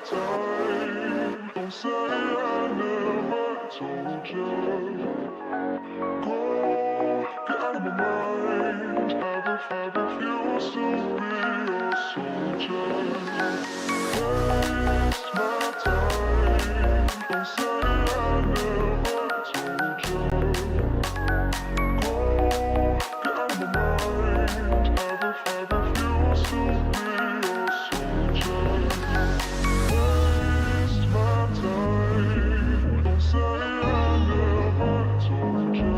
time. Don't say I never told you. Go, get out of my mind. I refuse to be a soldier. Waste my time. Don't say I never told you. Go, get out of my mind. I refuse to be a soldier. Waste my time. Don't say I never told you.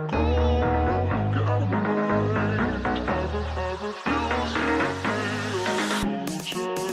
Go, get out of my mind. I refuse to be a soldier.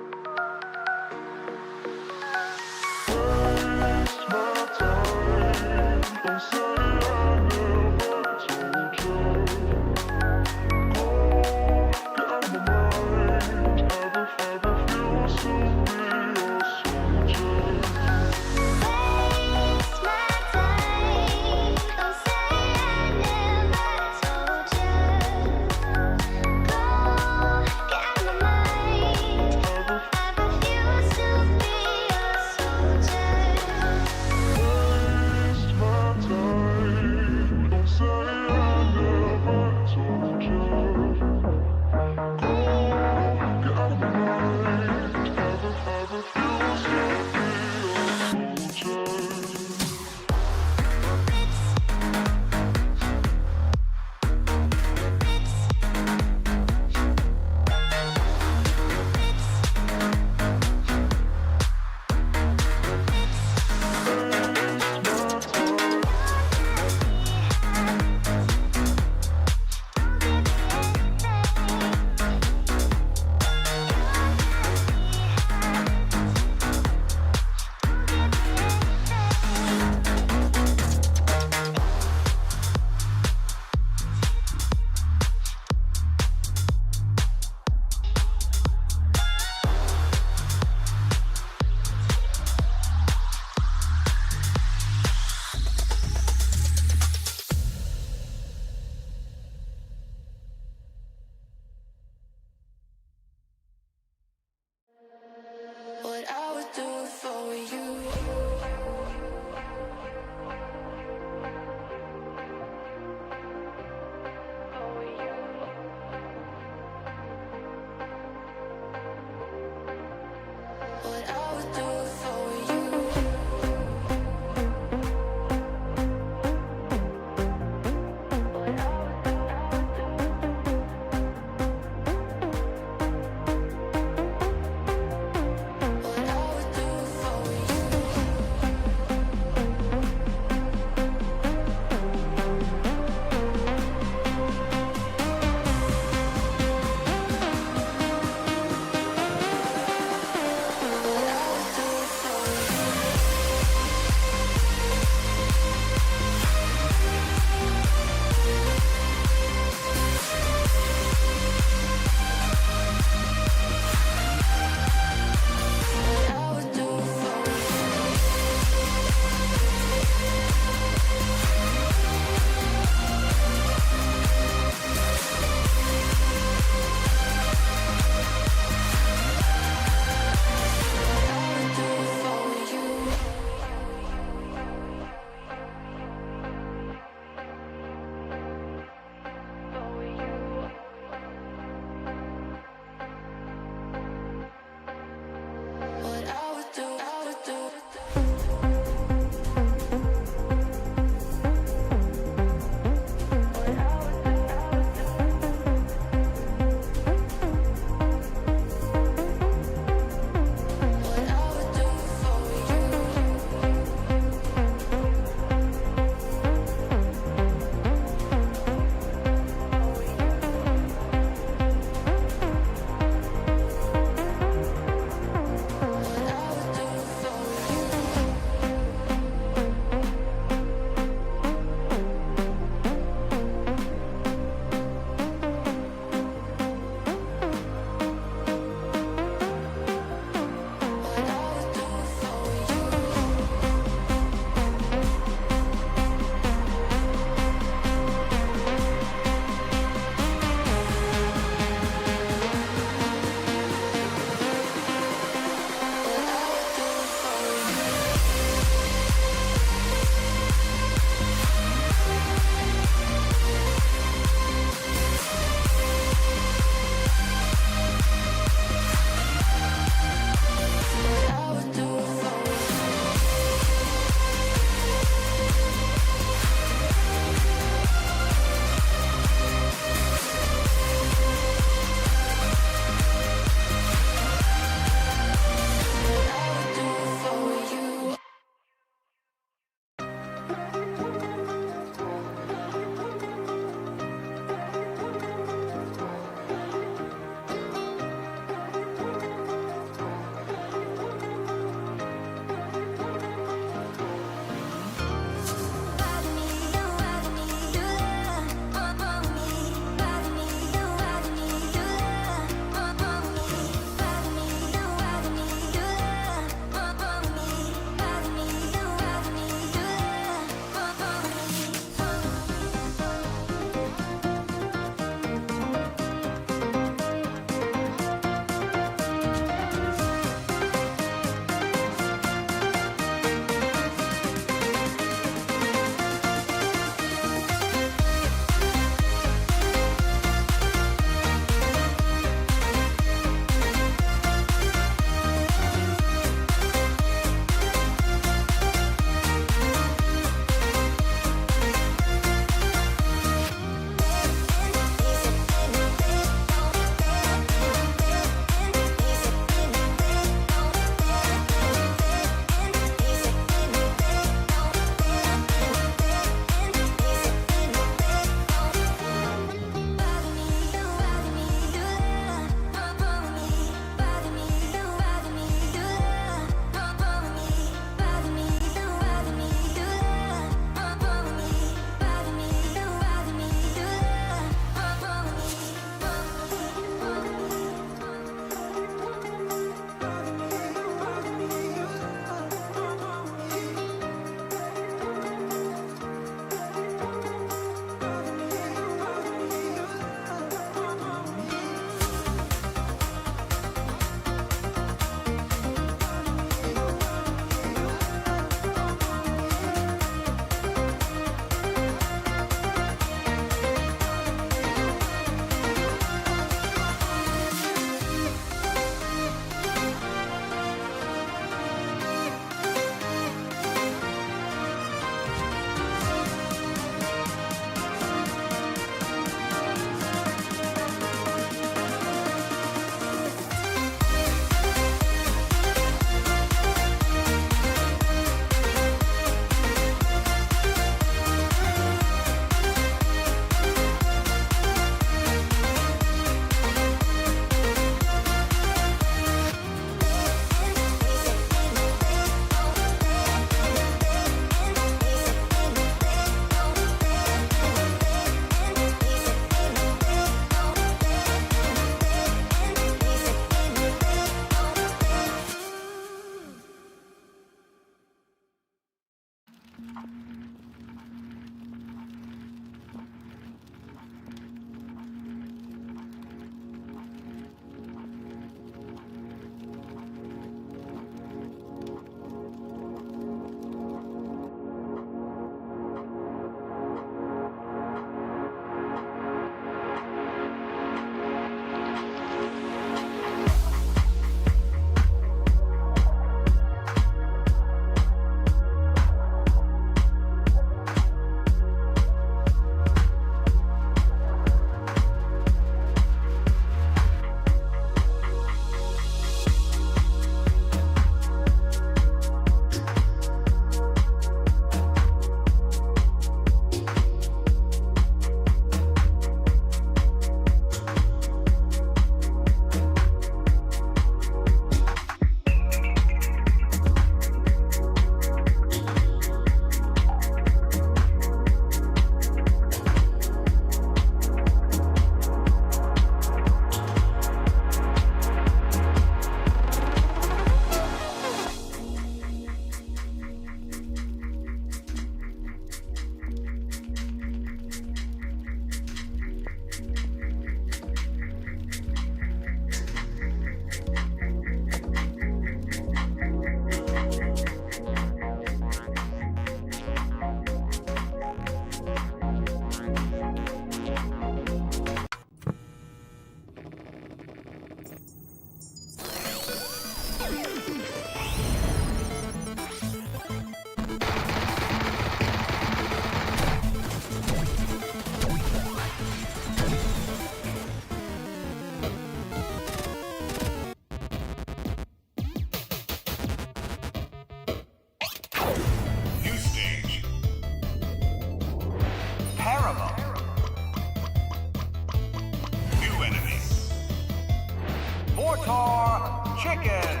Tor Chicken.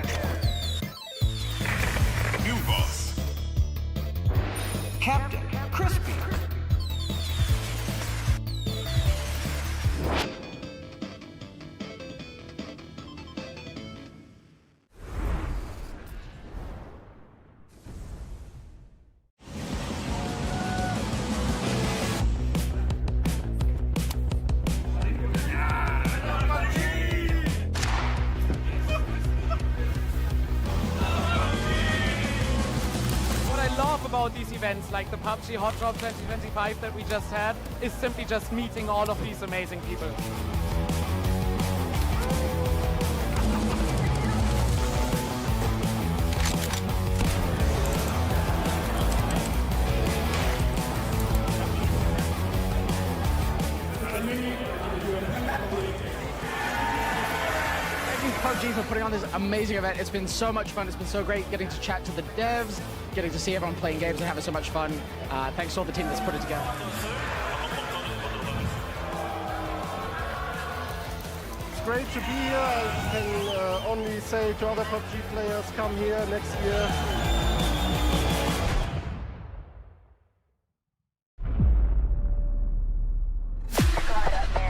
New boss. Captain Crispy. About these events like the PUBG Hot Drop 2025 that we just had is simply just meeting all of these amazing people. PUBG for putting on this amazing event. It's been so much fun. It's been so great getting to chat to the devs, getting to see everyone playing games and having so much fun. Thanks to all the team that's put it together. It's great to be here. I can only say to other PUBG players, come here next year.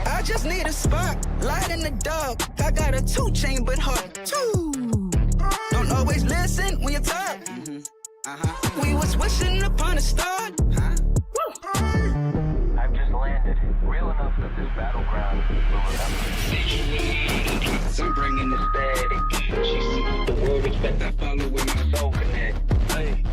I just need a spot, light in the dark. I got a 2-chain but hard too. Don't always listen when you talk. We was wishing upon a star. I've just landed. Real enough that this Battlegrounds will remember. I'm bringing the static. She sees the world respect. I follow with my soul connect. Hey,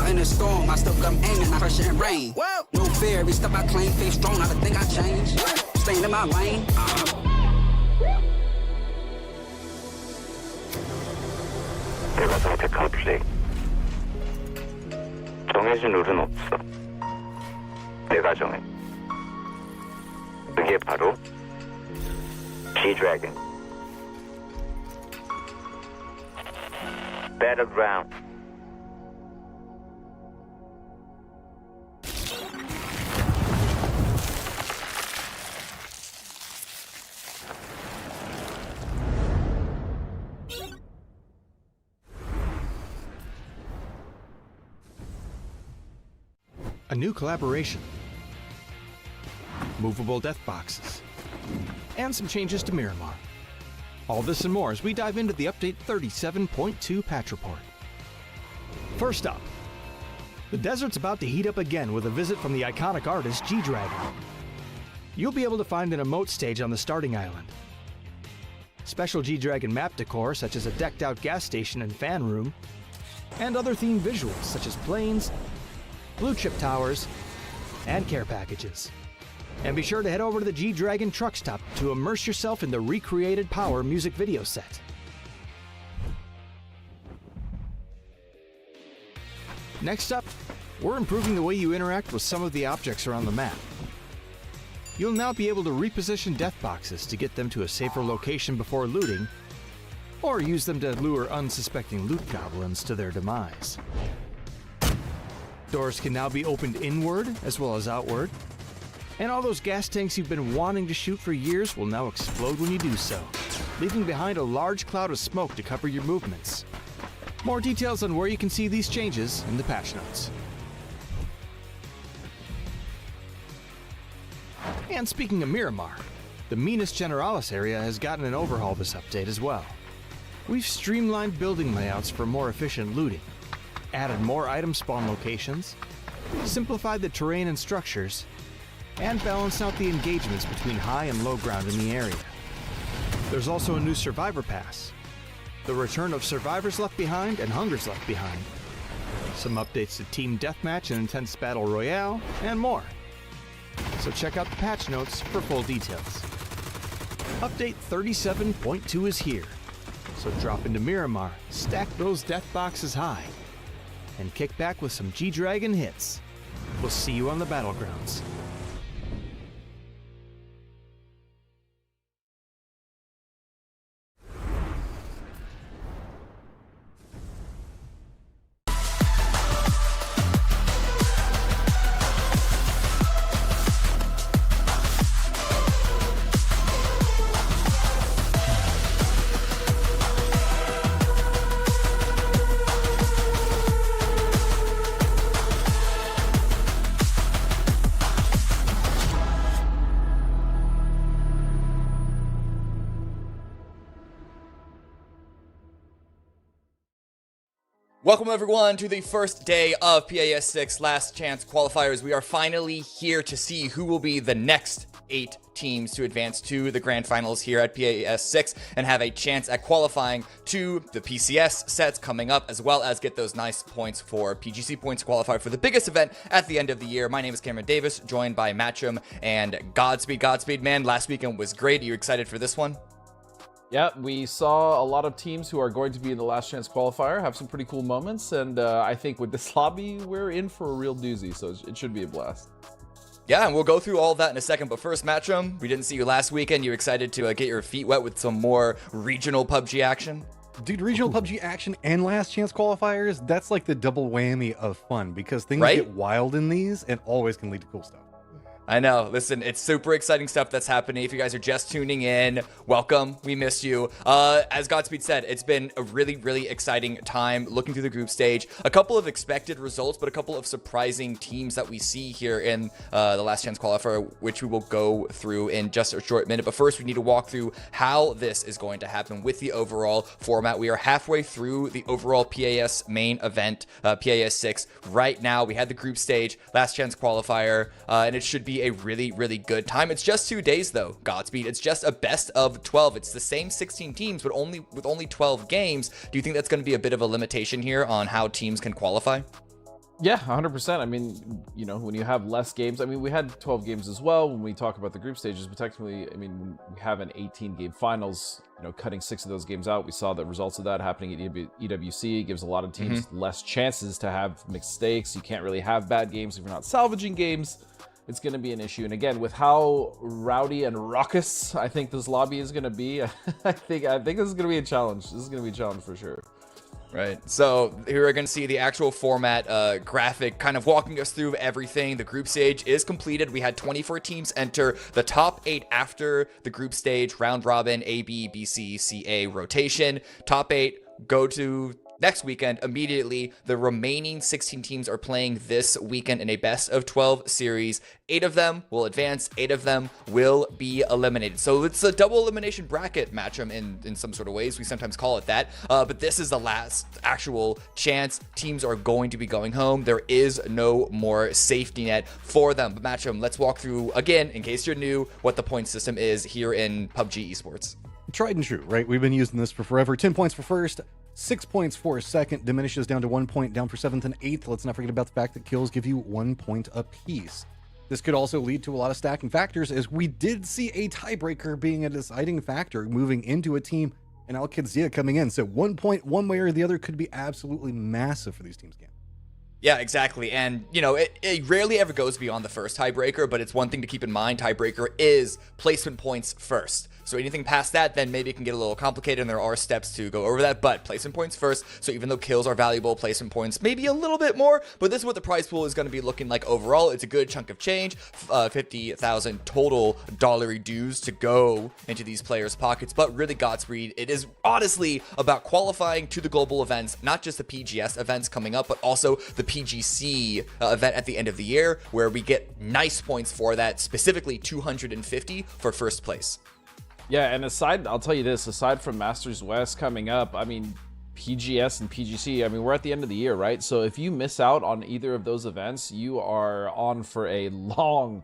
in a storm, I still come aiming, I pressure and rain. Whoa. No fear, every step I claim, face strong, I think I changed. Staying in my lane. 내가 선택할래. 정해진 룰은 없어. 내가 정해. 그게 바로 G-Dragon. Battlegrounds. A new collaboration, movable death boxes, and some changes to Miramar. All this and more as we dive into the update 37.2 patch report. First up, the desert's about to heat up again with a visit from the iconic artist G-Dragon. You'll be able to find an emote stage on the starting island. Special G-Dragon map decor such as a decked out gas station and fan room, and other themed visuals such as planes, blue chip towers, and care packages. And be sure to head over to the G-Dragon truck stop to immerse yourself in the recreated Power music video set. Next up, we're improving the way you interact with some of the objects around the map. You'll now be able to reposition death boxes to get them to a safer location before looting, or use them to lure unsuspecting loot goblins to their demise. Doors can now be opened inward as well as outward, and all those gas tanks you've been wanting to shoot for years will now explode when you do so, leaving behind a large cloud of smoke to cover your movements. More details on where you can see these changes in the patch notes. And speaking of Miramar, the Minas Generalis area has gotten an overhaul this update as well. We've streamlined building layouts for more efficient looting, added more item spawn locations, simplified the terrain and structures, and balanced out the engagements between high and low ground in the area. There's also a new Survivor Pass, the return of Survivors Left Behind and Hungers Left Behind, some updates to Team Deathmatch and Intense Battle Royale, and more. So check out the patch notes for full details. Update 37.2 is here, so drop into Miramar, stack those death boxes high, and kick back with some G-Dragon hits. We'll see you on the Battlegrounds. Welcome everyone to the first day of PAS 6 Last Chance Qualifiers. We are finally here to see who will be the next 8 teams to advance to the grand finals here at PAS 6 and have a chance at qualifying to the PCS sets coming up, as well as get those nice points for PGC points to qualify for the biggest event at the end of the year. My name is Cameron Davis, joined by Matchum and Godspeed. Godspeed, man, last weekend was great. Are you excited for this one? Yeah, we saw a lot of teams who are going to be in the last chance qualifier have some pretty cool moments, and I think with this lobby, we're in for a real doozy, so it should be a blast. Yeah, and we'll go through all of that in a second, but first, Matchum, we didn't see you last weekend. You excited to get your feet wet with some more regional PUBG action? Dude, regional PUBG action and last chance qualifiers, that's like the double whammy of fun, because things Right? get wild in these and always can lead to cool stuff. I know. Listen, it's super exciting stuff that's happening. If you guys are just tuning in, welcome. We miss you. As Godspeed said, it's been a really, really exciting time looking through the group stage. A couple of expected results, but a couple of surprising teams that we see here in the last chance qualifier, which we will go through in just a short minute. But first, we need to walk through how this is going to happen with the overall format. We are halfway through the overall PAS main event, PAS 6. Right now, we had the group stage, last chance qualifier, and it should be a really, really good time. It's just 2 days though, Godspeed. It's just a best of 12. It's the same 16 teams, but with only 12 games. Do you think that's going to be a bit of a limitation here on how teams can qualify? Yeah, 100%. I mean, you know, when you have less games, I mean, we had 12 games as well when we talk about the group stages, but technically, I mean, when we have an 18-game finals, you know, cutting 6 of those games out, we saw the results of that happening at EWC. It gives a lot of teams less chances to have mistakes. You can't really have bad games if you're not salvaging games. It's going to be an issue. And again, with how rowdy and raucous I think this lobby is going to be, I think this is going to be a challenge. This is going to be a challenge for sure. Right. So here we're going to see the actual format graphic kind of walking us through everything. The group stage is completed. We had 24 teams enter. The top 8 after the group stage, round robin, A, B, B, C, C, A rotation. Top 8 go to next weekend immediately. The remaining 16 teams are playing this weekend in a best of 12 series. 8 of them will advance, 8 of them will be eliminated. So it's a double elimination bracket matchup in some sort of ways. We sometimes call it that. But this is the last actual chance. Teams are going to be going home. There is no more safety net for them. But matchup, let's walk through again, in case you're new, what the point system is here in PUBG Esports. Tried and true, right? We've been using this for forever. 10 points for first, 6 points for second, diminishes down to 1 point, down for 7th and 8th. Let's not forget about the fact that kills give you 1 point apiece. This could also lead to a lot of stacking factors, as we did see a tiebreaker being a deciding factor moving into a team, and Al Qadsia coming in. So 1 point, one way or the other, could be absolutely massive for these teams. Yeah, exactly. And, you know, it rarely ever goes beyond the first tiebreaker, but it's one thing to keep in mind. Tiebreaker is placement points first. So anything past that, then maybe it can get a little complicated, and there are steps to go over that, but placement points first. So even though kills are valuable, placement points maybe a little bit more, but this is what the prize pool is going to be looking like overall. It's a good chunk of change, 50,000 total dollary dues to go into these players' pockets. But really, Godspeed, it is honestly about qualifying to the global events, not just the PGS events coming up, but also the PGC event at the end of the year, where we get nice points for that, specifically 250 for first place. Yeah, and I'll tell you this, aside from Masters West coming up, I mean, PGS and PGC, I mean, we're at the end of the year, right? So if you miss out on either of those events, you are on for a long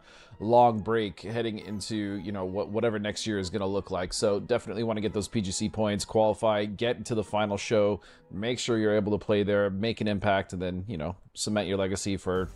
break heading into, you know, whatever next year is going to look like. So definitely want to get those PGC points, qualify, get into the final show, make sure you're able to play there, make an impact, and then, you know, cement your legacy for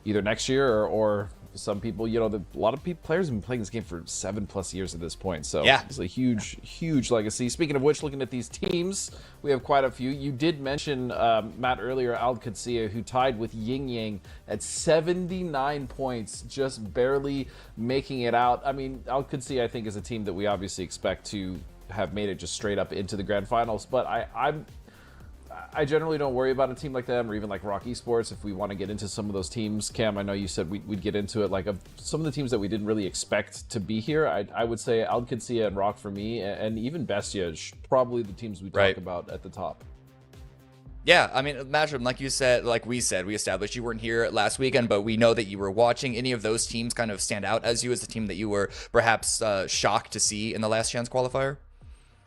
either next year or some people, you know, a lot of players have been playing this game for 7+ years at this point. So yeah, it's a huge legacy. Speaking of which, looking at these teams, we have quite a few. You did mention, Matt, earlier, Al Qadsia, who tied with Ying Yang at 79 points, just barely making it out. I mean, Al Qadsia, I think, is a team that we obviously expect to have made it just straight up into the grand finals. But I generally don't worry about a team like them, or even like Rock Esports. If we want to get into some of those teams, Cam, I know you said we'd get into it. Like, of some of the teams that we didn't really expect to be here, I would say Al Qadsia and Rock for me, and even Bestia, probably the teams we talk about at the top. Yeah, I mean, imagine, like you said, like we established you weren't here last weekend, but we know that you were watching. Any of those teams kind of stand out as you as the team that you were perhaps shocked to see in the last chance qualifier?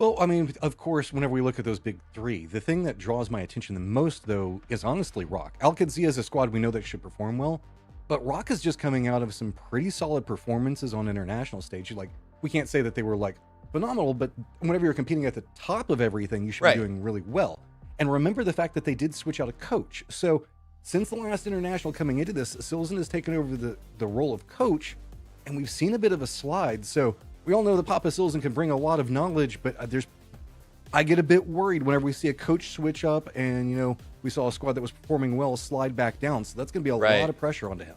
Well, I mean, of course, whenever we look at those big three, the thing that draws my attention the most, though, is honestly Rock. Al-Qadsiya is a squad we know that should perform well, but Rock is just coming out of some pretty solid performances on international stage. Like, we can't say that they were, like, phenomenal, but whenever you're competing at the top of everything, you should be doing really well. And remember the fact that they did switch out a coach. So, since the last international coming into this, Silzen has taken over the role of coach, and we've seen a bit of a slide. So, we all know that Papa Silzen can bring a lot of knowledge, but I get a bit worried whenever we see a coach switch up and, you know, we saw a squad that was performing well slide back down. So that's going to be a lot of pressure onto him.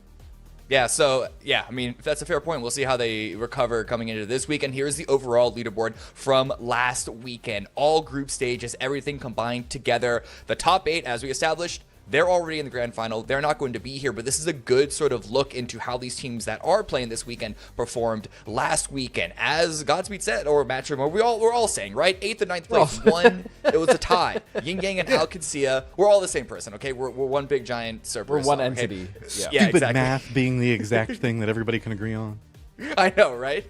Yeah, so, yeah, I mean, that's a fair point. We'll see how they recover coming into this week. And here's the overall leaderboard from last weekend. All group stages, everything combined together. The top 8, as we established, they're already in the grand final. They're not going to be here, but this is a good sort of look into how these teams that are playing this weekend performed last weekend. As Godspeed said, or Matchroom, or we're all saying, right? 8th and 9th place, one. It was a tie. Yin Yang and Al-Qadsiya, we're all the same person, okay? We're one big giant Cerberus. We're one okay? entity. Yeah, Stupid exactly. math being the exact thing that everybody can agree on. I know, right?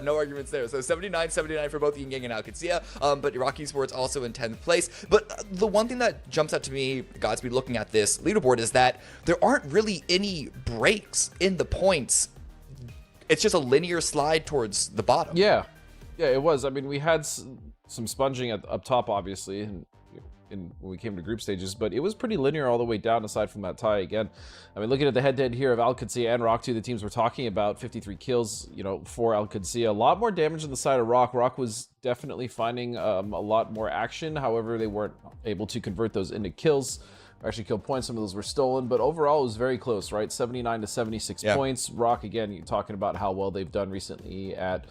No arguments there. So 79 for both Yin Yang and Al-Qadsiya, but Iraq Esports also in 10th place. But the one thing that jumps out to me, Godspeed, looking at this leaderboard, is that there aren't really any breaks in the points. It's just a linear slide towards the bottom. Yeah, it was. I mean, we had some sponging up top, obviously, and when we came to group stages, but it was pretty linear all the way down aside from that tie again. I mean, looking at the head-to-head here of Al-Qadsiya and Rock 2, the teams we're talking about, 53 kills, you know, for Al-Qadsiya. A lot more damage on the side of Rock. Rock was definitely finding a lot more action. However, they weren't able to convert those into kills. Actually killed points. Some of those were stolen, but overall it was very close, right? 79 to 76 points. Rock, again, you're talking about how well they've done recently at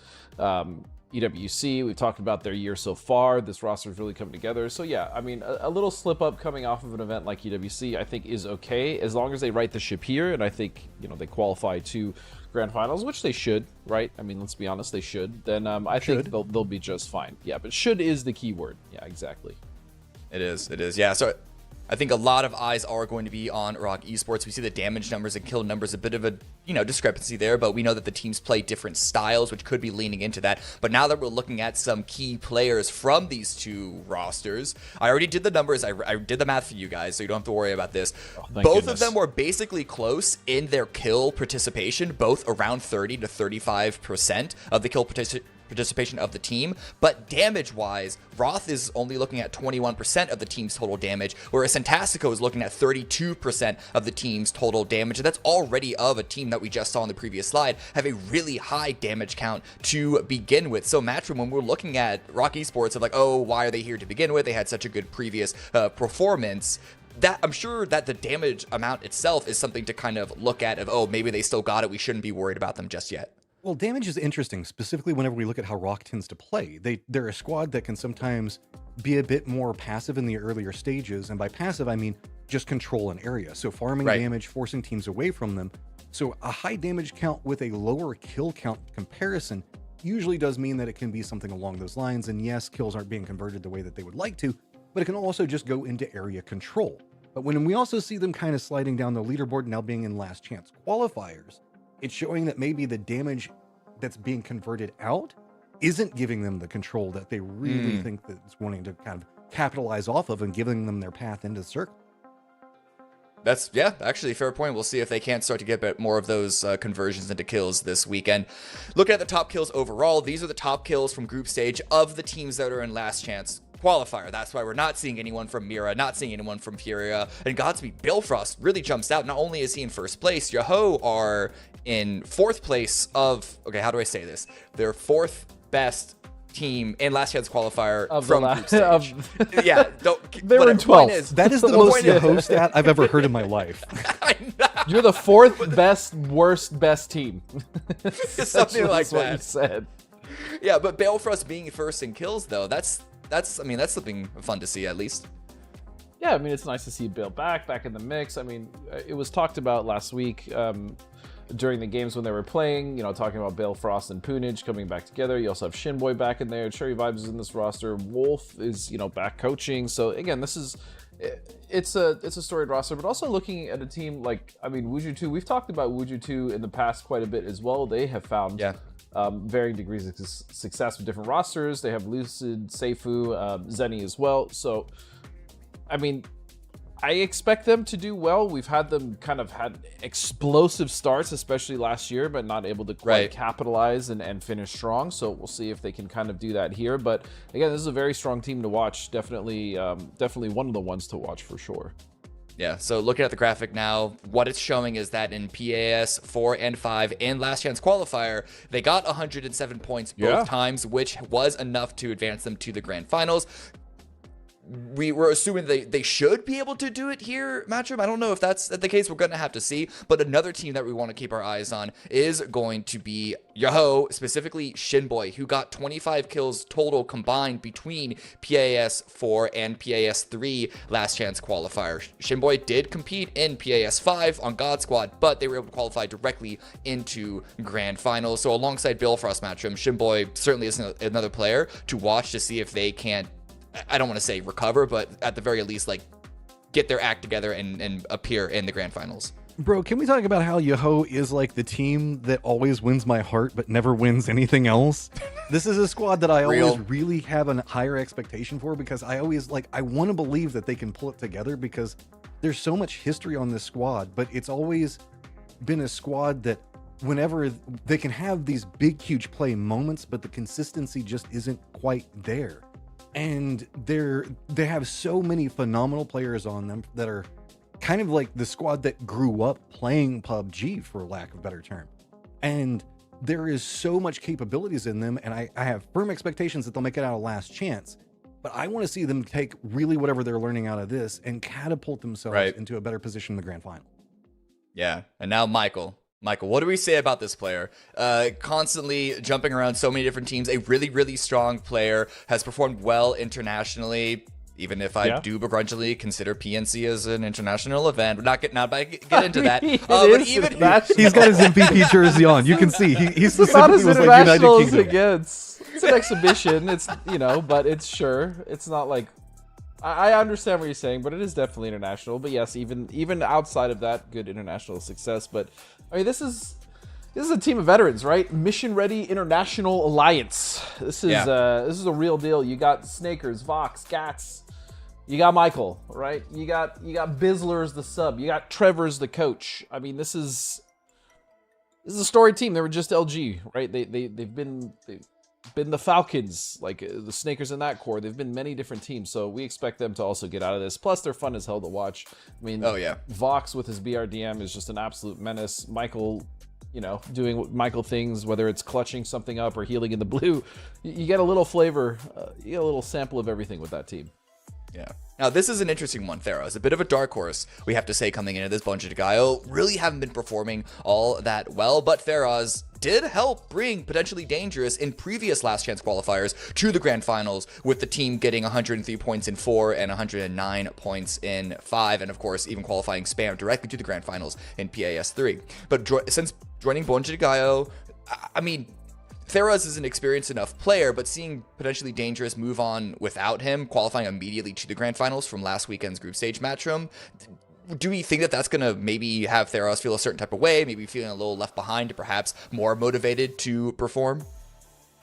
EWC. We've talked about their year so far. This roster is really coming together. So yeah, I mean, a little slip up coming off of an event like EWC, I think is okay, as long as they right the ship here, and I think, you know, they qualify to grand finals, which they should, right? I mean, let's be honest, they should. Then I think they'll be just fine. Yeah, but should is the key word. Yeah, exactly. It is. Yeah, so I think a lot of eyes are going to be on Iraq Esports. We see the damage numbers and kill numbers, a bit of a, you know, discrepancy there, but we know that the teams play different styles, which could be leaning into that. But now that we're looking at some key players from these two rosters, I already did the numbers. I did the math for you guys, so you don't have to worry about this. Both of them were basically close in their kill participation, both around 30 to 35% of the kill participation of the team, but damage-wise, Roth is only looking at 21% of the team's total damage, whereas Fantastico is looking at 32% of the team's total damage, and that's already of a team that we just saw on the previous slide have a really high damage count to begin with. So Matchroom, when we're looking at Rock Esports of like, oh, why are they here to begin with? They had such a good previous performance. That I'm sure that the damage amount itself is something to kind of look at of, oh, maybe they still got it. We shouldn't be worried about them just yet. Well, damage is interesting, specifically whenever we look at how Rock tends to play. They're a squad that can sometimes be a bit more passive in the earlier stages, and by passive, I mean just control an area. So farming damage, forcing teams away from them. So a high damage count with a lower kill count comparison usually does mean that it can be something along those lines, and yes, kills aren't being converted the way that they would like to, but it can also just go into area control. But when we also see them kind of sliding down the leaderboard, now being in last chance qualifiers, it's showing that maybe the damage that's being converted out isn't giving them the control that they really think that it's wanting to kind of capitalize off of and giving them their path into the circle. That's, yeah, actually a fair point. We'll see if they can't start to get a bit more of those conversions into kills this weekend. Looking at the top kills overall, these are the top kills from group stage of the teams that are in last chance qualifier. That's why we're not seeing anyone from Mira, not seeing anyone from Furia. And Godspeed, Balefrost really jumps out. Not only is he in first place, Yoho are in fourth place of, okay, how do I say this? They're fourth best team in last chance qualifier of from group stage. Yeah, they were in 12th. That is the most Yoho stat I've ever heard in my life. You're the fourth best, worst, best team. Something like that. What you said. Yeah, but Balefrost being first in kills, though, that's something fun to see at least. Yeah, I mean, it's nice to see Bale back in the mix. I mean, it was talked about last week during the games when they were playing, you know, talking about Balefrost and Poonage coming back together. You also have Shinboy back in there. Cherry Vibes is in this roster. Wolf is, you know, back coaching. So again, this is, it's a storied roster, but also looking at a team like, I mean, Wuju 2, we've talked about Wuju 2 in the past quite a bit as well. They have found varying degrees of success with different rosters. They have Lucid, Seifu, Zenny as well. So, I mean, I expect them to do well. We've had them kind of had explosive starts, especially last year, but not able to quite capitalize and finish strong. So we'll see if they can kind of do that here. But again, this is a very strong team to watch. Definitely, definitely one of the ones to watch for sure. Yeah, so looking at the graphic now, what it's showing is that in PAS 4 and 5 and Last Chance Qualifier, they got 107 points both times, which was enough to advance them to the grand finals. We were assuming they should be able to do it here, Matchroom. I don't know if that's the case. We're going to have to see. But another team that we want to keep our eyes on is going to be Yoho, specifically Shinboy, who got 25 kills total combined between PAS 4 and PAS 3 Last Chance Qualifier. Shinboy did compete in PAS 5 on God Squad, but they were able to qualify directly into Grand Finals. So alongside Bill Frost, Matchroom, Shinboy certainly is another player to watch to see if they can, I don't want to say recover, but at the very least, like, get their act together and appear in the grand finals. Bro, can we talk about how Yoho is like the team that always wins my heart but never wins anything else? This is a squad that I always really have a higher expectation for, because I always I want to believe that they can pull it together, because there's so much history on this squad, but it's always been a squad that whenever they can have these big, huge play moments, but the consistency just isn't quite there. And they have so many phenomenal players on them that are kind of like the squad that grew up playing PUBG, for lack of a better term. And there is so much capabilities in them, and I have firm expectations that they'll make it out of Last Chance. But I want to see them take really whatever they're learning out of this and catapult themselves into a better position in the grand final. Yeah, and now Michael, what do we say about this player? Constantly jumping around so many different teams, a really, really strong player, has performed well internationally, even if I do begrudgingly consider PNC as an international event. We're not get into that. But even he's got his MVP jersey on. You can see he's not as international as it gets. It's an exhibition. It's, you know, but it's it's not like, I understand what you're saying, but it is definitely international. But yes, even outside of that, good international success. But I mean, this is a team of veterans, right? Mission Ready International Alliance. This is a real deal. You got Snakers, Vox, Gats. You got Michael, right? You got Bizzler as the sub. You got Trevor as the coach. I mean, this is a storied team. They were just LG, right? They've been the Falcons, like the Snakers in that core. They've been many different teams, so we expect them to also get out of this. Plus, they're fun as hell to watch. I mean, Vox with his BRDM is just an absolute menace. Michael, you know, doing Michael things, whether it's clutching something up or healing in the blue, you get a little flavor, you get a little sample of everything with that team. Yeah. Now, this is an interesting one, Theros. A bit of a dark horse, we have to say, coming into this. Bunch of Gaio really haven't been performing all that well, but Theros did help bring Potentially Dangerous in previous Last Chance qualifiers to the grand finals, with the team getting 103 points in 4 and 109 points in 5, and of course, even qualifying Spam directly to the grand finals in PAS 3. But since joining Bunch of Gaio, I mean, Theros is an experienced enough player, but seeing Potentially Dangerous move on without him, qualifying immediately to the grand finals from last weekend's group stage Matchroom, do we think that that's going to maybe have Theros feel a certain type of way, maybe feeling a little left behind, or perhaps more motivated to perform?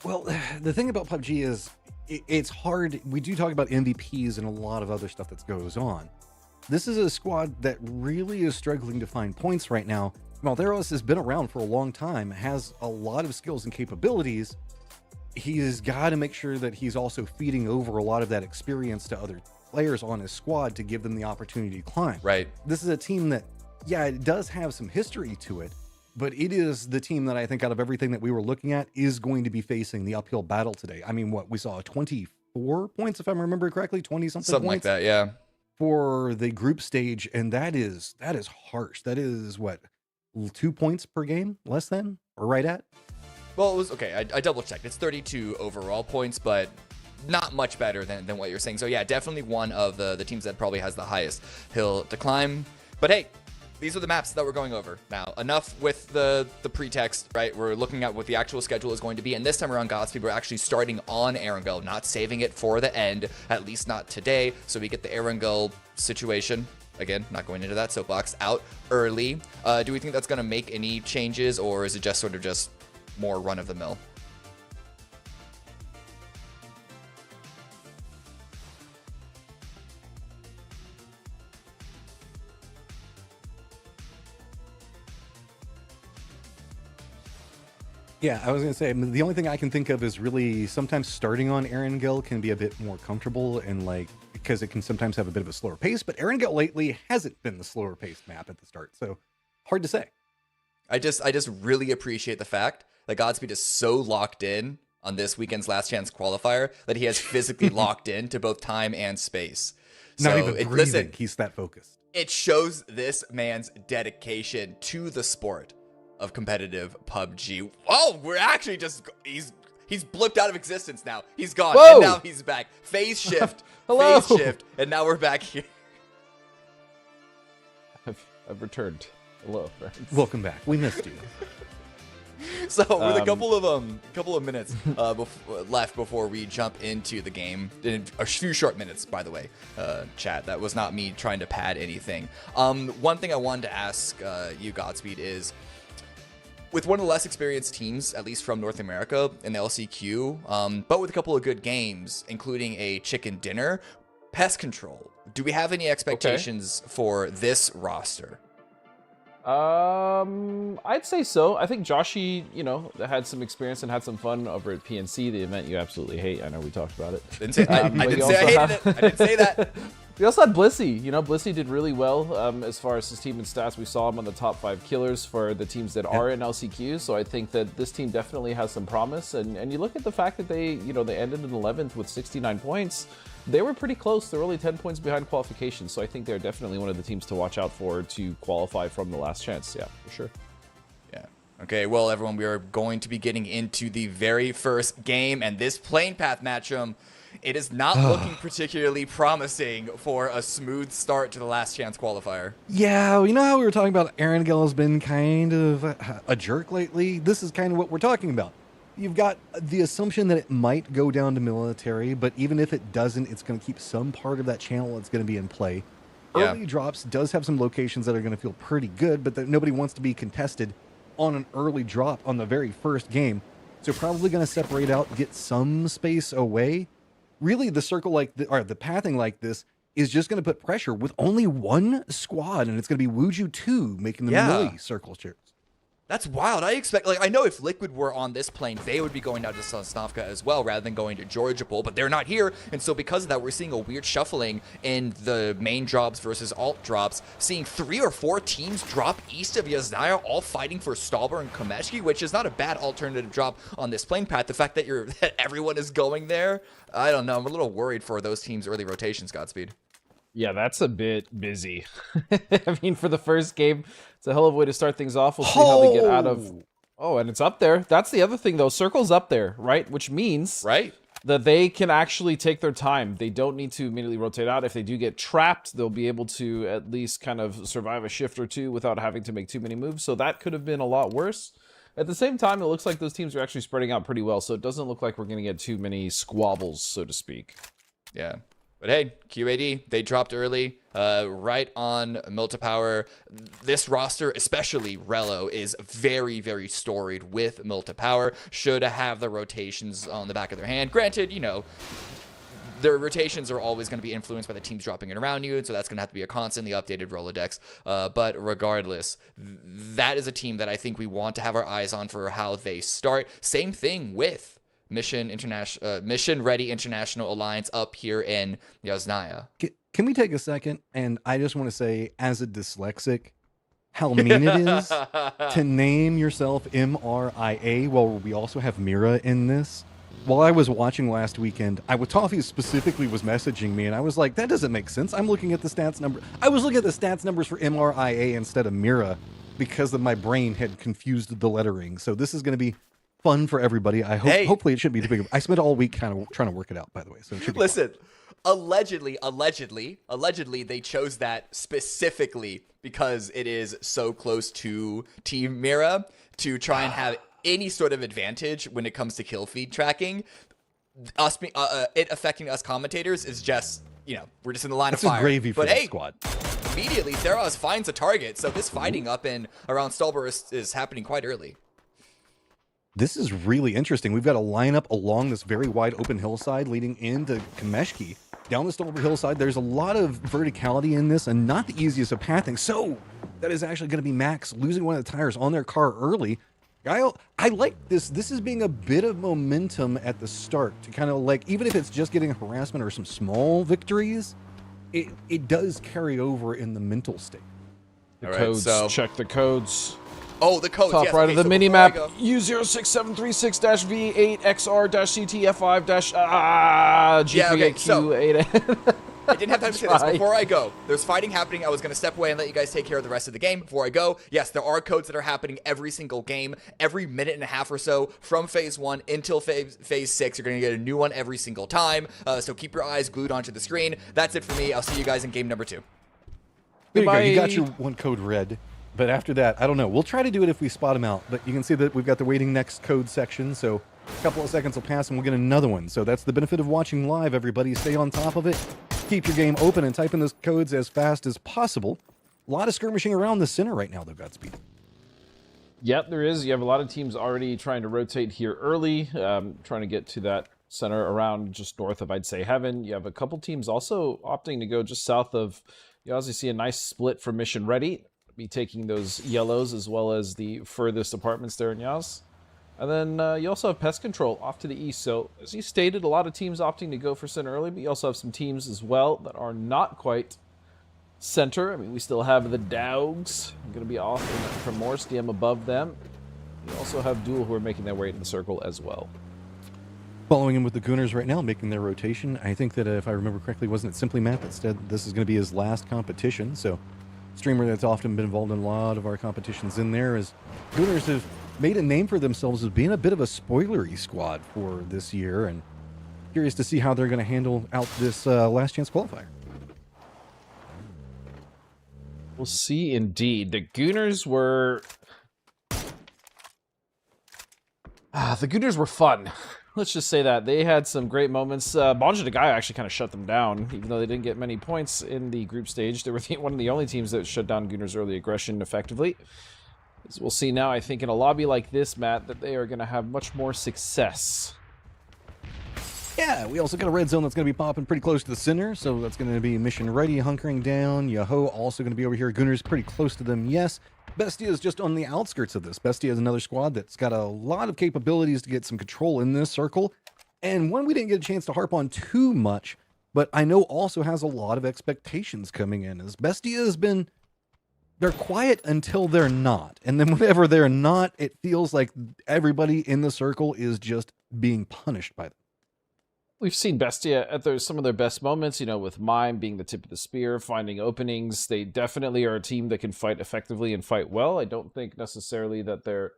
Well, the thing about PUBG is it's hard. We do talk about MVPs and a lot of other stuff that goes on. This is a squad that really is struggling to find points right now. Maltheros has been around for a long time, has a lot of skills and capabilities. He has got to make sure that he's also feeding over a lot of that experience to other players on his squad to give them the opportunity to climb. Right. This is a team that, yeah, it does have some history to it, but it is the team that I think out of everything that we were looking at is going to be facing the uphill battle today. I mean, what we saw 24 points, if I remember correctly, 20 something like that, yeah, for the group stage, and that is harsh. That is what, 2 points per game, less than, or right at? Well, it was okay. I double checked. It's 32 overall points, but not much better than what you're saying. So yeah, definitely one of the teams that probably has the highest hill to climb. But hey, these are the maps that we're going over. Now, enough with the pretext, right? We're looking at what the actual schedule is going to be. And this time around, Godspeed, we're actually starting on Erangel, not saving it for the end, at least not today. So we get the Erangel situation. Again, not going into that soapbox, out early. Do we think that's going to make any changes, or is it just sort of just more run of the mill. Yeah, I was going to say, the only thing I can think of is really sometimes starting on Erangel can be a bit more comfortable and like, because it can sometimes have a bit of a slower pace, but Erangel lately hasn't been the slower paced map at the start. So hard to say. I just really appreciate the fact that Godspeed is so locked in on this weekend's last chance qualifier that he has physically locked in to both time and space. Not even breathing. Listen, he's that focused. It shows this man's dedication to the sport of competitive PUBG. Oh, we're actually just he's blipped out of existence now. He's gone. Whoa! And now he's back. Phase shift. Hello. Phase shift. And now we're back here. I've returned. Hello, friends. Welcome back. We missed you. So with a couple of minutes left before we jump into the game, in a few short minutes, by the way, chat. That was not me trying to pad anything. One thing I wanted to ask you, Godspeed, is with one of the less experienced teams, at least from North America in the LCQ, but with a couple of good games, including a chicken dinner, pest control. Do we have any expectations for this roster? I'd say so. I think Joshy, had some experience and had some fun over at PNC, the event you absolutely hate. I know we talked about it. I didn't say I hated it. I didn't say that. We also had Blissey. Blissey did really well as far as his team and stats. We saw him on the top 5 killers for the teams that are in LCQ. So I think that this team definitely has some promise. And you look at the fact that they ended in 11th with 69 points. They were pretty close. They're only 10 points behind qualification. So I think they're definitely one of the teams to watch out for to qualify from the last chance. Yeah, for sure. Yeah. Okay, well, everyone, we are going to be getting into the very first game. And this plane path matchup, it is not looking particularly promising for a smooth start to the last chance qualifier. Yeah, you know how we were talking about Erangel has been kind of a jerk lately? This is kind of what we're talking about. You've got the assumption that it might go down to military, but even if it doesn't, it's going to keep some part of that channel that's going to be in play. Yeah. Early drops does have some locations that are going to feel pretty good, but that nobody wants to be contested on an early drop on the very first game. So probably going to separate out, get some space away. Really, the circle or the pathing like this is just going to put pressure with only one squad, and it's going to be Wuju 2 making the melee circle shares. That's wild. I know if Liquid were on this plane, they would be going down to Sosnovka as well, rather than going to Georgiapol, but they're not here. And so because of that, we're seeing a weird shuffling in the main drops versus alt drops, seeing 3 or 4 teams drop east of Yasnaya, all fighting for Stalber and Komeshki, which is not a bad alternative drop on this plane path. The fact that that everyone is going there, I don't know. I'm a little worried for those teams' early rotations, Godspeed. Yeah, that's a bit busy. I mean, for the first game, it's a hell of a way to start things off. We'll see how they get out of... Oh, and it's up there. That's the other thing, though. Circle's up there, right? Which means that they can actually take their time. They don't need to immediately rotate out. If they do get trapped, they'll be able to at least kind of survive a shift or two without having to make too many moves. So that could have been a lot worse. At the same time, it looks like those teams are actually spreading out pretty well, so it doesn't look like we're going to get too many squabbles, so to speak. Yeah. But hey, QAD, they dropped early, right on Milta-Power. This roster, especially Relo, is very, very storied with Milta-Power. Should have the rotations on the back of their hand. Granted, their rotations are always going to be influenced by the teams dropping it around you, so that's going to have to be a constantly updated Rolodex. But regardless, that is a team that I think we want to have our eyes on for how they start. Same thing with Mission Ready International Alliance up here in Yasnaya. Can we take a second? And I just want to say, as a dyslexic, how mean it is to name yourself MRIA while we also have Mira in this. While I was watching last weekend, Toffee specifically was messaging me, and I was like, that doesn't make sense. I'm looking at the stats number. I was looking at the stats numbers for MRIA instead of Mira because of my brain had confused the lettering. So this is going to be fun for everybody. I hope. Hopefully, it should be too big. I spent all week kind of trying to work it out. By the way, so it should be listen. Fun. Allegedly, they chose that specifically because it is so close to Team Mira to try and have any sort of advantage when it comes to kill feed tracking. It affecting us commentators is just we're just in the line of fire. Gravy for the squad. Immediately Theros finds a target, so this fighting up and around Stalber is happening quite early. It's gravy for the squad. So this fighting up and around Stalber is happening quite early. So this fighting up and around Stalber is happening quite early. So this fighting up and around Stalber is happening quite early. This is really interesting. We've got a lineup along this very wide open hillside leading into Kameshki. Down this double hillside, there's a lot of verticality in this and not the easiest of pathing. So that is actually going to be Max losing one of the tires on their car early. I like this. This is being a bit of momentum at the start to kind of like, even if it's just getting harassment or some small victories, it does carry over in the mental state. The codes, check the codes. Oh, the codes. Top yes, right okay, of the so mini-map, before I go- U0673-V8XR-CTF5-GPAQ8. I didn't have time to say this. Before I go, there's fighting happening. I was going to step away and let you guys take care of the rest of the game. Before I go, yes, there are codes that are happening every single game, every minute and a half or so from Phase 1 until Phase 6. You're going to get a new one every single time, so keep your eyes glued onto the screen. That's it for me. I'll see you guys in game number 2. There you go. You got your one code red. But after that, I don't know. We'll try to do it if we spot them out. But you can see that we've got the waiting next code section. So a couple of seconds will pass and we'll get another one. So that's the benefit of watching live, everybody. Stay on top of it. Keep your game open and type in those codes as fast as possible. A lot of skirmishing around the center right now, though, Godspeed. Yep, there is. You have a lot of teams already trying to rotate here early, trying to get to that center around just north of, I'd say, Heaven. You have a couple teams also opting to go just south of. You also see a nice split for Mission Ready. Be taking those yellows as well as the furthest apartments there in Yaz. And then you also have Pest Control off to the east. So, as you stated, a lot of teams opting to go for center early, but you also have some teams as well that are not quite center. I mean, we still have the Dogs going to be off from Morse, DM above them. You also have Duel who are making their way to the circle as well. Following him with the Gooners right now, making their rotation. I think that if I remember correctly, wasn't it Simply Matt that said this is going to be his last competition? So, streamer that's often been involved in a lot of our competitions in there is Gooners have made a name for themselves as being a bit of a spoilery squad for this year, and curious to see how they're going to handle out this last chance qualifier. We'll see indeed. The Gooners were fun. Let's just say that. They had some great moments. Bonja Dagaya actually kind of shut them down, even though they didn't get many points in the group stage. They were one of the only teams that shut down Gooners' early aggression effectively. As we'll see now, I think in a lobby like this, Matt, that they are going to have much more success. Yeah, we also got a red zone that's going to be popping pretty close to the center, so that's going to be Mission Ready hunkering down. Yaho also going to be over here. Gooners pretty close to them, yes. Bestia is just on the outskirts of this. Bestia is another squad that's got a lot of capabilities to get some control in this circle, and one we didn't get a chance to harp on too much, but I know also has a lot of expectations coming in, as Bestia has been... They're quiet until they're not, and then whenever they're not, it feels like everybody in the circle is just being punished by them. We've seen Bestia at some of their best moments, you know, with Mime being the tip of the spear, finding openings. They definitely are a team that can fight effectively and fight well. I don't think necessarily that their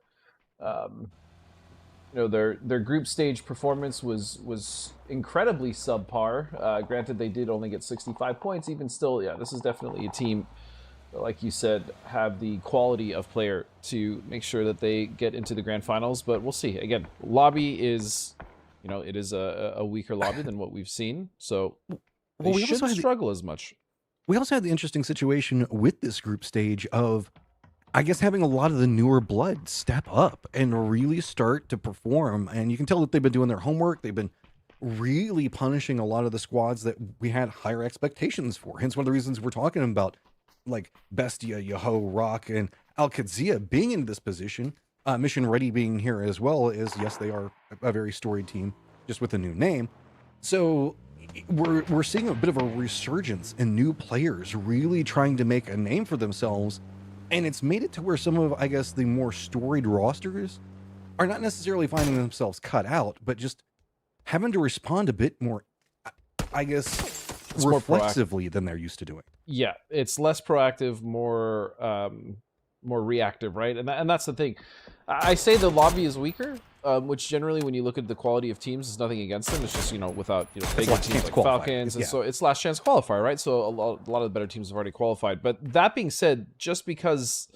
group stage performance was incredibly subpar. Granted, they did only get 65 points. Even still, yeah, this is definitely a team that, like you said, have the quality of player to make sure that they get into the grand finals. But we'll see. Again, lobby is... You know, it is a weaker lobby than what we've seen, so we shouldn't struggle as much. We also had the interesting situation with this group stage of, I guess, having a lot of the newer blood step up and really start to perform. And you can tell that they've been doing their homework. They've been really punishing a lot of the squads that we had higher expectations for. Hence one of the reasons we're talking about, like, Bestia, Yaho, Rock, and Al-Qadzia being in this position. Mission Ready being here as well is, yes, they are a very storied team, just with a new name. So we're seeing a bit of a resurgence in new players really trying to make a name for themselves. And it's made it to where some of, I guess, the more storied rosters are not necessarily finding themselves cut out, but just having to respond a bit more, I guess, reflexively than they're used to doing. Yeah, it's less proactive, more reactive, right? And that's the thing. I say the lobby is weaker, which generally, when you look at the quality of teams, is nothing against them. It's just, you know, without, you know, big teams like Falcons, and so it's last chance qualifier, right? So a lot of the better teams have already qualified. But that being said, just because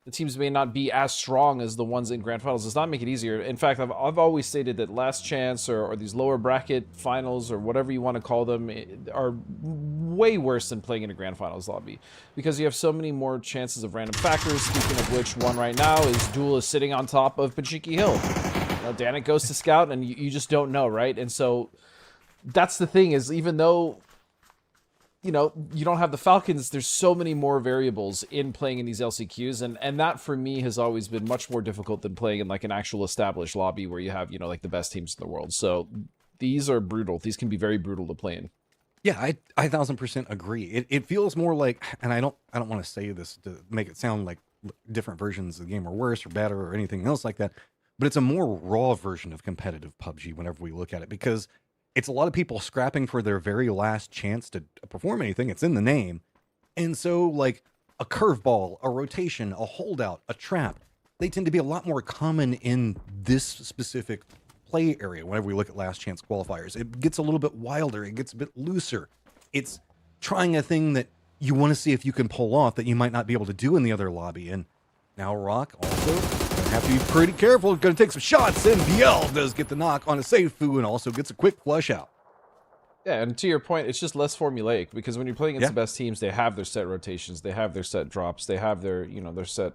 the teams may not be as strong as the ones in grand finals does not make it easier. In fact, I've always stated that last chance or these lower bracket finals or whatever you want to call them are way worse than playing in a grand finals lobby, because you have so many more chances of random factors. Speaking of which, one right now is Duel is sitting on top of Pachiki Hill. Danik goes to scout, and you just don't know, right? And so that's the thing is, even though you don't have the Falcons, there's so many more variables in playing in these LCQs, and that for me has always been much more difficult than playing in like an actual established lobby where you have like the best teams in the world. So these are brutal. These can be very brutal to play in. Yeah, I 1000% agree. It feels more like, and I don't want to say this to make it sound like different versions of the game are worse or better or anything else like that, but it's a more raw version of competitive PUBG whenever we look at it, because it's a lot of people scrapping for their very last chance to perform anything. It's in the name. And so, like, a curveball, a rotation, a holdout, a trap, they tend to be a lot more common in this specific play area whenever we look at last chance qualifiers. It gets a little bit wilder. It gets a bit looser. It's trying a thing that you want to see if you can pull off that you might not be able to do in the other lobby. And now Rock also have to be pretty careful. Going to take some shots, and BL does get the knock on a Seifu and also gets a quick flush out. Yeah, and to your point, it's just less formulaic, because when you're playing against the best teams, they have their set rotations, they have their set drops, they have their their set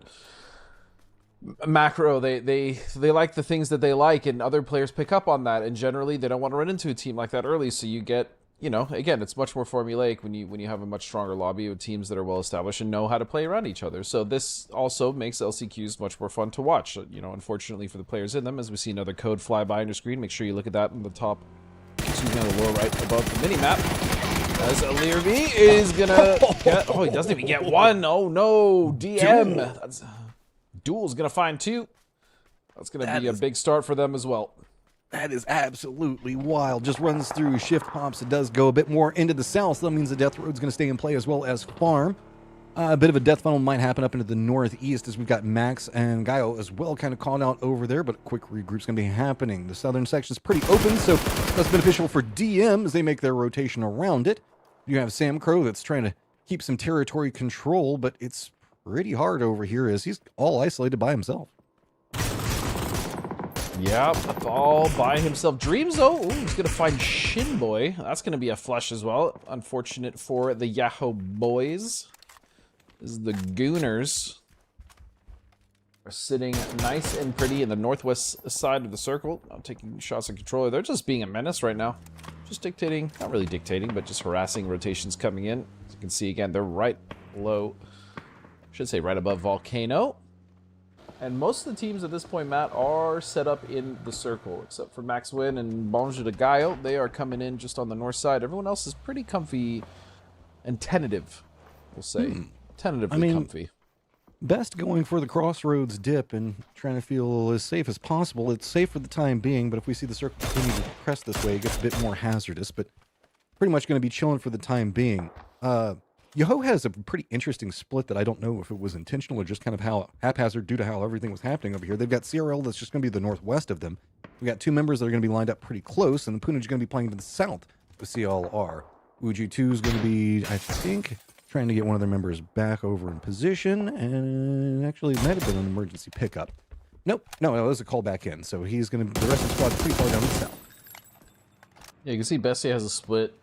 macro. They like the things that they like, and other players pick up on that, and generally they don't want to run into a team like that early, so you get again, it's much more formulaic when you have a much stronger lobby with teams that are well established and know how to play around each other. So this also makes LCQs much more fun to watch. Unfortunately for the players in them, as we see another code fly by on your screen, make sure you look at that in the top, excuse me, on the lower right above the mini-map. As Alir V is gonna get, he doesn't even get one. Oh no, DM. That's, Duel's gonna find two. That's gonna be a big start for them as well. That is absolutely wild. Just runs through, shift pops. It does go a bit more into the south. So that means the Death Road's going to stay in play as well as Farm. A bit of a death funnel might happen up into the northeast as we've got Max and Gaio as well kind of called out over there, but a quick regroup's going to be happening. The southern section is pretty open, so that's beneficial for DM as they make their rotation around it. You have Sam Crow that's trying to keep some territory control, but it's pretty hard over here as he's all isolated by himself. Yep, all by himself. Dreams, though, he's going to find Shinboy. That's going to be a flush as well. Unfortunate for the Yahoo boys. This is the Gooners. Are sitting nice and pretty in the northwest side of the circle. Not taking shots at controller. They're just being a menace right now. Just dictating, not really dictating, but just harassing rotations coming in. As you can see, again, they're right below, should say right above Volcano. And most of the teams at this point, Matt, are set up in the circle, except for Max Win and Bonjour de Gaio. They are coming in just on the north side. Everyone else is pretty comfy and tentative, we'll say. Tentatively comfy. Best going for the crossroads dip and trying to feel as safe as possible. It's safe for the time being, but if we see the circle continue to press this way, it gets a bit more hazardous, but pretty much going to be chilling for the time being. Yoho has a pretty interesting split that I don't know if it was intentional or just kind of how haphazard due to how everything was happening over here. They've got CRL that's just going to be the northwest of them. We've got two members that are going to be lined up pretty close, and the Punaj is going to be playing to the south with CLR. Uji 2 is going to be, I think, trying to get one of their members back over in position, and actually it might have been an emergency pickup. Nope, no, it was a call back in, so he's going to, the rest of the squad pretty far down the south. Yeah, you can see Bessie has a split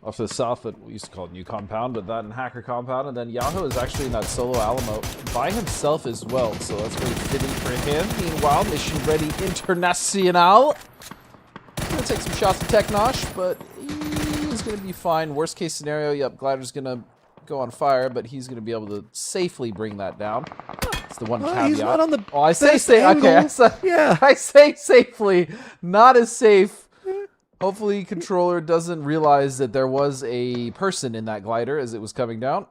off to the south that we used to call it New Compound, but that and Hacker Compound, and then Yahoo is actually in that solo Alamo by himself as well, so that's very fitting for him. Meanwhile, Mission Ready International. Gonna take some shots at Technosh, but he's gonna be fine. Worst case scenario, yep, Glider's gonna go on fire, but he's gonna be able to safely bring that down. That's the one caveat. He's not on the I say safe. Okay, I say safely, not as safe. Hopefully, controller doesn't realize that there was a person in that glider as it was coming down.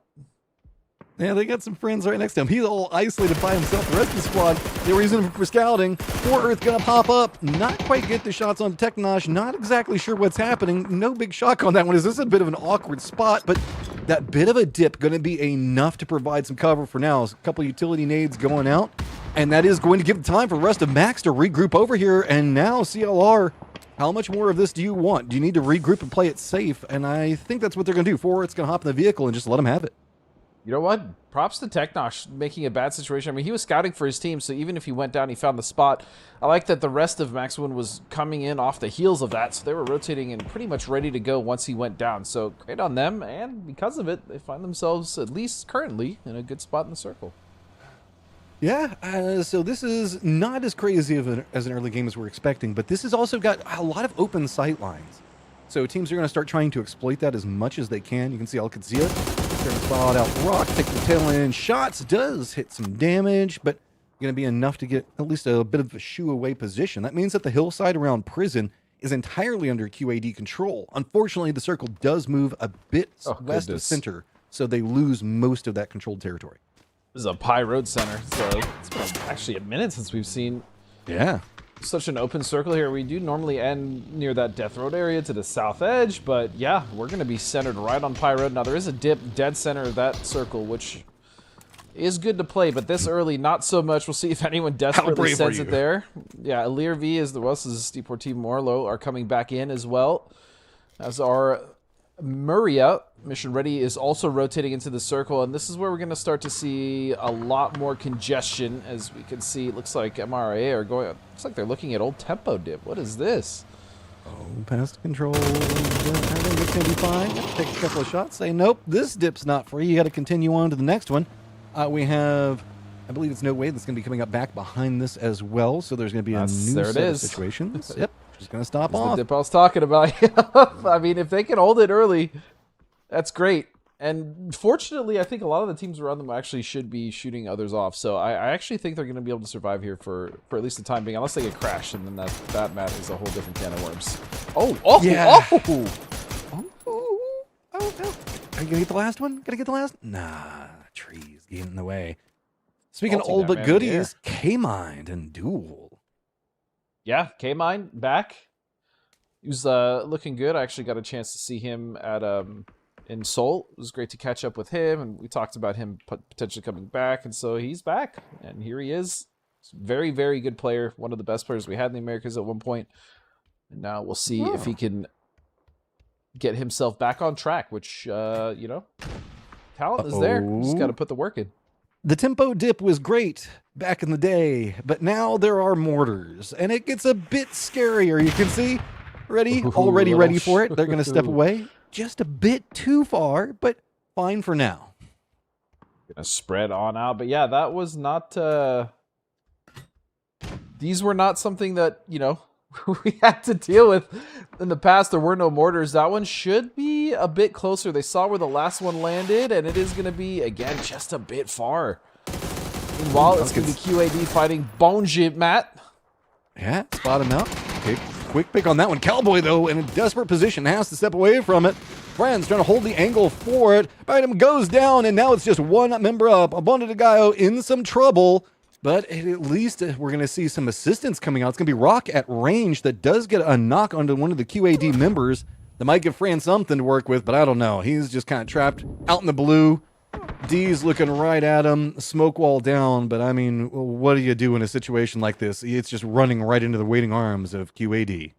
Yeah, they got some friends right next to him. He's all isolated by himself. The rest of the squad, they were using him for scouting. 4Earth gonna pop up. Not quite get the shots on Technosh. Not exactly sure what's happening. No big shock on that one. Is this a bit of an awkward spot? But that bit of a dip gonna be enough to provide some cover for now. There's a couple utility nades going out. And that is going to give time for the rest of Max to regroup over here. And now CLR, how much more of this do you want? Do you need to regroup and play it safe? And I think that's what they're going to do. 4Earth's going to hop in the vehicle and just let him have it. You know what? Props to Technosh making a bad situation. I mean, he was scouting for his team, so even if he went down, he found the spot. I like that the rest of Maxwin was coming in off the heels of that, so they were rotating and pretty much ready to go once he went down. So great on them, and because of it, they find themselves, at least currently, in a good spot in the circle. Yeah, so this is not as crazy as an early game as we're expecting, but this has also got a lot of open sight lines. So teams are going to start trying to exploit that as much as they can. You can see Alcazia going to spot out Rock, take the tail end shots, does hit some damage, but going to be enough to get at least a bit of a shoo away position. That means that the hillside around Prison is entirely under QAD control. Unfortunately, the circle does move a bit west of center, so they lose most of that controlled territory. This is a Pie Road Center, so it's been actually a minute since we've seen such an open circle here. We do normally end near that Death Road area to the south edge, but yeah, we're going to be centered right on Pie Road. Now, there is a dip dead center of that circle, which is good to play, but this early, not so much. We'll see if anyone desperately sends it there. Yeah, Alir V is the West's Deportivo Morlo are coming back in as well, as our Muria mission ready is also rotating into the circle, and this is where we're going to start to see a lot more congestion. As we can see, it looks like MRA are going, looks like they're looking at old tempo dip. What is this? Oh, past control. I think it's going to be fine. Take a couple of shots, say nope, this dip's not free. You got to continue on to the next one. We have, I believe it's No Way that's going to be coming up back behind this as well, so there's going to be a new set of situations. Yep, just going to stop off. The dip I was talking about. I mean, if they can hold it early, that's great. And fortunately, I think a lot of the teams around them actually should be shooting others off. So I actually think they're going to be able to survive here for at least the time being, unless they get crashed, and then that map is a whole different can of worms. Yeah. Oh, no. Are you going to get the last one? Going to get the last? Nah, trees getting in the way. Speaking of old but goodies, K-Mind and Duel. Yeah, K-Mind back. He was looking good. I actually got a chance to see him at in Seoul. It was great to catch up with him, and we talked about him potentially coming back, and so he's back, and here he is. He's a very, very good player, one of the best players we had in the Americas at one point, and now we'll see if he can get himself back on track, which, you know, talent is there. Just got to put the work in. The tempo dip was great back in the day, but now there are mortars, and it gets a bit scarier. You can see, already ready for it. They're going to step away just a bit too far, but fine for now. Gonna spread on out, but yeah, that was not. These were not something that, you know, we had to deal with in the past. There were no mortars. That one should be a bit closer. They saw where the last one landed, and it is going to be, again, just a bit far. Meanwhile, it's going to be QAD fighting Bonjit, Matt. Yeah, spot him out. Okay, quick pick on that one. Cowboy, though, in a desperate position, has to step away from it. Friends trying to hold the angle for it. Biden goes down, and now it's just one member up. Abonda de Gallo in some trouble. But at least we're going to see some assistance coming out. It's going to be Rock at range that does get a knock onto one of the QAD members. That might give Fran something to work with, but I don't know. He's just kind of trapped out in the blue. D's looking right at him. Smoke wall down, but I mean, what do you do in a situation like this? It's just running right into the waiting arms of QAD.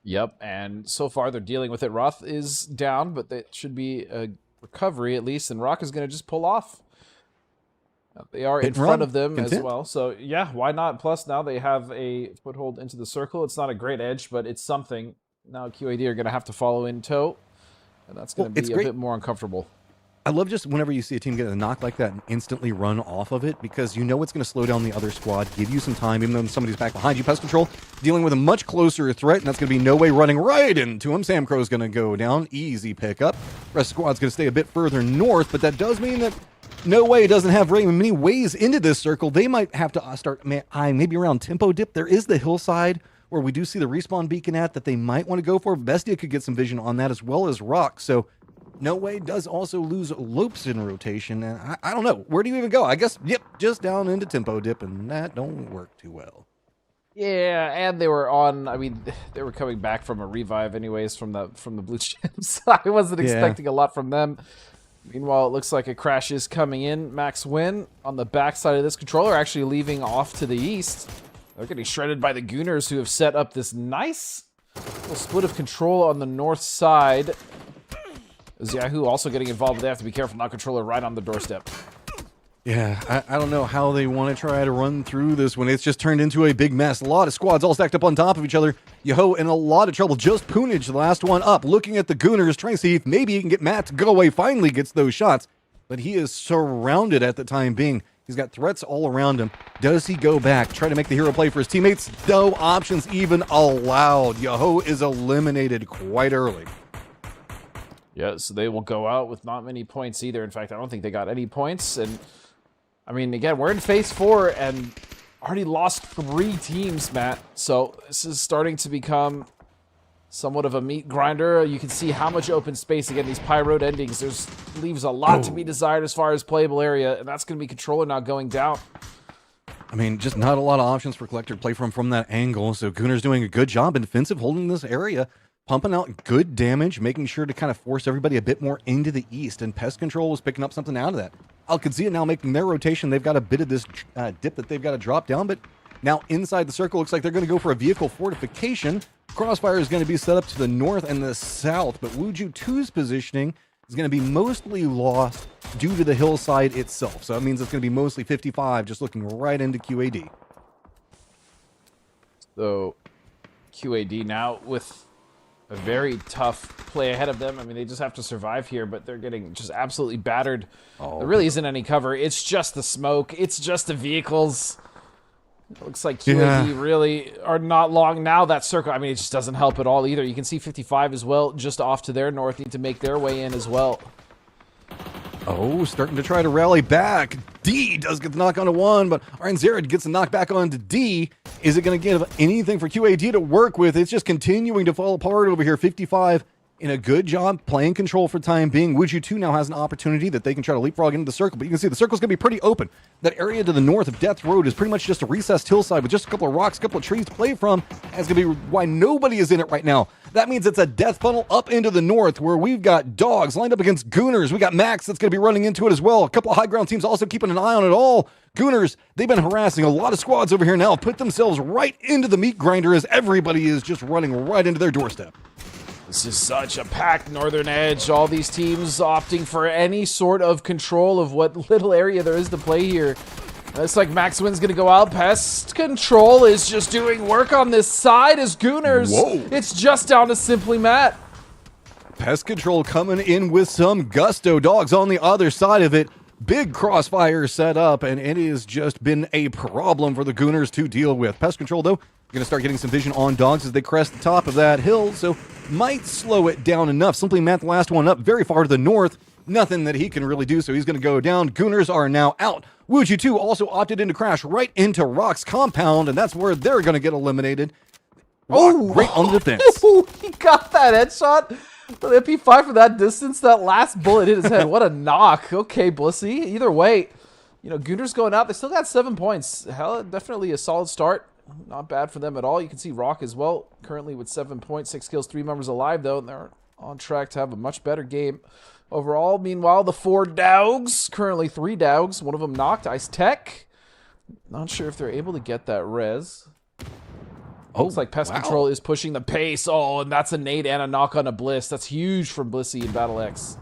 Yep, and so far they're dealing with it. Roth is down, but that should be a recovery at least, and Rock is going to just pull off. They are in front of them as well. So, yeah, why not? Plus, now they have a foothold into the circle. It's not a great edge, but it's something. Now QAD are going to have to follow in tow, and that's going to be a bit more uncomfortable. I love just whenever you see a team get a knock like that and instantly run off of it, because you know it's going to slow down the other squad, give you some time, even though somebody's back behind you. Pest Control dealing with a much closer threat, and that's going to be No Way running right into him. Sam Crow's going to go down. Easy pickup. Rest of the squad's going to stay a bit further north, but that does mean that No Way doesn't have very many ways into this circle. They might have to start maybe around tempo dip. There is the hillside where we do see the respawn beacon at that they might want to go for. Bestia could get some vision on that as well as Rock. So No Way does also lose Lopes in rotation. And I don't know. Where do you even go? I guess, yep, just down into tempo dip, and that don't work too well. Yeah, and they were on, I mean, they were coming back from a revive anyways from the Blue Chips. I wasn't expecting a lot from them. Meanwhile, it looks like a crash is coming in. Max Win on the backside of this controller actually leaving off to the east. They're getting shredded by the Gooners, who have set up this nice little split of control on the north side. Is Yahoo also getting involved? They have to be careful, not controller right on the doorstep. Yeah, I don't know how they want to try to run through this when it's just turned into a big mess. A lot of squads all stacked up on top of each other. Yoho in a lot of trouble. Just Poonage, the last one up, looking at the Gooners, trying to see if maybe he can get Matt to go away. Finally gets those shots, but he is surrounded at the time being. He's got threats all around him. Does he go back, try to make the hero play for his teammates? No options even allowed. Yoho is eliminated quite early. Yeah, so they will go out with not many points either. In fact, I don't think they got any points. And, I mean, again, we're in phase 4 and already lost 3 teams, Matt. So this is starting to become somewhat of a meat grinder. You can see how much open space, again, these Py Road endings, leaves a lot to be desired as far as playable area, and that's going to be controller now going down. I mean, just not a lot of options for Collector to play from that angle, so Gunar's doing a good job in defensive holding this area, pumping out good damage, making sure to kind of force everybody a bit more into the east, and Pest Control was picking up something out of that. Al-Qadsia now making their rotation. They've got a bit of this dip that they've got to drop down, but now inside the circle, looks like they're going to go for a vehicle fortification. Crossfire is going to be set up to the north and the south, but Wuju 2's positioning is going to be mostly lost due to the hillside itself. So that means it's going to be mostly 55, just looking right into QAD. So QAD now with a very tough play ahead of them. I mean, they just have to survive here, but they're getting just absolutely battered. There really isn't any cover. It's just the smoke. It's just the vehicles. It looks like QAD really are not long now. That circle, I mean, it just doesn't help at all either. You can see 55 as well, just off to their north, need to make their way in as well. Oh, starting to try to rally back. D does get the knock onto 1, but Arnzerad gets the knock back onto D. Is it going to give anything for QAD to work with? It's just continuing to fall apart over here. 55 in a good job playing control for time being. Wuju 2 now has an opportunity that they can try to leapfrog into the circle, but you can see the circle's going to be pretty open. That area to the north of Death Road is pretty much just a recessed hillside with just a couple of rocks, a couple of trees to play from. That's going to be why nobody is in it right now. That means it's a death funnel up into the north where we've got dogs lined up against Gooners. We got Max that's going to be running into it as well. A couple of high ground teams also keeping an eye on it all. Gooners, they've been harassing a lot of squads over here now, put themselves right into the meat grinder as everybody is just running right into their doorstep. This is such a packed northern edge. All these teams opting for any sort of control of what little area there is to play here. Looks like Maxwin's going to go out. Pest Control is just doing work on this side as Gooners. Whoa. It's just down to simply Matt. Pest Control coming in with some gusto. Dogs on the other side of it. Big crossfire set up, and it has just been a problem for the Gooners to deal with. Pest Control, though, going to start getting some vision on dogs as they crest the top of that hill, so might slow it down enough. Simply Matt, the last one up, very far to the north. Nothing that he can really do, so he's going to go down. Gooners are now out. Wuju 2 also opted in to crash right into Rock's compound, and that's where they're going to get eliminated. Rock, great on the defense. He got that headshot. The MP5 from that distance, that last bullet hit his head. What a knock. Okay, Blissey. Either way, you know, Gooners going out. They still got 7 points. Hell, definitely a solid start. Not bad for them at all. You can see Rock as well, currently with 7 points, 6 kills, 3 members alive, though, and they're on track to have a much better game overall. Meanwhile, the 4 dogs, currently 3 dogs, one of them knocked. Ice Tech, not sure if they're able to get that res. Looks like Pest Control is pushing the pace. Oh, and that's a nade and a knock on a Bliss. That's huge from Blissey in Battle X.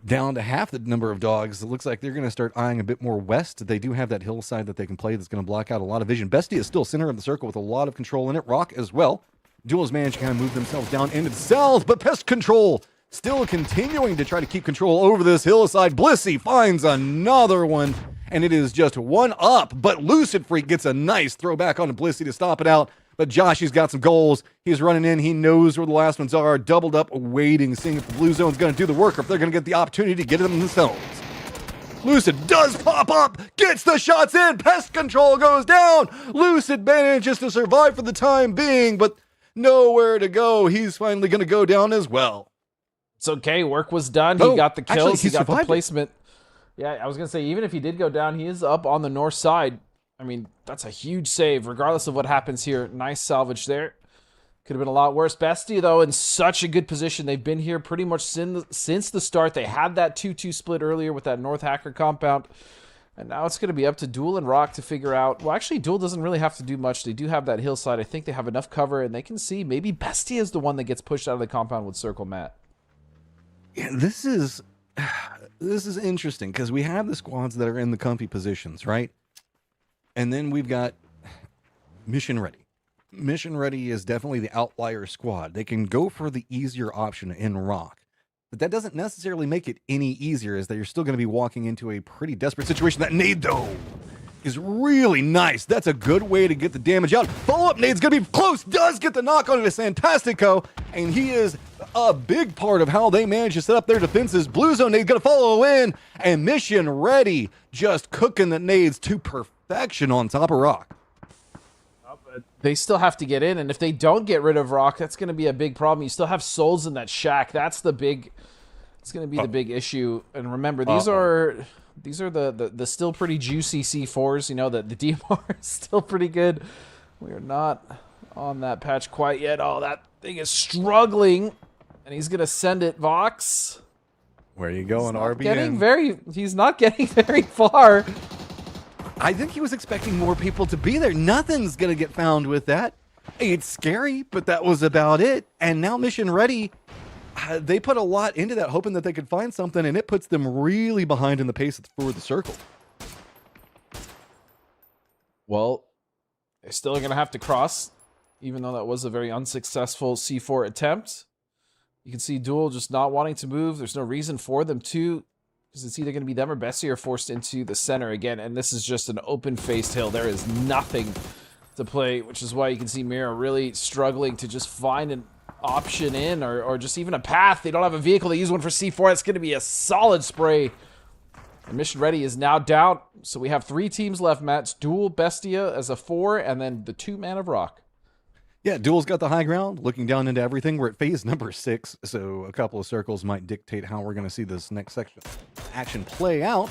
Down to half the number of dogs. It looks like they're going to start eyeing a bit more west. They do have that hillside that they can play that's going to block out a lot of vision. Bestie is still center of the circle with a lot of control in it. Rock as well. Duels managed to kind of move themselves down into the south, but Pest Control still continuing to try to keep control over this hillside. Blissey finds another one, and it is just 1 up, but Lucid Freak gets a nice throwback onto Blissey to stop it out. But Josh, he's got some goals. He's running in. He knows where the last ones are. Doubled up, waiting, seeing if the blue zone's going to do the work or if they're going to get the opportunity to get them themselves. Lucid does pop up, gets the shots in. Pest Control goes down. Lucid manages to survive for the time being, but nowhere to go. He's finally going to go down as well. It's okay. Work was done. He got the kills. Actually, he got the placement. Yeah, I was going to say, even if he did go down, he is up on the north side. I mean, that's a huge save, regardless of what happens here. Nice salvage there. Could have been a lot worse. Bestie, though, in such a good position. They've been here pretty much since the start. They had that 2-2 split earlier with that North Hacker compound. And now it's going to be up to Duel and Rock to figure out. Well, actually, Duel doesn't really have to do much. They do have that hillside. I think they have enough cover, and they can see maybe Bestie is the one that gets pushed out of the compound with Circle Matt. Yeah, this is interesting because we have the squads that are in the comfy positions, right? And then we've got Mission Ready. Mission Ready is definitely the outlier squad. They can go for the easier option in Rock. but that doesn't necessarily make it any easier, as that you're still going to be walking into a pretty desperate situation. That nade, though, is really nice. That's a good way to get the damage out. Follow-up nade's going to be close. Does get the knock on it as Fantastico, and he is a big part of how they manage to set up their defenses. Blue Zone nade's going to follow in, and Mission Ready just cooking the nades to perfection on top of Rock. They still have to get in, and if they don't get rid of Rock, that's going to be a big problem. You still have souls in that shack. That's the big. It's going to be the big issue. And remember, these are the still pretty juicy C4s. You know, the DMR is still pretty good. We are not on that patch quite yet. Oh, that thing is struggling, and he's going to send it, Vox. Where are you going, RBN? He's not getting very far. I think he was expecting more people to be there. Nothing's going to get found with that. It's scary, but that was about it. And now Mission Ready, they put a lot into that, hoping that they could find something, and it puts them really behind in the pace for the circle. Well, they're still going to have to cross, even though that was a very unsuccessful C4 attempt. You can see Duel just not wanting to move. There's no reason for them to, because it's either going to be them or Bessie are forced into the center again, and this is just an open-faced hill. There is nothing to play, which is why you can see Mira really struggling to just find an option in, or just even a path. They don't have a vehicle. They use one for C4. It's going to be a solid spray. And Mission Ready is now down, so we have 3 teams left, Matt. It's Duel, Bestia as a 4, and then the 2-man of Rock. Yeah, Duel's got the high ground, looking down into everything. We're at phase number 6, so a couple of circles might dictate how we're going to see this next section action play out.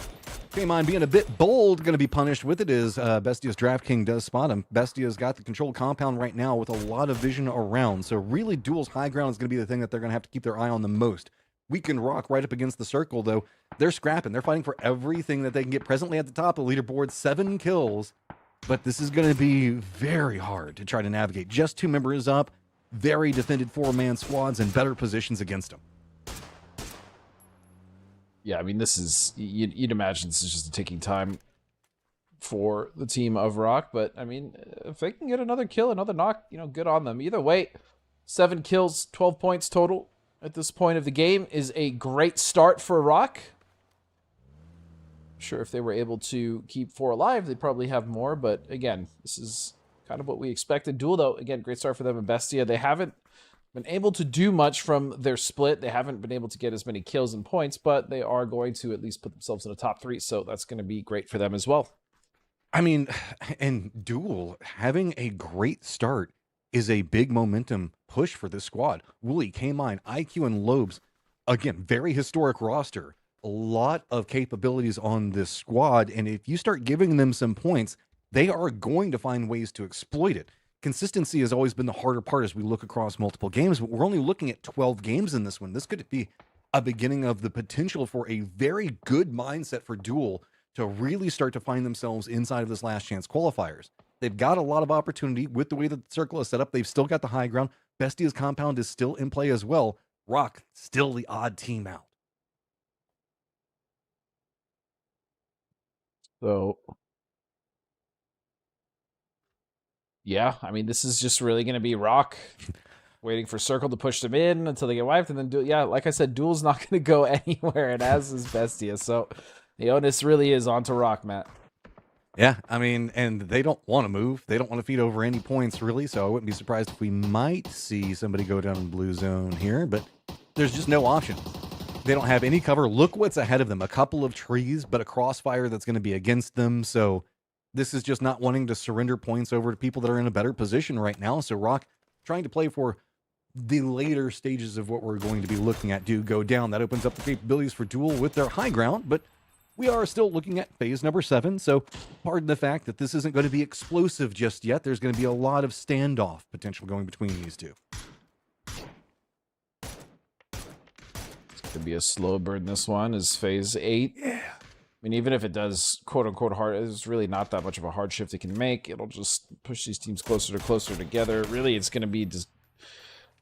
K-Mine being a bit bold, going to be punished with it as Bestia's Draft King does spot him. Bestia's got the controlled compound right now with a lot of vision around, so really Duel's high ground is going to be the thing that they're going to have to keep their eye on the most. We can Rock right up against the circle, though. They're scrapping. They're fighting for everything that they can get. Presently at the top of the leaderboard, 7 kills. But this is going to be very hard to try to navigate. Just 2 members up, very defended 4-man squads, and better positions against them. Yeah, I mean, this is, you'd imagine this is just taking time for the team of Rock. But, I mean, if they can get another kill, another knock, you know, good on them. Either way, 7 kills, 12 points total at this point of the game is a great start for Rock. Sure, if they were able to keep 4 alive, they'd probably have more, but again, this is kind of what we expected. Duel, though, again, great start for them in Bestia. They haven't been able to do much from their split. They haven't been able to get as many kills and points, but they are going to at least put themselves in the top 3, so that's going to be great for them as well. I mean, and Duel having a great start is a big momentum push for this squad. Wooly, K-Mine, IQ, and Lobes, again, very historic roster. A lot of capabilities on this squad, and if you start giving them some points, they are going to find ways to exploit it. Consistency has always been the harder part as we look across multiple games, but we're only looking at 12 games in this one. This could be a beginning of the potential for a very good mindset for Duel to really start to find themselves inside of this last chance qualifiers. They've got a lot of opportunity with the way that the circle is set up. They've still got the high ground. Bestia's compound is still in play as well. Rock, still the odd team out. So, yeah, I mean, this is just really going to be Rock waiting for Circle to push them in until they get wiped, and then Duel. Yeah, like I said, Duel's not going to go anywhere, and as is Bestia. So the onus really is onto Rock, Matt. Yeah, I mean, and they don't want to move. They don't want to feed over any points, really, so I wouldn't be surprised if we might see somebody go down in blue zone here, but there's just no option. They don't have any cover. Look what's ahead of them. A couple of trees, but a crossfire that's going to be against them. So this is just not wanting to surrender points over to people that are in a better position right now. So Rock trying to play for the later stages of what we're going to be looking at do go down. That opens up the capabilities for Duel with their high ground, but we are still looking at phase number 7. So pardon the fact that this isn't going to be explosive just yet. There's going to be a lot of standoff potential going between these two. Could be a slow burn. This one is phase 8. Yeah. I mean, even if it does quote unquote hard, it's really not that much of a hard shift it can make. It'll just push these teams closer together. Really, it's going to be just,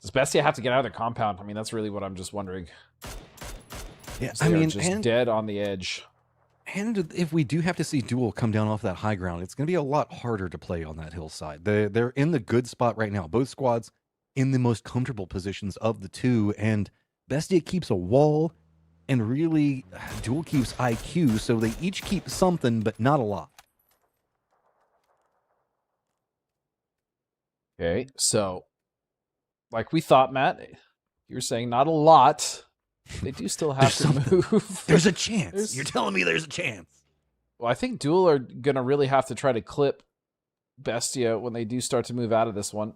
does Bestia have to get out of their compound? I mean, that's really what I'm just wondering. Yeah, I mean, just dead on the edge. And if we do have to see Duel come down off that high ground, it's going to be a lot harder to play on that hillside. They're in the good spot right now. Both squads in the most comfortable positions of the two, and Bestia keeps a wall, and really, Duel keeps IQ, so they each keep something, but not a lot. Okay, so like we thought, Matt, you were saying not a lot. They do still have to move. There's a chance. You're telling me there's a chance. Well, I think Duel are going to really have to try to clip Bestia when they do start to move out of this one.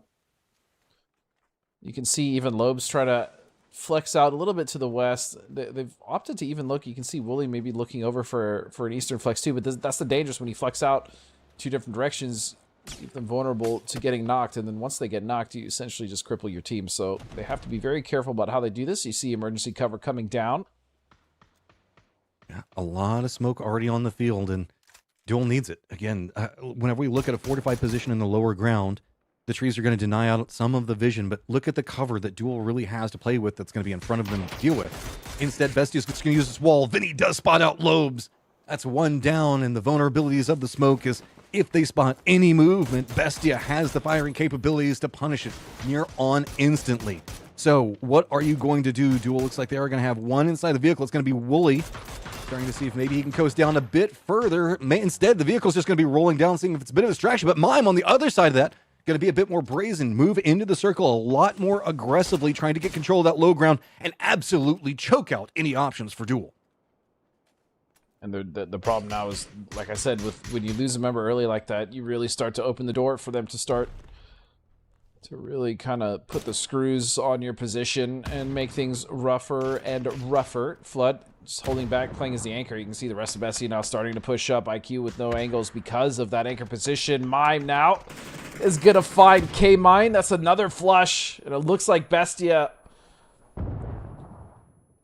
You can see even Lobes try to flex out a little bit to the west. They've opted to even look. You can see Wooly maybe looking over for an eastern flex too, but that's the dangerous when you flex out two different directions. Keep them vulnerable to getting knocked, and then once they get knocked, you essentially just cripple your team. So they have to be very careful about how they do this. You see emergency cover coming down. Yeah, a lot of smoke already on the field, and Duel needs it. Again, whenever we look at a fortified position in the lower ground, the trees are going to deny out some of the vision, but look at the cover that Duel really has to play with that's going to be in front of them to deal with. Instead, Bestia's going to use this wall. Vinny does spot out Lobes. That's one down, and the vulnerabilities of the smoke is if they spot any movement, Bestia has the firing capabilities to punish it near on instantly. So what are you going to do, Duel? Looks like they are going to have one inside the vehicle. It's going to be Wooly, trying to see if maybe he can coast down a bit further. Instead, the vehicle's just going to be rolling down, seeing if it's a bit of a distraction. But Mime on the other side of that, going to be a bit more brazen, move into the circle a lot more aggressively, trying to get control of that low ground and absolutely choke out any options for Duel. And the problem now is, like I said, with when you lose a member early like that, you really start to open the door for them to start to really kind of put the screws on your position and make things rougher and rougher. Flood just holding back, playing as the anchor. You can see the rest of Bessie now starting to push up. IQ with no angles because of that anchor position. Mime now is going to find K-Mine. That's another flush. And it looks like Bestia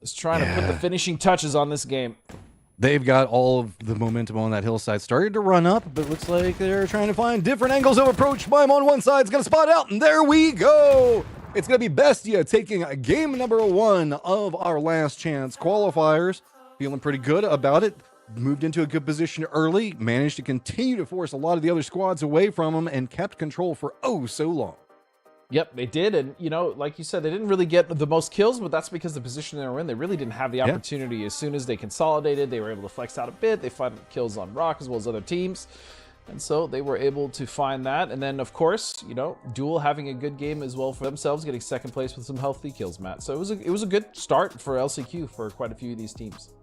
is trying to put the finishing touches on this game. They've got all of the momentum on that hillside. Started to run up, but looks like they're trying to find different angles of approach. Mime on one side is going to spot out, and there we go. It's going to be Bestia taking game number 1 of our last chance qualifiers. Feeling pretty good about it. Moved into a good position early. Managed to continue to force a lot of the other squads away from them and kept control for oh so long. Yep, they did, and you know, like you said, they didn't really get the most kills, but that's because the position they were in, they really didn't have the opportunity. As soon as they consolidated, they were able to flex out a bit. They found kills on Rock as well as other teams, and so they were able to find that. And then, of course, you know, Duel having a good game as well for themselves, getting second place with some healthy kills, Matt. So it was a good start for LCQ for quite a few of these teams.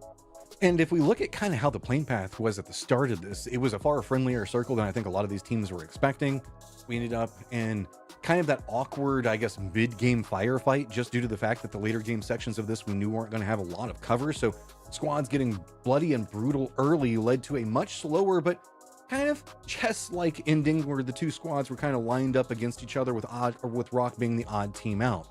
And if we look at kind of how the playing path was at the start of this, it was a far friendlier circle than I think a lot of these teams were expecting. We ended up in kind of that awkward, I guess, mid-game firefight, just due to the fact that the later game sections of this we knew weren't going to have a lot of cover. So squads getting bloody and brutal early led to a much slower but kind of chess-like ending where the two squads were kind of lined up against each other with Rock being the odd team out.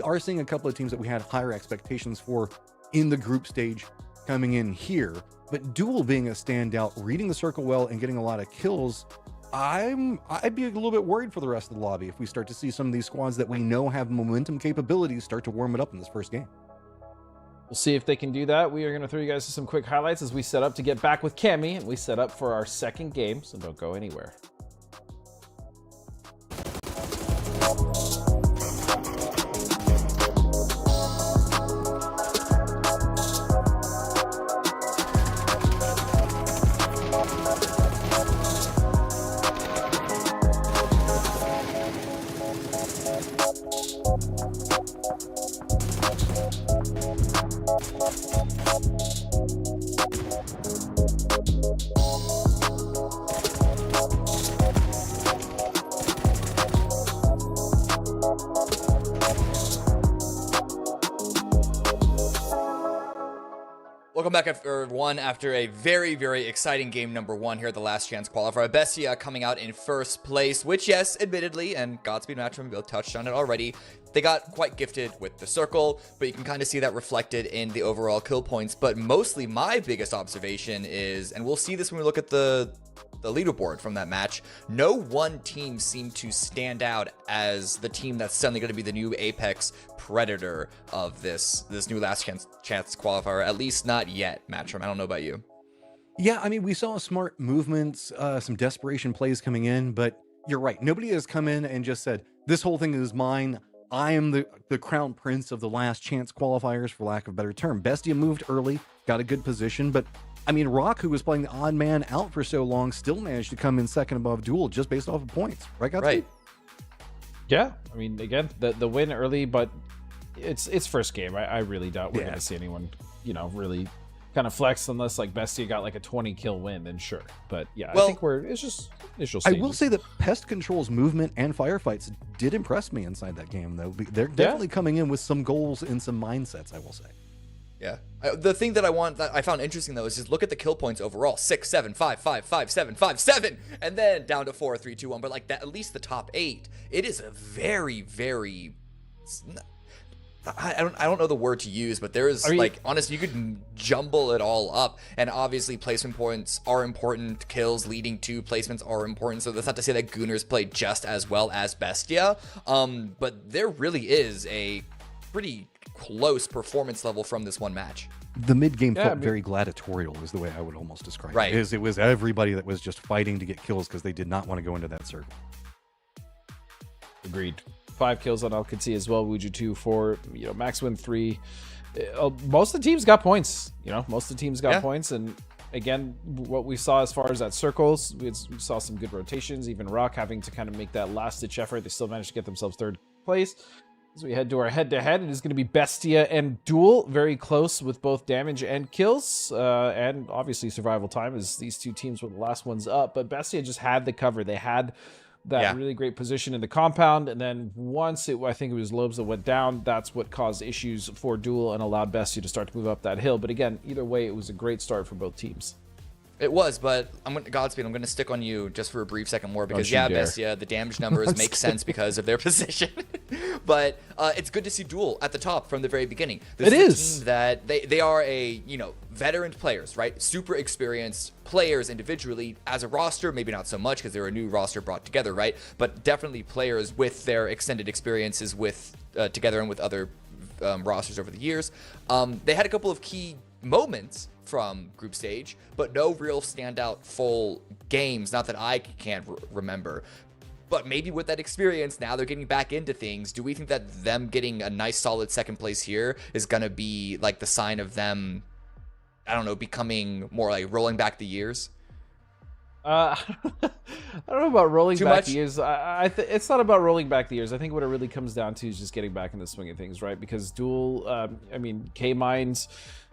Are seeing a couple of teams that we had higher expectations for in the group stage coming in here, but Duel being a standout, reading the circle well and getting a lot of kills, I'd be a little bit worried for the rest of the lobby if we start to see some of these squads that we know have momentum capabilities start to warm it up in this first game. We'll see if they can do that. We are going to throw you guys to some quick highlights as we set up to get back with Cammy, and we set up for our second game, so don't go anywhere. Welcome back after a very, very exciting game number 1 here at the last chance qualifier. Bestia coming out in first place, which, yes, admittedly, and Godspeed Matchroom both touched on it already, they got quite gifted with the circle, but you can kind of see that reflected in the overall kill points. But mostly my biggest observation is, and we'll see this when we look at the leaderboard from that match, no one team seemed to stand out as the team that's suddenly going to be the new apex predator of this new last chance qualifier, at least not yet. Matchroom, I don't know about you. Yeah, I mean, we saw smart movements, some desperation plays coming in, but you're right. Nobody has come in and just said, this whole thing is mine. I am the crown prince of the last chance qualifiers, for lack of a better term. Bestia moved early, got a good position, but I mean, Rock, who was playing the odd man out for so long, still managed to come in second above Duel just based off of points. Right, Godspeed? Right. Yeah, I mean, again, the win early, but it's first game. I really doubt we're going to see anyone, really kind of flex unless like Bestia got like a 20 kill win, then sure. But yeah, I think it's just initial stages. I will say that Pest Control's movement and firefights did impress me inside that game, though. They're definitely coming in with some goals and some mindsets, I will say. Yeah. The thing that I found interesting though is just look at the kill points overall: 6, 7, 5, 5, 5, 7, 5, 7, and then down to 4, 3, 2, 1. But like that, at least the top 8, it is a very, very. I don't know the word to use, but there is honestly, you could jumble it all up, and obviously placement points are important. Kills leading to placements are important. So that's not to say that Gooners played just as well as Bestia, but there really is a pretty close performance level from this one match. The mid game felt very gladiatorial, is the way I would almost describe it. It was everybody that was just fighting to get kills because they did not want to go into that circle. Agreed. 5 kills on Alcatea as well. Wuju 2, 4. Max win 3. Most of the teams got points. Most of the teams got points, and again, what we saw as far as that circles, we saw some good rotations. Even Rock having to kind of make that last-ditch effort. They still managed to get themselves 3rd place. As we head to our head-to-head, it is going to be Bestia and Duel, very close with both damage and kills, and obviously survival time, as these two teams were the last ones up. But Bestia just had the cover. They had that really great position in the compound, and then once I think it was Lobes that went down, that's what caused issues for Duel and allowed Bestia to start to move up that hill. But again, either way, it was a great start for both teams. It was, but Godspeed, I'm going to stick on you just for a brief second more because, Bestia, the damage numbers make sense because of their position. But it's good to see Duel at the top from the very beginning. This is a team that they are veteran players, right? Super experienced players individually. As a roster, maybe not so much because they're a new roster brought together, right? But definitely players with their extended experiences with together and with other rosters over the years. They had a couple of key moments from group stage, but no real standout full games, not that I can't remember. But maybe with that experience, now they're getting back into things. Do we think that them getting a nice solid 2nd place here is going to be like the sign of them, I don't know, becoming more like rolling back the years? I don't know about rolling back the years. It's not about rolling back the years. I think what it really comes down to is just getting back in the swing of things, right? Because Duel, K-Mines,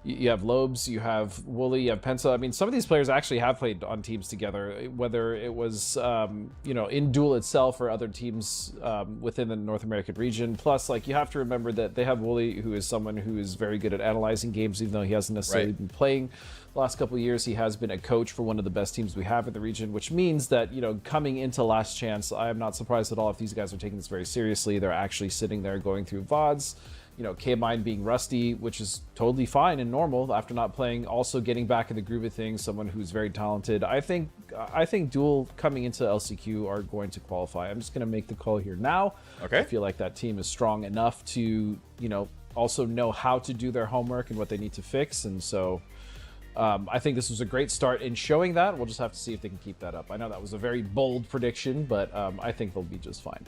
you have Lobes, you have Wooly, you have Pensa. I mean, some of these players actually have played on teams together, whether it was, in Duel itself or other teams within the North American region. Plus, you have to remember that they have Wooly, who is someone who is very good at analyzing games, even though he hasn't necessarily been playing. The last couple of years, he has been a coach for one of the best teams we have in the region, which means that, coming into Last Chance, I am not surprised at all if these guys are taking this very seriously. They're actually sitting there going through VODs. K-Mine being rusty, which is totally fine and normal after not playing, also getting back in the groove of things, someone who's very talented. I think Duel coming into LCQ are going to qualify. I'm just going to make the call here now. Okay. I feel like that team is strong enough to, also know how to do their homework and what they need to fix. And so I think this was a great start in showing that. We'll just have to see if they can keep that up. I know that was a very bold prediction, but I think they'll be just fine.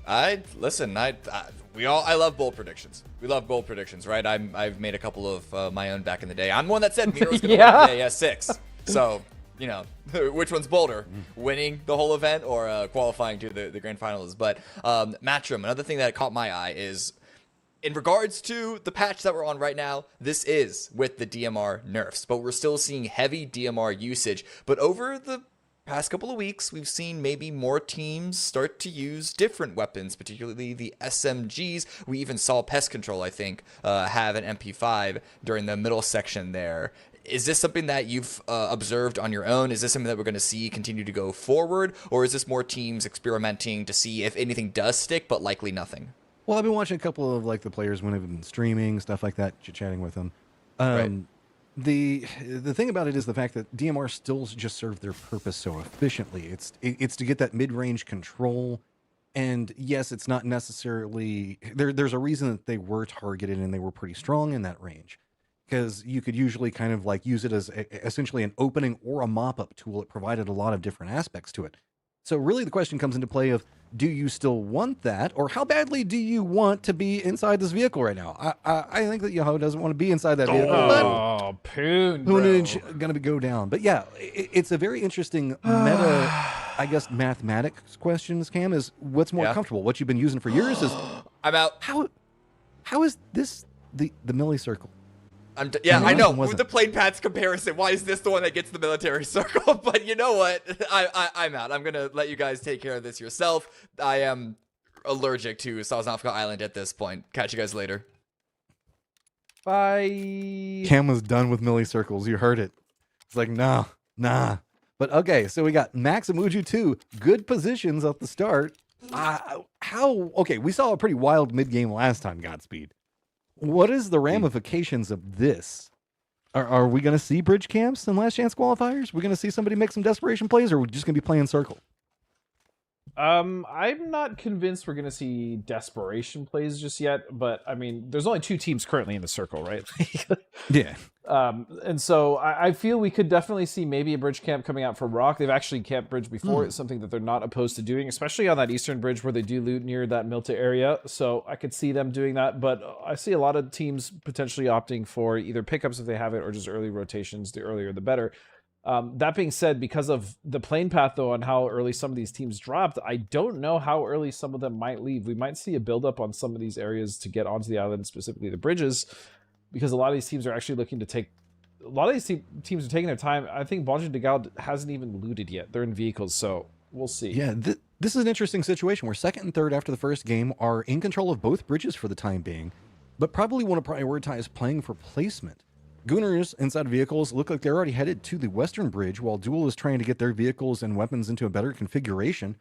I love bold predictions. We love bold predictions, right? I've made a couple of my own back in the day. I'm the one that said Miro's going to win the 6. So, which one's bolder? Winning the whole event or qualifying to the grand finals? But Matchroom, another thing that caught my eye is in regards to the patch that we're on right now, this is with the DMR nerfs, but we're still seeing heavy DMR usage. But over the past couple of weeks, we've seen maybe more teams start to use different weapons, particularly the SMGs. We even saw Pest Control, I think, have an MP5 during the middle section there. Is this something that you've observed on your own? Is this something that we're going to see continue to go forward? Or is this more teams experimenting to see if anything does stick, but likely nothing? Well, I've been watching a couple of the players when I've been streaming, stuff like that, chit-chatting with them. The thing about it is the fact that DMR still just serve their purpose so efficiently. It's to get that mid-range control, and yes, it's not necessarily there's a reason that they were targeted and they were pretty strong in that range, because you could usually kind of use it as essentially an opening or a mop-up tool. It provided a lot of different aspects to it. So really the question comes into play of, do you still want that, or how badly do you want to be inside this vehicle right now? I think that Yoho doesn't want to be inside that vehicle. Oh, Poonage gonna go down. But yeah, it's a very interesting meta, I guess, mathematics questions, Cam, is what's more comfortable? What you've been using for years is I'm out. How is this the milli circle? I know. With the plane paths comparison, why is this the one that gets the military circle? But you know what? I'm out. I'm gonna let you guys take care of this yourself. I am allergic to Sosnovka Island at this point. Catch you guys later. Bye. Cam was done with milli circles. You heard it. It's like, nah. But okay, so we got Max and Muju 2. Good positions at the start. Okay, we saw a pretty wild mid-game last time, Godspeed. What is the ramifications of this? Are we going to see bridge camps and last chance qualifiers? We're going to see somebody make some desperation plays, or are we just going to be playing circle? I'm not convinced we're going to see desperation plays just yet, but I mean, there's only 2 teams currently in the circle, right? Yeah. And so I feel we could definitely see maybe a bridge camp coming out from Rock. They've actually camped bridge before. It's something that they're not opposed to doing, especially on that eastern bridge where they do loot near that Milta area. So I could see them doing that, but I see a lot of teams potentially opting for either pickups if they have it or just early rotations. The earlier, the better. That being said, because of the plane path, though, and how early some of these teams dropped, I don't know how early some of them might leave. We might see a buildup on some of these areas to get onto the island, specifically the bridges, because a lot of these teams are actually looking to take... A lot of these teams are taking their time. I think Bonja de Gaulle hasn't even looted yet. They're in vehicles, so we'll see. Yeah, this is an interesting situation where second and third after the first game are in control of both bridges for the time being, but probably want to prioritize playing for placement. Gooners inside vehicles look like they're already headed to the western bridge, while Duel is trying to get their vehicles and weapons into a better configuration.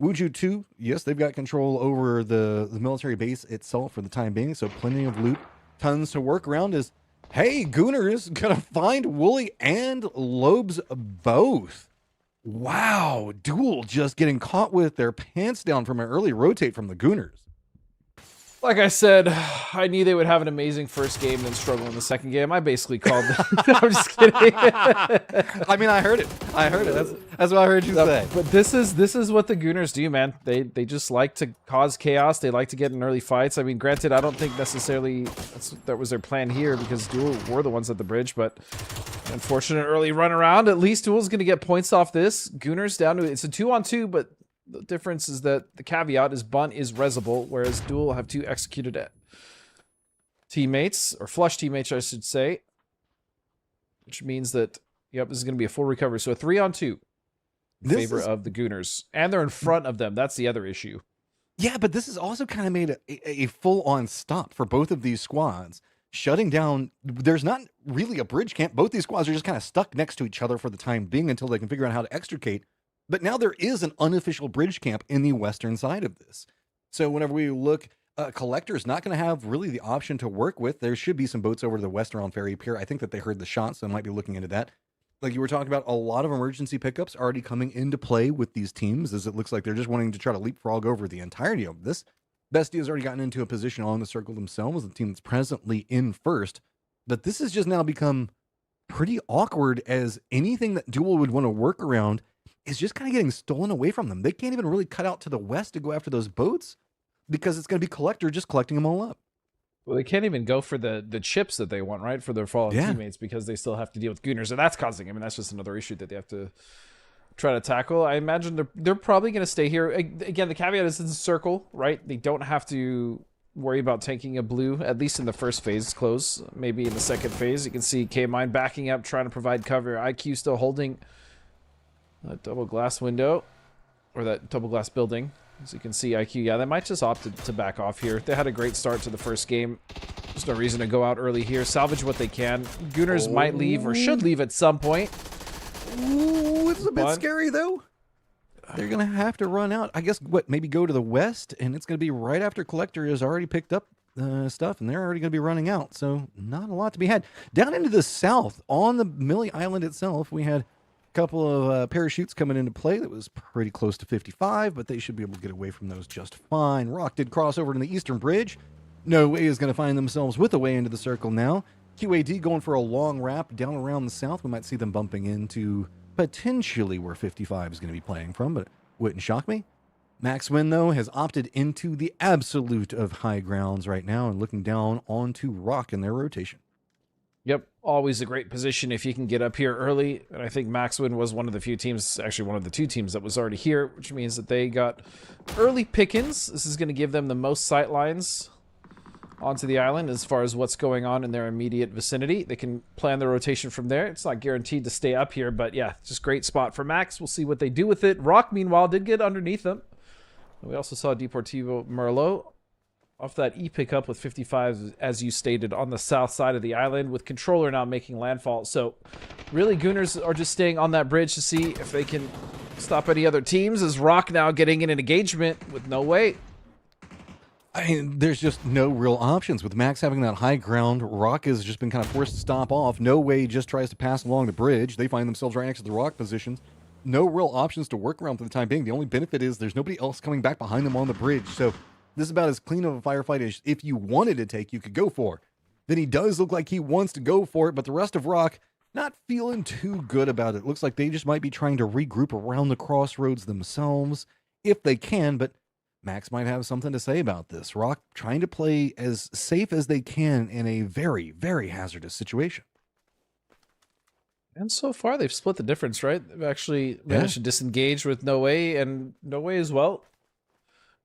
Wuju 2, yes, they've got control over the military base itself for the time being, so plenty of loot, tons to work around. Is, hey, Gooners gonna find Wooly and Lobes both. Wow, Duel just getting caught with their pants down from an early rotate from the Gooners. Like I said, I knew they would have an amazing first game and then struggle in the second game. I basically called them. I'm just kidding. I mean, I heard it. That's what I heard you say. But this is what the Gooners do, man. They just like to cause chaos. They like to get in early fights. I mean, granted, I don't think necessarily that was their plan here, because Duel were the ones at the bridge, but unfortunate early run around. At least Duel's going to get points off this. Gooners down to, it's a 2-on-2, but the difference is that the caveat is Bunt is resable, whereas Duel have 2 executed teammates, or flush teammates, I should say. Which means that, yep, this is going to be a full recovery. So a 3-on-2 in favor of the Gooners. And they're in front of them. That's the other issue. Yeah, but this has also kind of made a full-on stop for both of these squads. Shutting down, there's not really a bridge camp. Both these squads are just kind of stuck next to each other for the time being until they can figure out how to extricate. But now there is an unofficial bridge camp in the western side of this. So whenever we look, Collector's not going to have really the option to work with. There should be some boats over to the western ferry pier. I think that they heard the shot, so I might be looking into that. Like you were talking about, a lot of emergency pickups already coming into play with these teams, as it looks like they're just wanting to try to leapfrog over the entirety of this. Bestie has already gotten into a position on the circle themselves, the team that's presently in first. But this has just now become pretty awkward, as anything that Duel would want to work around is just kind of getting stolen away from them. They can't even really cut out to the west to go after those boats, because it's going to be Collector just collecting them all up. Well, they can't even go for the chips that they want, right, for their fallen teammates, because they still have to deal with Gooners, and that's causing, I mean, that's just another issue that they have to try to tackle. I imagine they're probably going to stay here. Again, the caveat is it's a circle, right? They don't have to worry about tanking a blue, at least in the first phase close. Maybe in the second phase, you can see K-Mine backing up, trying to provide cover. IQ still holding that double glass window, or that double glass building. As you can see, IQ, yeah, they might just opt to back off here. They had a great start to the first game. There's no reason to go out early here. Salvage what they can. Gooners might leave, or should leave at some point. Ooh, it's a bit scary, though. They're going to have to run out. I guess, maybe go to the west, and it's going to be right after Collector has already picked up stuff, and they're already going to be running out. So not a lot to be had. Down into the south, on the Millie Island itself, we had couple of parachutes coming into play that was pretty close to 55, but they should be able to get away from those just fine. Rock did cross over to the eastern bridge. No Way is going to find themselves with a way into the circle now. QAD going for a long wrap down around the south. We might see them bumping into potentially where 55 is going to be playing from, but Wouldn't shock me. Max Win, though, has opted into the absolute of high grounds right now and looking down onto Rock in their rotation. Yep, always a great position if you can get up here early. And I think Maxwin was one of the few teams, actually one of the 2 teams that was already here, which means that they got early pickings. This is going to give them the most sight lines onto the island as far as what's going on in their immediate vicinity. They can plan their rotation from there. It's not guaranteed to stay up here, but yeah, just great spot for Max. We'll see what they do with it. Rock, meanwhile, did get underneath them. We also saw Deportivo Merlot off that E-pickup with 55, as you stated, on the south side of the island, with Controller now making landfall. So, really, Gooners are just staying on that bridge to see if they can stop any other teams, as Rock now getting in an engagement with no way. I mean, there's just no real options. With Max having that high ground, Rock has just been kind of forced to stop off. No way just tries to pass along the bridge. They find themselves right next to the Rock positions. No real options to work around for the time being. The only benefit is there's nobody else coming back behind them on the bridge. So this is about as clean of a firefight as if you wanted to take, you could go for. Then he does look like he wants to go for it, but the rest of Rock not feeling too good about it. Looks like they just might be trying to regroup around the crossroads themselves, if they can, but Max might have something to say about this. Rock trying to play as safe as they can in a very, very hazardous situation. And so far, they've split the difference, right? They've actually managed to disengage with No Way, and No Way as well.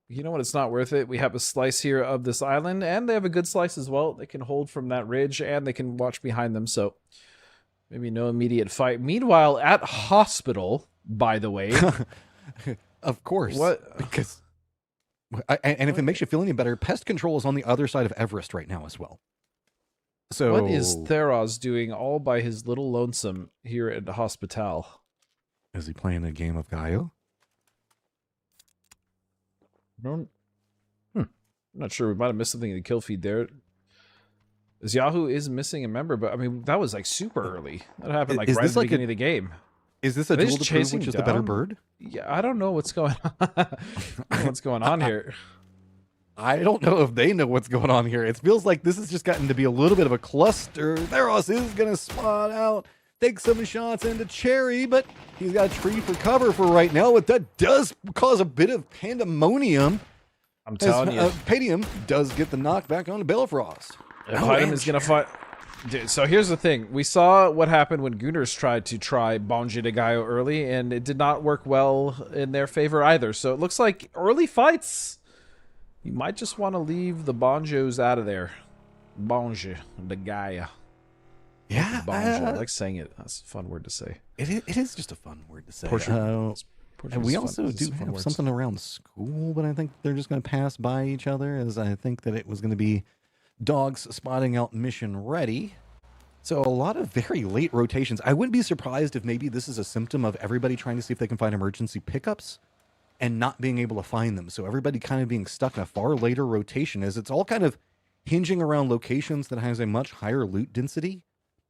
You know what? It's not worth it. We have a slice here of this island, and they have a good slice as well. They can hold from that ridge, and they can watch behind them, so maybe no immediate fight. Meanwhile, at Hospital, by the way. Of course. What? Because, and if it makes you feel any better, Pest Control is on the other side of Everest right now as well. So what is Theros doing all by his little lonesome here at the Hospital? Is he playing a game of Gaio? I'm not sure. We might have missed something in the kill feed there. As Yahoo is missing a member, but I mean, that was like super early. That happened like right at the beginning of the game. Is this a duel to prove which is the better bird? Yeah, I don't know what's going on. I don't know what's going on here. I don't know if they know what's going on here. It feels like this has just gotten to be a little bit of a cluster. Theros is going to spot out, take some shots into Cherry, but he's got a tree for cover for right now. But that does cause a bit of pandemonium. I'm telling you. Padium does get the knockback on Belfrost. Padium is going to fight. Dude, so here's the thing. We saw what happened when Gooners tried to try Bonji de Gallo early, and it did not work well in their favor either. So it looks like early fights, you might just want to leave the Bonjos out of there. Bonji de Gaia. Yeah. Bonji. I like saying it. That's a fun word to say. It is just a fun word to say. And we also do have something around school, but I think they're just going to pass by each other, as I think that it was going to be dogs spotting out mission ready. So a lot of very late rotations. I wouldn't be surprised if maybe this is a symptom of everybody trying to see if they can find emergency pickups and not being able to find them. So everybody kind of being stuck in a far later rotation, as it's all kind of hinging around locations that has a much higher loot density.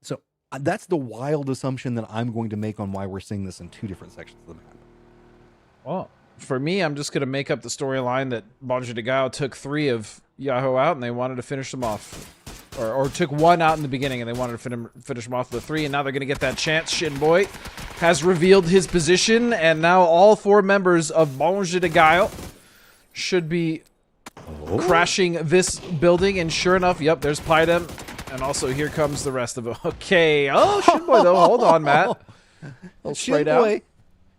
So that's the wild assumption that I'm going to make on why we're seeing this in two different sections of the map. Well, for me, I'm just going to make up the storyline that Bonji de Gallo took 3 of Yahoo out and they wanted to finish them off. Or took 1 out in the beginning and they wanted to finish them off with 3, and now they're going to get that chance. Shinboy has revealed his position, and now all 4 members of Bonji de Gallo should be crashing this building, and sure enough, yep, there's Pydem, and also here comes the rest of them. Okay, oh, Shinboy though, hold on, Matt. Straight out.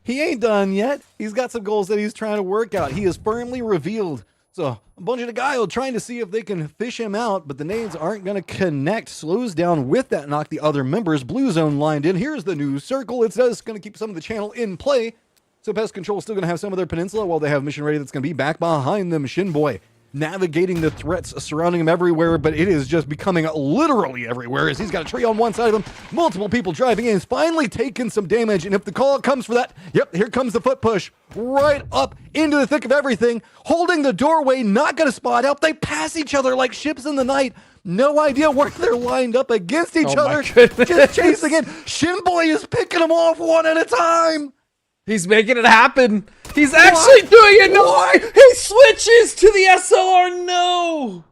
He ain't done yet. He's got some goals that he's trying to work out. He is firmly revealed. So, Bonji de Gallo trying to see if they can fish him out, but the nades aren't going to connect. Slows down with that knock the other members. Blue zone lined in. Here's the new circle. It's just going to keep some of the channel in play. So, Pest Control is still going to have some of their peninsula while they have mission ready that's going to be back behind them. Shinboy navigating the threats surrounding him everywhere, but it is just becoming literally everywhere as he's got a tree on one side of him, multiple people driving in. He's finally taken some damage, and if the call comes for that, yep, here comes the foot push right up into the thick of everything, holding the doorway, not going to spot out. They pass each other like ships in the night. No idea where they're lined up against each other. Just chasing in. Shinboy is picking them off one at a time. He's making it happen. He's actually doing it. No, he switches to the SLR. No.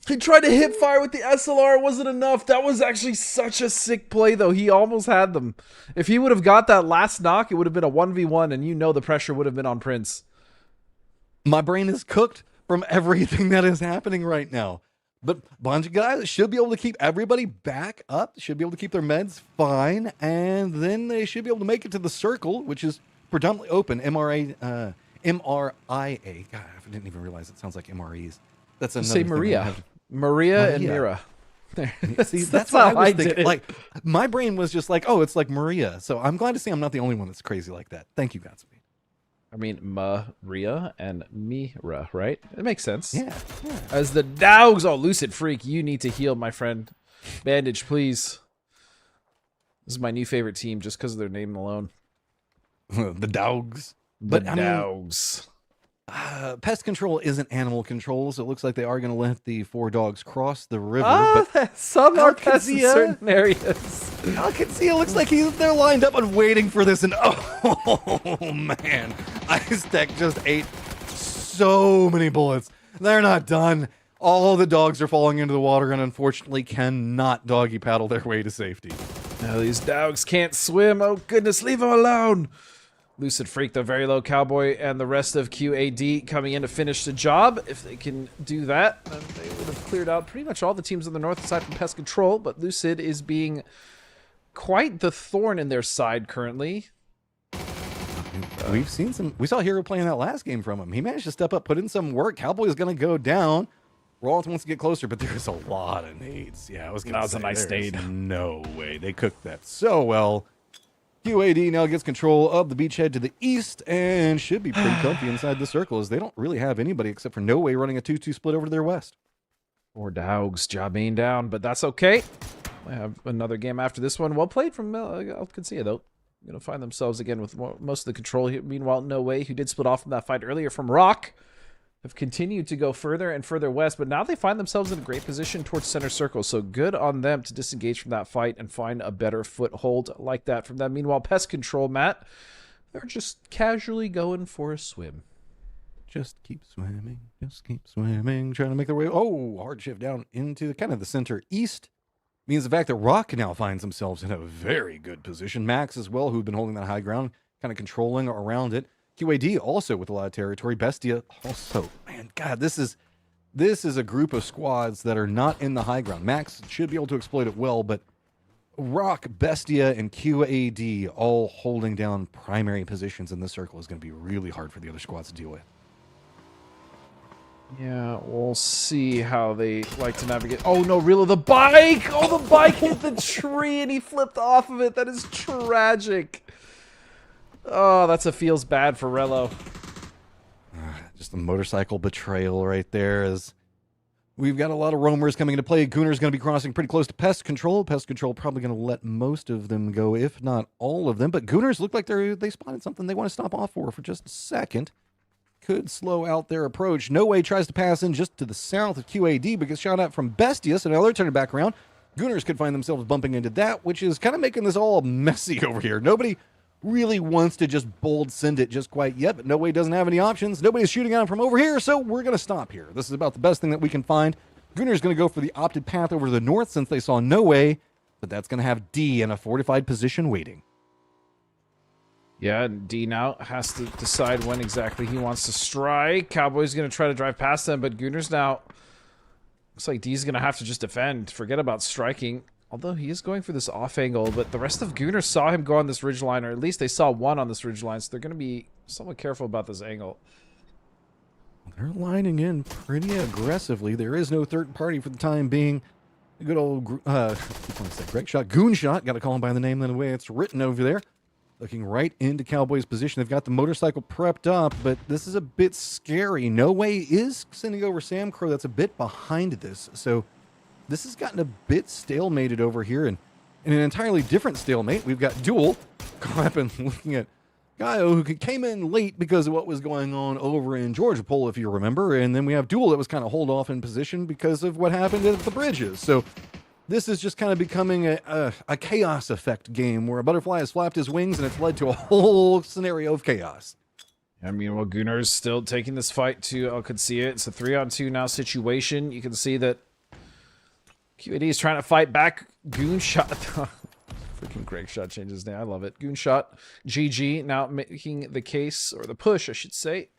He tried to hip fire with the SLR. It wasn't enough. That was actually such a sick play, though. He almost had them. If he would have got that last knock, it would have been a 1v1, and you know the pressure would have been on Prince. My brain is cooked from everything that is happening right now. But Bungie guys should be able to keep everybody back up, should be able to keep their meds fine, and then they should be able to make it to the circle, which is predominantly open. MRIA. God, I didn't even realize it sounds like MREs. That's another Say thing Maria. Maria and Mira. See, that's what I was thinking. Like, my brain was just like, oh, it's like Maria. So I'm glad to see I'm not the only one that's crazy like that. Thank you, Godspeed. I mean, Maria and Mira, right? It makes sense. Yeah. As the dogs, oh, Lucid Freak, you need to heal, my friend. Bandage, please. This is my new favorite team just because of their name alone. The dogs. The dogs. Pest control isn't animal control, so it looks like they are going to let the 4 dogs cross the river. But some are pests in certain areas. It looks like they're lined up and waiting for this, and oh man, Ice Tech just ate so many bullets. They're not done. All the dogs are falling into the water and unfortunately cannot doggy paddle their way to safety. Now these dogs can't swim. Oh goodness, leave them alone. Lucid Freak, the very low cowboy, and the rest of QAD coming in to finish the job. If they can do that, then they would have cleared out pretty much all the teams on the north side from pest control, but Lucid is being quite the thorn in their side currently. We've seen we saw Hero playing that last game from him. He managed to step up, put in some work. Cowboy is going to go down. Rawlins wants to get closer, but there's a lot of nades. Yeah, I was going to say, that was a nice nade. No way. They cooked that so well. QAD now gets control of the beachhead to the east and should be pretty comfy inside the circle as they don't really have anybody except for No Way running a 2-2 split over to their west. 4 dogs, Jabane down, but that's okay. I have another game after this one. Well played from Alcancia, though. Going to find themselves again with most of the control here. Meanwhile, No Way, who did split off from that fight earlier from Rock, have continued to go further and further west, but now they find themselves in a great position towards center circle. So good on them to disengage from that fight and find a better foothold like that from them. Meanwhile, Pest Control, Matt, they're just casually going for a swim. Just keep swimming, trying to make their way. Oh, hard shift down into kind of the center east. Means the fact that Rock now finds themselves in a very good position. Max as well, who've been holding that high ground, kind of controlling around it. QAD also with a lot of territory. Bestia also. Man, God, this is a group of squads that are not in the high ground. Max should be able to exploit it well, but Rock, Bestia, and QAD all holding down primary positions in this circle is going to be really hard for the other squads to deal with. Yeah, we'll see how they like to navigate. Oh, no, really? The bike! Oh, the bike hit the tree and he flipped off of it. That is tragic. Oh, that's a feels bad for Rello. Just a motorcycle betrayal right there as we've got a lot of roamers coming into play. Gooner's going to be crossing pretty close to Pest Control. Pest Control probably going to let most of them go, if not all of them. But Gooners look like they spotted something they want to stop off for just a second. Could slow out their approach. No Way tries to pass in just to the south of QAD, but gets shot at from Bestia, so now they're turning back around. Gooners could find themselves bumping into that, which is kind of making this all messy over here. Nobody really wants to just bold send it just quite yet, but No Way doesn't have any options. Nobody's shooting at him from over here, so we're going to stop here. This is about the best thing that we can find. Gooner's going to go for the opted path over to the north since they saw No Way, but that's going to have D in a fortified position waiting. Yeah, D now has to decide when exactly he wants to strike. Cowboy's going to try to drive past them, but Gooner's now... Looks like D's going to have to just defend. Forget about striking. Although he is going for this off angle, but the rest of Gooner saw him go on this ridge line, or at least they saw one on this ridge line, so they're going to be somewhat careful about this angle. They're lining in pretty aggressively. There is no third party for the time being. A good old, Greg shot, Goon shot. Got to call him by the name the way it's written over there. Looking right into Cowboys' position. They've got the motorcycle prepped up, but this is a bit scary. No Way is sending over Sam Crow. That's a bit behind this, so this has gotten a bit stalemated over here, and in an entirely different stalemate, we've got Duel up and looking at Gaio, who came in late because of what was going on over in Georgia Pole, if you remember, and then we have Duel that was kind of hold off in position because of what happened at the bridges. So this is just kind of becoming a chaos effect game where a butterfly has flapped his wings and it's led to a whole scenario of chaos. I mean, well, Gooner's still taking this fight to Alcancia. It's a 3-on-2 now situation. You can see that QAD is trying to fight back. Goon shot. Freaking Greg shot changes his name. I love it. Goon shot. GG now making the case, or the push, I should say,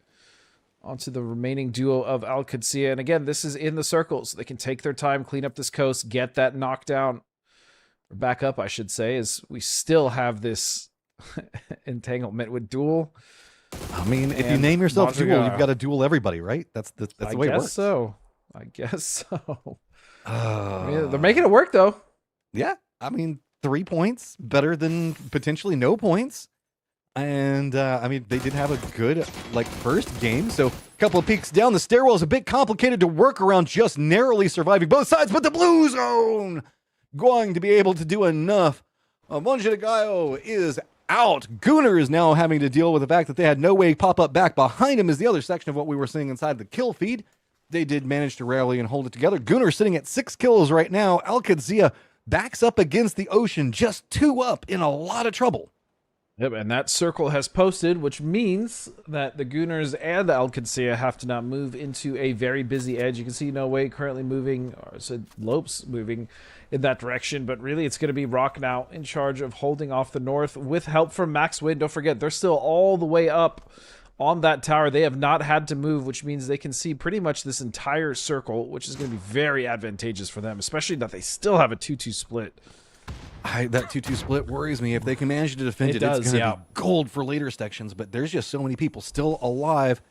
onto the remaining duo of Al Qudsiya. And again, this is in the circle, so they can take their time, clean up this coast, get that knockdown. Or back up, I should say, as we still have this entanglement with Duel. I mean, if you name yourself Duel, you've got to duel everybody, right? That's the way it works. I guess so. I mean, they're making it work, though. Yeah, I mean, 3 points better than potentially no points. And I mean, they did have a good first game. So a couple of peaks down the stairwell is a bit complicated to work around, just narrowly surviving both sides. But the blue zone going to be able to do enough. Monjadagayo is out. Gooner is now having to deal with the fact that they had no way pop up back behind him, is the other section of what we were seeing inside the kill feed. They did manage to rally and hold it together. Gooner sitting at 6 kills right now. Al Qudsiya backs up against the ocean, just 2 up, in a lot of trouble. Yep, and that circle has posted, which means that the Gooners and Al Qudsiya have to now move into a very busy edge. You can see No Way currently moving, or said Lopes moving in that direction, but really it's going to be Rock now in charge of holding off the north with help from Max Win. Don't forget, they're still all the way up on that tower. They have not had to move, which means they can see pretty much this entire circle, which is going to be very advantageous for them, especially that they still have a 2-2 split. That 2-2 split worries me. If they can manage to defend it's going to be gold for later sections, but there's just so many people still alive.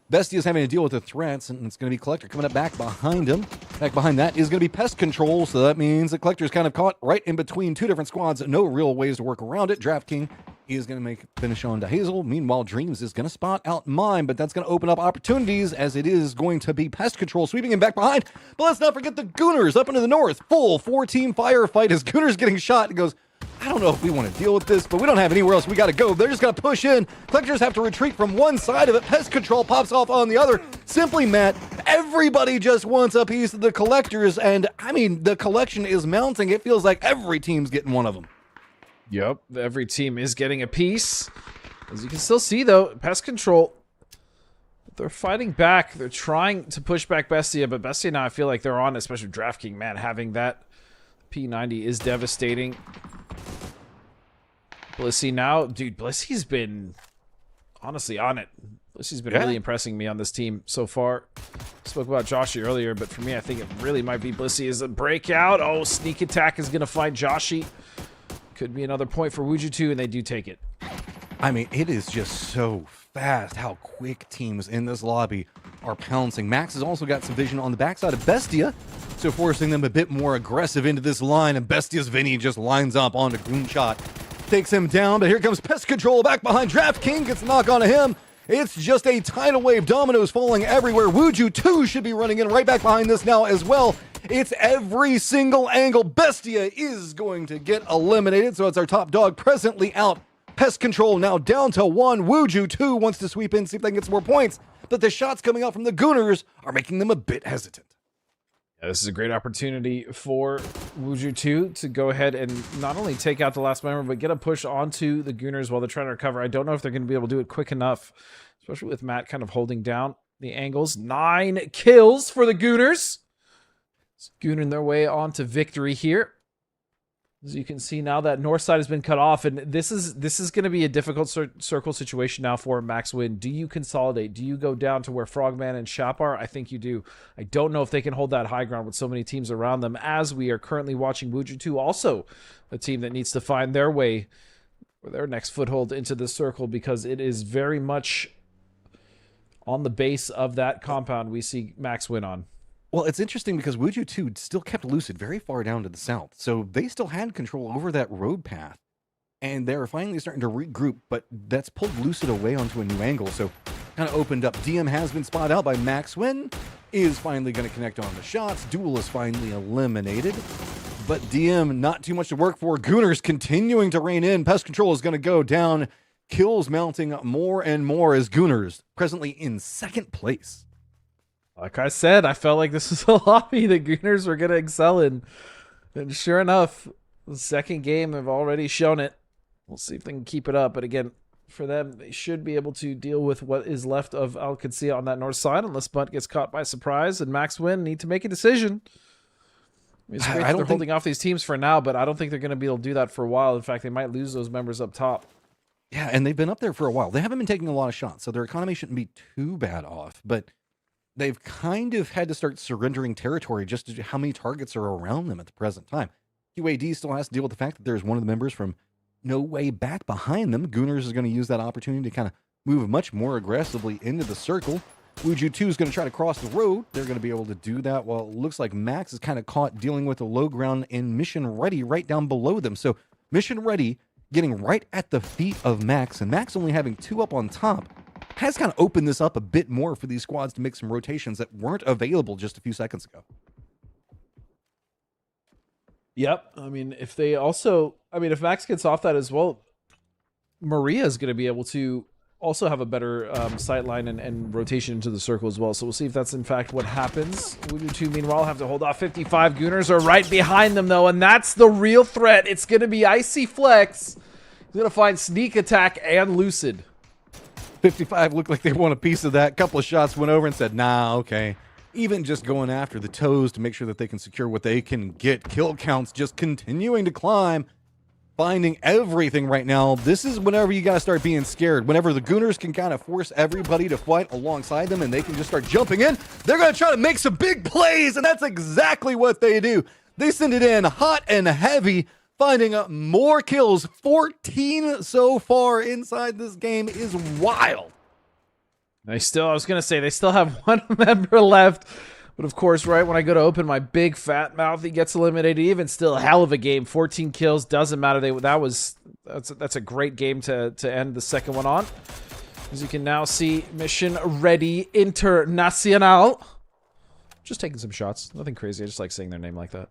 Bestia's having to deal with the threats, and it's going to be Collector coming up back behind him. Back behind that is going to be Pest Control, so that means the Collector's kind of caught right in between 2 different squads. No real ways to work around it. DraftKing is going to make finish on to Hazel. Meanwhile, Dreams is going to spot out Mine, but that's going to open up opportunities, as it is going to be Pest Control sweeping him back behind. But let's not forget the Gooners up into the north. Full 4-team firefight as Gooners getting shot. It goes, I don't know if we want to deal with this, but we don't have anywhere else we got to go. They're just going to push in. Collectors have to retreat from one side of it. Pest Control pops off on the other. Simply, Matt, everybody just wants a piece of the Collectors, and I mean, the collection is mounting. It feels like every team's getting one of them. Yep, every team is getting a piece. As you can still see, though, Pest Control, they're fighting back. They're trying to push back Bestia, but Bestia now I feel like they're on, especially DraftKings. Man, having that P90 is devastating. Blissey now, dude, Blissey's been honestly on it. Blissey's been really impressing me on this team so far. Spoke about Joshi earlier, but for me, I think it really might be Blissey as a breakout. Oh, sneak attack is going to find Joshi. Could be another point for Wuju2, and they do take it. I mean, it is just so fast how quick teams in this lobby are pouncing. Max has also got some vision on the backside of Bestia, so forcing them a bit more aggressive into this line, and Bestia's Vinny just lines up onto Goonshot. Takes him down, but here comes Pest Control back behind DraftKings, gets a knock onto him. It's just a tidal wave, dominoes falling everywhere. Wuju2 should be running in right back behind this now as well. It's every single angle. Bestia is going to get eliminated, so it's our top dog presently out. Pest Control now down to 1. Wuju2 wants to sweep in, see if they can get some more points, but the shots coming out from the Gooners are making them a bit hesitant. Yeah, this is a great opportunity for Wuju2 to go ahead and not only take out the last member, but get a push onto the Gooners while they're trying to recover. I don't know if they're going to be able to do it quick enough, especially with Matt kind of holding down the angles. 9 kills for the Gooners. It's Gooning their way on to victory here. As you can see now, that north side has been cut off, and this is going to be a difficult circle situation now for Max Win. Do you consolidate? Do you go down to where Frogman and Shap are? I think you do. I don't know if they can hold that high ground with so many teams around them, as we are currently watching Wuju2, also a team that needs to find their way or their next foothold into the circle, because it is very much on the base of that compound we see Max Win on. Well, it's interesting because Wuju2 still kept Lucid very far down to the south, so they still had control over that road path, and they're finally starting to regroup, but that's pulled Lucid away onto a new angle, so kind of opened up. DM has been spotted out by Max Win, is finally going to connect on the shots. Duel is finally eliminated, but DM not too much to work for. Gooners continuing to rein in. Pest Control is going to go down. Kills mounting more and more as Gooners presently in second place. Like I said, I felt like this was a lobby the Gooners were going to excel in. And sure enough, the second game have already shown it. We'll see if they can keep it up. But again, for them, they should be able to deal with what is left of Al Qudsiya on that north side, unless Bunt gets caught by surprise. And Max Win need to make a decision. It's great I that don't they're think- holding off these teams for now, but I don't think they're going to be able to do that for a while. In fact, they might lose those members up top. Yeah, and they've been up there for a while. They haven't been taking a lot of shots, so their economy shouldn't be too bad off. But they've kind of had to start surrendering territory just to how many targets are around them at the present time. QAD still has to deal with the fact that there's one of the members from no way back behind them. Gooners is going to use that opportunity to kind of move much more aggressively into the circle. Wuju 2 is going to try to cross the road. They're going to be able to do that while it looks like Max is kind of caught dealing with the low ground and Mission Ready right down below them. So Mission Ready getting right at the feet of Max, and Max only having 2 up on top has kind of opened this up a bit more for these squads to make some rotations that weren't available just a few seconds ago. Yep. I mean, if Max gets off that as well, Maria is going to be able to also have a better sight line and rotation into the circle as well. So we'll see if that's in fact what happens. Wuju 2, meanwhile, have to hold off 55. Gooners are right behind them, though, and that's the real threat. It's going to be Icy Flex. He's going to find Sneak Attack and Lucid. 55 looked like they want a piece of that. Couple of shots went over and said, nah, okay. Even just going after the toes to make sure that they can secure what they can get. Kill counts just continuing to climb. Finding everything right now. This is whenever you got to start being scared. Whenever the Gooners can kind of force everybody to fight alongside them and they can just start jumping in, they're going to try to make some big plays, and that's exactly what they do. They send it in hot and heavy, finding more kills. 14 so far inside this game is wild. I was going to say, they still have one member left. But of course, right when I go to open my big fat mouth, he gets eliminated. Even still, a hell of a game. 14 kills, doesn't matter. That's a great game to end the second one on. As you can now see, Mission Ready International. Just taking some shots. Nothing crazy. I just like saying their name like that.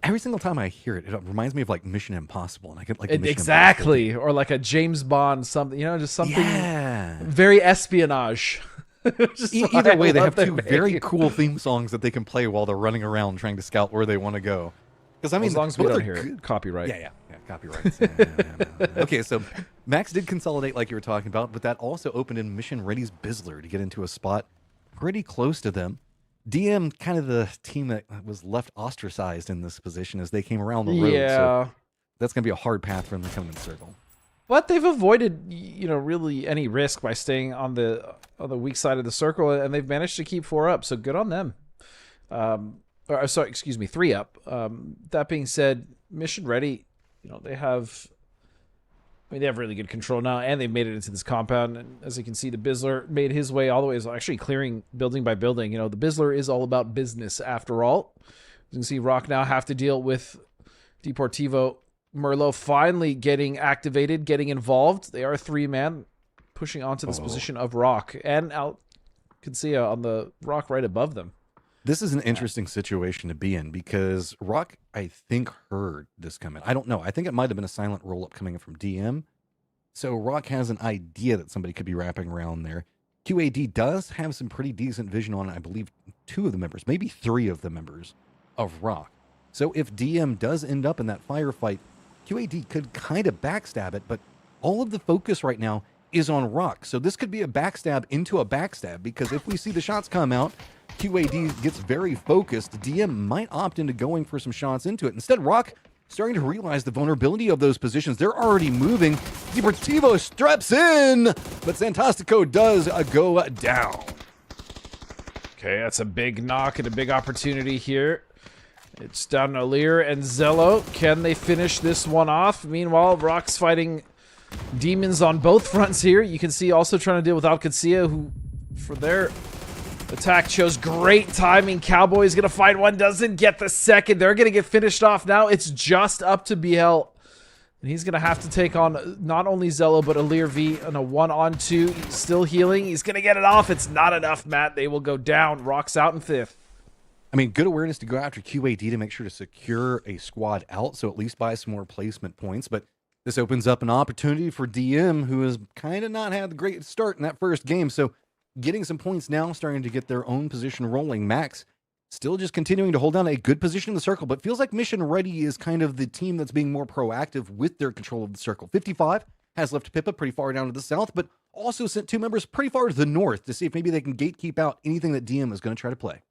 Every single time I hear it, it reminds me of like Mission Impossible, and I get like exactly, or like a James Bond something. Just something very espionage. Either way, they have 2 very cool theme songs that they can play while they're running around trying to scout where they want to go. Because I mean, as long as we don't hear it, copyright. Yeah, copyright. Okay, so Max did consolidate like you were talking about, but that also opened in Mission Ready's Bizzler to get into a spot pretty close to them. DM, kind of the team that was left ostracized in this position as they came around the road. Yeah, so that's going to be a hard path for them to come in the circle. But they've avoided, really any risk by staying on the weak side of the circle, and they've managed to keep 4 up. So good on them. 3 up. That being said, Mission Ready, they have really good control now, and they've made it into this compound. And as you can see, the Bizzler made his way all the way, actually clearing building by building. The Bizzler is all about business after all. As you can see, Rock now have to deal with Deportivo. Merlot finally getting activated, getting involved. They are 3-man, pushing onto this position of Rock. And out Kinsia on the Rock right above them. This is an interesting situation to be in because Rock, I think, heard this coming. I don't know. I think it might have been a silent roll-up coming in from DM. So Rock has an idea that somebody could be wrapping around there. QAD does have some pretty decent vision on, I believe, 2 of the members, maybe 3 of the members of Rock. So if DM does end up in that firefight, QAD could kind of backstab it, but all of the focus right now is on Rock. So this could be a backstab into a backstab, because if we see the shots come out, QAD gets very focused. DM might opt into going for some shots into it. Instead, Rock starting to realize the vulnerability of those positions. They're already moving. Deportivo straps in, but Santastico does go down. Okay, that's a big knock and a big opportunity here. It's down to Lear and Zello. Can they finish this one off? Meanwhile, Rock's fighting demons on both fronts here. You can see also trying to deal with Alcancia, who, for their attack, chose great timing. Cowboy's going to find one, doesn't get the second. They're going to get finished off now. It's just up to BL. And he's going to have to take on not only Zello, but Alir V on a 1-on-2. He's still healing. He's going to get it off. It's not enough, Matt. They will go down. Rock's out in 5th. I mean, good awareness to go after QAD to make sure to secure a squad out, so at least buy some more placement points. But this opens up an opportunity for DM, who has kind of not had the great start in that first game. So getting some points now, starting to get their own position rolling. Max still just continuing to hold down a good position in the circle, but feels like Mission Ready is kind of the team that's being more proactive with their control of the circle. 55 has left Pippa pretty far down to the south, but also sent 2 members pretty far to the north to see if maybe they can gatekeep out anything that DM is going to try to play.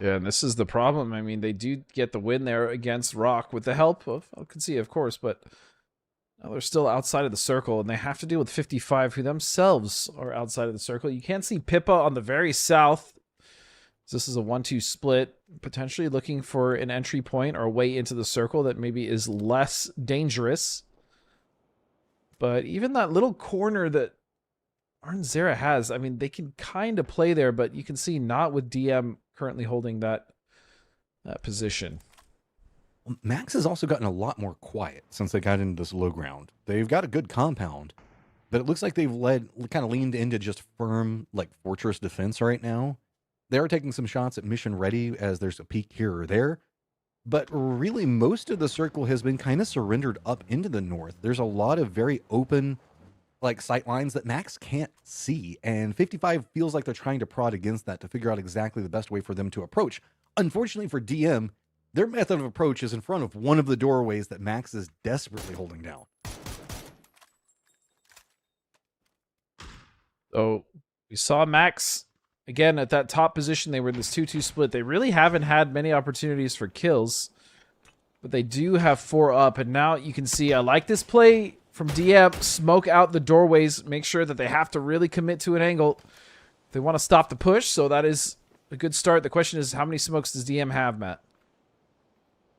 Yeah, and this is the problem. I mean, they do get the win there against Rock with the help of Alcancia, of course, but now they're still outside of the circle, and they have to deal with 55, who themselves are outside of the circle. You can't see Pippa on the very south. This is a 1-2 split, potentially looking for an entry point or a way into the circle that maybe is less dangerous. But even that little corner that Arnzera has, I mean, they can kind of play there, but you can see not with DM currently holding that position. Max has also gotten a lot more quiet since they got into this low ground. They've got a good compound, but it looks like they've kind of leaned into just firm, like, fortress defense right now. They are taking some shots at mission ready as there's a peek here or there, but really most of the circle has been kind of surrendered up into the north. There's a lot of very open, like, sight lines that Max can't see, and 55 feels like they're trying to prod against that to figure out exactly the best way for them to approach. Unfortunately for DM, their method of approach is in front of one of the doorways that Max is desperately holding down. So we saw Max again at that top position. They were in this 2-2 split. They really haven't had many opportunities for kills, but they do have 4 up, and now you can see I like this play from DM. Smoke out the doorways, make sure that they have to really commit to an angle. They want to stop the push, so that is a good start. The question is, how many smokes does DM have, Matt?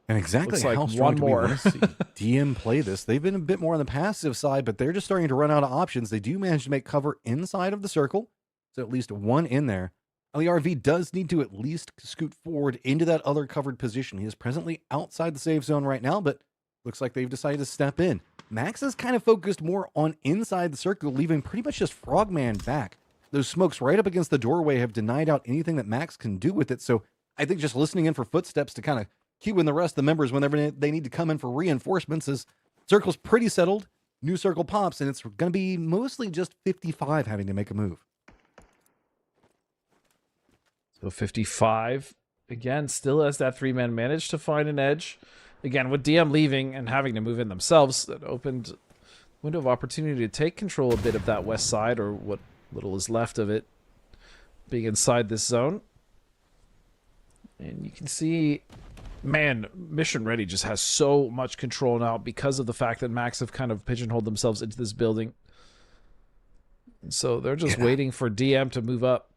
And exactly like how strong one do we more. want to see DM play this? They've been a bit more on the passive side, but they're just starting to run out of options. They do manage to make cover inside of the circle, so at least one in there. And the RV does need to at least scoot forward into that other covered position. He is presently outside the safe zone right now, but looks like they've decided to step in. Max is kind of focused more on inside the circle, leaving pretty much just Frogman back. Those smokes right up against the doorway have denied out anything that Max can do with it, so I think just listening in for footsteps to kind of cue in the rest of the members whenever they need to come in for reinforcements is circle's pretty settled. New circle pops, and it's going to be mostly just 55 having to make a move. So 55, again, still has that 3-man managed to find an edge. Again, with DM leaving and having to move in themselves, that opened window of opportunity to take control a bit of that west side, or what little is left of it, being inside this zone. And you can see, man, Mission Ready just has so much control now because of the fact that Max have kind of pigeonholed themselves into this building. And so they're just waiting for DM to move up.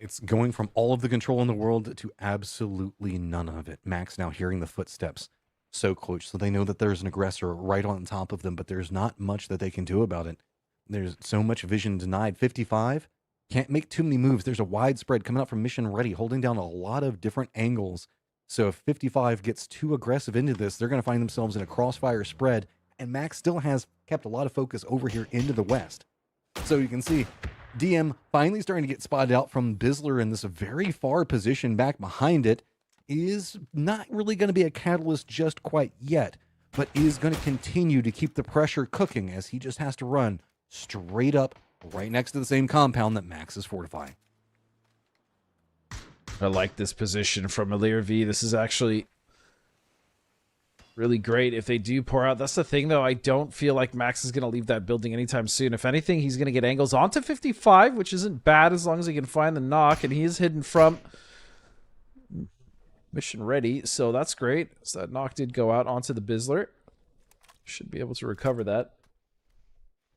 It's going from all of the control in the world to absolutely none of it. Max now hearing the footsteps so close, so they know that there's an aggressor right on top of them, but there's not much that they can do about it. There's so much vision denied. 55 can't make too many moves. There's a wide spread coming out from Mission Ready, holding down a lot of different angles. So if 55 gets too aggressive into this, they're going to find themselves in a crossfire spread, and Max still has kept a lot of focus over here into the west. So you can see DM finally starting to get spotted out from Bizzler in this very far position back behind it. Is not really going to be a catalyst just quite yet, but is going to continue to keep the pressure cooking as he just has to run straight up right next to the same compound that Max is fortifying. I like this position from Alir V. This is actually really great if they do pour out. That's the thing, though. I don't feel like Max is going to leave that building anytime soon. If anything, he's going to get angles onto 55, which isn't bad as long as he can find the knock, and he is hidden from Mission Ready, so that's great. So that knock did go out onto the Bizzler. Should be able to recover that.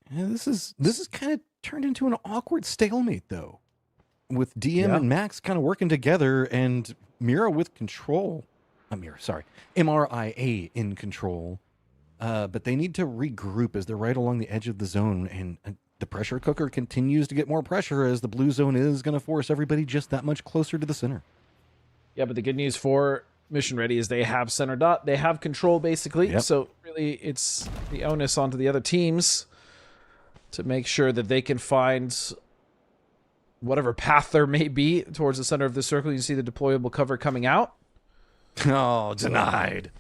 Yeah, this is kind of turned into an awkward stalemate, though, with DM and Max kind of working together, and Mira with control. MRIA in control. But they need to regroup as they're right along the edge of the zone, and the pressure cooker continues to get more pressure as the blue zone is going to force everybody just that much closer to the center. Yeah, but the good news for Mission Ready is they have center dot. They have control, basically. Yep. So really, it's the onus onto the other teams to make sure that they can find whatever path there may be towards the center of the circle. You see the deployable cover coming out. Oh, denied.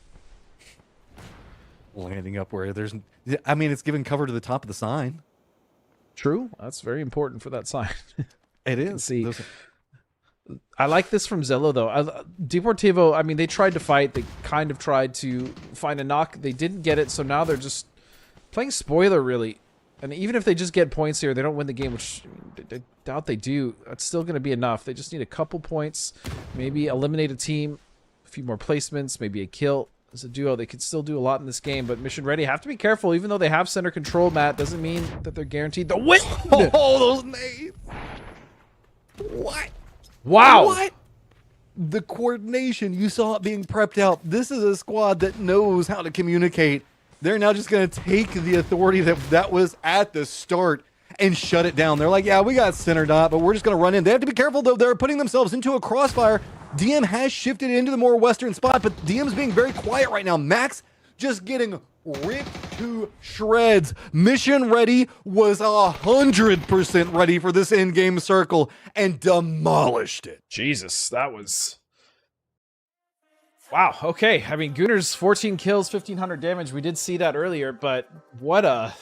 Landing up where there's... I mean, it's giving cover to the top of the sign. True. That's very important for that sign. It is. See, I like this from Zello, though. Deportivo, I mean, they tried to fight. They kind of tried to find a knock. They didn't get it, so now they're just playing spoiler, really. And even if they just get points here, they don't win the game, which I doubt they do. It's still going to be enough. They just need a couple points, maybe eliminate a team, a few more placements, maybe a kill. As a duo, they could still do a lot in this game, but Mission Ready have to be careful. Even though they have center control, Matt, doesn't mean that they're guaranteed the win. Oh, those nades! What? Wow. What? The coordination, you saw it being prepped out. This is a squad that knows how to communicate. They're now just going to take the authority that was at the start and shut it down. They're like, yeah, we got center dot, but we're just going to run in. They have to be careful, though. They're putting themselves into a crossfire. DM has shifted into the more western spot, but DM's being very quiet right now. Max just getting ripped to shreds. Mission Ready was 100% ready for this in-game circle and demolished it. Jesus, that was... Wow, okay. I mean, Gunner's 14 kills, 1,500 damage. We did see that earlier, but what a...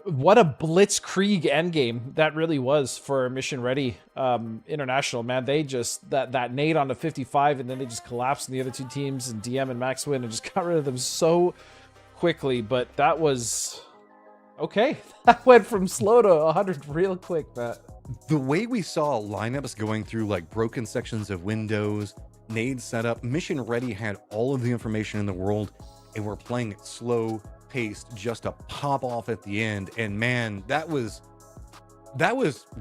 what a blitzkrieg endgame that really was for Mission Ready International, man. They just, that nade on the 55, and then they just collapsed in the other two teams, and DM and Max win, and just got rid of them so quickly. But that was... okay. That went from slow to 100 real quick, Matt. The way we saw lineups going through like broken sections of windows, nades set up, Mission Ready had all of the information in the world, and we're playing it slow paced just to pop off at the end. And man, that was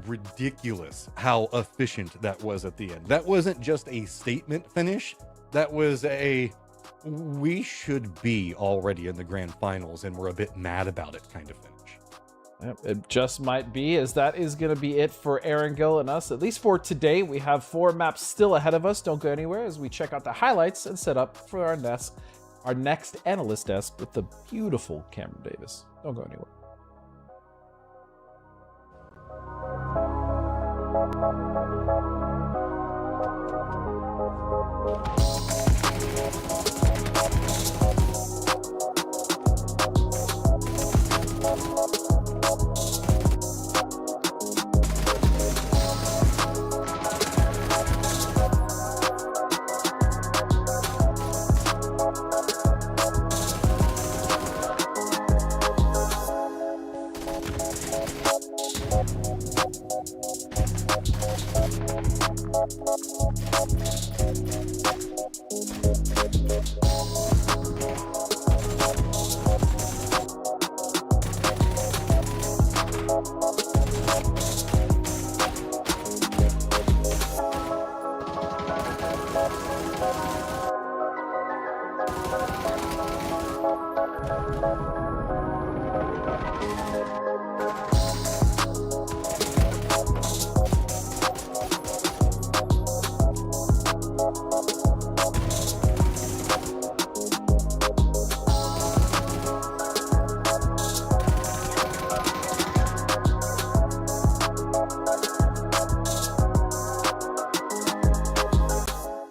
ridiculous how efficient that was at the end. That wasn't just a statement finish. That was a we should be already in the grand finals and we're a bit mad about it kind of finish. Yep, it just might be, as that is going to be it for Erangel and us, at least for today. We have 4 maps still ahead of us. Don't go anywhere as we check out the highlights and set up for our next analyst desk with the beautiful Cameron Davis. Don't go anywhere.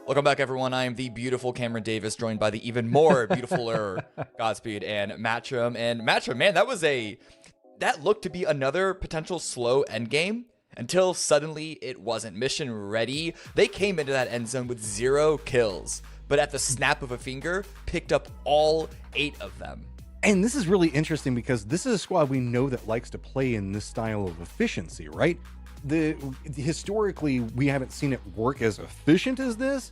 Welcome back, everyone. I am the beautiful Cameron Davis, joined by the even more beautifuler Godspeed and Matcham. And Matcham, man, that looked to be another potential slow endgame until suddenly it wasn't. Mission Ready, they came into that end zone with 0 kills, but at the snap of a finger, picked up all 8 of them. And this is really interesting because this is a squad we know that likes to play in this style of efficiency, right? Historically, we haven't seen it work as efficient as this,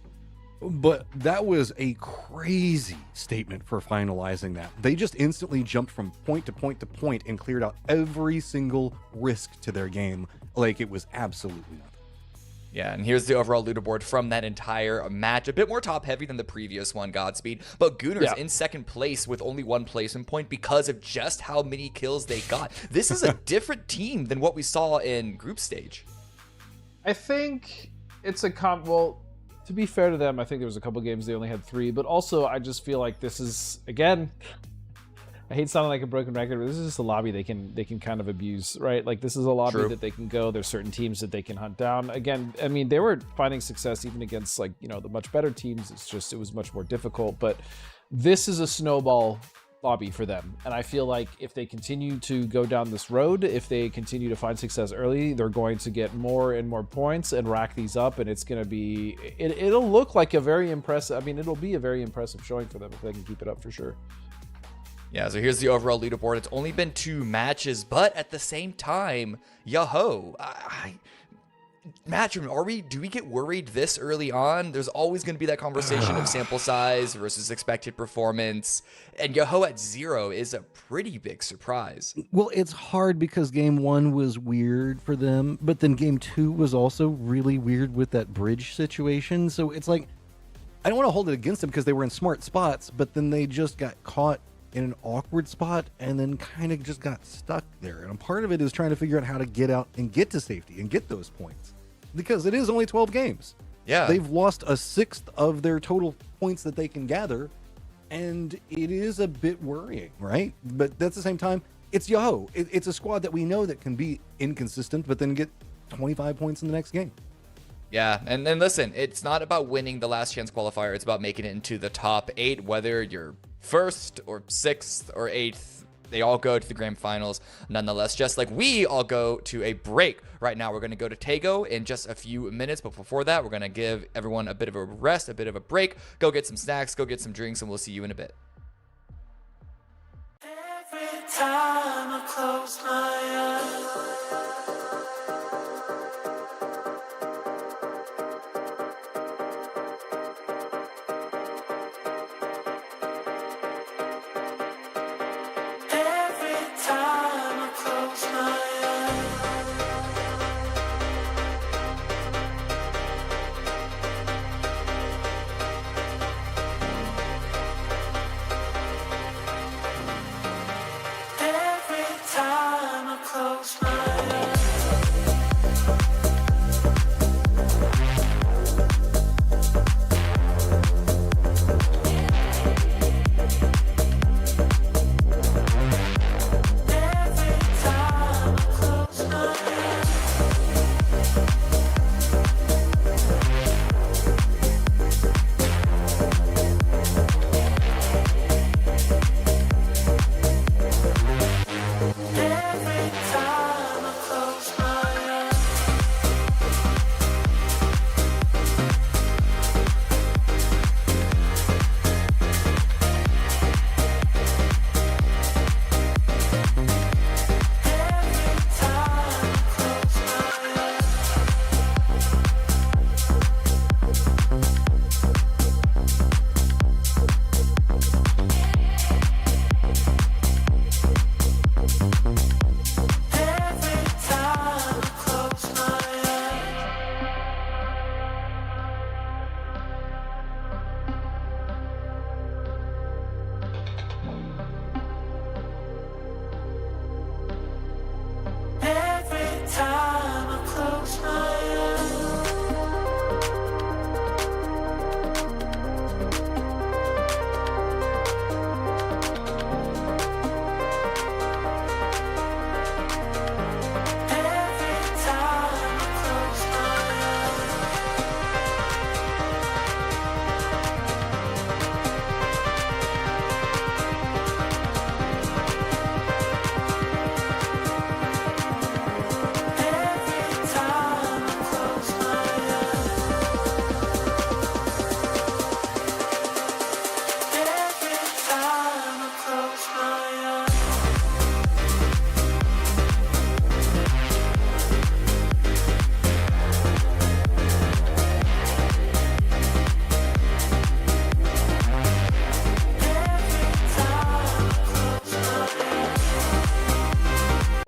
but that was a crazy statement for finalizing that. They just instantly jumped from point to point to point and cleared out every single risk to their game like it was absolutely nothing. Yeah, and here's the overall leaderboard from that entire match. A bit more top-heavy than the previous one, Godspeed. But Gunner's in second place with only 1 placement point because of just how many kills they got. This is a different team than what we saw in group stage. I think it's well, to be fair to them, I think there was a couple games they only had 3. But also, I just feel like this is, again... I hate sounding like a broken record, but this is just a lobby they can kind of abuse, right? Like, this is a lobby that they can go. There's certain teams that they can hunt down. Again, I mean, they were finding success even against, like, you know, the much better teams. It's just, it was much more difficult. But this is a snowball lobby for them. And I feel like if they continue to go down this road, if they continue to find success early, they're going to get more and more points and rack these up. And it's going to be, it'll look like a very impressive, I mean, it'll be a very impressive showing for them if they can keep it up for sure. Yeah, so here's the overall leaderboard. It's only been 2 matches, but at the same time, yo-ho, Matchroom, do we get worried this early on? There's always going to be that conversation of sample size versus expected performance, and yo-ho at 0 is a pretty big surprise. Well, it's hard because game 1 was weird for them, but then game 2 was also really weird with that bridge situation. So it's like, I don't want to hold it against them because they were in smart spots, but then they just got caught in an awkward spot and then kind of just got stuck there. And a part of it is trying to figure out how to get out and get to safety and get those points, because it is only 12 games. Yeah. They've lost a sixth of their total points that they can gather, and it is a bit worrying, right? But at the same time, it's yo-ho. It's a squad that we know that can be inconsistent, but then get 25 points in the next game. Yeah, and then listen, it's not about winning the last chance qualifier. It's about making it into the top 8, whether you're 1st or 6th or 8th. They all go to the grand finals nonetheless, just like we all go to a break. Right now, we're going to go to Tego in just a few minutes, but before that, we're going to give everyone a bit of a rest, a bit of a break, go get some snacks, go get some drinks, and we'll see you in a bit. Every time I close my eyes.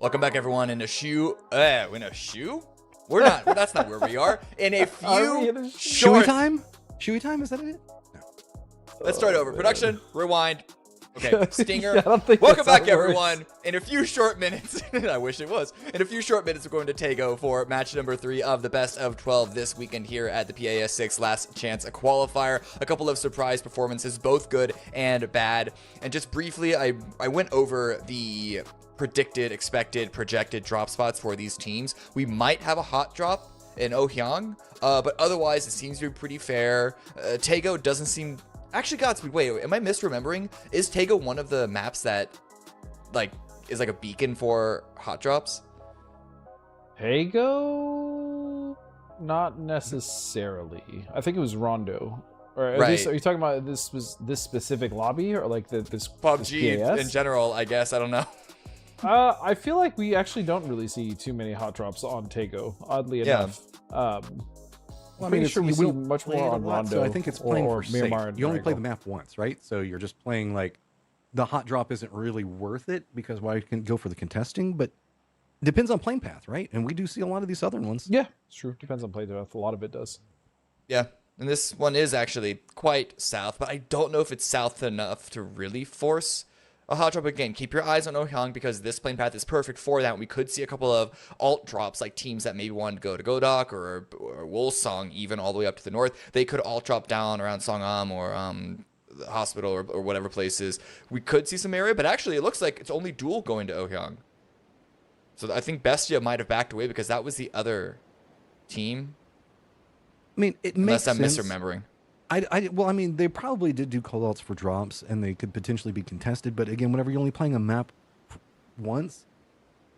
Welcome back, everyone. In a shoe? We're not. That's not where we are. In a few Shoey time? Shoey time? Is that it? No. Let's start over. Production, rewind. Okay, Stinger. Yeah, I don't think Welcome that's back, how it works. everyone. In a few short minutes, I wish it was. In a few short minutes, we're going to Tego for match number 3 of the best of 12 this weekend here at the PAS 6 Last Chance Qualifier. A couple of surprise performances, both good and bad. And just briefly, I went over the predicted, expected, projected drop spots for these teams. We might have a hot drop in Ohyang, but otherwise, it seems to be pretty fair. Tego doesn't seem... Actually, Godspeed, wait, am I misremembering? Is Tego one of the maps that, like, is like a beacon for hot drops? Tego? Not necessarily. I think it was Rondo. Or at Right. least, are you talking about this specific lobby, or like this PUBG PAS? in general, I guess. I don't know. I feel like we actually don't really see too many hot drops on Tego, oddly enough. Well, I'm pretty sure we see don't much play it more a on lot, Rondo. So I think it's playing or for safe. Miramar and You only play the Triangle. map once, right? So you're just playing like the hot drop isn't really worth it because why can go for the contesting, but depends on playing path, right? And we do see a lot of these southern ones. Yeah, it's true. Depends on play path. A lot of it does. Yeah, and this one is actually quite south, but I don't know if it's south enough to really force a hot drop. Again, keep your eyes on Ohyang because this plane path is perfect for that. We could see a couple of alt drops, like teams that maybe want to go to Godok or Wolsong, even all the way up to the north. They could alt drop down around Songam or the hospital or whatever places. We could see some area, but actually it looks like it's only dual going to Ohyang. So I think Bestia might have backed away because that was the other team. I mean, it Unless makes I'm sense. misremembering. Well, I mean, they probably did do callouts for drops, and they could potentially be contested. But again, whenever you're only playing a map once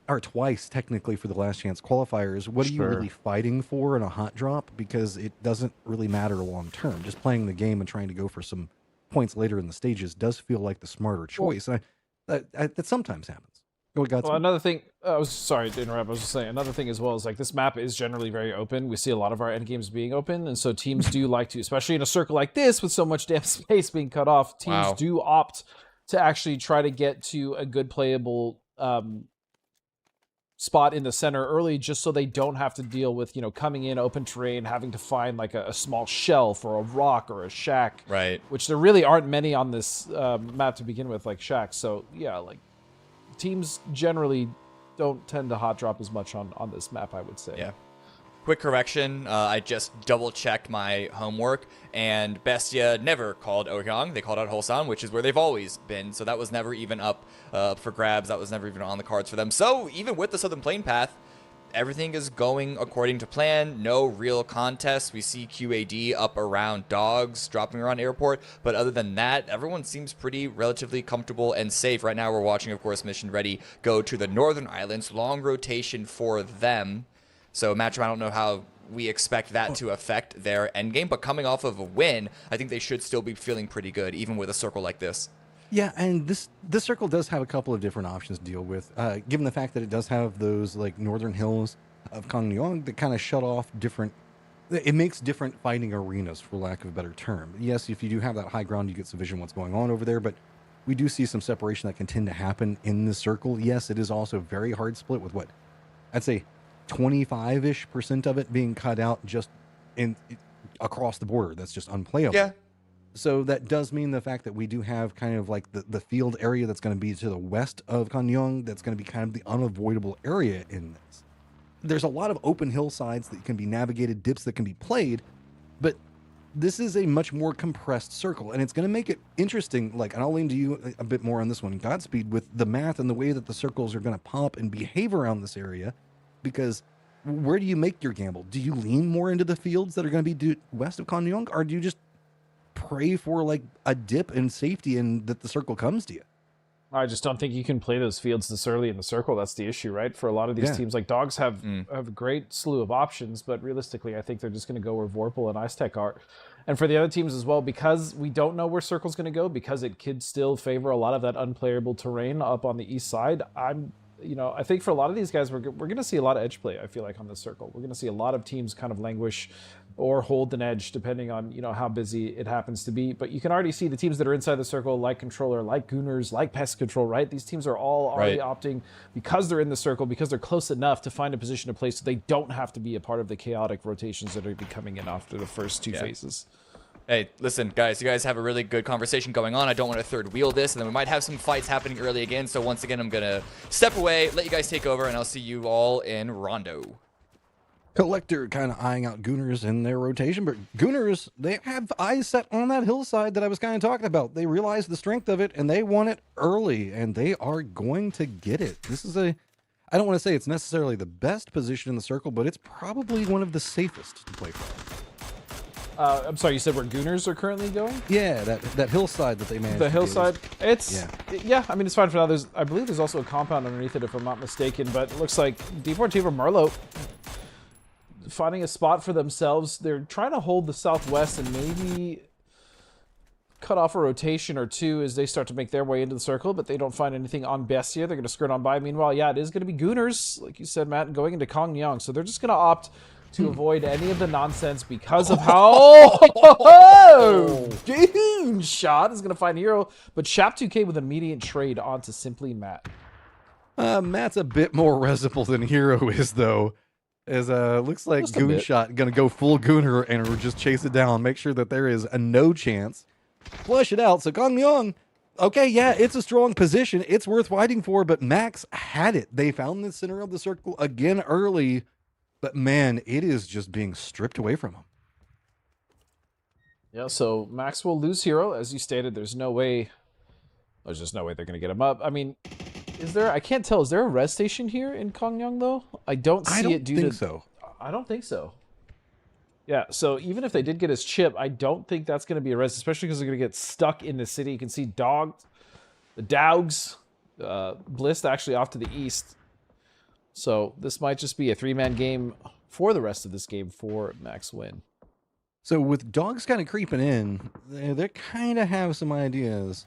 or twice, technically for the last chance qualifiers, what are you really fighting for in a hot drop? Because it doesn't really matter long term. Just playing the game and trying to go for some points later in the stages does feel like the smarter choice. That sometimes happens. Well, another thing, I was sorry to interrupt. I was just saying another thing as well is like this map is generally very open. We see a lot of our end games being open, and so teams do like to, especially in a circle like this with so much damn space being cut off. Teams do opt to actually try to get to a good playable spot in the center early, just so they don't have to deal with coming in open terrain, having to find like a small shelf or a rock or a shack. Right. Which there really aren't many on this map to begin with, like shacks. So yeah, like. Teams generally don't tend to hot drop as much on this map, I would say. Yeah. Quick correction, I just double-checked my homework, and Bestia never called Ohyang. They called out Holsan, which is where they've always been, so that was never even up for grabs. That was never even on the cards for them. So even with the Southern Plain path, everything is going according to plan. No real contests. We see QAD up around dogs, dropping around airport. But other than that, everyone seems pretty relatively comfortable and safe. Right now we're watching, of course, Mission Ready go to the Northern Islands. Long rotation for them. So Matchroom, I don't know how we expect that to affect their endgame. But coming off of a win, I think they should still be feeling pretty good, even with a circle like this. Yeah, and this circle does have a couple of different options to deal with, given the fact that it does have those like northern hills of Gangneung that kind of shut off different. It makes different fighting arenas, for lack of a better term. Yes, if you do have that high ground, you get some vision what's going on over there, but we do see some separation that can tend to happen in this circle. Yes, it is also very hard split with what I'd say 25-ish% of it being cut out just across the border. That's just unplayable. Yeah. So that does mean the fact that we do have kind of like the field area that's going to be to the west of Gangneung, that's going to be kind of the unavoidable area in this. There's a lot of open hillsides that can be navigated, dips that can be played, but this is a much more compressed circle, and it's going to make it interesting. Like, and I'll lean to you a bit more on this one, Godspeed, with the math and the way that the circles are going to pop and behave around this area, because where do you make your gamble? Do you lean more into the fields that are going to be west of Gangneung, or do you just pray for like a dip in safety and that the circle comes to you? I just don't think you can play those fields this early in the circle. That's the issue, right? For a lot of these teams, like Dogs have a great slew of options, but realistically, I think they're just going to go where Vorpal and Ice Tech are. And for the other teams as well, because we don't know where Circle's going to go, because it could still favor a lot of that unplayable terrain up on the east side, I think for a lot of these guys, we're going to see a lot of edge play, I feel like, on this circle. We're going to see a lot of teams kind of languish or hold an edge, depending on, how busy it happens to be. But you can already see the teams that are inside the circle, like Controller, like Gooners, like Pest Control, right? These teams are all already opting, because they're in the circle, because they're close enough to find a position to play so they don't have to be a part of the chaotic rotations that are coming in after the first two phases. Hey, listen, guys, you guys have a really good conversation going on. I don't want to third wheel this, and then we might have some fights happening early again. So once again, I'm going to step away, let you guys take over, and I'll see you all in Rondo. Collector kind of eyeing out Gooners in their rotation, but Gooners, they have eyes set on that hillside that I was kind of talking about. They realize the strength of it, and they want it early, and they are going to get it. This is I don't want to say it's necessarily the best position in the circle, but it's probably one of the safest to play from. I'm sorry, you said where Gooners are currently going? Yeah, that hillside that they managed. The hillside. It's I mean, it's fine for now. I believe there's also a compound underneath it, if I'm not mistaken. But it looks like Deportivo Merlo finding a spot for themselves. They're trying to hold the southwest and maybe cut off a rotation or two as they start to make their way into the circle, but they don't find anything on Bestia. They're going to skirt on by. Meanwhile, yeah, it is going to be Gooners, like you said, Matt, going into Kongyang. So they're just going to opt to avoid any of the nonsense because of how... Goon shot is going to find Hero, but Shap2k with immediate trade onto Simply Matt. Matt's a bit more resible than Hero is, though. As looks like Goonshot gonna go full Gooner and just chase it down, make sure that there is a no chance. Flush it out. So Kongyang, okay, yeah, it's a strong position. It's worth fighting for, but Max had it. They found the center of the circle again early, but man, it is just being stripped away from him. Yeah, so Max will lose Hero. As you stated, there's no way... There's just no way they're going to get him up. I mean, is there... I can't tell. Is there a res station here in Kongyang, though? I don't see it due to... I don't think so. I don't think so. Yeah, so even if they did get his chip, I don't think that's going to be a res, especially because they're going to get stuck in the city. You can see the Dogs, Bliss actually off to the east. So this might just be a three-man game for the rest of this game for Max Win. So with Dogs kind of creeping in, they kind of have some ideas.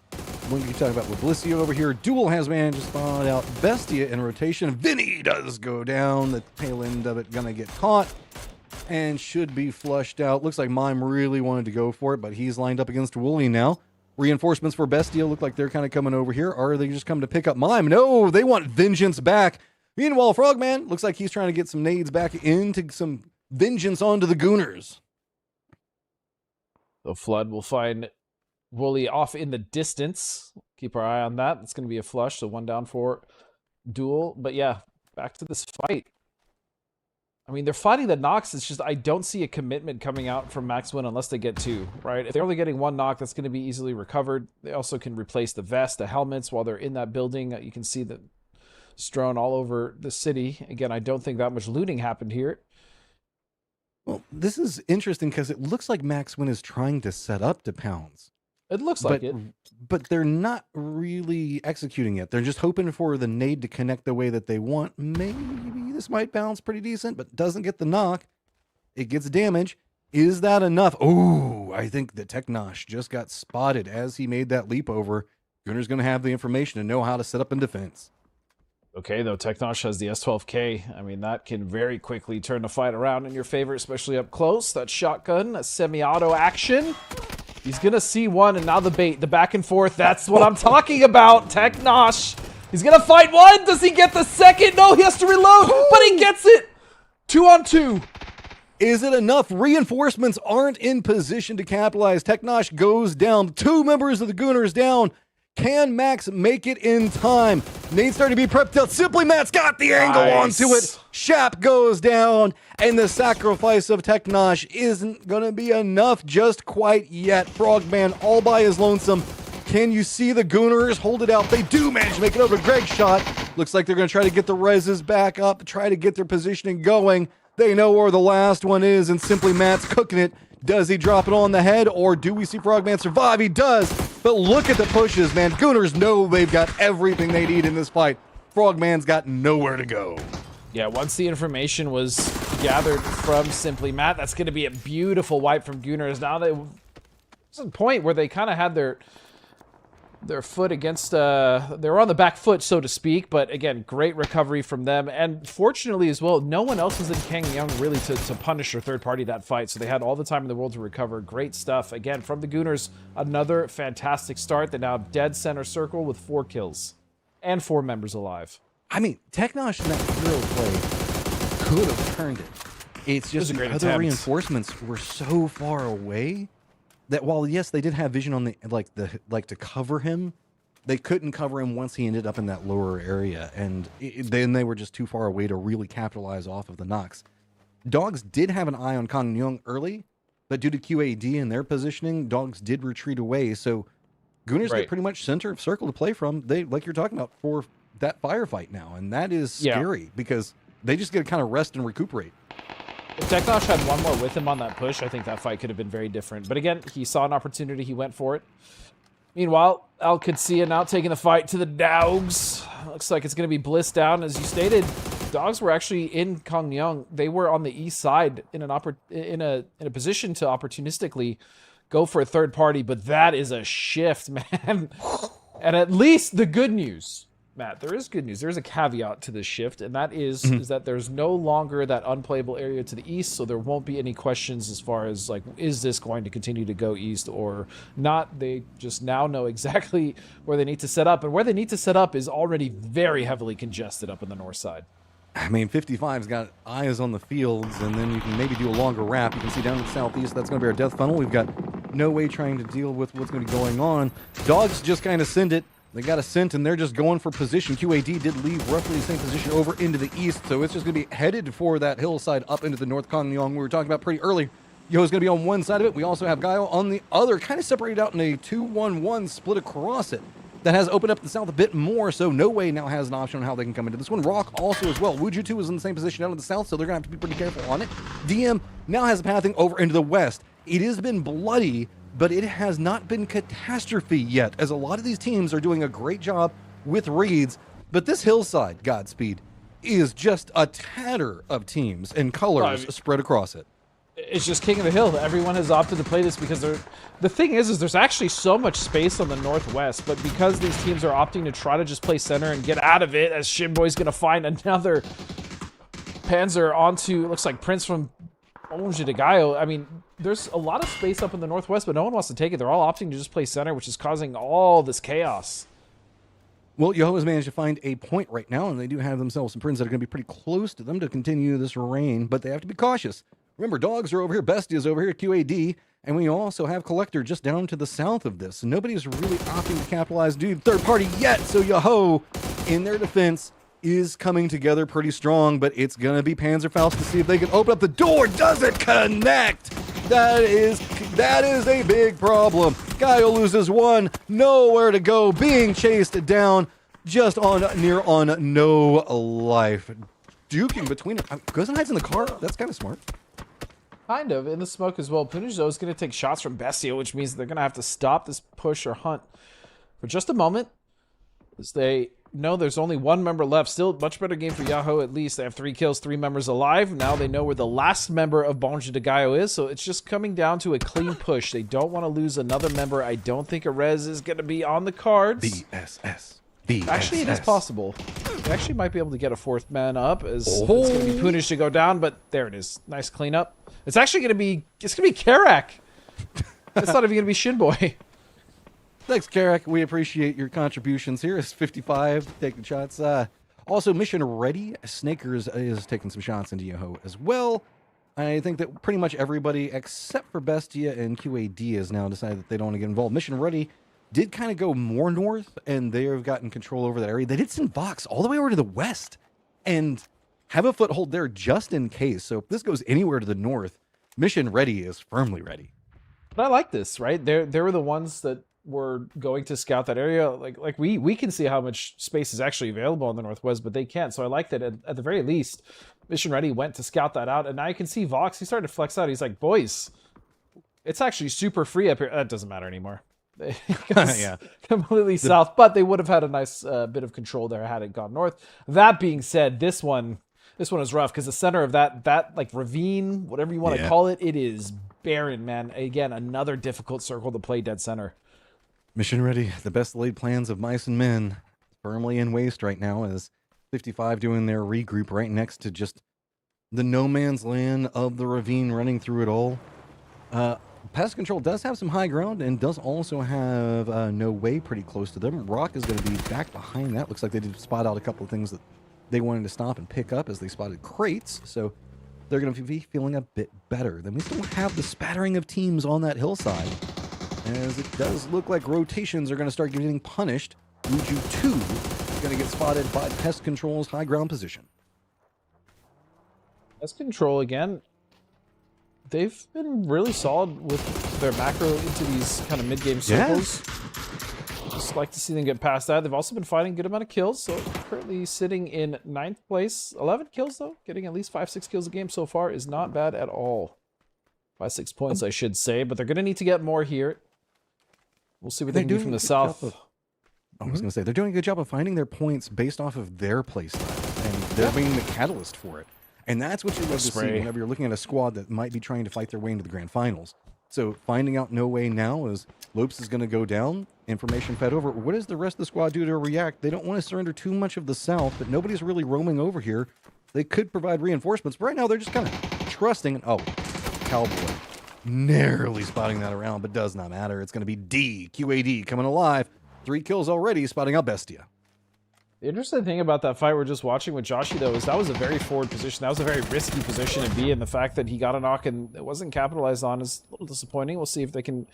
When you talk about with Blissio over here, Duel has managed to spawn out Bestia in rotation. Vinny does go down. The tail end of it gonna get caught and should be flushed out. Looks like Mime really wanted to go for it, but he's lined up against Wooly now. Reinforcements for Bestia look like they're kind of coming over here. Or are they just coming to pick up Mime? No, they want vengeance back. Meanwhile, Frogman looks like he's trying to get some nades back into some vengeance onto the Gooners. The Flood will find Wooly off in the distance. Keep our eye on that. It's going to be a flush, so one down for Duel. But yeah, back to this fight. I mean, they're fighting the knocks. It's just I don't see a commitment coming out from Max Win unless they get two, right? If they're only getting one knock, that's going to be easily recovered. They also can replace the vest, the helmets while they're in that building. You can see the strewn all over the city. Again, I don't think that much looting happened here. Well, this is interesting because it looks like Max Win is trying to set up to Pounds. It looks like it. But they're not really executing it. They're just hoping for the nade to connect the way that they want. Maybe this might bounce pretty decent, but doesn't get the knock. It gets damage. Is that enough? Oh, I think the Teknosh just got spotted as he made that leap over. Gunner's going to have the information to know how to set up in defense. Okay, though, Teknosh has the S12K. I mean, that can very quickly turn the fight around in your favor, especially up close. That shotgun, a semi-auto action. He's going to see one, and now the bait, the back and forth. That's what I'm talking about, Teknosh. He's going to fight one. Does he get the second? No, he has to reload, but he gets it. 2-on-2. Is it enough? Reinforcements aren't in position to capitalize. Teknosh goes down. Two members of the Gooners down. Can Max make it in time? Nade's starting to be prepped out. Simply Matt's got the angle onto it. Shap goes down, and the sacrifice of Teknosh isn't going to be enough just quite yet. Frogman all by his lonesome. Can you see the Gooners hold it out? They do manage to make it over to Greg's shot. Looks like they're going to try to get the reses back up, try to get their positioning going. They know where the last one is, and Simply Matt's cooking it. Does he drop it on the head, or do we see Frogman survive? He does, but look at the pushes, man. Gooners know they've got everything they need in this fight. Frogman's got nowhere to go. Yeah, once the information was gathered from Simply Matt, that's going to be a beautiful wipe from Gooners. Now there's a point where they kind of had their foot against, they were on the back foot, so to speak, but again, great recovery from them, and fortunately as well, no one else was in Kongyang really to punish or third party that fight, so they had all the time in the world to recover. Great stuff, again, from the Gooners. Another fantastic start. They're now dead center circle with 4 kills, and 4 members alive. I mean, Teknosh in that hero play could have turned it. It's just the other reinforcements were so far away that while yes, they did have vision on the to cover him, they couldn't cover him once he ended up in that lower area, and then they were just too far away to really capitalize off of the knocks. Dogs did have an eye on Kongyang early, but due to QAD and their positioning, Dogs did retreat away. So Gooners get pretty much center of circle to play from. They, like you're talking about, for that firefight now, and that is scary because they just get to kind of rest and recuperate. If Teknosh had one more with him on that push, I think that fight could have been very different. But again, he saw an opportunity, he went for it. Meanwhile, Al Qudsiya now taking the fight to the Dogs. Looks like it's going to be Bliss down. As you stated, Dogs were actually in Kongyang. They were on the east side in a position to opportunistically go for a third party, but that is a shift, man. And at least the good news, Matt, there is good news. There is a caveat to this shift, and that is that there's no longer that unplayable area to the east, so there won't be any questions as far as, like, is this going to continue to go east or not? They just now know exactly where they need to set up, and where they need to set up is already very heavily congested up in the north side. I mean, 55's got eyes on the fields, and then you can maybe do a longer wrap. You can see down in the southeast, that's going to be our death funnel. We've got No Way trying to deal with what's going to be going on. Dogs just kind of send it. They got a scent, and they're just going for position. QAD did leave roughly the same position over into the east, so it's just going to be headed for that hillside up into the North Kongyong we were talking about pretty early. Yo's going to be on one side of it. We also have Gaio on the other, kind of separated out in a 2-1-1 split across it. That has opened up the south a bit more, so No Way now has an option on how they can come into this one. Rock also as well. Wuju 2 is in the same position out in the south, so they're going to have to be pretty careful on it. DM now has a pathing over into the west. It has been bloody, but it has not been catastrophe yet, as a lot of these teams are doing a great job with reads. But this hillside, Godspeed, is just a tatter of teams and colors spread across it. It's just king of the hill. Everyone has opted to play this because the thing is there's actually so much space on the northwest, but because these teams are opting to try to just play center and get out of it, as Shinboy's going to find another Panzer onto, looks like Prince from Onja de Gaio. I mean, there's a lot of space up in the northwest, but no one wants to take it. They're all opting to just play center, which is causing all this chaos. Well, Yoho has managed to find a point right now, and they do have themselves some Prince that are going to be pretty close to them to continue this reign, but they have to be cautious. Remember, Dogs are over here, Bestia's over here, QAD, and we also have Collector just down to the south of this. So nobody's really opting to capitalize, dude, third party yet. So Yoho, in their defense, is coming together pretty strong, but it's going to be Panzerfaust to see if they can open up the door. Does it connect? That is a big problem. Gaio loses one, nowhere to go, being chased down, just on no life. Duking between them. Goes and hides in the car. That's kind of smart. Kind of, in the smoke as well. Punajzo is going to take shots from Bestia, which means they're going to have to stop this push or hunt for just a moment, as they know there's only one member left. Still, much better game for Yahoo, at least. They have 3 kills, 3 members alive. Now they know where the last member of Bonja de Gaio is, so it's just coming down to a clean push. They don't want to lose another member. I don't think a res is going to be on the cards. BSS. Actually, it is possible. They actually might be able to get a 4th man up, as it's going to be Punish to go down, but there it is. Nice cleanup. It's actually going to be, Karak. It's not even going to be Shinboy. Thanks, Karak. We appreciate your contributions here. It's 55 taking shots. Also, mission ready. Snakers is taking some shots into Yoho as well. I think that pretty much everybody except for Bestia and QAD has now decided that they don't want to get involved. Mission ready did kind of go more north, and they have gotten control over that area. They did send Vox all the way over to the west and have a foothold there just in case. So if this goes anywhere to the north, mission ready is firmly ready. But I like this, right? They were the ones that were going to scout that area. Like we can see how much space is actually available in the northwest, but they can't. So I like that at the very least, mission ready went to scout that out. And now you can see Vox, he started to flex out. He's like, boys, it's actually super free up here. That doesn't matter anymore. Yeah, completely south, but they would have had a nice bit of control there had it gone north. That being said, this one is rough because the center of that like ravine, whatever you want to call it, it is barren, man. Again, another difficult circle to play dead center. Mission ready. The best laid plans of mice and men firmly in waste right now, as 55 doing their regroup right next to just the no man's land of the ravine running through it all. Pest Control does have some high ground and does also have No Way pretty close to them. Rock is going to be back behind that. Looks like they did spot out a couple of things that they wanted to stop and pick up as they spotted crates. So they're going to be feeling a bit better. Then we still have the spattering of teams on that hillside, as it does look like rotations are going to start getting punished. Uju 2 is going to get spotted by Pest Control's high ground position. Pest Control again. They've been really solid with their macro into these kind of mid-game circles. Just like to see them get past that. They've also been finding a good amount of kills, so currently sitting in 9th place. 11 kills, though. Getting at least 5-6 kills a game so far is not bad at all. 5-6 points, I should say, but they're going to need to get more here. We'll see what they can do from the south. I was going to say, they're doing a good job of finding their points based off of their playstyle, and they're being the catalyst for it. And that's what you love to see whenever you're looking at a squad that might be trying to fight their way into the grand finals. So finding out No Way now is Lopes is going to go down. Information fed over. What does the rest of the squad do to react? They don't want to surrender too much of the south, but nobody's really roaming over here. They could provide reinforcements, but right now they're just kind of trusting. Oh, Cowboy. Narrowly spotting that around, but does not matter. It's going to be QAD coming alive. 3 kills already, spotting out Bestia. The interesting thing about that fight we're just watching with Joshi, though, is that was a very forward position. That was a very risky position to be in. The fact that he got a knock and it wasn't capitalized on is a little disappointing. We'll see if they can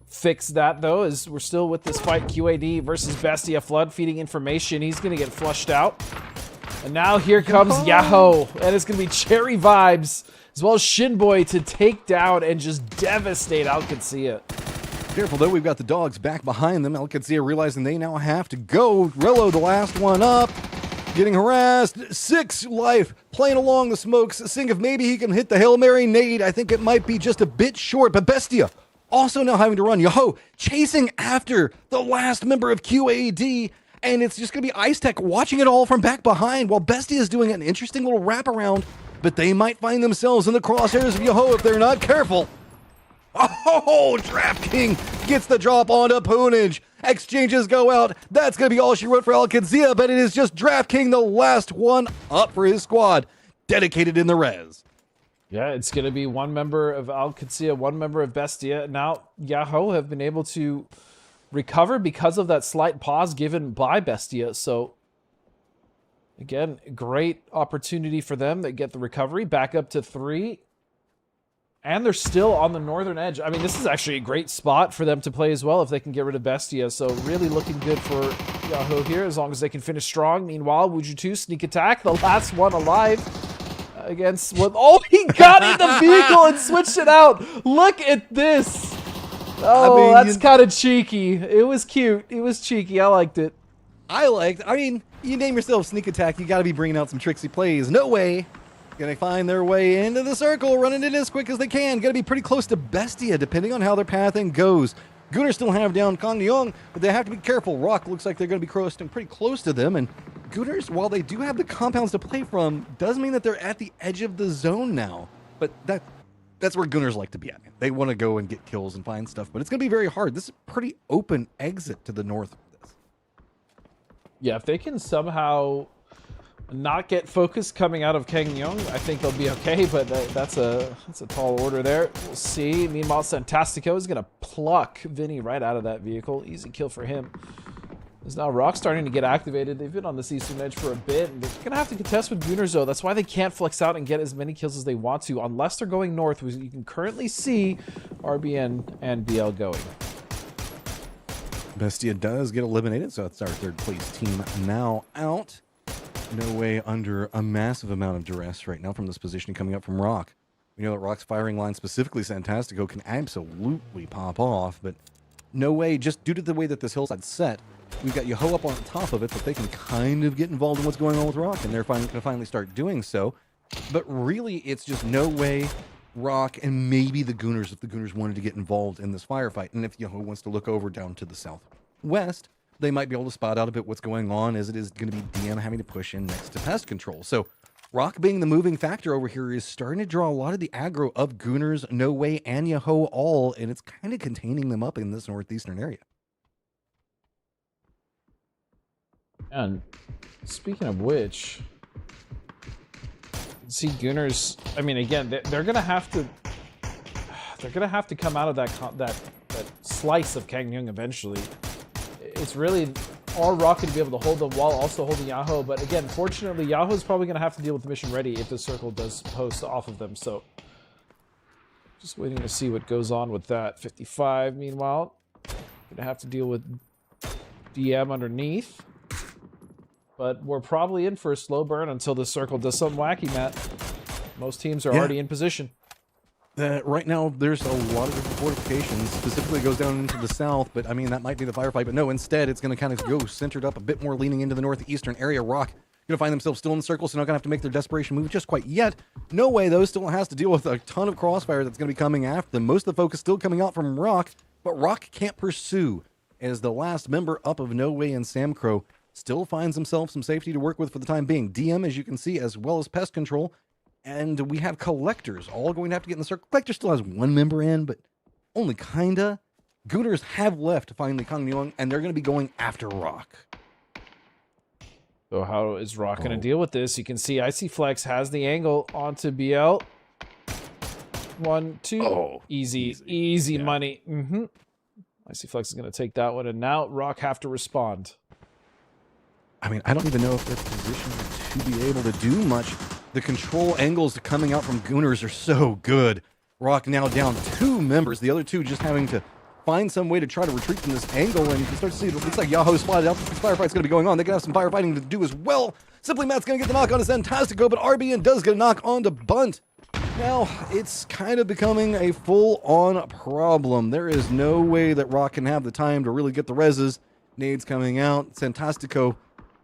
fix that, though, as we're still with this fight. QAD versus Bestia. Flood feeding information. He's going to get flushed out. And now here comes Yahoo, and it's going to be Cherry Vibes, as well as Shinboy, to take down and just devastate Alcancia. Careful, though. We've got the dogs back behind them. Alcancia realizing they now have to go. Rello, the last one up. Getting harassed. 6 life. Playing along the smokes. Seeing if maybe he can hit the Hail Mary nade. I think it might be just a bit short. But Bestia also now having to run. Yahoo chasing after the last member of QAD. And it's just going to be Ice Tech watching it all from back behind while Bestia is doing an interesting little wraparound. But they might find themselves in the crosshairs of Yahoo if they're not careful. Oh, DraftKings gets the drop on Punage. Exchanges go out. That's going to be all she wrote for Alcancia, but it is just DraftKings, the last one up for his squad. Dedicated in the res. Yeah, it's going to be one member of Alcancia, one member of Bestia. Now, Yahoo have been able to recover because of that slight pause given by Bestia. So, again, great opportunity for them. They get the recovery back up to 3. And they're still on the northern edge. I mean, this is actually a great spot for them to play as well if they can get rid of Bestia. So really looking good for Yahoo here as long as they can finish strong. Meanwhile, Wuju 2 sneak attack, the last one alive against what? Oh, he got in the vehicle and switched it out. Look at this. Oh, I mean, that's kind of cheeky. It was cute. It was cheeky. I liked it. I mean, you name yourself Sneak Attack, you got to be bringing out some tricksy plays. No Way. Gonna find their way into the circle, running it as quick as they can. Gonna be pretty close to Bestia, depending on how their pathing goes. Gooners still have down Kong Nyong, but they have to be careful. Rock looks like they're gonna be crossing pretty close to them, and Gooners, while they do have the compounds to play from, does mean that they're at the edge of the zone now. But that's where Gooners like to be at. They want to go and get kills and find stuff, but it's gonna be very hard. This is a pretty open exit to the north of this. Yeah, if they can somehow not get focused coming out of Kangyong, I think they'll be okay, but that's a tall order there. We'll see. Meanwhile, Santastico is going to pluck Vinny right out of that vehicle. Easy kill for him. There's now Rock starting to get activated. They've been on this eastern edge for a bit, and they're going to have to contest with Gooners, though. That's why they can't flex out and get as many kills as they want to, unless they're going north, which you can currently see RBN and BL going. Bestia does get eliminated, so that's our third place team now out. No Way under a massive amount of duress right now from this position coming up from Rock. We know that Rock's firing line, specifically Santastico, can absolutely pop off, but No Way, just due to the way that this hillside's set, we've got Yahoo up on top of it, but they can kind of get involved in what's going on with Rock, and they're going to finally start doing so. But really, it's just No Way, Rock, and maybe the Gooners, if the Gooners wanted to get involved in this firefight. And if Yahoo wants to look over down to the southwest, they might be able to spot out a bit what's going on, as it is going to be DM having to push in next to pest control. So Rock being the moving factor over here is starting to draw a lot of the aggro of Gooners, No Way, and Yahoo all, and it's kind of containing them up in this northeastern area. And speaking of which, see Gooners, I mean, again, they're going to have to come out of that slice of Kangyong eventually. It's really all Rocket to be able to hold them while also holding Yahoo. But again, fortunately, Yahoo is probably going to have to deal with mission ready if the circle does post off of them. So just waiting to see what goes on with that. 55, meanwhile, going to have to deal with DM underneath. But we're probably in for a slow burn until the circle does something wacky, Matt. Most teams are already in position. Right now, there's a lot of different fortifications. Specifically, goes down into the south, but I mean, that might be the firefight. But no, instead, it's going to kind of go centered up a bit more, leaning into the northeastern area. Rock going to find themselves still in the circle, so not going to have to make their desperation move just quite yet. No Way, though, still has to deal with a ton of crossfire that's going to be coming after them. Most of the focus still coming out from Rock, but Rock can't pursue, as the last member up of No Way and Sam Crow still finds himself some safety to work with for the time being. DM, as you can see, as well as pest control. And we have Collectors all going to have to get in the circle. Collector still has one member in, but only kinda. Gooners have left to find the Kangmyeong, and they're going to be going after Rock. So how is Rock going to deal with this? You can see Icy Flex has the angle onto BL. 1, 2. Oh, easy money. Icy Flex is going to take that one, and now Rock have to respond. I mean, I don't even know if they're positioned to be able to do much. The control angles coming out from Gooners are so good. Rock now down 2 members, the other 2 just having to find some way to try to retreat from this angle, and you can start to see it looks like Yahoo spotted out. This firefight's going to be going on. They're going to have some firefighting to do as well. Simply Matt's going to get the knock on his Fantastico, but RBN does get a knock on to Bunt. Now, it's kind of becoming a full-on problem. There is no way that Rock can have the time to really get the reses. Nades coming out. Fantastico,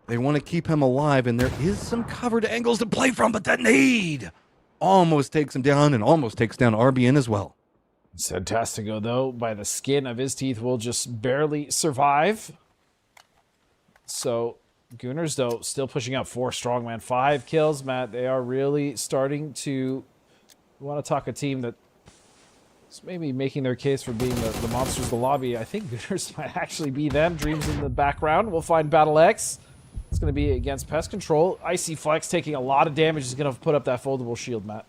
they want to keep him alive, and there is some covered angles to play from, but that nade almost takes him down and almost takes down RBN as well. Fantastico, though, by the skin of his teeth, will just barely survive. So, Gooners, though, still pushing out 4 strongman, 5 kills, Matt. They are really starting to... We want to talk a team that is maybe making their case for being the monsters of the lobby. I think Gooners might actually be them. Dreams in the background. We'll find Battle X. It's going to be against Pest Control. Icy Flex taking a lot of damage. Is going to put up that foldable shield, Matt.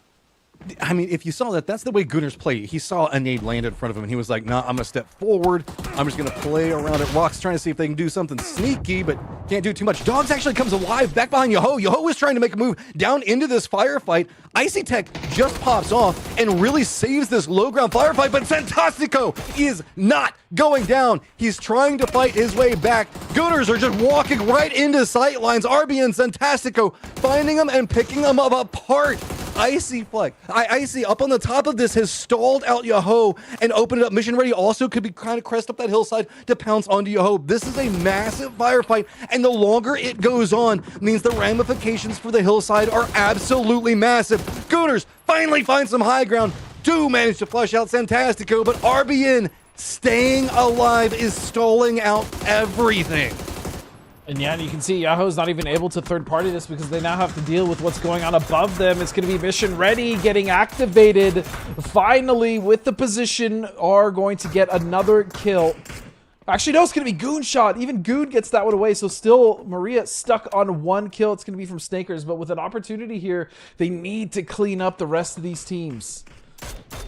I mean, if you saw that, that's the way Gooners play. He saw a nade land in front of him, and he was like, nah, I'm going to step forward. I'm just going to play around at Rocks, trying to see if they can do something sneaky, but can't do too much. Dogs actually comes alive back behind Yoho. Yoho is trying to make a move down into this firefight. Icy Tech just pops off and really saves this low ground firefight, but Fantastico is not going down. He's trying to fight his way back. Gooners are just walking right into sight lines. RB and Fantastico finding them and picking them up apart. Icy Flex. Icy up on the top of this has stalled out Yoho and opened it up. Mission Ready also could be kind of crest up that hillside to pounce onto Yoho. This is a massive firefight, and the longer it goes on means the ramifications for the hillside are absolutely massive. Gooners finally find some high ground, do manage to flush out Fantastico, but RBN staying alive is stalling out everything. And yeah, you can see Yahoo's not even able to third-party this because they now have to deal with what's going on above them. It's going to be Mission Ready getting activated. Finally, with the position, are going to get another kill. Actually, no, it's going to be Goon Shot. Even Goon gets that one away, so still Maria stuck on 1 kill. It's going to be from Snakers, but with an opportunity here, they need to clean up the rest of these teams.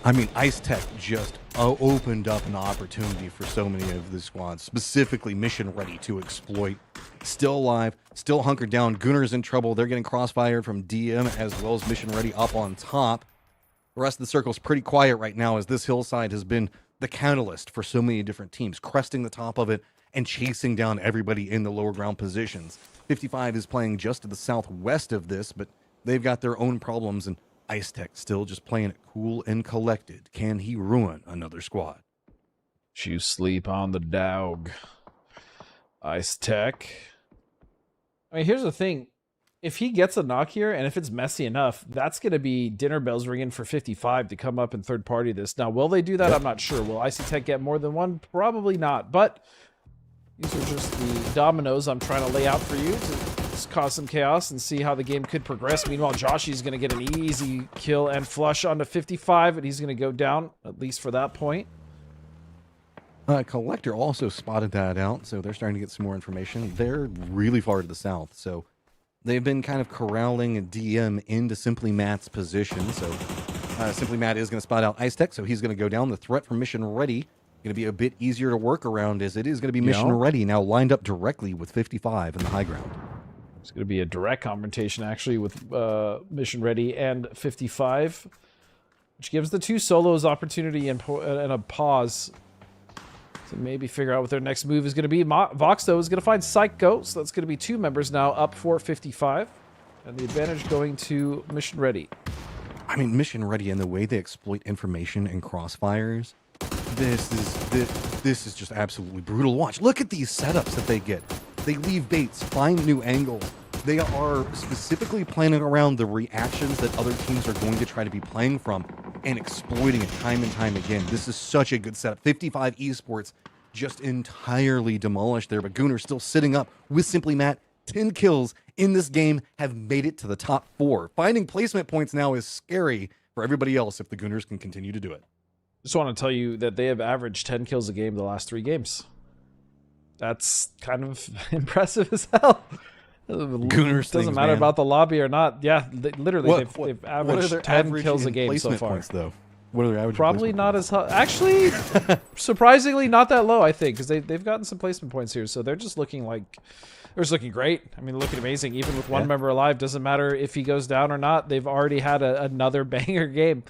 I mean, Ice Tech just opened up an opportunity for so many of the squads, specifically Mission Ready to exploit. Still alive, still hunkered down. Gooners in trouble. They're getting crossfired from DM as well as Mission Ready up on top. The rest of the circle's pretty quiet right now as this hillside has been the catalyst for so many different teams, cresting the top of it and chasing down everybody in the lower ground positions. 55 is playing just to the southwest of this, but they've got their own problems, and Ice Tech still just playing it cool and collected. Can he ruin another squad? You sleep on the dog. Ice Tech. I mean, here's the thing. If he gets a knock here, and if it's messy enough, that's going to be dinner bells ringing for 55 to come up and third party this. Now, will they do that? I'm not sure. Will Icy Tech get more than one? Probably not. But these are just the dominoes I'm trying to lay out for you to just cause some chaos and see how the game could progress. Meanwhile, Joshy's going to get an easy kill and flush onto 55, and he's going to go down, at least for that point. Collector also spotted that out, so they're starting to get some more information. They're really far to the south, so they've been kind of corralling a DM into Simply Matt's position. So Simply Matt is going to spot out Ice Tech, so he's going to go down. The threat from Mission Ready going to be a bit easier to work around, as it is going to be Mission Ready now lined up directly with 55 in the high ground. It's going to be a direct confrontation, actually, with Mission Ready and 55, which gives the 2 solos opportunity and a pause to maybe figure out what their next move is going to be. Vox, though, is going to find Psycho, so that's going to be 2 members now up for 55, and the advantage going to Mission Ready. I mean, Mission Ready and the way they exploit information and crossfires, this is just absolutely brutal to watch. Look at these setups that they get. They leave baits, find new angles. They are specifically planning around the reactions that other teams are going to try to be playing from and exploiting it time and time again. This is such a good setup. 55 Esports just entirely demolished there, but Gooner still sitting up with Simply Matt. 10 kills in this game, have made it to the top 4. Finding placement points now is scary for everybody else if the Gooners can continue to do it. Just want to tell you that they have averaged 10 kills a game the last 3 games. That's kind of impressive as hell. Gooners doesn't matter about the lobby or not. Yeah, literally, they've averaged 10 kills a game so far. Points, though? What are their average? Probably not as high. Actually, surprisingly, not that low. I think because they've gotten some placement points here, so they're just looking like they're just looking great. I mean, looking amazing. Even with one member alive, doesn't matter if he goes down or not. They've already had another banger game.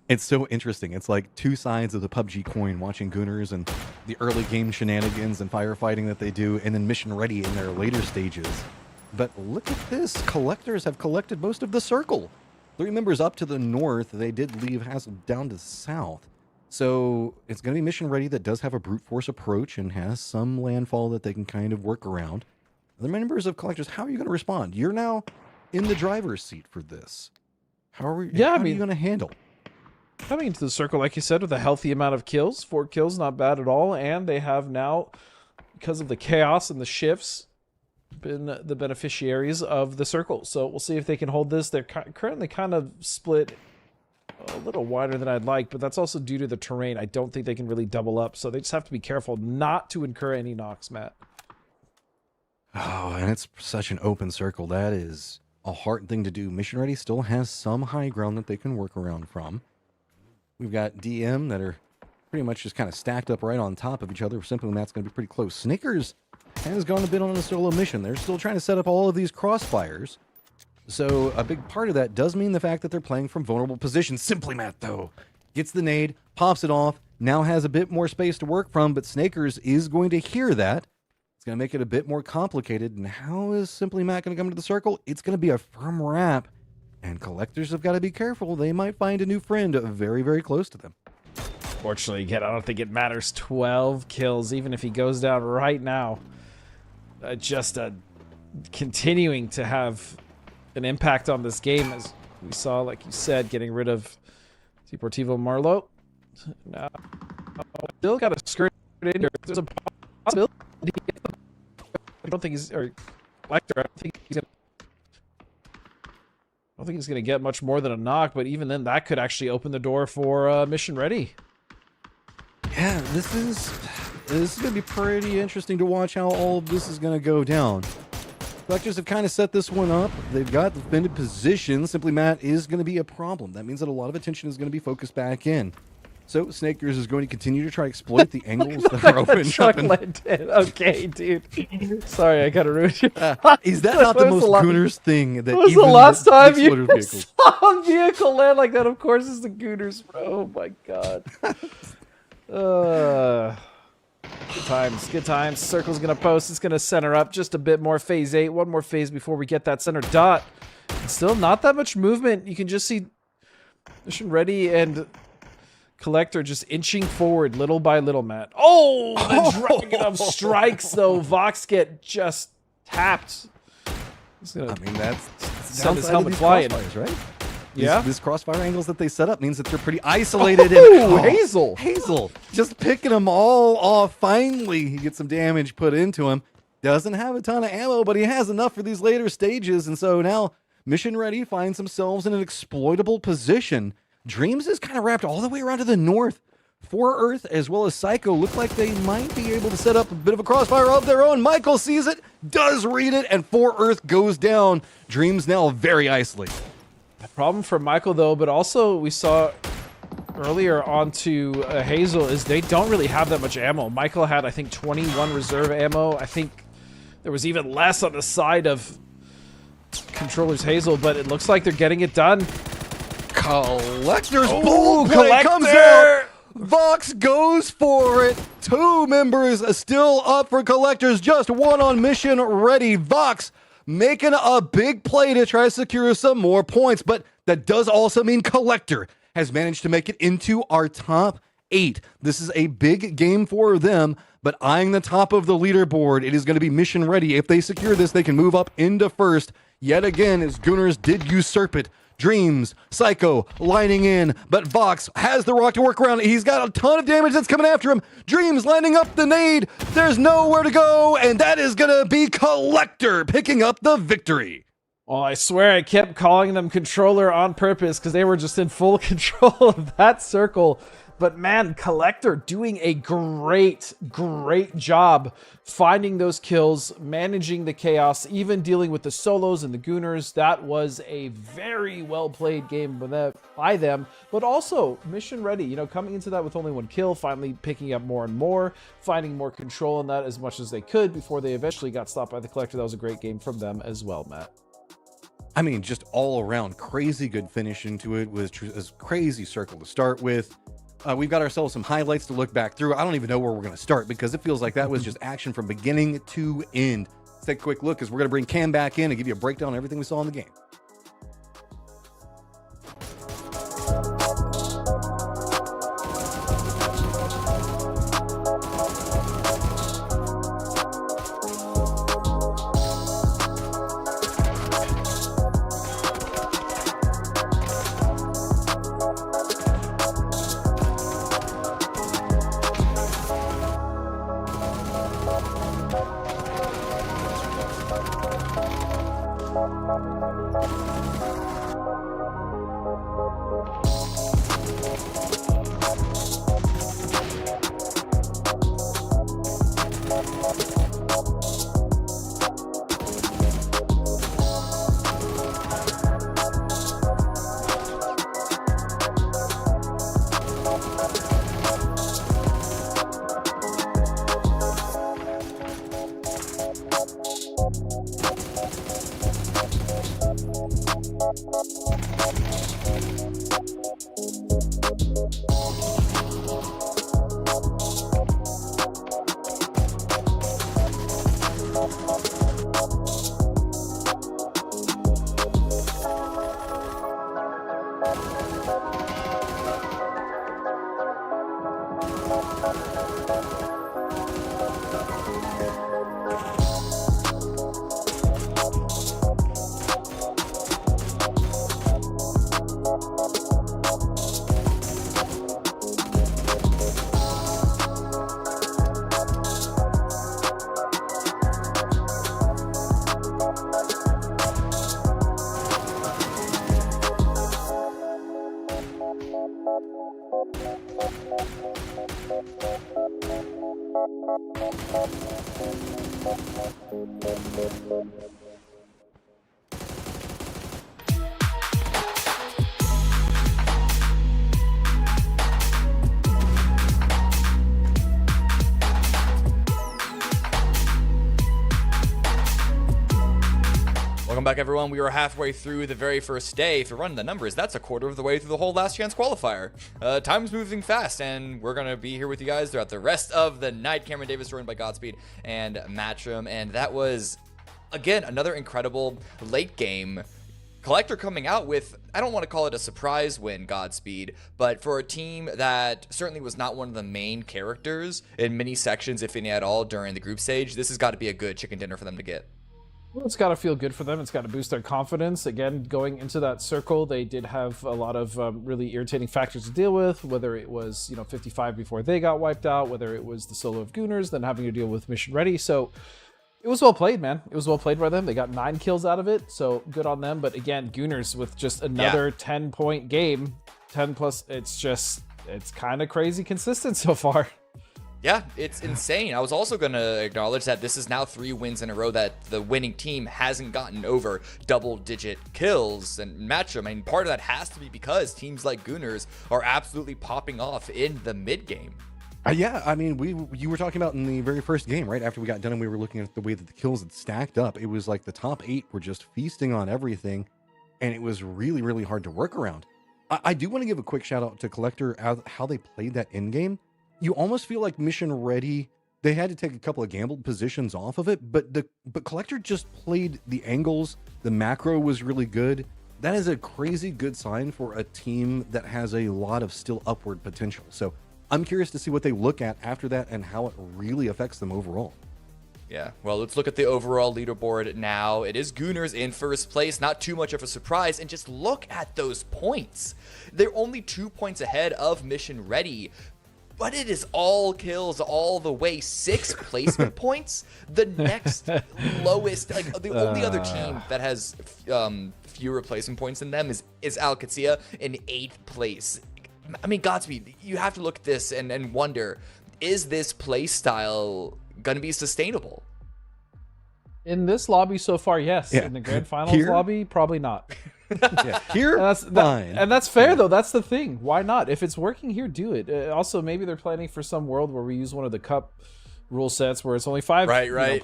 It's so interesting. It's like two sides of the PUBG coin, watching Gooners and the early game shenanigans and firefighting that they do, and then mission ready in their later stages. But look at this. Collectors have collected most of the circle. 3 members up to the north. They did leave Hassel down to the south. So it's going to be mission ready that does have a brute force approach and has some landfall that they can kind of work around. The members of Collectors, how are you going to respond? You're now in the driver's seat for this. How are you going to handle? Coming into the circle, like you said, with a healthy amount of kills. 4 kills, not bad at all. And they have now, because of the chaos and the shifts, been the beneficiaries of the circle. So we'll see if they can hold this. They're currently kind of split a little wider than I'd like, but that's also due to the terrain. I don't think they can really double up. So they just have to be careful not to incur any knocks, Matt. Oh, and it's such an open circle. That is a hard thing to do. Mission Ready still has some high ground that they can work around from. We've got DM that are pretty much just kind of stacked up right on top of each other. Simply Matt's going to be pretty close. Snickers has gone a bit on a solo mission. They're still trying to set up all of these crossfires. So a big part of that does mean the fact that they're playing from vulnerable positions. Simply Matt, though, gets the nade, pops it off, now has a bit more space to work from, but Snakers is going to hear that. It's going to make it a bit more complicated. And how is Simply Matt going to come to the circle? It's going to be a firm wrap. And Collectors have got to be careful. They might find a new friend very, very close to them. Fortunately, again, I don't think it matters. 12 kills, even if he goes down right now. Just continuing to have an impact on this game, as we saw, like you said, getting rid of Deportivo Marlo. Now, still got a skirt in here. There's a possibility. I don't think he's, or Lecter, I don't think he's going to get much more than a knock, but even then, that could actually open the door for Mission Ready. Yeah, this is going to be pretty interesting to watch how all of this is going to go down. Collectors have kind of set this one up. They've got defended positions. Simply Matt is going to be a problem. That means that a lot of attention is going to be focused back in. So Snakers is going to continue to try to exploit the angles that are open up. Okay, dude. Sorry, I gotta ruin you. Is that not the most Gooners thing? That was the last time you saw a vehicle land like that? Of course, it's the Gooners, bro. Oh my god. Good times, good times. Circle's gonna post. It's gonna center up just a bit more. Phase 8. One more phase before we get that center dot. And still not that much movement. You can just see Mission Ready and Collector just inching forward little by little, Matt. Oh, the dragon of strikes, though. Vox get just tapped. I mean, that's send his helmet flying, right? Yeah. These crossfire angles that they set up means that they're pretty isolated. Hazel. Hazel just picking them all off. Finally, he gets some damage put into him. Doesn't have a ton of ammo, but he has enough for these later stages. And so now Mission Ready finds themselves in an exploitable position. Dreams is kind of wrapped all the way around to the north. 4Earth as well as Psycho look like they might be able to set up a bit of a crossfire of their own. Michael sees it, does read it, and 4Earth goes down. Dreams now very isolated. The problem for Michael, though, but also we saw earlier onto Hazel, is they don't really have that much ammo. Michael had, I think, 21 reserve ammo. I think there was even less on the side of Controller's Hazel, but it looks like they're getting it done. Collector's bold play comes out. Vox goes for it. 2 members still up for Collectors. Just one on Mission Ready. Vox making a big play to try to secure some more points. But that does also mean Collector has managed to make it into our top 8. This is a big game for them. But eyeing the top of the leaderboard, it is going to be Mission Ready. If they secure this, they can move up into first. Yet again, as Gooners did usurp it. Dreams, Psycho lining in, but Vox has the rock to work around. He's got a ton of damage that's coming after him. Dreams lining up the nade. There's nowhere to go, and that is going to be Collector picking up the victory. Oh, I swear I kept calling them controller on purpose because they were just in full control of that circle. But man, Collector doing a great job finding those kills, managing the chaos, even dealing with the solos and the gooners. That was a very well played game by them, but also mission ready, you know, coming into that with only 1 kill, finally picking up more and more, finding more control in that as much as they could before they eventually got stopped by the Collector. That was a great game from them as well, Matt. I mean, just all around crazy good finish into it. Was a crazy circle to start with. We've got ourselves some highlights to look back through. I don't even know where we're going to start because it feels like that was just action from beginning to end. Let's take a quick look because we're going to bring Cam back in and give you a breakdown of everything we saw in the game. Welcome back, everyone. We are halfway through the very first day. If you're running the numbers, that's a quarter of the way through the whole last chance qualifier. Time's moving fast, and we're going to be here with you guys throughout the rest of the night. Cameron Davis joined by Godspeed and Matchroom, and that was, again, another incredible late game. Collector coming out with, I don't want to call it a surprise win, Godspeed, but for a team that certainly was not one of the main characters in many sections, if any at all, during the group stage, this has got to be a good chicken dinner for them to get. Well, it's got to feel good for them. It's got to boost their confidence. Again, going into that circle, they did have a lot of really irritating factors to deal with, whether it was, 55 before they got wiped out, whether it was the solo of Gooners, then having to deal with Mission Ready. So it was well played, man. It was well played by them. They got 9 kills out of it, so good on them. But again, Gooners with just another 10-point game, 10 plus, it's kind of crazy consistent so far. Yeah, it's insane. I was also going to acknowledge that this is now 3 wins in a row that the winning team hasn't gotten over double-digit kills and match. I mean, part of that has to be because teams like Gooners are absolutely popping off in the mid-game. Yeah, I mean, you were talking about in the very first game, right? After we got done and we were looking at the way that the kills had stacked up, it was like the top 8 were just feasting on everything, and it was really, really hard to work around. I do want to give a quick shout out to Collector, how they played that in-game. You almost feel like Mission Ready, they had to take a couple of gambled positions off of it, but Collector just played the angles. The macro was really good. That is a crazy good sign for a team that has a lot of still upward potential. So I'm curious to see what they look at after that and how it really affects them overall. Yeah, well, let's look at the overall leaderboard now. It is Gooners in first place, not too much of a surprise, and just look at those points. They're only 2 points ahead of Mission Ready. but it is all kills all the way. 6 placement points. The next lowest, like the only other team that has fewer placement points than them is Alcatia in 8th place. I mean, Godspeed, you have to look at this and wonder, is this play style going to be sustainable? In this lobby so far, yes. Yeah. In the grand finals lobby, probably not. Yeah. Here, fine. And that's fair, though. That's the thing. Why not? If it's working here, do it. Also, maybe they're planning for some world where we use one of the cup rule sets where it's only 5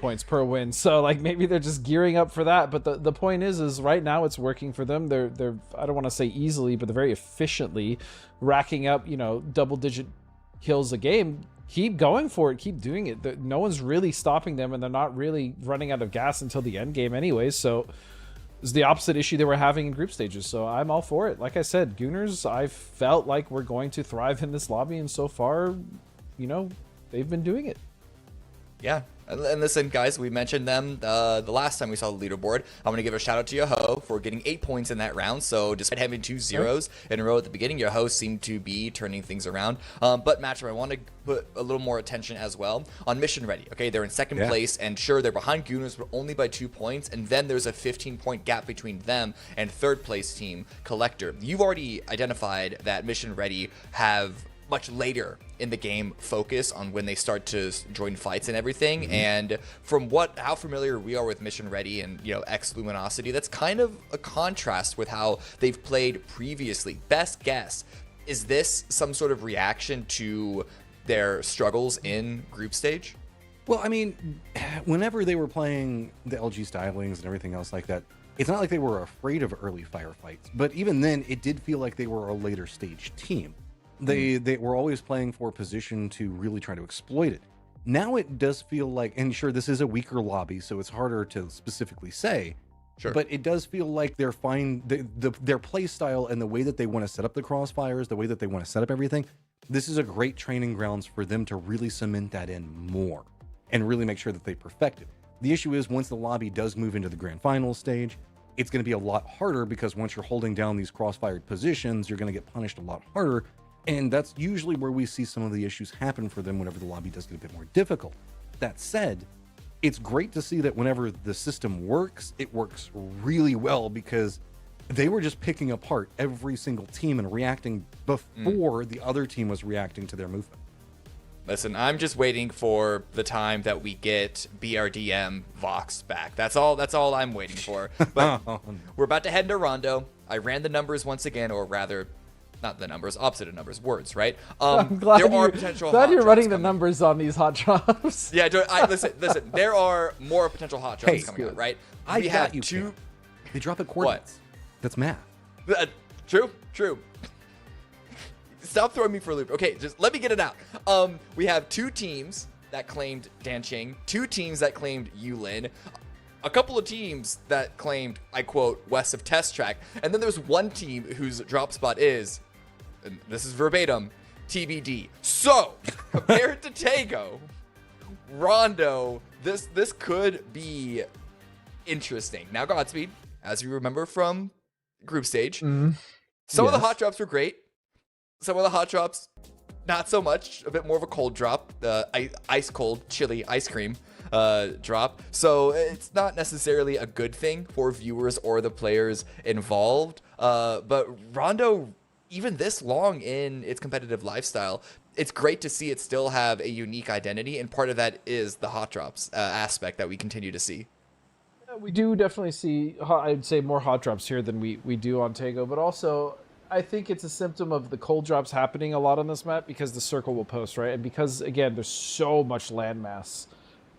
points per win. So, like, maybe they're just gearing up for that. But the point is right now it's working for them. They're I don't want to say easily, but they're very efficiently racking up, double-digit kills a game. Keep going for it. Keep doing it. No one's really stopping them, and they're not really running out of gas until the end game anyways. So it's the opposite issue they were having in group stages. So I'm all for it. Like I said, Gooners, I felt like we're going to thrive in this lobby, and so far, they've been doing it. Yeah. And listen, guys, we mentioned them the last time we saw the leaderboard. I'm going to give a shout out to Yoho for getting 8 points in that round. So despite having 2 zeros in a row at the beginning, Yoho seemed to be turning things around. But Matchup, I want to put a little more attention as well on Mission Ready. Okay, they're in 2nd place, and sure, they're behind Gooners, but only by 2 points. And then there's a 15-point gap between them and 3rd place team Collector. You've already identified that Mission Ready have much later in the game focus on when they start to join fights and everything. And from how familiar we are with Mission Ready and X Luminosity, that's kind of a contrast with how they've played previously. Best guess, is this some sort of reaction to their struggles in group stage? Well, I mean, whenever they were playing the LG stylings and everything else like that, it's not like they were afraid of early firefights, but even then it did feel like they were a later stage team. They were always playing for position to really try to exploit it. Now it does feel like, and sure, this is a weaker lobby, so it's harder to specifically say, but it does feel like they're fine. Their play style and the way that they want to set up the crossfires, the way that they want to set up everything, this is a great training grounds for them to really cement that in more and really make sure that they perfect it. The issue is once the lobby does move into the grand finals stage, it's going to be a lot harder because once you're holding down these crossfired positions, you're going to get punished a lot harder. And that's usually where we see some of the issues happen for them whenever the lobby does get a bit more difficult. That said, it's great to see that whenever the system works, it works really well because they were just picking apart every single team and reacting before the other team was reacting to their movement. Listen, I'm just waiting for the time that we get BRDM Vox back. That's all I'm waiting for. But we're about to head into Rondo. I ran the numbers once again, or rather, not the numbers, opposite of numbers, words, right? I'm glad there are potential glad hot you're drops running the coming. numbers on these hot drops. Yeah, listen, there are more potential hot drops coming out, right? I got you. Two. They drop at coordinates. That's math. True. Stop throwing me for a loop. Okay, just let me get it out. We have 2 teams that claimed Danching, 2 teams that claimed Yulin, a couple of teams that claimed, I quote, west of Test Track, and then there's 1 team whose drop spot is, and this is verbatim, TBD. So, compared to Tego, Rondo, this could be interesting. Now, Godspeed, as you remember from group stage, some of the hot drops were great. Some of the hot drops, not so much. A bit more of a cold drop, ice cold, chili ice cream drop. So it's not necessarily a good thing for viewers or the players involved. But Rondo, even this long in its competitive lifestyle, it's great to see it still have a unique identity. And part of that is the hot drops aspect that we continue to see. We do definitely see, I'd say, more hot drops here than we do on Tego, but also I think it's a symptom of the cold drops happening a lot on this map because the circle will post, right? And because, again, there's so much landmass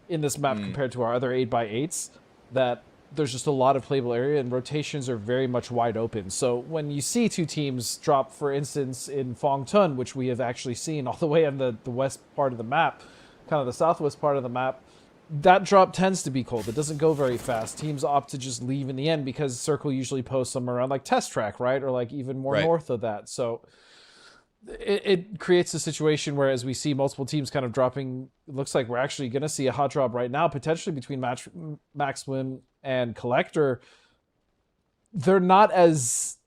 in this map compared to our other 8x8s that there's just a lot of playable area and rotations are very much wide open. So when you see 2 teams drop, for instance, in Phong Tun, which we have actually seen all the way on the west part of the map, kind of the southwest part of the map, that drop tends to be cold. It doesn't go very fast. Teams opt to just leave in the end because Circle usually posts them around like Test Track, right? Or like even more north of that. So it creates a situation where as we see multiple teams kind of dropping, it looks like we're actually going to see a hot drop right now, potentially between Maxwin and Collector. They're not as,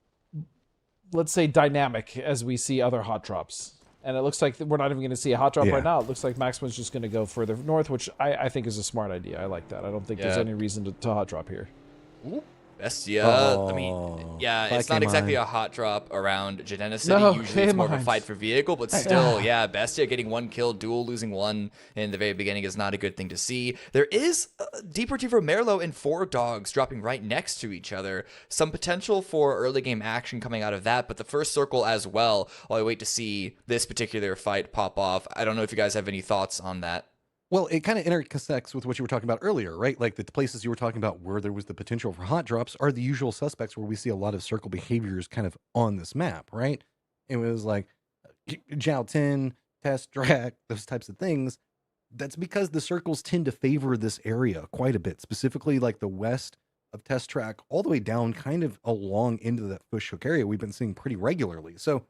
let's say, dynamic as we see other hot drops. And it looks like we're not even going to see a hot drop Yeah. right now. It looks like Maximus just going to go further north, which I think is a smart idea. I like that. I don't think there's Yeah. any reason to hot drop here. Bestia. I mean, Oh, yeah, that it's not came exactly on. a hot drop around Jadena City. No, Usually it's more of a came on. fight for vehicle, but still, yeah, Bestia getting 1 kill, Duel losing 1 in the very beginning is not a good thing to see. There is Deeper Tivo Merlo and 4 dogs dropping right next to each other. Some potential for early game action coming out of that, but the first circle as well, while I wait to see this particular fight pop off. I don't know if you guys have any thoughts on that. Well, it kind of intersects with what you were talking about earlier, right? Like the places you were talking about where there was the potential for hot drops are the usual suspects where we see a lot of circle behaviors kind of on this map, right? It was like Jiao 10, Test Track, those types of things. That's because the circles tend to favor this area quite a bit, specifically like the west of Test Track, all the way down kind of along into that Bushhook area we've been seeing pretty regularly. So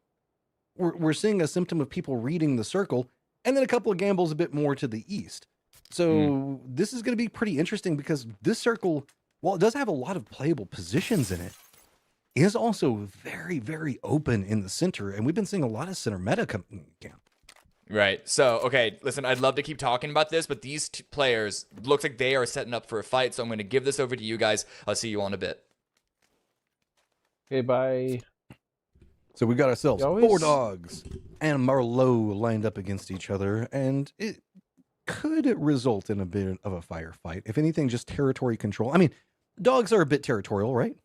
we're seeing a symptom of people reading the circle, and then a couple of gambles a bit more to the east. So this is going to be pretty interesting because this circle, while it does have a lot of playable positions in it, is also very, very open in the center. And we've been seeing a lot of center meta coming in. Right. So, okay, listen, I'd love to keep talking about this, but these two players looks like they are setting up for a fight. So I'm going to give this over to you guys. I'll see you all in a bit. Okay, bye. So we got ourselves You always- 4 dogs and Marlowe lined up against each other, and it could result in a bit of a firefight. If anything, just territory control. I mean, dogs are a bit territorial, right?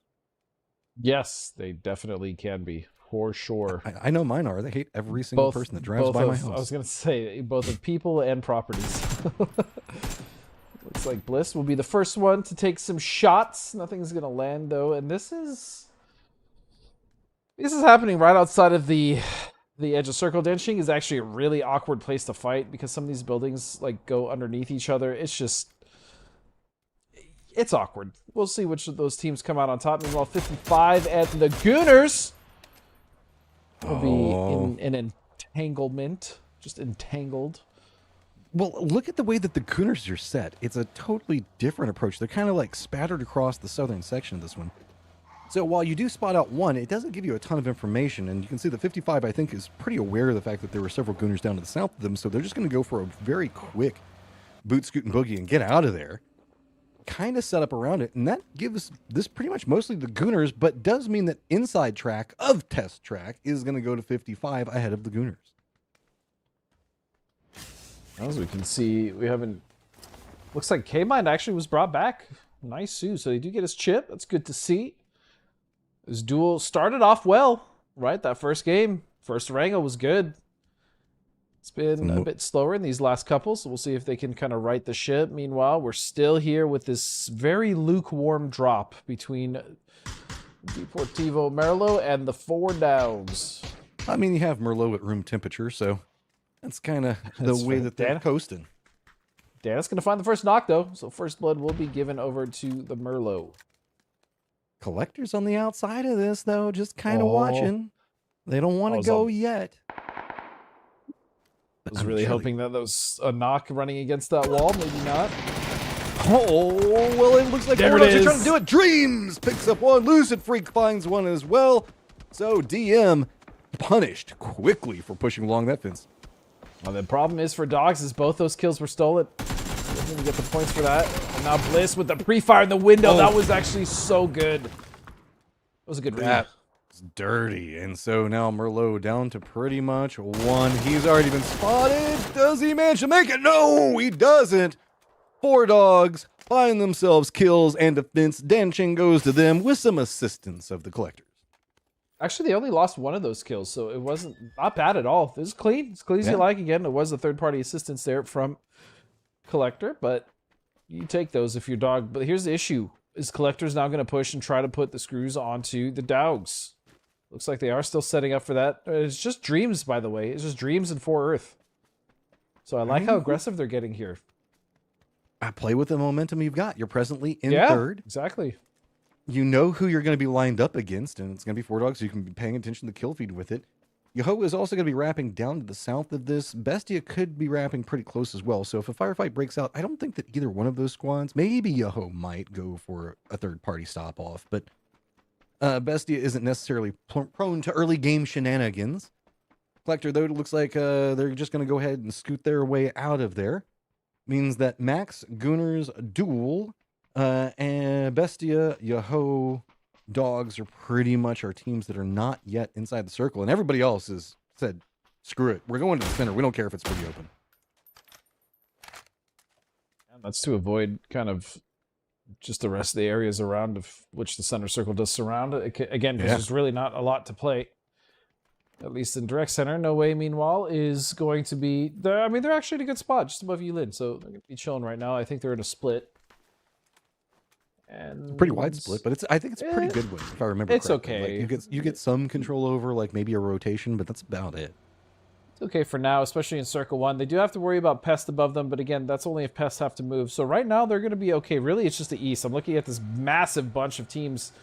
Yes, they definitely can be, for sure. I know mine are. They hate every single person that drives by my house. I was going to say, both of people and properties. Looks like Bliss will be the first one to take some shots. Nothing's going to land, though. And this is happening right outside of the edge of circle. Denching is actually a really awkward place to fight because some of these buildings like go underneath each other. It's awkward. We'll see which of those teams come out on top. Meanwhile, 55 and the Gooners will be in an entanglement, just entangled. Well, look at the way that the Gooners are set. It's a totally different approach. They're kind of like spattered across the southern section of this one. So while you do spot out one, it doesn't give you a ton of information. And you can see that 55, I think, is pretty aware of the fact that there were several Gooners down to the south of them. So they're just going to go for a very quick boot, scoot, and boogie and get out of there. Kind of set up around it. And that gives this pretty much mostly the Gooners, but does mean that inside track of Test Track is going to go to 55 ahead of the Gooners. As we can see, we haven't... Looks like K-Mind actually was brought back. Nice Sue. So they do get his chip. That's good to see. This duel started off well, right? That first game. First wrangle was good. It's been a bit slower in these last couple, so we'll see if they can kind of right the ship. Meanwhile, we're still here with this very lukewarm drop between Deportivo Merlo and the 4 Dogs. I mean, you have Merlot at room temperature, so that's kind of the way that they're coasting. Dan's going to find the first knock, though, so first blood will be given over to the Merlo. Collectors on the outside of this, though, just kind of watching. They don't want to go yet. I was really hoping that was a knock running against that wall. Maybe not. Oh, well, it looks like There Wardogs it are is. trying to do it. Dreams picks up one. Lucid Freak finds one as well. So DM punished quickly for pushing along that fence. Well, the problem is for Dogs is both those kills were stolen. Doesn't even get the points for that. And now Bliss with the pre-fire in the window. That was actually so good. That was a good read. That's dirty. And so now Merlot down to pretty much 1. He's already been spotted. Does he manage to make it? No, he doesn't. 4 Dogs find themselves kills and defense. Danching goes to them with some assistance of the Collectors. Actually, they only lost one of those kills, so it wasn't not bad at all. It was clean. As clean as you like. Again, it was a third-party assistance there from Collector, but you take those if you're Dog. But here's the issue. Is Collector's now going to push and try to put the screws onto the Dogs? Looks like they are still setting up for that. It's just Dreams, by the way. It's just Dreams and 4 Earth. So I like how aggressive they're getting here. I play with the momentum you've got. You're presently in Yeah, third. exactly. You know who you're going to be lined up against, and it's going to be 4 Dogs, so you can be paying attention to the kill feed with it. Yoho is also going to be wrapping down to the south of this. Bestia could be wrapping pretty close as well. So if a firefight breaks out, I don't think that either one of those squads, maybe Yoho might go for a third-party stop-off, but Bestia isn't necessarily prone to early game shenanigans. Collector, though, it looks like they're just going to go ahead and scoot their way out of there. Means that Max, Gooners, Duel, and Bestia, Yahoo, Dogs are pretty much our teams that are not yet inside the circle. And everybody else has said, screw it. We're going to the center. We don't care if it's pretty open. And that's to avoid kind of just the rest of the areas around of which the center circle does surround. Again, because there's really not a lot to play. At least in direct center. No Way, meanwhile, is going to be... I mean, they're actually in a good spot, just above Yulin, so they're going to be chilling right now. I think they're in a split. And it's a pretty wide split, but I think it's a pretty good one, if I remember it's correctly. okay. Like you get some control over, like, maybe a rotation, but that's about it. It's okay for now, especially in Circle 1. They do have to worry about Pest above them, but again, that's only if Pests have to move. So right now, they're going to be okay. Really, it's just the East. I'm looking at this massive bunch of teams.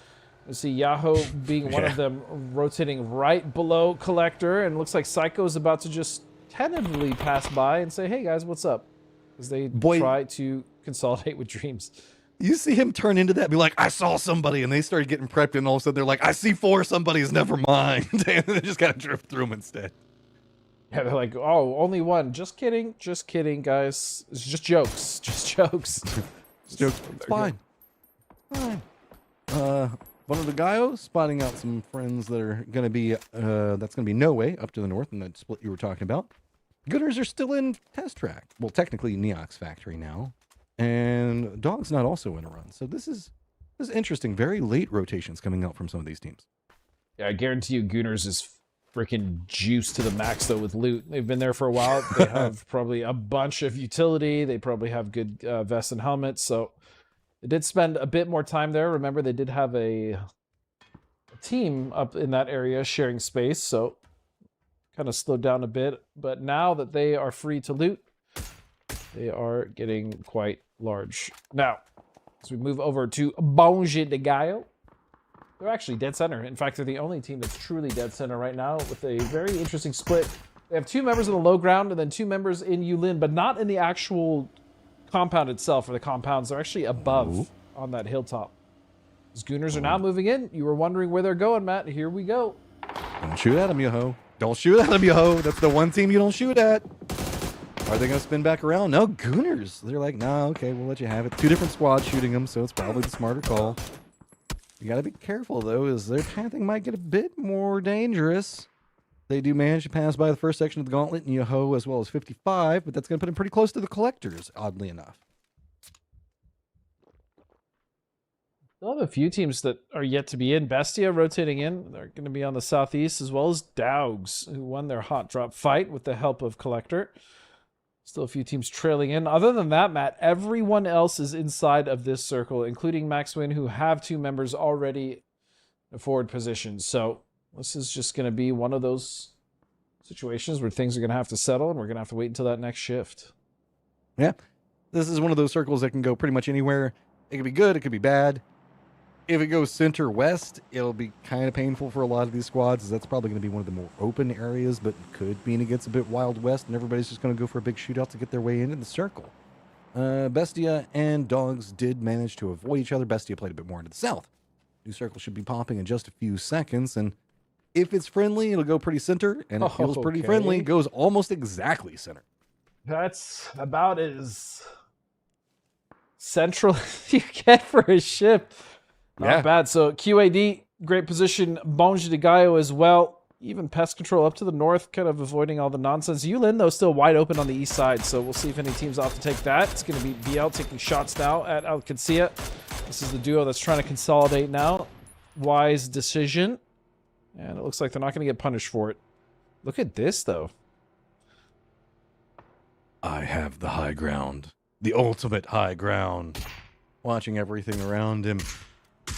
You see Yahoo being one of them, rotating right below Collector, and it looks like Psycho's about to just tentatively pass by and say, hey guys, what's up? As they try to consolidate with Dreams. You see him turn into that, be like, I saw somebody, and they started getting prepped, and all of a sudden they're like, I see 4 somebody's, never mind. And they just kind of drift through them instead. Yeah, they're like, oh, only one. Just kidding, guys. It's just jokes. Just jokes. It's jokes. It's fine. Fine. One of the Gaios spotting out some friends that are going to be, that's going to be No Way up to the north in that split you were talking about. Gunners are still in test track. Well, technically Neox factory now. And Dog's not also in a run. So this is interesting. Very late rotations coming out from some of these teams. Yeah, I guarantee you Gooners is freaking juiced to the max, though, with loot. They've been there for a while. They have probably a bunch of utility. They probably have good vests and helmets. So they did spend a bit more time there. Remember, they did have a team up in that area sharing space. So kind of slowed down a bit. But now that they are free to loot, they are getting quite large. Now, as we move over to Bonge de Gallo, they're actually dead center. In fact, they're the only team that's truly dead center right now with a very interesting split. They have 2 members on the low ground and then 2 members in Yulin, but not in the actual compound itself or the compounds. They're actually above on that hilltop. As Gooners are now moving in. You were wondering where they're going, Matt. Here we go. Don't shoot at him, yo-ho. Don't shoot at him, yo-ho. That's the one team you don't shoot at. Are they going to spin back around? No, Gooners. They're like, nah, okay, we'll let you have it. 2 different squads shooting them, so it's probably the smarter call. You got to be careful, though, as their pathing might get a bit more dangerous. They do manage to pass by the first section of the gauntlet in Yoho as well as 55, but that's going to put them pretty close to the Collectors, oddly enough. They'll have a few teams that are yet to be in. Bestia rotating in. They're going to be on the southeast, as well as Dougs, who won their hot drop fight with the help of Collector. Still a few teams trailing in. Other than that, Matt, everyone else is inside of this circle, including Max Win, who have 2 members already in forward positions. So this is just going to be one of those situations where things are going to have to settle, and we're going to have to wait until that next shift. Yeah, this is one of those circles that can go pretty much anywhere. It could be good, it could be bad. If it goes center-west, it'll be kind of painful for a lot of these squads, as that's probably going to be one of the more open areas, but could mean it gets a bit Wild West, and everybody's just going to go for a big shootout to get their way into the circle. Bestia and Dogs did manage to avoid each other. Bestia played a bit more into the south. New circle should be popping in just a few seconds, and if it's friendly, it'll go pretty center, and it feels pretty friendly. It goes almost exactly center. That's about as central as you get for a ship. Not bad. So QAD, great position. Bonge de Gallo as well. Even pest control up to the north, kind of avoiding all the nonsense. Yulin, though, still wide open on the east side, so we'll see if any teams opt to take that. It's going to be BL taking shots now at Alcancia. This is the duo that's trying to consolidate now. Wise decision. And it looks like they're not going to get punished for it. Look at this, though. I have the high ground. The ultimate high ground. Watching everything around him.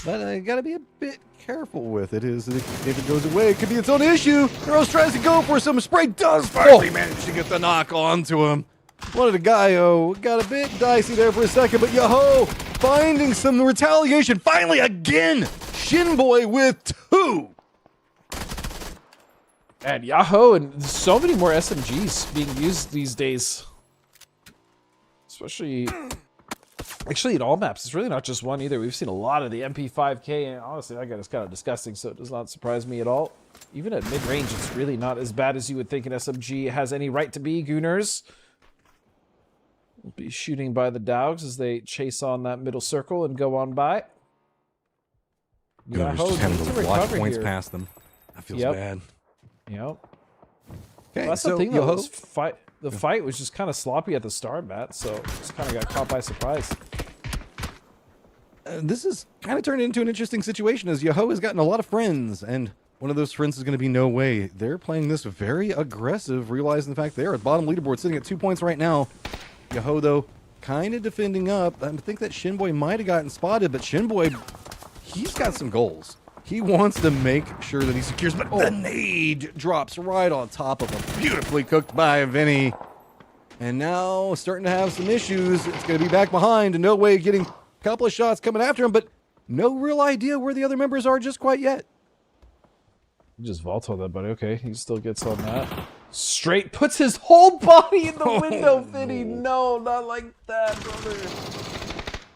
But I gotta be a bit careful with it. If it goes away, it could be its own issue. Rose tries to go for some spray, does finally manage to get the knock onto him. One of the Gaio got a bit dicey there for a second, but Yahoo finding some retaliation. Finally, again, Shinboy with 2. And Yahoo, and so many more SMGs being used these days. Especially Actually, in all maps, it's really not just one either. We've seen a lot of the MP5K, and honestly, that gun is kind of disgusting, so it does not surprise me at all. Even at mid-range, it's really not as bad as you would think an SMG has any right to be. Gooners will be shooting by the Dogs as they chase on that middle circle and go on by. Gooners just having to watch points past them. That feels bad. Yep. Okay, Well, that's the thing, though. The fight was just kind of sloppy at the start, Matt, so just kind of got caught by surprise. This is kind of turned into an interesting situation as Yoho has gotten a lot of friends, and one of those friends is going to be No Way. They're playing this very aggressive, realizing the fact they're at bottom leaderboard, sitting at 2 points right now. Yoho, though, kind of defending up. I think that Shinboy might have gotten spotted, but Shinboy, he's got some goals. He wants to make sure that he secures, but the nade drops right on top of him. Beautifully cooked by Vinny. And now starting to have some issues. It's going to be back behind, and No Way getting a couple of shots coming after him, but no real idea where the other members are just quite yet. He just vaults on that, buddy. Okay, he still gets on that. Straight puts his whole body in the window, Vinny. No, not like that, brother.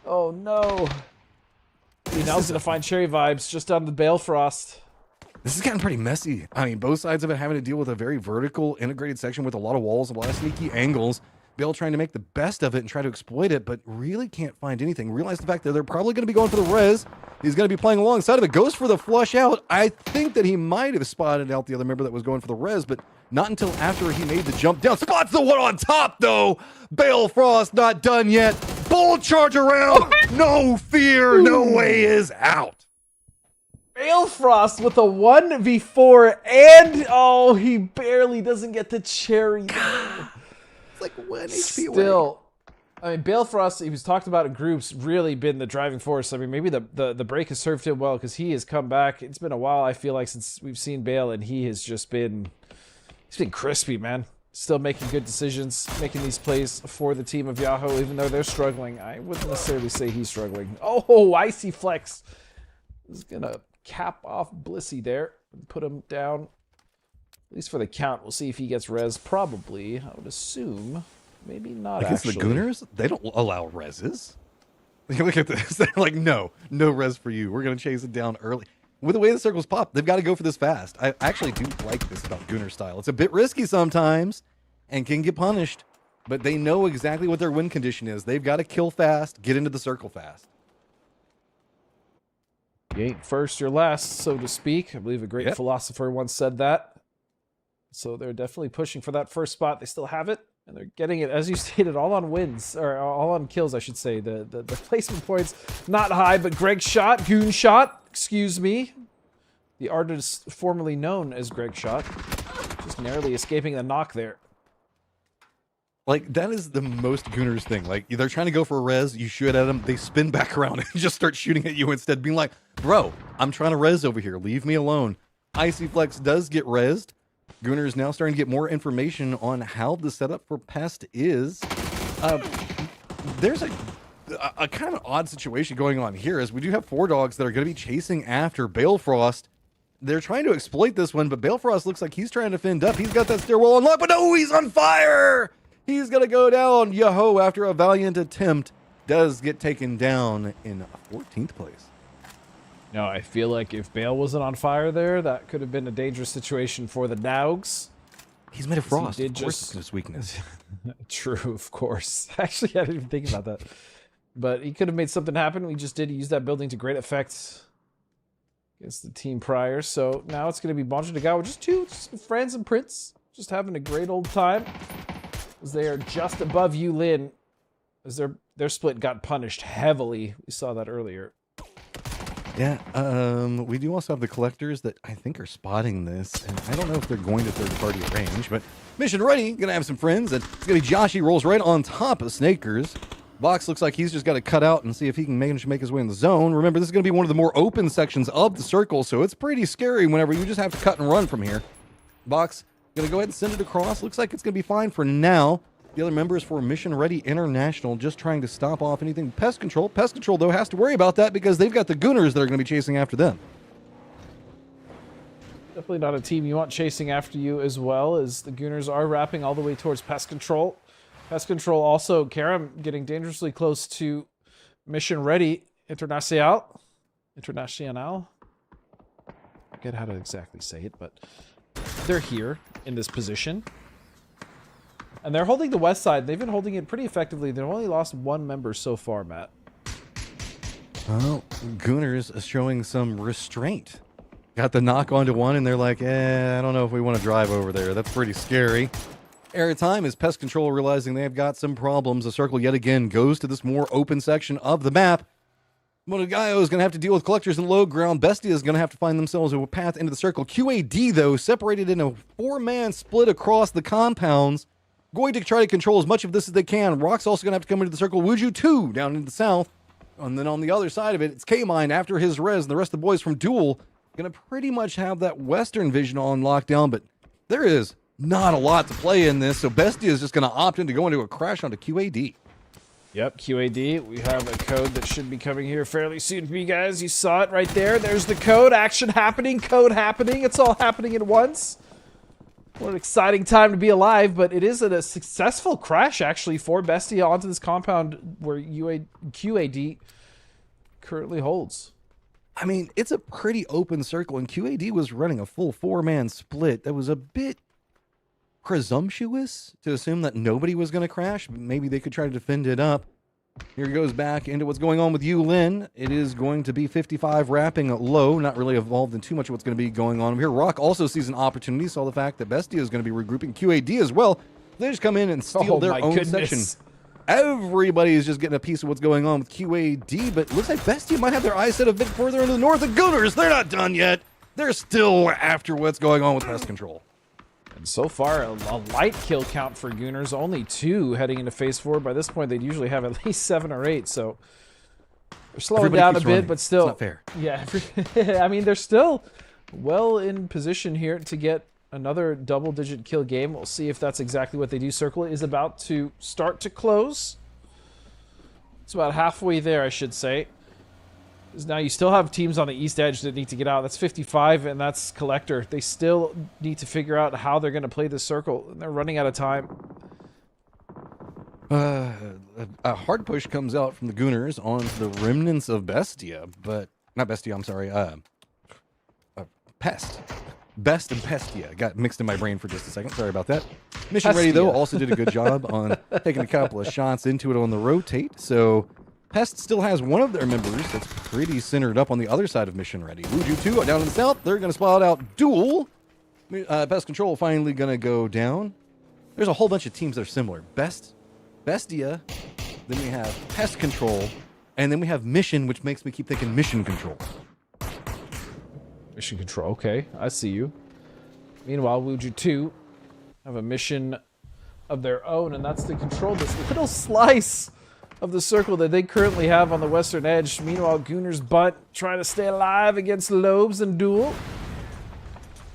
Oh, no. Now he's going to find Cherry Vibes just on the Balefrost. This is getting pretty messy. I mean, both sides of it having to deal with a very vertical, integrated section with a lot of walls, a lot of sneaky angles. Bale trying to make the best of it and try to exploit it, but really can't find anything. Realize the fact that they're probably going to be going for the res. He's going to be playing alongside of it. Goes for the flush out. I think that he might have spotted out the other member that was going for the res, but not until after he made the jump down. Spots the one on top, though. Balefrost not done yet. Bull charge around. No fear. No Way is out. Balefrost with a 1v4, and oh, he barely doesn't get the cherry. It's like 1 HP away. Still, I mean, Balefrost, he was talked about in groups, really been the driving force. I mean, maybe the break has served him well because he has come back. It's been a while, I feel like, since we've seen Bale, and he has just been, he's been crispy, man. Still making good decisions, making these plays for the team of Yahoo, even though they're struggling. I wouldn't necessarily say he's struggling. Oh, Icy Flex is going to cap off Blissey there and put him down. At least for the count. We'll see if he gets res. Probably, I would assume. Maybe not, Against actually. the Gooners, they don't allow reses. Look at this. They're like, no res for you. We're going to chase it down early. With the way the circles pop, they've got to go for this fast. I actually do like this about Gooner style. It's a bit risky sometimes and can get punished, but they know exactly what their win condition is. They've got to kill fast, get into the circle fast. You ain't first, you're last, so to speak. I believe a great philosopher once said that. So they're definitely pushing for that first spot. They still have it, and they're getting it, as you stated, all on wins, or all on kills, I should say. The placement points, not high, but Greg shot, Goon shot, excuse me. The artist formerly known as Greg Shot, just narrowly escaping the knock there. Like, that is the most Gooners thing. Like, they're trying to go for a res, you shoot at them, they spin back around and just start shooting at you instead, being like, bro, I'm trying to res over here, leave me alone. Icy Flex does get resed. Gooners now starting to get more information on how the setup for Pest is. There's a kind of odd situation going on here, as we do have 4 dogs that are going to be chasing after Balefrost. They're trying to exploit this one, but Balefrost looks like he's trying to fend up. He's got that stairwell unlocked, but no, he's on fire! He's going to go down. Yoho, after a valiant attempt, does get taken down in 14th place. No, I feel like if Bale wasn't on fire there, that could have been a dangerous situation for the Dogs. He's made of frost. He Of did course just it's his weakness. True, of course. Actually, I didn't even think about that. But he could have made something happen. We just did use that building to great effect against the team prior. So now it's going to be Bonjo Nagawa, just two friends and Prince, just having a great old time. As they are just above Yulin, as their split got punished heavily. We saw that earlier. Yeah, we do also have the collectors that I think are spotting this, and I don't know if they're going to third-party range, but mission ready, gonna have some friends, and it's gonna be Joshy rolls right on top of Snakers. Box looks like he's just got to cut out and see if he can manage to make his way in the zone. Remember, this is gonna be one of the more open sections of the circle, so it's pretty scary whenever you just have to cut and run from here. Box gonna go ahead and send it across. Looks like it's gonna be fine for now. The other members for Mission Ready International just trying to stop off anything Pest Control. Pest Control, though, has to worry about that because they've got the Gooners that are going to be chasing after them. Definitely not a team you want chasing after you as well, as the Gooners are wrapping all the way towards Pest Control. Pest Control also, Karam getting dangerously close to Mission ready. International. I forget how to exactly say it, but they're here in this position. And they're holding the west side. They've been holding it pretty effectively. They've only lost one member so far, Matt. Well, Gooners is showing some restraint. Got the knock onto one, and they're like, I don't know if we want to drive over there. That's pretty scary. Airtime is Pest Control realizing they've got some problems. The circle yet again goes to this more open section of the map. Monogayo is going to have to deal with collectors in low ground. Bestia is going to have to find themselves a path into the circle. QAD, though, separated in a 4-man split across the compounds. Going to try to control as much of this as they can. Rock's also going to have to come into the circle. Wuju 2 down in the south. And then on the other side of it, it's K-Mine after his res. And the rest of the boys from Duel going to pretty much have that western vision on lockdown. But there is not a lot to play in this. So Bestia is just going to opt in to go into a crash onto QAD. Yep, QAD. We have a code that should be coming here fairly soon for you guys. You saw it right there. There's the code. Action happening. Code happening. It's all happening at once. What an exciting time to be alive, but it is a successful crash, actually, for Bestia onto this compound where QAD currently holds. I mean, it's a pretty open circle, and QAD was running a full 4-man split. That was a bit presumptuous to assume that nobody was going to crash. Maybe they could try to defend it up. Here goes back into what's going on with Yulin. It is going to be 55 wrapping low, not really involved in too much of what's going to be going on here. Rock also sees an opportunity, saw the fact that Bestia is going to be regrouping QAD as well. They just come in and steal their own section. Everybody is just getting a piece of what's going on with QAD, but it looks like Bestia might have their eyes set a bit further into the north. The Gooners, they're not done yet. They're still after what's going on with Pest Control. And so far, a light kill count for Gooners, only 2 heading into phase 4. By this point, they'd usually have at least 7 or 8, so they're slowing down a bit, running. but still. It's not fair. Yeah, I mean, they're still well in position here to get another double-digit kill game. We'll see if that's exactly what they do. Circle is about to start to close. It's about halfway there, I should say. Now you still have teams on the east edge that need to get out. That's 55 and that's Collector. They still need to figure out how they're going to play this circle. And they're running out of time. A hard push comes out from the Gooners onto the remnants of Bestia, but not Bestia, I'm sorry. Pest. Best and Pestia. Got mixed in my brain for just a second. Sorry about that. Mission Pestia. Ready, though, also did a good job on taking a couple of shots into it on the rotate. So Pest still has one of their members that's pretty centered up on the other side of Mission Ready. Wuju 2 down in the south. They're going to spot out Duel. Pest Control finally going to go down. There's a whole bunch of teams that are similar. Bestia. Then we have Pest Control. And then we have Mission, which makes me keep thinking Mission Control. Mission Control, okay, I see you. Meanwhile, Wuju 2 have a mission of their own, and that's to control this little slice of the circle that they currently have on the western edge. Meanwhile, Gooner's butt trying to stay alive against Lobes and Duel.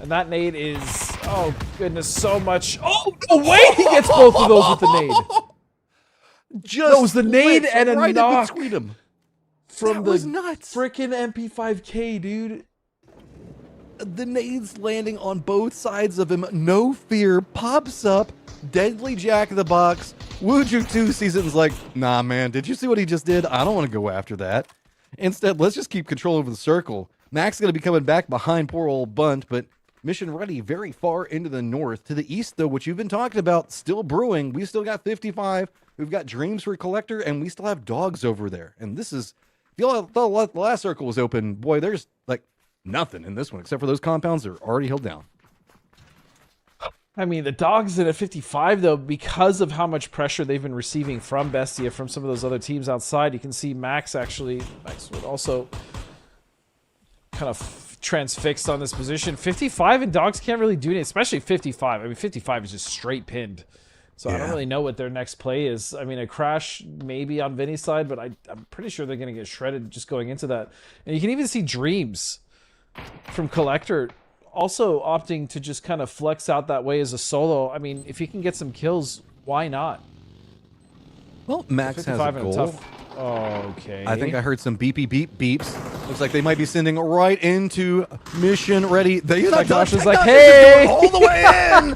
And that nade is, oh goodness, so much. Oh, no way! He gets both of those with the nade. Just that was the nade and a right knock between them. from That was the nuts. frickin' MP5K, dude. The nades landing on both sides of him. No fear. Pops up. Deadly Jack in the Box. Wuju 2 sees it and is like, nah, man, did you see what he just did? I don't want to go after that. Instead, let's just keep control over the circle. Mac's going to be coming back behind poor old Bunt, but Mission Ready very far into the north. To the east, though, what you've been talking about, still brewing. We still got 55. We've got Dreams for Collector, and we still have Dogs over there. And this is, if you thought the last circle was open, boy, there's like nothing in this one, except for those compounds that are already held down. I mean, the Dogs in at 55, though, because of how much pressure they've been receiving from Bestia, from some of those other teams outside, you can see Max would also kind of transfixed on this position. 55 and Dogs can't really do anything, especially 55. I mean, 55 is just straight pinned. So yeah. I don't really know what their next play is. I mean, a crash maybe on Vinny's side, but I'm pretty sure they're going to get shredded just going into that. And you can even see Dreams from Collector also opting to just kind of flex out that way as a solo. I mean, if he can get some kills, why not? Well, Max has a goal. Okay. I think I heard some beepy beep beeps. Looks like they might be sending right into Mission Ready. They Josh is like, hey! all the way in!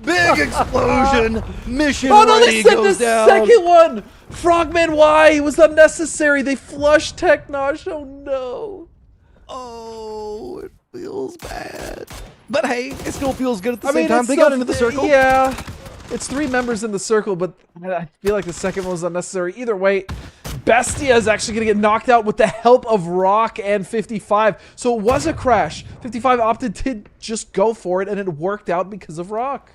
Big explosion. Mission Oh no, they ready sent the goes down. second one! Frogman, why? It was unnecessary. They flushed Technosh. Oh no. Oh, it feels bad. But hey, it still feels good at the same mean, time. it's They still- got into the circle. Yeah. It's 3 members in the circle, but I feel like the second one was unnecessary. Either way, Bestia is actually going to get knocked out with the help of Rock and 55. So it was a crash. 55 opted to just go for it, and it worked out because of Rock.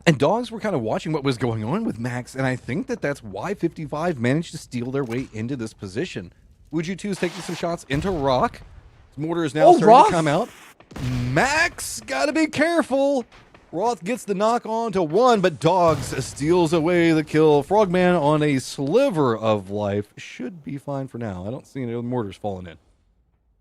And dogs were kind of watching what was going on with Max, and I think that that's why 55 managed to steal their way into this position. Would2 is taking some shots into Rock. His mortar is now starting Roth? to come out. Max, gotta be careful. Roth gets the knock on to 1, but Dogs steals away the kill. Frogman on a sliver of life should be fine for now. I don't see any mortars falling in.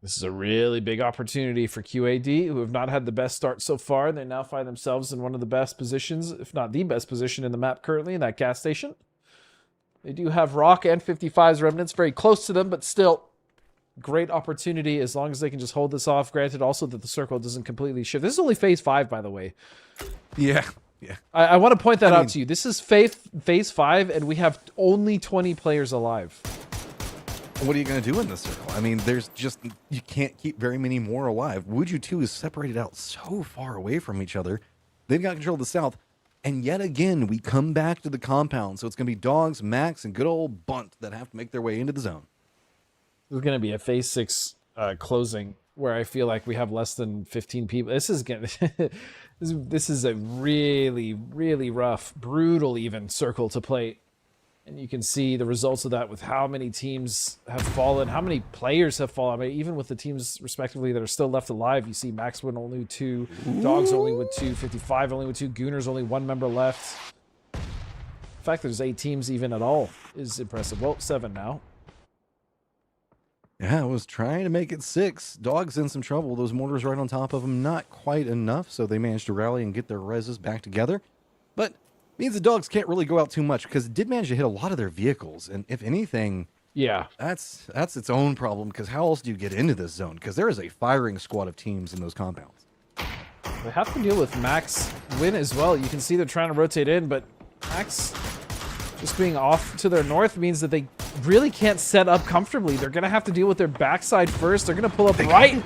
This is a really big opportunity for QAD, who have not had the best start so far. They now find themselves in one of the best positions, if not the best position in the map currently, in that gas station. They do have Rock and 55's remnants very close to them, but still, great opportunity as long as they can just hold this off. Granted, also that the circle doesn't completely shift. This is only phase 5, by the way. Yeah. I want to point that out to you. This is phase 5, and we have only 20 players alive. What are you going to do in this circle? I mean, there's just, you can't keep very many more alive. Would2 is separated out so far away from each other. They've got control of the south. And yet again, we come back to the compound. So it's going to be Dogs, Max, and good old Bunt that have to make their way into the zone. There's going to be a phase 6 closing where I feel like we have less than 15 people. This is going to... This is a really, really rough, brutal even circle to play. And you can see the results of that with how many teams have fallen, how many players have fallen. I mean, even with the teams, respectively, that are still left alive, you see Max win only with 2, Dogs only with 2, 55 only with 2, Gooners only 1 member left. The fact that there's 8 teams even at all is impressive. Well, 7 now. Yeah, I was trying to make it 6. Dogs in some trouble. Those mortars right on top of them, not quite enough, so they managed to rally and get their reses back together. But means the Dogs can't really go out too much because it did manage to hit a lot of their vehicles. And if anything, yeah, that's its own problem because how else do you get into this zone? Because there is a firing squad of teams in those compounds. They have to deal with Max win as well. You can see they're trying to rotate in, but Max just being off to their north means that they really can't set up comfortably. They're going to have to deal with their backside first. They're going to pull up right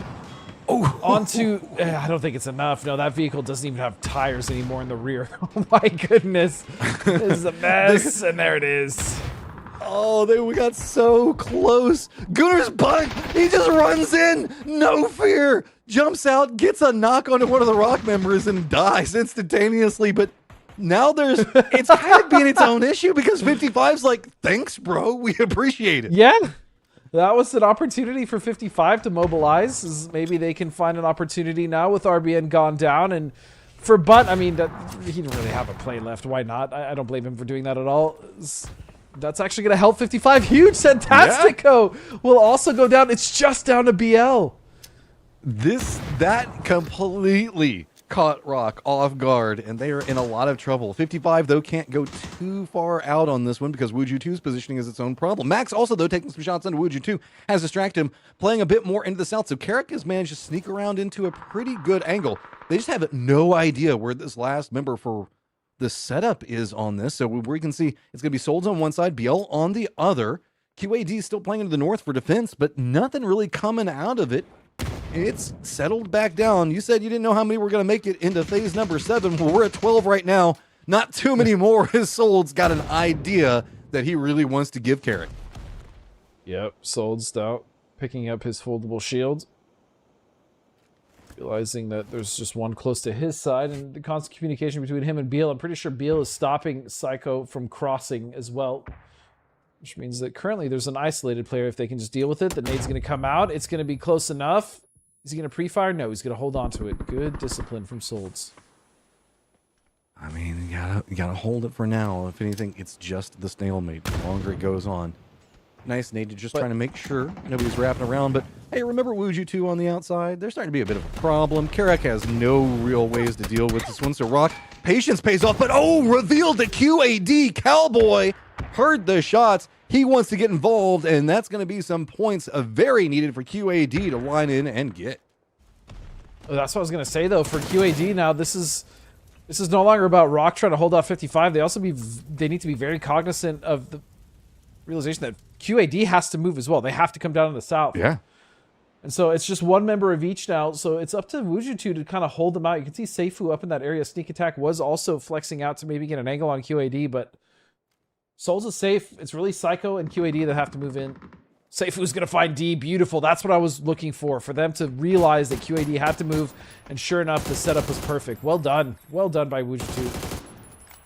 onto... I don't think it's enough. No, that vehicle doesn't even have tires anymore in the rear. Oh my goodness. This is a mess. And there it is. Oh, we got so close. Gunner's Bunt, he just runs in, no fear, jumps out, gets a knock onto one of the Rock members and dies instantaneously. But now it's kind of being its own issue because 55's like, thanks, bro. We appreciate it. Yeah. That was an opportunity for 55 to mobilize. Maybe they can find an opportunity now with RBN gone down. And for Bunt, I mean, he didn't really have a play left. Why not? I don't blame him for doing that at all. That's actually going to help 55. Huge. Fantastico will also go down. It's just down to BL. That completely caught Rock off guard, and they are in a lot of trouble. 55, though, can't go too far out on this one because Woju2's positioning is its own problem. Max also, though, taking some shots into Woju2, has distracted him, playing a bit more into the south. So Carrick has managed to sneak around into a pretty good angle. They just have no idea where this last member for the setup is on this. So we can see it's going to be Souls on one side, BL on the other. QAD still playing into the north for defense, but nothing really coming out of it. It's settled back down. You said you didn't know how many were going to make it into phase number 7. Well, we're at 12 right now. Not too many more. His Soul's got an idea that he really wants to give Carrick. Yep, Soul's out, picking up his foldable shield. Realizing that there's just one close to his side, and the constant communication between him and Beal. I'm pretty sure Beal is stopping Psycho from crossing as well. Which means that currently there's an isolated player. If they can just deal with it, the nade's going to come out. It's going to be close enough. Is he going to pre-fire? No, he's going to hold on to it. Good discipline from Souls. I mean, you gotta hold it for now. If anything, it's just the stalemate. The longer it goes on. Nice nade to just trying to make sure nobody's wrapping around. But hey, remember Woju2 on the outside? There's starting to be a bit of a problem. Carrick has no real ways to deal with this one. So Rock, patience pays off. But revealed to QAD. Cowboy heard the shots. He wants to get involved, and that's going to be some points very needed for QAD to line in and get. That's what I was going to say, though. For QAD now, this is This is no longer about Rock trying to hold off 55. They need to be very cognizant of the realization that QAD has to move as well. They have to come down to the south. Yeah. And so it's just one member of each now. So it's up to Wuju2 to kind of hold them out. You can see Seifu up in that area. Sneak Attack was also flexing out to maybe get an angle on QAD, but Souls is safe. It's really Psycho and QAD that have to move in. Seifu's going to find D. Beautiful. That's what I was looking for them to realize that QAD had to move. And sure enough, the setup was perfect. Well done. Well done by Wuju2.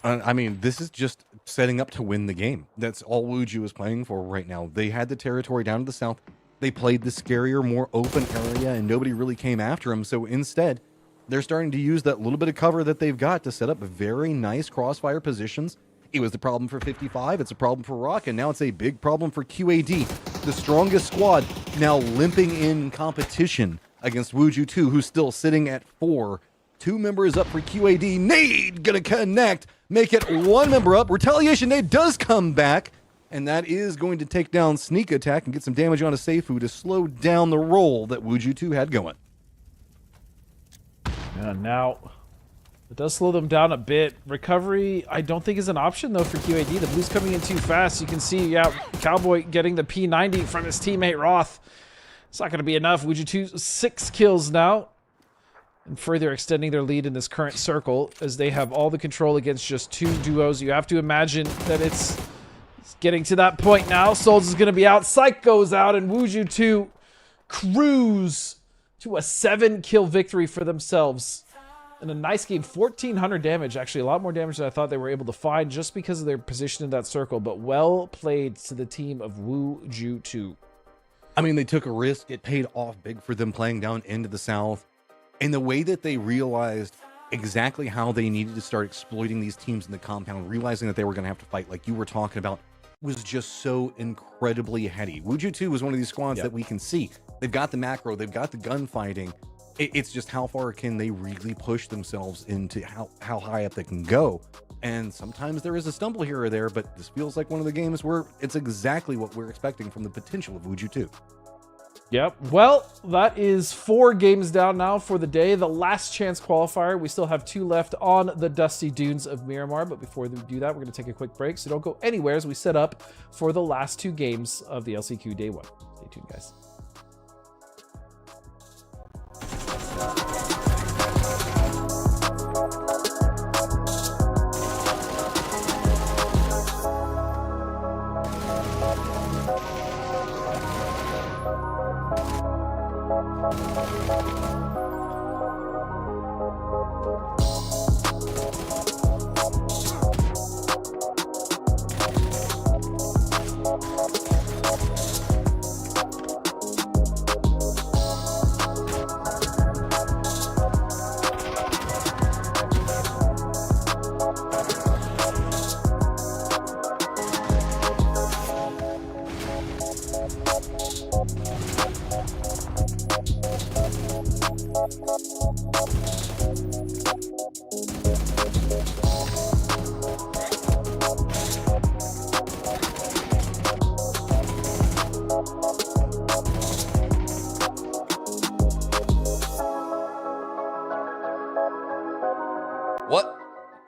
I mean, this is just setting up to win the game. That's all Wuju is playing for right now. They had the territory down to the south. They played the scarier, more open area, and nobody really came after them. So instead, they're starting to use that little bit of cover that they've got to set up very nice crossfire positions. It was the problem for 55. It's a problem for Rock, and now it's a big problem for QAD. The strongest squad now limping in competition against Wuju2, who's still sitting at 4. 2 members up for QAD. Nade gonna connect, make it 1 member up. Retaliation Nade does come back. And that is going to take down Sneak Attack and get some damage onto Seifu to slow down the roll that Wuju2 had going. Yeah, now it does slow them down a bit. Recovery, I don't think is an option though for QAD. The blue's coming in too fast. You can see, yeah, Cowboy getting the P90 from his teammate Roth. It's not going to be enough. Wuju2 6 kills now, and further extending their lead in this current circle as they have all the control against just 2 duos. You have to imagine that it's getting to that point now. Souls is going to be out. Psycho's out, and Wuju2 cruise to a 7-kill victory for themselves. In a nice game, 1,400 damage. Actually, a lot more damage than I thought they were able to find just because of their position in that circle. But well played to the team of Wuju2. I mean, they took a risk. It paid off big for them playing down into the south. And the way that they realized exactly how they needed to start exploiting these teams in the compound, realizing that they were going to have to fight, like you were talking about, was just so incredibly heady. Wuju2 was one of these squads that we can see. They've got the macro, they've got the gunfighting. It's just how far can they really push themselves into how high up they can go. And sometimes there is a stumble here or there, but this feels like one of the games where it's exactly what we're expecting from the potential of Wuju2. Yep. Well, that is 4 games down now for the day. The last chance qualifier. We still have 2 left on the dusty dunes of Miramar. But before we do that, we're going to take a quick break. So don't go anywhere as we set up for the last 2 games of the LCQ Day 1. Stay tuned, guys.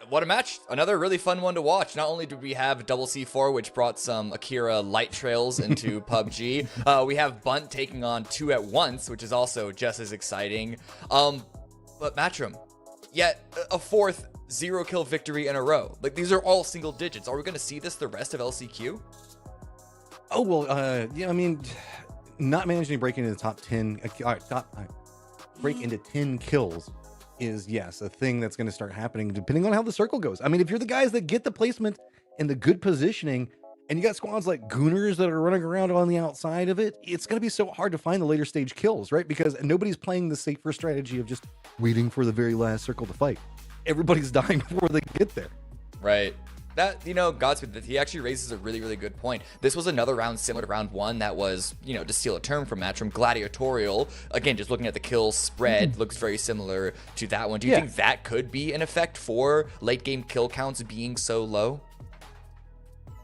What a match. Another really fun one to watch. Not only did we have Double C4, which brought some Akira light trails into PUBG, we have Bunt taking on 2 at once, which is also just as exciting. But Matchroom, yet a 4th 0-kill victory in a row. Like, these are all single digits. Are we going to see this the rest of LCQ? Oh, well, yeah, I mean, not managing to break into the top 10, break into 10 kills is, yes, a thing that's going to start happening depending on how the circle goes. I mean, if you're the guys that get the placement and the good positioning, and you got squads like Gooners that are running around on the outside of it, it's going to be so hard to find the later stage kills, right? Because nobody's playing the safer strategy of just waiting for the very last circle to fight. Everybody's dying before they get there. Right. That, Godspeed, he actually raises a really, really good point. This was another round similar to round 1 that was, to steal a term from Matchroom, gladiatorial. Again, just looking at the kill spread, looks very similar to that one. Do you think that could be an effect for late game kill counts being so low?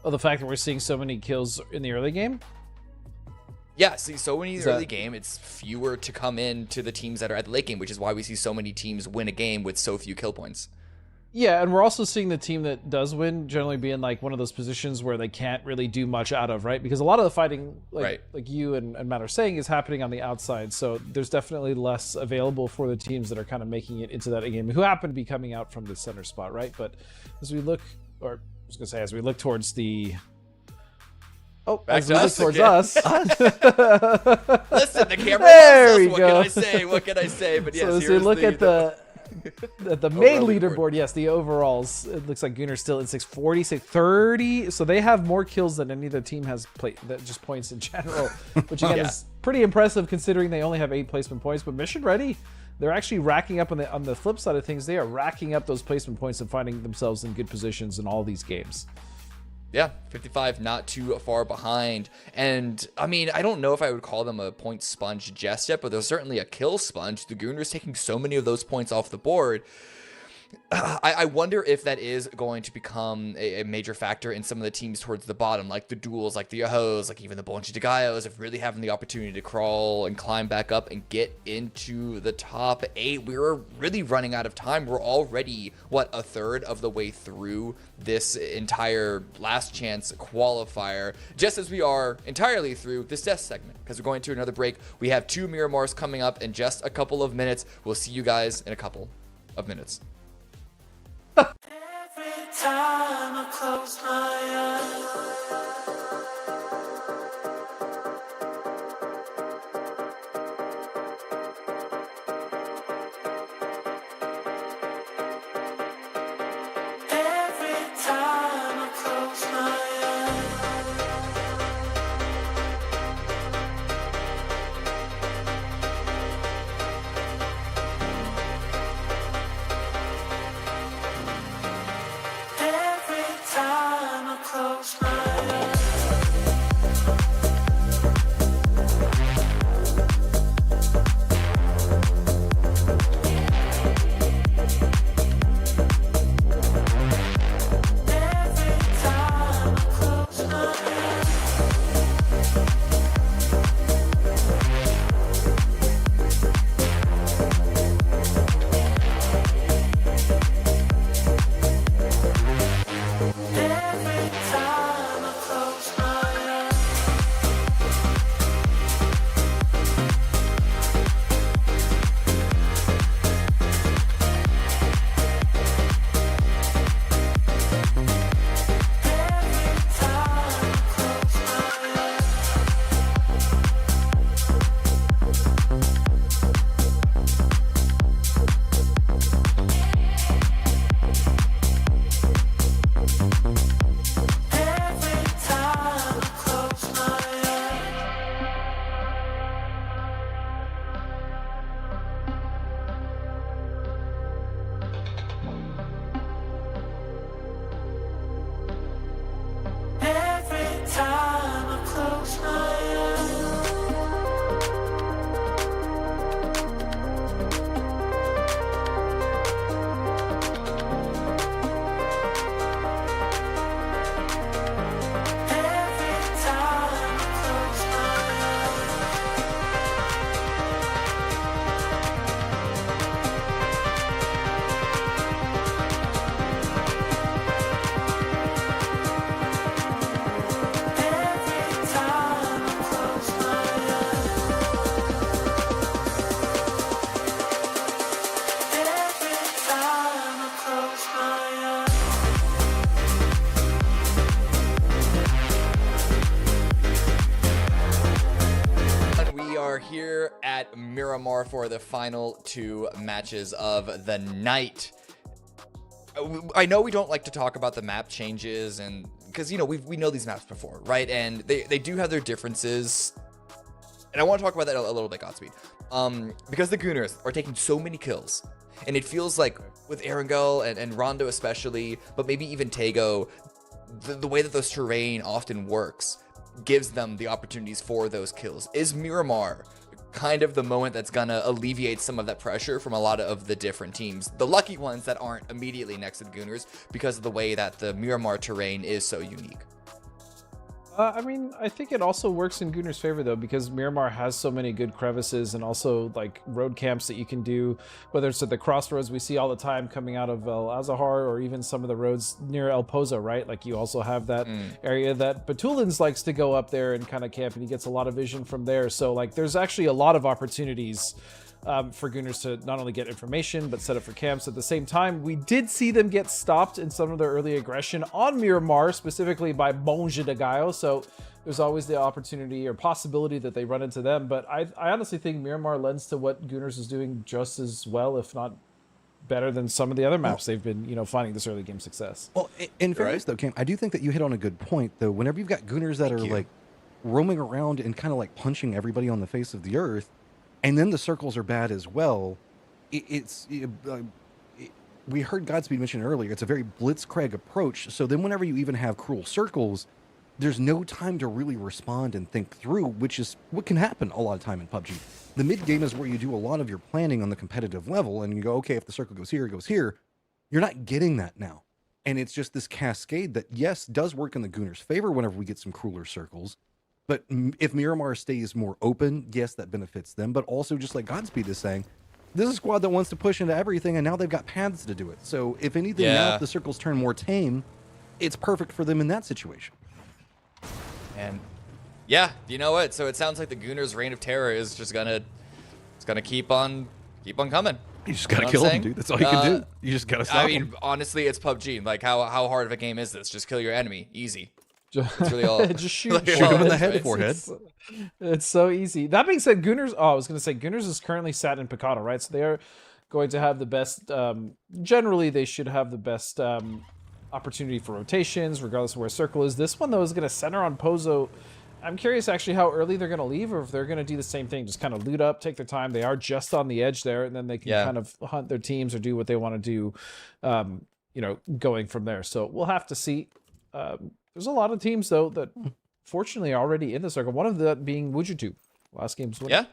Oh, the fact that we're seeing so many kills in the early game? Yeah, see, so many in the early game, it's fewer to come in to the teams that are at the late game, which is why we see so many teams win a game with so few kill points. Yeah, and we're also seeing the team that does win generally be in like one of those positions where they can't really do much out of, right? Because a lot of the fighting, like you and Matt are saying, is happening on the outside. So there's definitely less available for the teams that are kind of making it into that game, who happen to be coming out from the center spot, right? But as we look, or I was gonna say, as we look towards the as we look towards us. Listen, the camera there we what go. Can I say? What can I say? But yes, so as we look at the main overall leaderboard, yes, the overalls, it looks like Gunner's still at 640, 630. So they have more kills than any other team has played, that just points in general, which again is pretty impressive considering they only have 8 placement points. But Mission Ready, they're actually racking up on the flip side of things. They are racking up those placement points and finding themselves in good positions in all these games. Yeah, 55, not too far behind. And I mean, I don't know if I would call them a point sponge just yet, but they're certainly a kill sponge. The Gooners taking so many of those points off the board. I wonder if that is going to become a major factor in some of the teams towards the bottom, like the Duels, like the Yahos, like even the Bonchi de Gallos, of really having the opportunity to crawl and climb back up and get into the top 8. We're really running out of time. We're already, what, a third of the way through this entire last chance qualifier, just as we are entirely through this death segment, because we're going to another break. We have 2 Miramars coming up in just a couple of minutes. We'll see you guys in a couple of minutes. Every time I close my eyes, every time I close my close my here at Miramar for the final 2 matches of the night. I know we don't like to talk about the map changes, and because you know we know these maps before, right? And they do have their differences, and I want to talk about that a little bit, Godspeed. Because the Gooners are taking so many kills, and it feels like with Erangel and Rondo especially, but maybe even Tego, the way that those terrain often works gives them the opportunities for those kills. Is Miramar kind of the moment that's gonna alleviate some of that pressure from a lot of the different teams, the lucky ones that aren't immediately next to the Gooners, because of the way that the Miramar terrain is so unique? I mean, I think it also works in Gunner's favor though, because Miramar has so many good crevices and also like road camps that you can do, whether it's at the crossroads we see all the time coming out of El Azahar, or even some of the roads near El Pozo, right? Like you also have that area that Batulins likes to go up there and kind of camp, and he gets a lot of vision from there. So like there's actually a lot of opportunities for Gunners to not only get information, but set up for camps. At the same time, we did see them get stopped in some of their early aggression on Miramar, specifically by Bonja de Gallo. So there's always the opportunity or possibility that they run into them. But I honestly think Miramar lends to what Gunners is doing just as well, if not better than some of the other maps they've been, finding this early game success. Well, in fairness though, Cam, I do think that you hit on a good point though. Whenever you've got Gunners that are like roaming around and kind of like punching everybody on the face of the earth, and then the circles are bad as well. We heard Godspeed mention earlier, it's a very blitzkrieg approach. So then whenever you even have cruel circles, there's no time to really respond and think through, which is what can happen a lot of time in PUBG. The mid game is where you do a lot of your planning on the competitive level, and you go, okay, if the circle goes here, it goes here. You're not getting that now. And it's just this cascade that, yes, does work in the Gunners' favor whenever we get some crueler circles. But if Miramar stays more open, yes, that benefits them. But also, just like Godspeed is saying, this is a squad that wants to push into everything, and now they've got paths to do it. So if anything, now if the circles turn more tame, it's perfect for them in that situation. And yeah, you know what? So it sounds like the Gunners' reign of terror is just gonna keep on coming. You just gotta kill them, dude. That's all you can do. You just gotta stop them. Honestly, it's PUBG. Like, how hard of a game is this? Just kill your enemy. Easy. That's really all. Just shoot them in the head, forehead. It's so easy. That being said, Gunners. Oh, I was going to say Gunners is currently sat in Picado, right? So they are going to have the best. Generally, they should have the best opportunity for rotations, regardless of where circle is. This one though is going to center on Pozo. I'm curious actually how early they're going to leave, or if they're going to do the same thing, just kind of loot up, take their time. They are just on the edge there, and then they can kind of hunt their teams or do what they want to do. Going from there. So we'll have to see. There's a lot of teams, though, that fortunately are already in the circle. One of them being Wujutu. Last game's winner.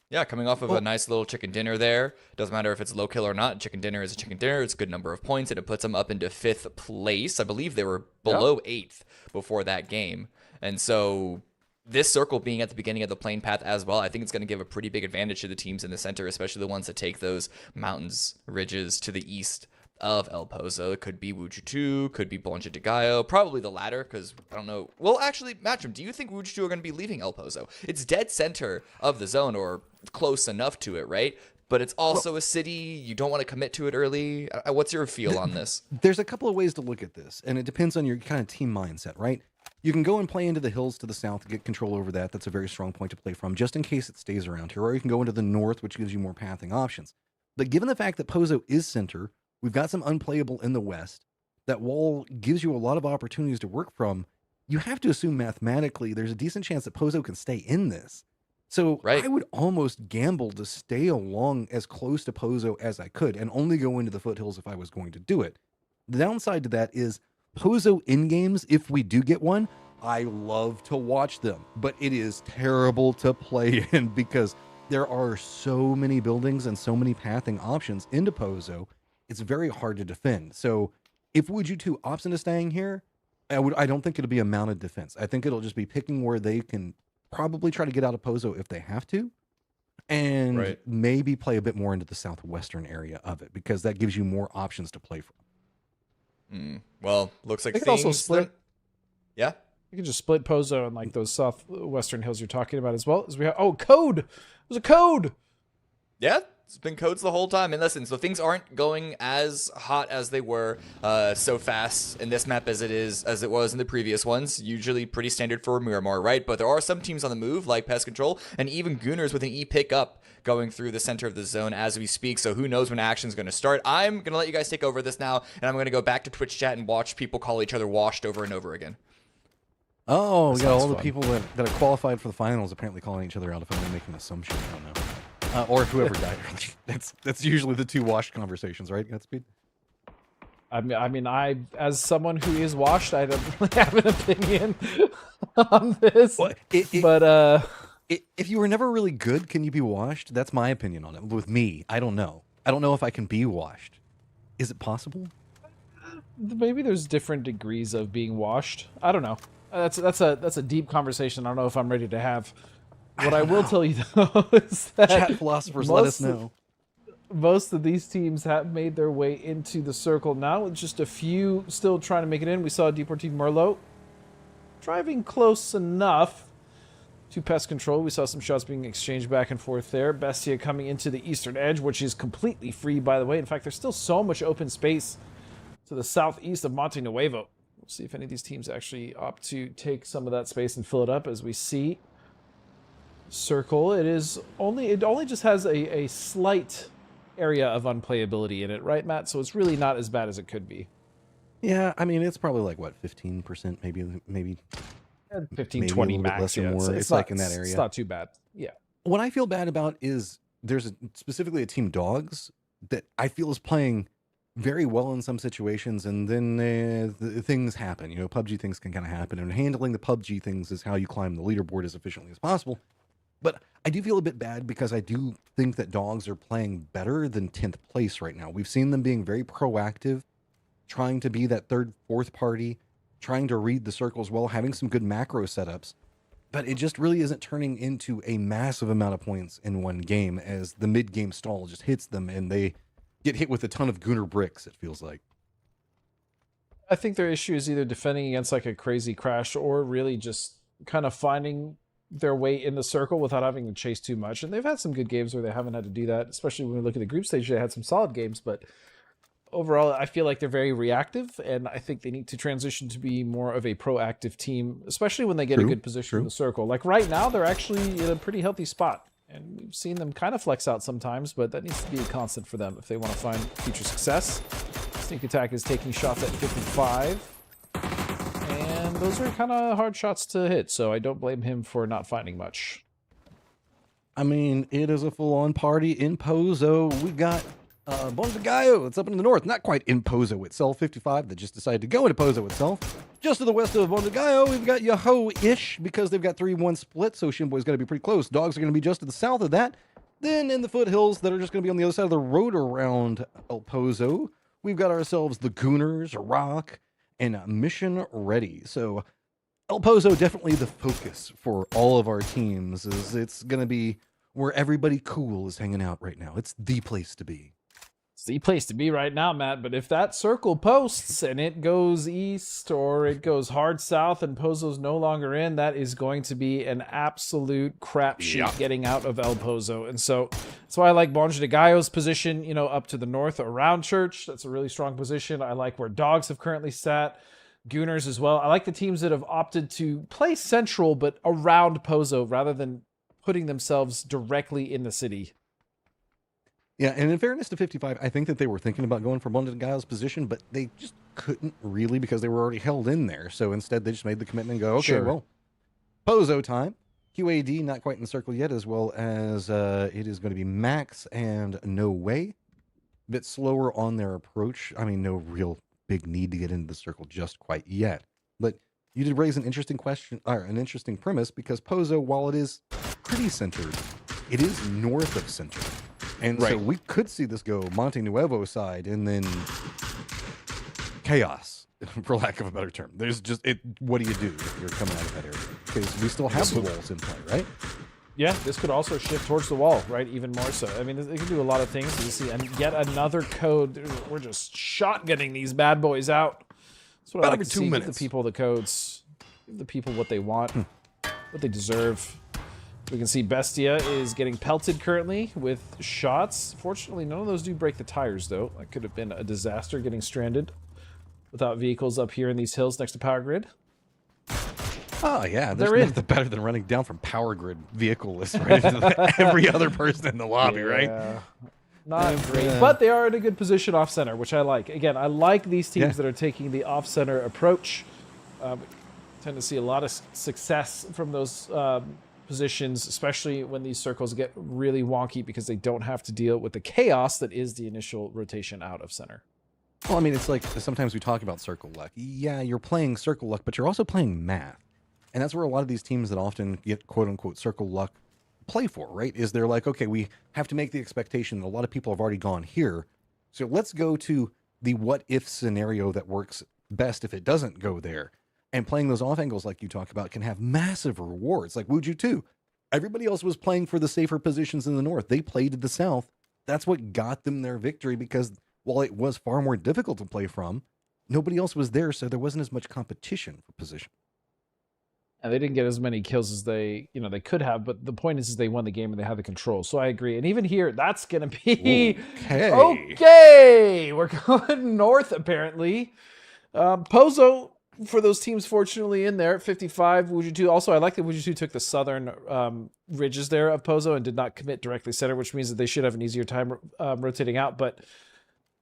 Yeah, coming off of a nice little chicken dinner there. Doesn't matter if it's low kill or not. Chicken dinner is a chicken dinner. It's a good number of points, and it puts them up into 5th place. I believe they were below 8th before that game. And so this circle being at the beginning of the plane path as well, I think it's going to give a pretty big advantage to the teams in the center, especially the ones that take those mountains, ridges to the east of El Pozo. It could be Wujutu, could be Bonja de Gallo, probably the latter, because I don't know. Well, actually, Matchroom, do you think Wujutu are going to be leaving El Pozo? It's dead center of the zone, or close enough to it, right? But it's also a city. You don't want to commit to it early. What's your feel on this? There's a couple of ways to look at this, and it depends on your kind of team mindset, right? You can go and play into the hills to the south to get control over that. That's a very strong point to play from, just in case it stays around here. Or you can go into the north, which gives you more pathing options. But given the fact that Pozo is center, we've got some unplayable in the west. That wall gives you a lot of opportunities to work from. You have to assume mathematically there's a decent chance that Pozo can stay in this. So I would almost gamble to stay along as close to Pozo as I could and only go into the foothills if I was going to do it. The downside to that is Pozo in-games, if we do get one, I love to watch them. But it is terrible to play in because there are so many buildings and so many pathing options into Pozo. It's very hard to defend. So if Wujutu opts into staying here, I don't think it'll be a mounted defense. I think it'll just be picking where they can probably try to get out of Pozo if they have to, and maybe play a bit more into the southwestern area of it, because that gives you more options to play from. Well, looks like they could also split. Yeah, you can just split Pozo and like those southwestern hills you're talking about as well. As we have, code. There's a code. Yeah. It's been codes the whole time. And listen, so things aren't going as hot as they were so fast in this map as it was in the previous ones. Usually pretty standard for Miramar, right? But there are some teams on the move, like Pest Control, and even Gunners with an E pickup going through the center of the zone as we speak. So who knows when action's going to start. I'm going to let you guys take over this now, and I'm going to go back to Twitch chat and watch people call each other washed over and over again. Oh, we got all the people that are qualified for the finals apparently calling each other out if I'm making an assumption. I don't know. Or whoever died early. That's usually the two washed conversations, right, Godspeed? I mean, as someone who is washed, I don't really have an opinion on this. Well, if you were never really good, can you be washed? That's my opinion on it. With me, I don't know. I don't know if I can be washed. Is it possible? Maybe there's different degrees of being washed. I don't know. That's a deep conversation. I don't know if I'm ready to have. What I will tell you though is that Chat philosophers, let us know. Most of these teams have made their way into the circle now, with just a few still trying to make it in. We saw Deportivo Merlot driving close enough to pest control. We saw some shots being exchanged back and forth there. Bestia coming into the eastern edge, which is completely free, by the way. In fact, there's still so much open space to the southeast of Monte Nuevo. We'll see if any of these teams actually opt to take some of that space and fill it up. As we see circle, it only just has a slight area of unplayability in it, right, Matt? So it's really not as bad as it could be. Yeah, I mean, it's probably like, what, 15%, maybe 15, 20 max. Less or Yeah, more. It's like in that area. It's not too bad. Yeah. What I feel bad about is specifically a team Dogs that I feel is playing very well in some situations, and then things happen. You know, PUBG things can kind of happen, and handling the PUBG things is how you climb the leaderboard as efficiently as possible. But I do feel a bit bad because I do think that Dogs are playing better than 10th place right now. We've seen them being very proactive, trying to be that third, fourth party, trying to read the circles well, having some good macro setups. But it just really isn't turning into a massive amount of points in one game as the mid-game stall just hits them and they get hit with a ton of Gunner bricks, it feels like. I think their issue is either defending against like a crazy crash or really just kind of finding their way in the circle without having to chase too much. And they've had some good games where they haven't had to do that, especially when we look at the group stage. They had some solid games, but overall, I feel like they're very reactive, and I think they need to transition to be more of a proactive team, especially when they get a good position in the circle. Like right now, they're actually in a pretty healthy spot, and we've seen them kind of flex out sometimes, but that needs to be a constant for them if they want to find future success. Sneak Attack is taking shots at 55. And those are kind of hard shots to hit, so I don't blame him for not finding much. I mean, it is a full-on party in Pozo. We've got Bonza Gallo. It's up in the north. Not quite in Pozo itself. 55 that just decided to go into Pozo itself. Just to the west of Bonza Gallo, we've got Yahoo-ish because they've got 3-1 split, so Shinboy's going to be pretty close. Dogs are going to be just to the south of that. Then in the foothills that are just going to be on the other side of the road around El Pozo, we've got ourselves the Gooners, Rock, and Mission Ready. So El Pozo definitely the focus for all of our teams. It's going to be where everybody cool is hanging out right now. It's the place to be. It's the place to be right now, Matt. But if that circle posts and it goes east or it goes hard south and Pozo's no longer in, that is going to be an absolute crapshoot getting out of El Pozo. And so that's why I like Bonja de Gallo's position, you know, up to the north around Church. That's a really strong position. I like where Dogs have currently sat. Gooners as well. I like the teams that have opted to play central but around Pozo rather than putting themselves directly in the city. Yeah, and in fairness to 55, I think that they were thinking about going for Bonja de Gallo's position, but they just couldn't really because they were already held in there. So instead, they just made the commitment and go, okay, well, Pozo time. QAD not quite in the circle yet, as well as it is going to be Max and No Way. A bit slower on their approach. I mean, no real big need to get into the circle just quite yet. But you did raise an interesting question, or an interesting premise, because Pozo, while it is pretty centered, it is north of center. And so we could see this go Monte Nuevo side and then chaos, for lack of a better term. There's just, what do you do if you're coming out of that area? Because we still have the walls in play, right? Yeah, this could also shift towards the wall, right? Even more so. I mean, it can do a lot of things. You see, and yet another code. We're just shotgunning these bad boys out. That's what I like to see. Give the people the codes. Give the people what they want, what they deserve. We can see Bestia is getting pelted currently with shots. Fortunately, none of those do break the tires, though. That could have been a disaster getting stranded without vehicles up here in these hills next to Power Grid. Oh, yeah. There's nothing better than running down from Power Grid vehicle-less right into every other person in the lobby, right? Not great. But they are in a good position off-center, which I like. Again, I like these teams that are taking the off-center approach. Tend to see a lot of success from those positions, especially when these circles get really wonky because they don't have to deal with the chaos that is the initial rotation out of center. Well, I mean, it's like sometimes we talk about circle luck. Yeah, you're playing circle luck, but you're also playing math. And that's where a lot of these teams that often get quote-unquote circle luck play for, right? Is they're like, okay, we have to make the expectation that a lot of people have already gone here. So let's go to the what-if scenario that works best if it doesn't go there. And playing those off angles like you talk about can have massive rewards, like Wuju too. Everybody else was playing for the safer positions in the north. They played to the south. That's what got them their victory, because while it was far more difficult to play from, nobody else was there, so there wasn't as much competition for position. And they didn't get as many kills as they could have, but the point is they won the game and they had the control. So I agree. And even here, that's going to be okay. We're going north, apparently. Pozo, for those teams, fortunately, in there at 55. Wuju 2. Also, I like that Wuju 2 took the southern ridges there of Pozo and did not commit directly center, which means that they should have an easier time rotating out. But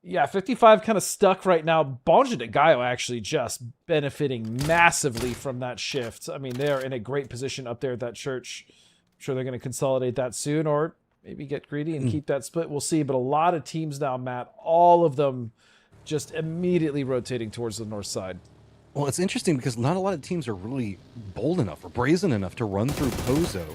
yeah, 55 kind of stuck right now. Bonja de Gallo actually just benefiting massively from that shift. I mean, they are in a great position up there at that church. I'm sure they're going to consolidate that soon, or maybe get greedy and keep that split. We'll see. But a lot of teams now, Matt, all of them just immediately rotating towards the north side. Well, it's interesting because not a lot of teams are really bold enough or brazen enough to run through Pozo.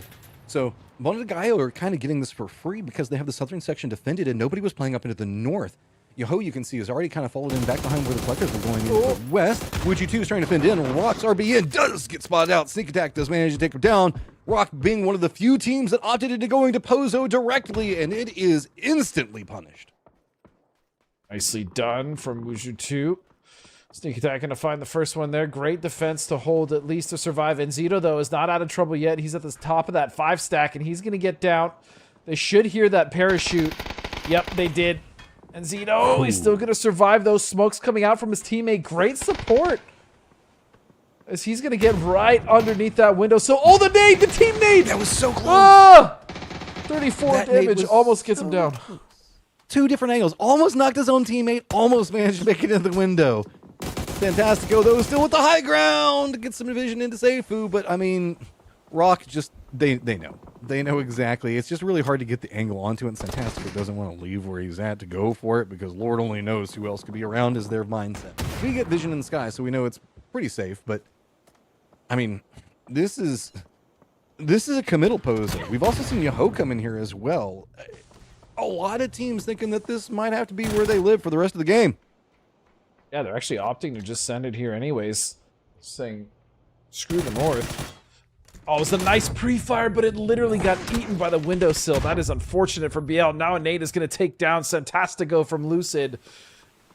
So Bonja de Gallo are kind of getting this for free because they have the southern section defended and nobody was playing up into the north. Yoho, you can see, is already kind of followed in back behind where the collectors were going in the west. Wuju 2 is trying to fend in. Rock's RBN does get spotted out. Sneak attack does manage to take him down. Rock being one of the few teams that opted into going to Pozo directly, and it is instantly punished. Nicely done from Wuju 2. Sneak attack going to find the first one there. Great defense to hold, at least to survive. And Zito, though, is not out of trouble yet. He's at the top of that 5 stack, and he's going to get down. They should hear that parachute. Yep, they did. And Zito, he's still going to survive those smokes coming out from his teammate. Great support. As he's going to get right underneath that window. So, the nade, the team nade. That was so close. Ah! 34 damage, almost gets him down. Close. 2 different angles. Almost knocked his own teammate. Almost managed to make it into the window. Fantastico, though, still with the high ground. Get some division into Seifu, but, I mean, Rock just, they know. They know exactly. It's just really hard to get the angle onto it, and Fantastico doesn't want to leave where he's at to go for it, because Lord only knows who else could be around is their mindset. We get vision in the sky, so we know it's pretty safe, but, I mean, this is a committal Pozo. We've also seen Yoho come in here as well. A lot of teams thinking that this might have to be where they live for the rest of the game. Yeah, they're actually opting to just send it here anyways, saying, screw the north. Oh, it was a nice pre-fire, but it literally got eaten by the windowsill. That is unfortunate for BL. Now Nate is going to take down Santastico from Lucid.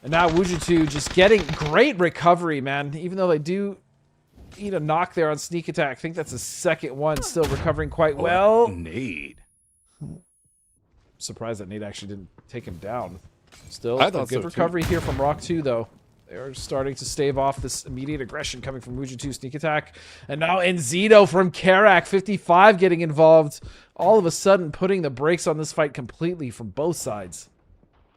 And now Wuju 2 just getting great recovery, man. Even though they do eat a knock there on sneak attack. I think that's the second one, still recovering quite well. Nade. Surprised that Nate actually didn't take him down. Still, I a thought good so, recovery too. here from Rock 2, though. They're starting to stave off this immediate aggression coming from Wuju 2 sneak attack. And now Enzito from Karak, 55 getting involved. All of a sudden putting the brakes on this fight completely from both sides.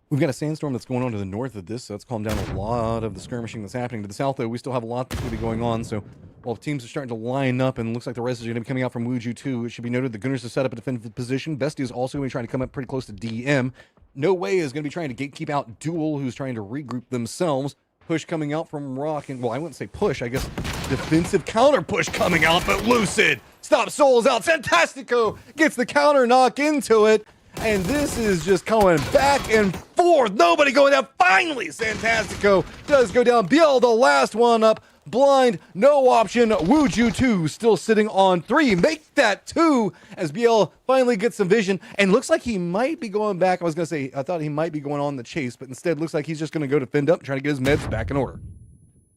We've got a sandstorm that's going on to the north of this, so it's calmed down a lot of the skirmishing that's happening. To the south, though, we still have a lot that's going to be going on. So while teams are starting to line up and looks like the rest is going to be coming out from Wuju 2, it should be noted the Gunners have set up a defensive position. Bestie is also going to try to come up pretty close to DM. No Way is going to be trying to gatekeep out Duel, who's trying to regroup themselves. Push coming out from Rock, and well, I wouldn't say push, I guess defensive counter push coming out, but Lucid stop Souls out. Santastico gets the counter knock into it, and this is just going back and forth. Nobody going down. Finally, Santastico does go down. Biel, the last one up. Blind, no option. Wuju 2 still sitting on 3. Make that 2 as Biel finally gets some vision and looks like he might be going back. I was going to say, I thought he might be going on the chase, but instead looks like he's just going to go to fend up and try to get his meds back in order.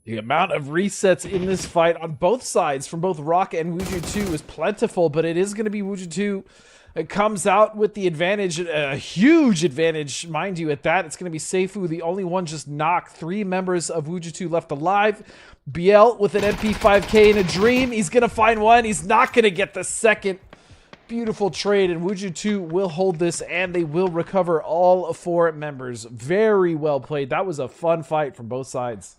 The amount of resets in this fight on both sides from both Rock and Wuju 2 is plentiful, but it is going to be Wuju 2. It comes out with the advantage, a huge advantage, mind you, at that. It's going to be Seifu, the only one just knocked. 3 members of Wuju 2 left alive. BL with an MP5K in a dream. He's going to find one. He's not going to get the second. Beautiful trade, and Wuju 2 will hold this, and they will recover all 4 members. Very well played. That was a fun fight from both sides.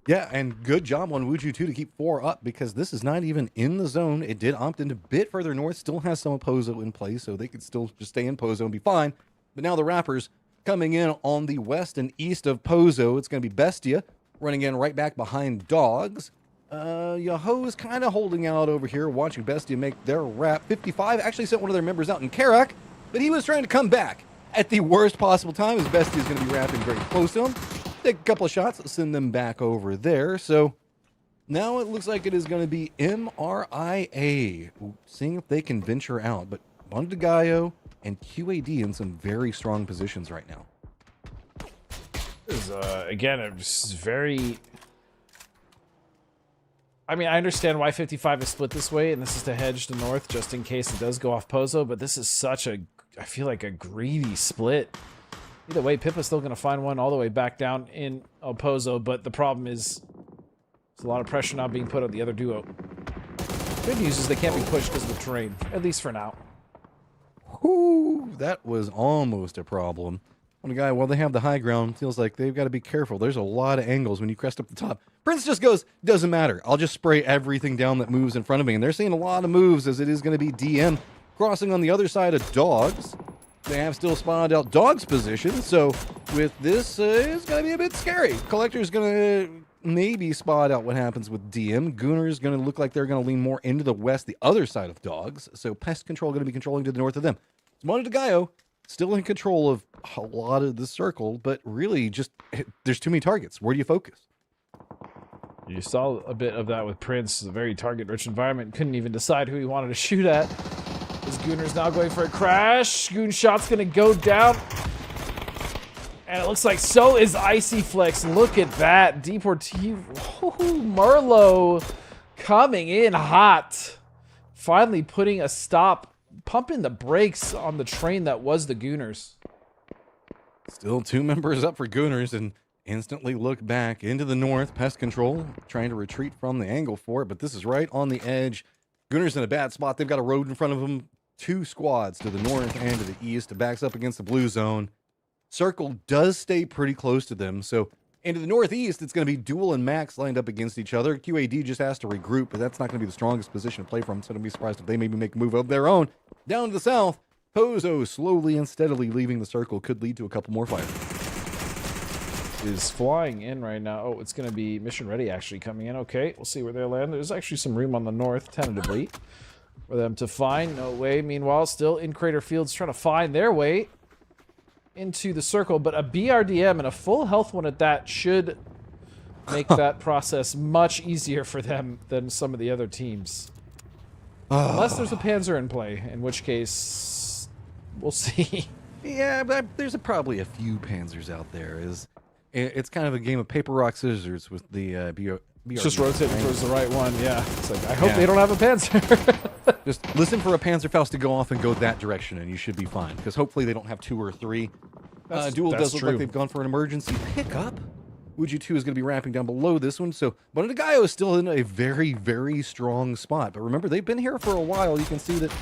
Yeah, and good job on Wuju 2 to keep 4 up because this is not even in the zone. It did opt in a bit further north, still has some Pozo in place, so they could still just stay in Pozo and be fine. But now the Rappers coming in on the west and east of Pozo. It's going to be Bestia running in right back behind Dogs. Yoho is kind of holding out over here, watching Bestia make their wrap. 55 actually sent one of their members out in Karak, but he was trying to come back at the worst possible time as Bestia is going to be wrapping very close to him. Take a couple of shots, send them back over there. So Now it looks like it is going to be MRIA, seeing if they can venture out. But Mondagayo and QAD in some very strong positions right now. This is, again, it's very... I mean, I understand why 55 is split this way, and this is to hedge the north just in case it does go off Pozo, but this is such a, I feel like a greedy split. Either way, Pippa's still going to find one all the way back down in Pozo, but the problem is there's a lot of pressure now being put on the other duo. Good news is they can't be pushed because of the terrain, at least for now. Whoo, that was almost a problem. One guy, while they have the high ground, feels like they've got to be careful. There's a lot of angles when you crest up the top. Prince just goes, doesn't matter. I'll just spray everything down that moves in front of me. And they're seeing a lot of moves as it is going to be DM crossing on the other side of Dogs. They have still spotted out Dogs' position. So with this, it's going to be a bit scary. Collector's going to maybe spot out what happens with DM. Gooner's going to look like they're going to lean more into the west, the other side of Dogs. So Pest Control going to be controlling to the north of them. Mondagayo still in control of a lot of the circle, but really just there's too many targets. Where do you focus? You saw a bit of that with Prince, a very target-rich environment. Couldn't even decide who he wanted to shoot at. This Gooner's now going for a crash. Goon shot's going to go down. And it looks like so is Icy Flex. Look at that. Deportivo. Merlot coming in hot. Finally putting a stop, pumping the brakes on the train that was the Gooners. Still 2 members up for Gooners and instantly look back into the north. Pest Control trying to retreat from the angle for it, but this is right on the edge. Gooners in a bad spot. They've got a road in front of them. 2 squads to the north and to the east. It backs up against the blue zone. Circle does stay pretty close to them, so into the northeast, it's going to be Duel and Max lined up against each other. QAD just has to regroup, but that's not going to be the strongest position to play from, so don't be surprised if they maybe make a move of their own. Down to the south, Pozo slowly and steadily leaving the circle could lead to a couple more fires. Is flying in right now. Oh, it's going to be mission ready actually coming in. Okay, we'll see where they land. There's actually some room on the north, tentatively, for them to find. No way. Meanwhile, still in Crater Fields trying to find their way into the circle, but a BRDM and a full health one at that should make that process much easier for them than some of the other teams. Unless there's a Panzer in play, in which case, we'll see. Yeah, but there's probably a few Panzers out there. It's kind of a game of paper, rock, scissors with the BRDM. Just rotating towards the right one, yeah. It's like, I hope they don't have a Panzer. Just listen for a Panzerfaust to go off and go that direction, and you should be fine. Because hopefully they don't have 2 or 3. Duel does look like they've gone for an emergency pickup. Uji 2 is going to be wrapping down below this one. So Mondagayo is still in a very, very strong spot. But remember, they've been here for a while. You can see that,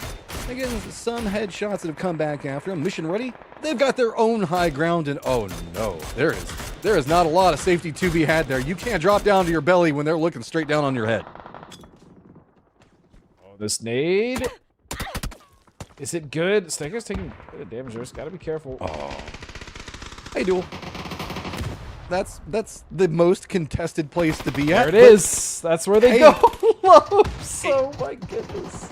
again, some headshots that have come back after them. Mission ready. They've got their own high ground. And oh no, there is not a lot of safety to be had there. You can't drop down to your belly when they're looking straight down on your head. Oh, this nade. Is it good? Stinker's taking a bit of damage there. Just gotta be careful. Oh. Hey, Duel. That's the most contested place to be at. There it is. That's where they go. Close. Oh my goodness.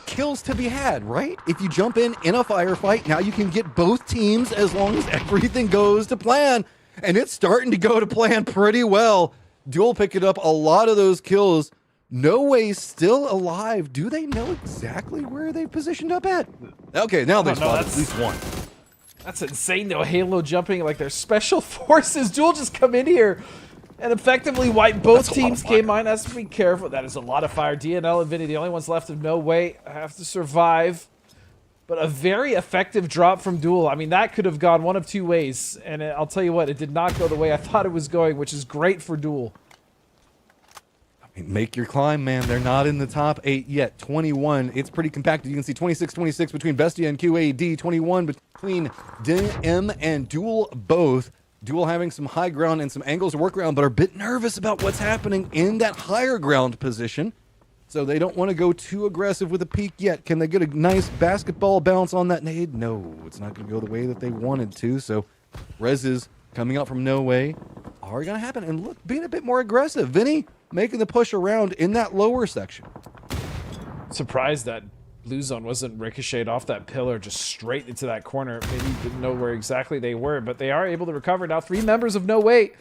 Kills to be had, right? If you jump in a firefight, now you can get both teams as long as everything goes to plan. And it's starting to go to plan pretty well. Duel picking up a lot of those kills. No Way still alive. Do they know exactly where they've positioned up at? Okay, now they've spotted at least one. That's insane, though. Halo jumping like their special forces. Duel just come in here and effectively wipe both teams. K-Mine has to be careful. That is a lot of fire. DNL and Vinny, the only ones left of No Way, have to survive. But a very effective drop from Duel. I mean, that could have gone one of 2 ways. And I'll tell you what, it did not go the way I thought it was going, which is great for Duel. Make your climb, man. They're not in the top 8 yet. 21. It's pretty compacted. You can see 26-26 between Bestia and QAD. 21 between DM and Duel both. Duel having some high ground and some angles to work around, but are a bit nervous about what's happening in that higher ground position. So they don't want to go too aggressive with a peek yet. Can they get a nice basketball bounce on that nade? No, it's not going to go the way that they wanted to. So Reses coming out from No Way are going to happen. And look, being a bit more aggressive. Vinny making the push around in that lower section. Surprised that blue zone wasn't ricocheted off that pillar just straight into that corner. Maybe didn't know where exactly they were, but they are able to recover now. 3 members of No Way.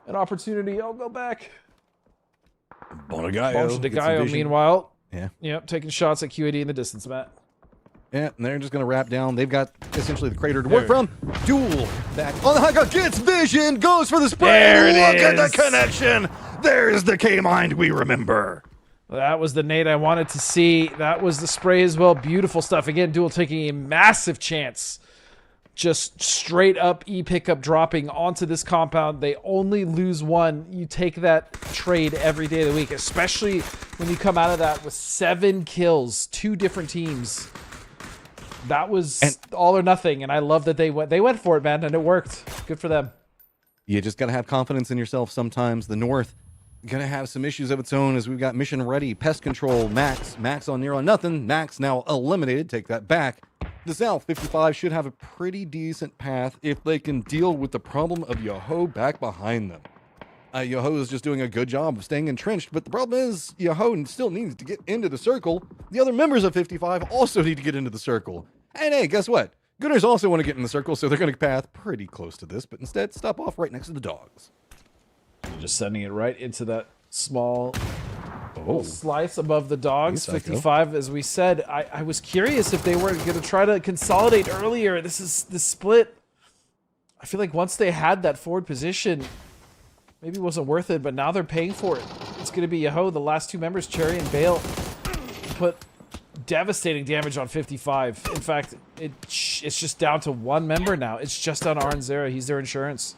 An opportunity. I'll go back. Bonagayo. De Gallo, meanwhile, Yeah. yep, taking shots at QAD in the distance, Matt. Yeah, and they're just going to wrap down. They've got essentially the crater to work from. Duel back on the high ground. Gets vision. Goes for the spray. There it Look at is. the connection. There's the K-Mind we remember. That was the nade I wanted to see. That was the spray as well. Beautiful stuff. Again, Duel taking a massive chance. Just straight up E-pickup dropping onto this compound. They only lose one. You take that trade every day of the week, especially when you come out of that with 7 kills, 2 different teams. That was all or nothing, and I love that they went for it, man, and it worked. Good for them. You just got to have confidence in yourself sometimes. The North going to have some issues of its own as we've got mission ready, pest control, Max on near on nothing. Max now eliminated. Take that back. The South 55 should have a pretty decent path if they can deal with the problem of Yoho back behind them. Yoho is just doing a good job of staying entrenched, but the problem is Yoho still needs to get into the circle. The other members of 55 also need to get into the circle. And hey, guess what? Gunners also want to get in the circle, so they're going to path pretty close to this, but instead stop off right next to the dogs. Just sending it right into that small slice above the dogs. 55, as we said. I was curious if they were going to try to consolidate earlier. This split. I feel like once they had that forward position, maybe it wasn't worth it, but now they're paying for it. It's going to be Yoho, the last 2 members, Cherry and Bale, put devastating damage on 55. In fact, it's just down to 1 member now. It's just on Aranzera. He's their insurance.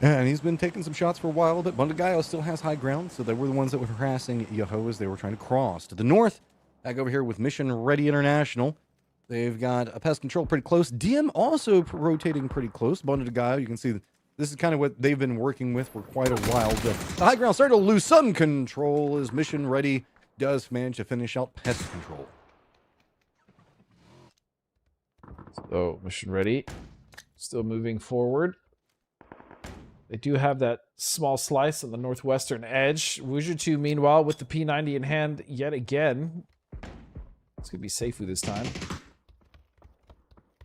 Yeah, and he's been taking some shots for a while, but Bundagayo still has high ground, so they were the ones that were harassing Yoho as they were trying to cross. To the north, back over here with Mission Ready International. They've got a pest control pretty close. DM also rotating pretty close. Bundagayo, you can see that this is kind of what they've been working with for quite a while. The high ground starting to lose some control as Mission Ready does manage to finish out pest control. So, Mission Ready, still moving forward. They do have that small slice on the northwestern edge. Wujutu, meanwhile, with the P90 in hand yet again. It's going to be Seifu this time.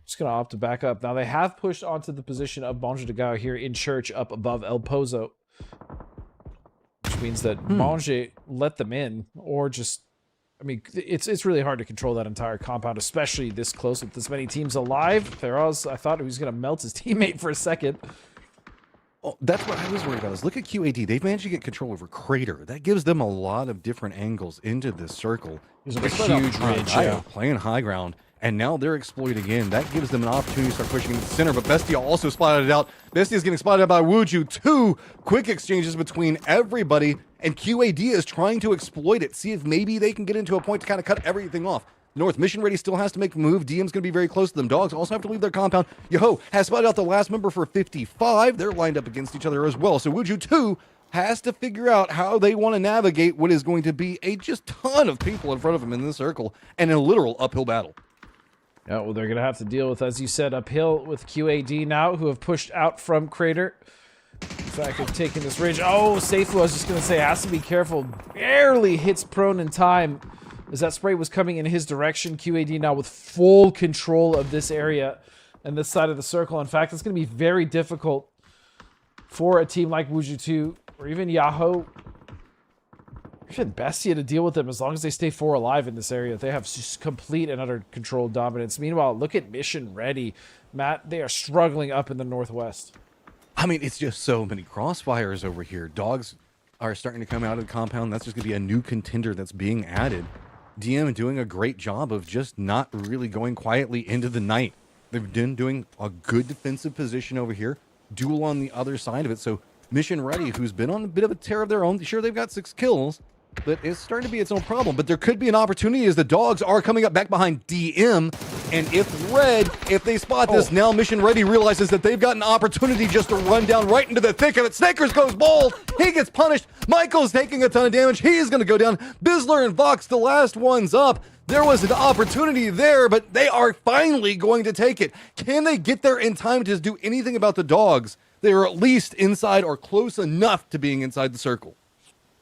Just going to opt to back up. Now, they have pushed onto the position of Bonge de Gao here in church up above El Pozo. Which means that Bonge let them in, or just... I mean, it's really hard to control that entire compound, especially this close with this many teams alive. Theros, I thought he was going to melt his teammate for a second. Oh, that's what I was worried about. Is look at QAD. They've managed to get control over Crater. That gives them a lot of different angles into this circle. There's a huge ridge, playing high ground, and now they're exploiting in. That gives them an opportunity to start pushing into the center, but Bestia also spotted it out. Bestia is getting spotted out by Wuju. 2 quick exchanges between everybody, and QAD is trying to exploit it. See if maybe they can get into a point to kind of cut everything off. North Mission Ready still has to make a move. DM's going to be very close to them. Dogs also have to leave their compound. Yoho has spotted out the last member for 55. They're lined up against each other as well. So Wuju 2 has to figure out how they want to navigate what is going to be a just ton of people in front of them in this circle and a literal uphill battle. Yeah, well, they're going to have to deal with, as you said, uphill with QAD now, who have pushed out from Crater. In fact, they've taken this ridge. Oh, Seifu, I was just going to say, has to be careful. Barely hits prone in time as that spray was coming in his direction. QAD now with full control of this area and this side of the circle. In fact, it's going to be very difficult for a team like Wuju2 or even Yahoo, even Bestia, to deal with them as long as they stay 4 alive in this area. They have just complete and utter control dominance. Meanwhile, look at Mission Ready. Matt, they are struggling up in the northwest. I mean, it's just so many crossfires over here. Dogs are starting to come out of the compound. That's just going to be a new contender that's being added. DM doing a great job of just not really going quietly into the night. They've been doing a good defensive position over here. Duel on the other side of it. So Mission Ready, who's been on a bit of a tear of their own. Sure, they've got 6 kills, but it's starting to be its own problem. But there could be an opportunity as the dogs are coming up back behind DM. And if they spot this, now Mission Ready realizes that they've got an opportunity just to run down right into the thick of it. Snakers goes bald. He gets punished. Michael's taking a ton of damage. He's going to go down. Bizzler and Vox, the last ones up. There was an opportunity there, but they are finally going to take it. Can they get there in time to do anything about the dogs? They are at least inside or close enough to being inside the circle.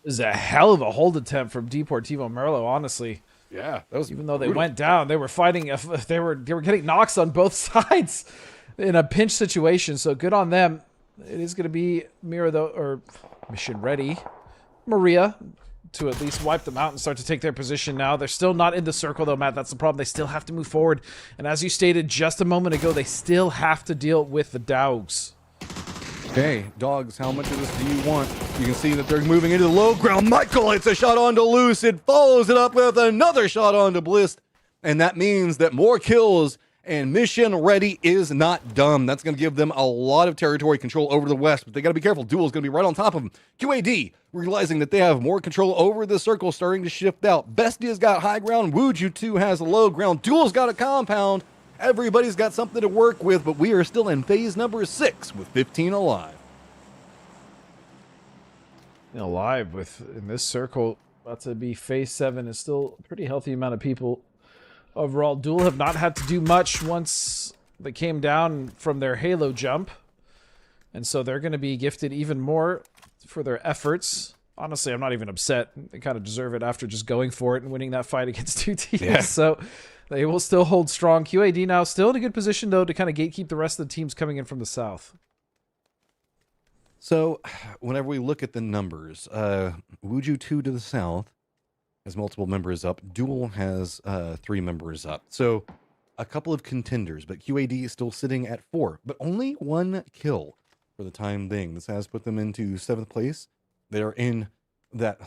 This is a hell of a hold attempt from Deportivo Merlo, honestly. Yeah, that was even though they went down, they were fighting. They were getting knocks on both sides in a pinch situation. So good on them. It is going to be Mira though, or Mission Ready, Maria to at least wipe them out and start to take their position now. They're still not in the circle, though, Matt. That's the problem. They still have to move forward. And as you stated just a moment ago, they still have to deal with the dogs. Okay, dogs, how much of this do you want? You can see that they're moving into the low ground. Michael hits a shot onto Lucid, follows it up with another shot onto Bliss. And that means that more kills and mission ready is not done. That's going to give them a lot of territory control over the west, but they got to be careful. Duel is going to be right on top of them. QAD realizing that they have more control over the circle, starting to shift out. Bestia's got high ground. Wuju 2 has low ground. Duel's got a compound. Everybody's got something to work with, but we are still in phase number 6 with 15 alive. Alive in this circle, about to be phase 7 is still a pretty healthy amount of people. Overall, Duel have not had to do much once they came down from their Halo jump. And so they're going to be gifted even more for their efforts. Honestly, I'm not even upset. They kind of deserve it after just going for it and winning that fight against 2 teams. Yeah. So they will still hold strong. QAD now still in a good position, though, to kind of gatekeep the rest of the teams coming in from the south. So whenever we look at the numbers, Wuju 2 to the south has multiple members up. Duel has 3 members up. So a couple of contenders, but QAD is still sitting at 4, but only 1 kill for the time being. This has put them into 7th place. They are in that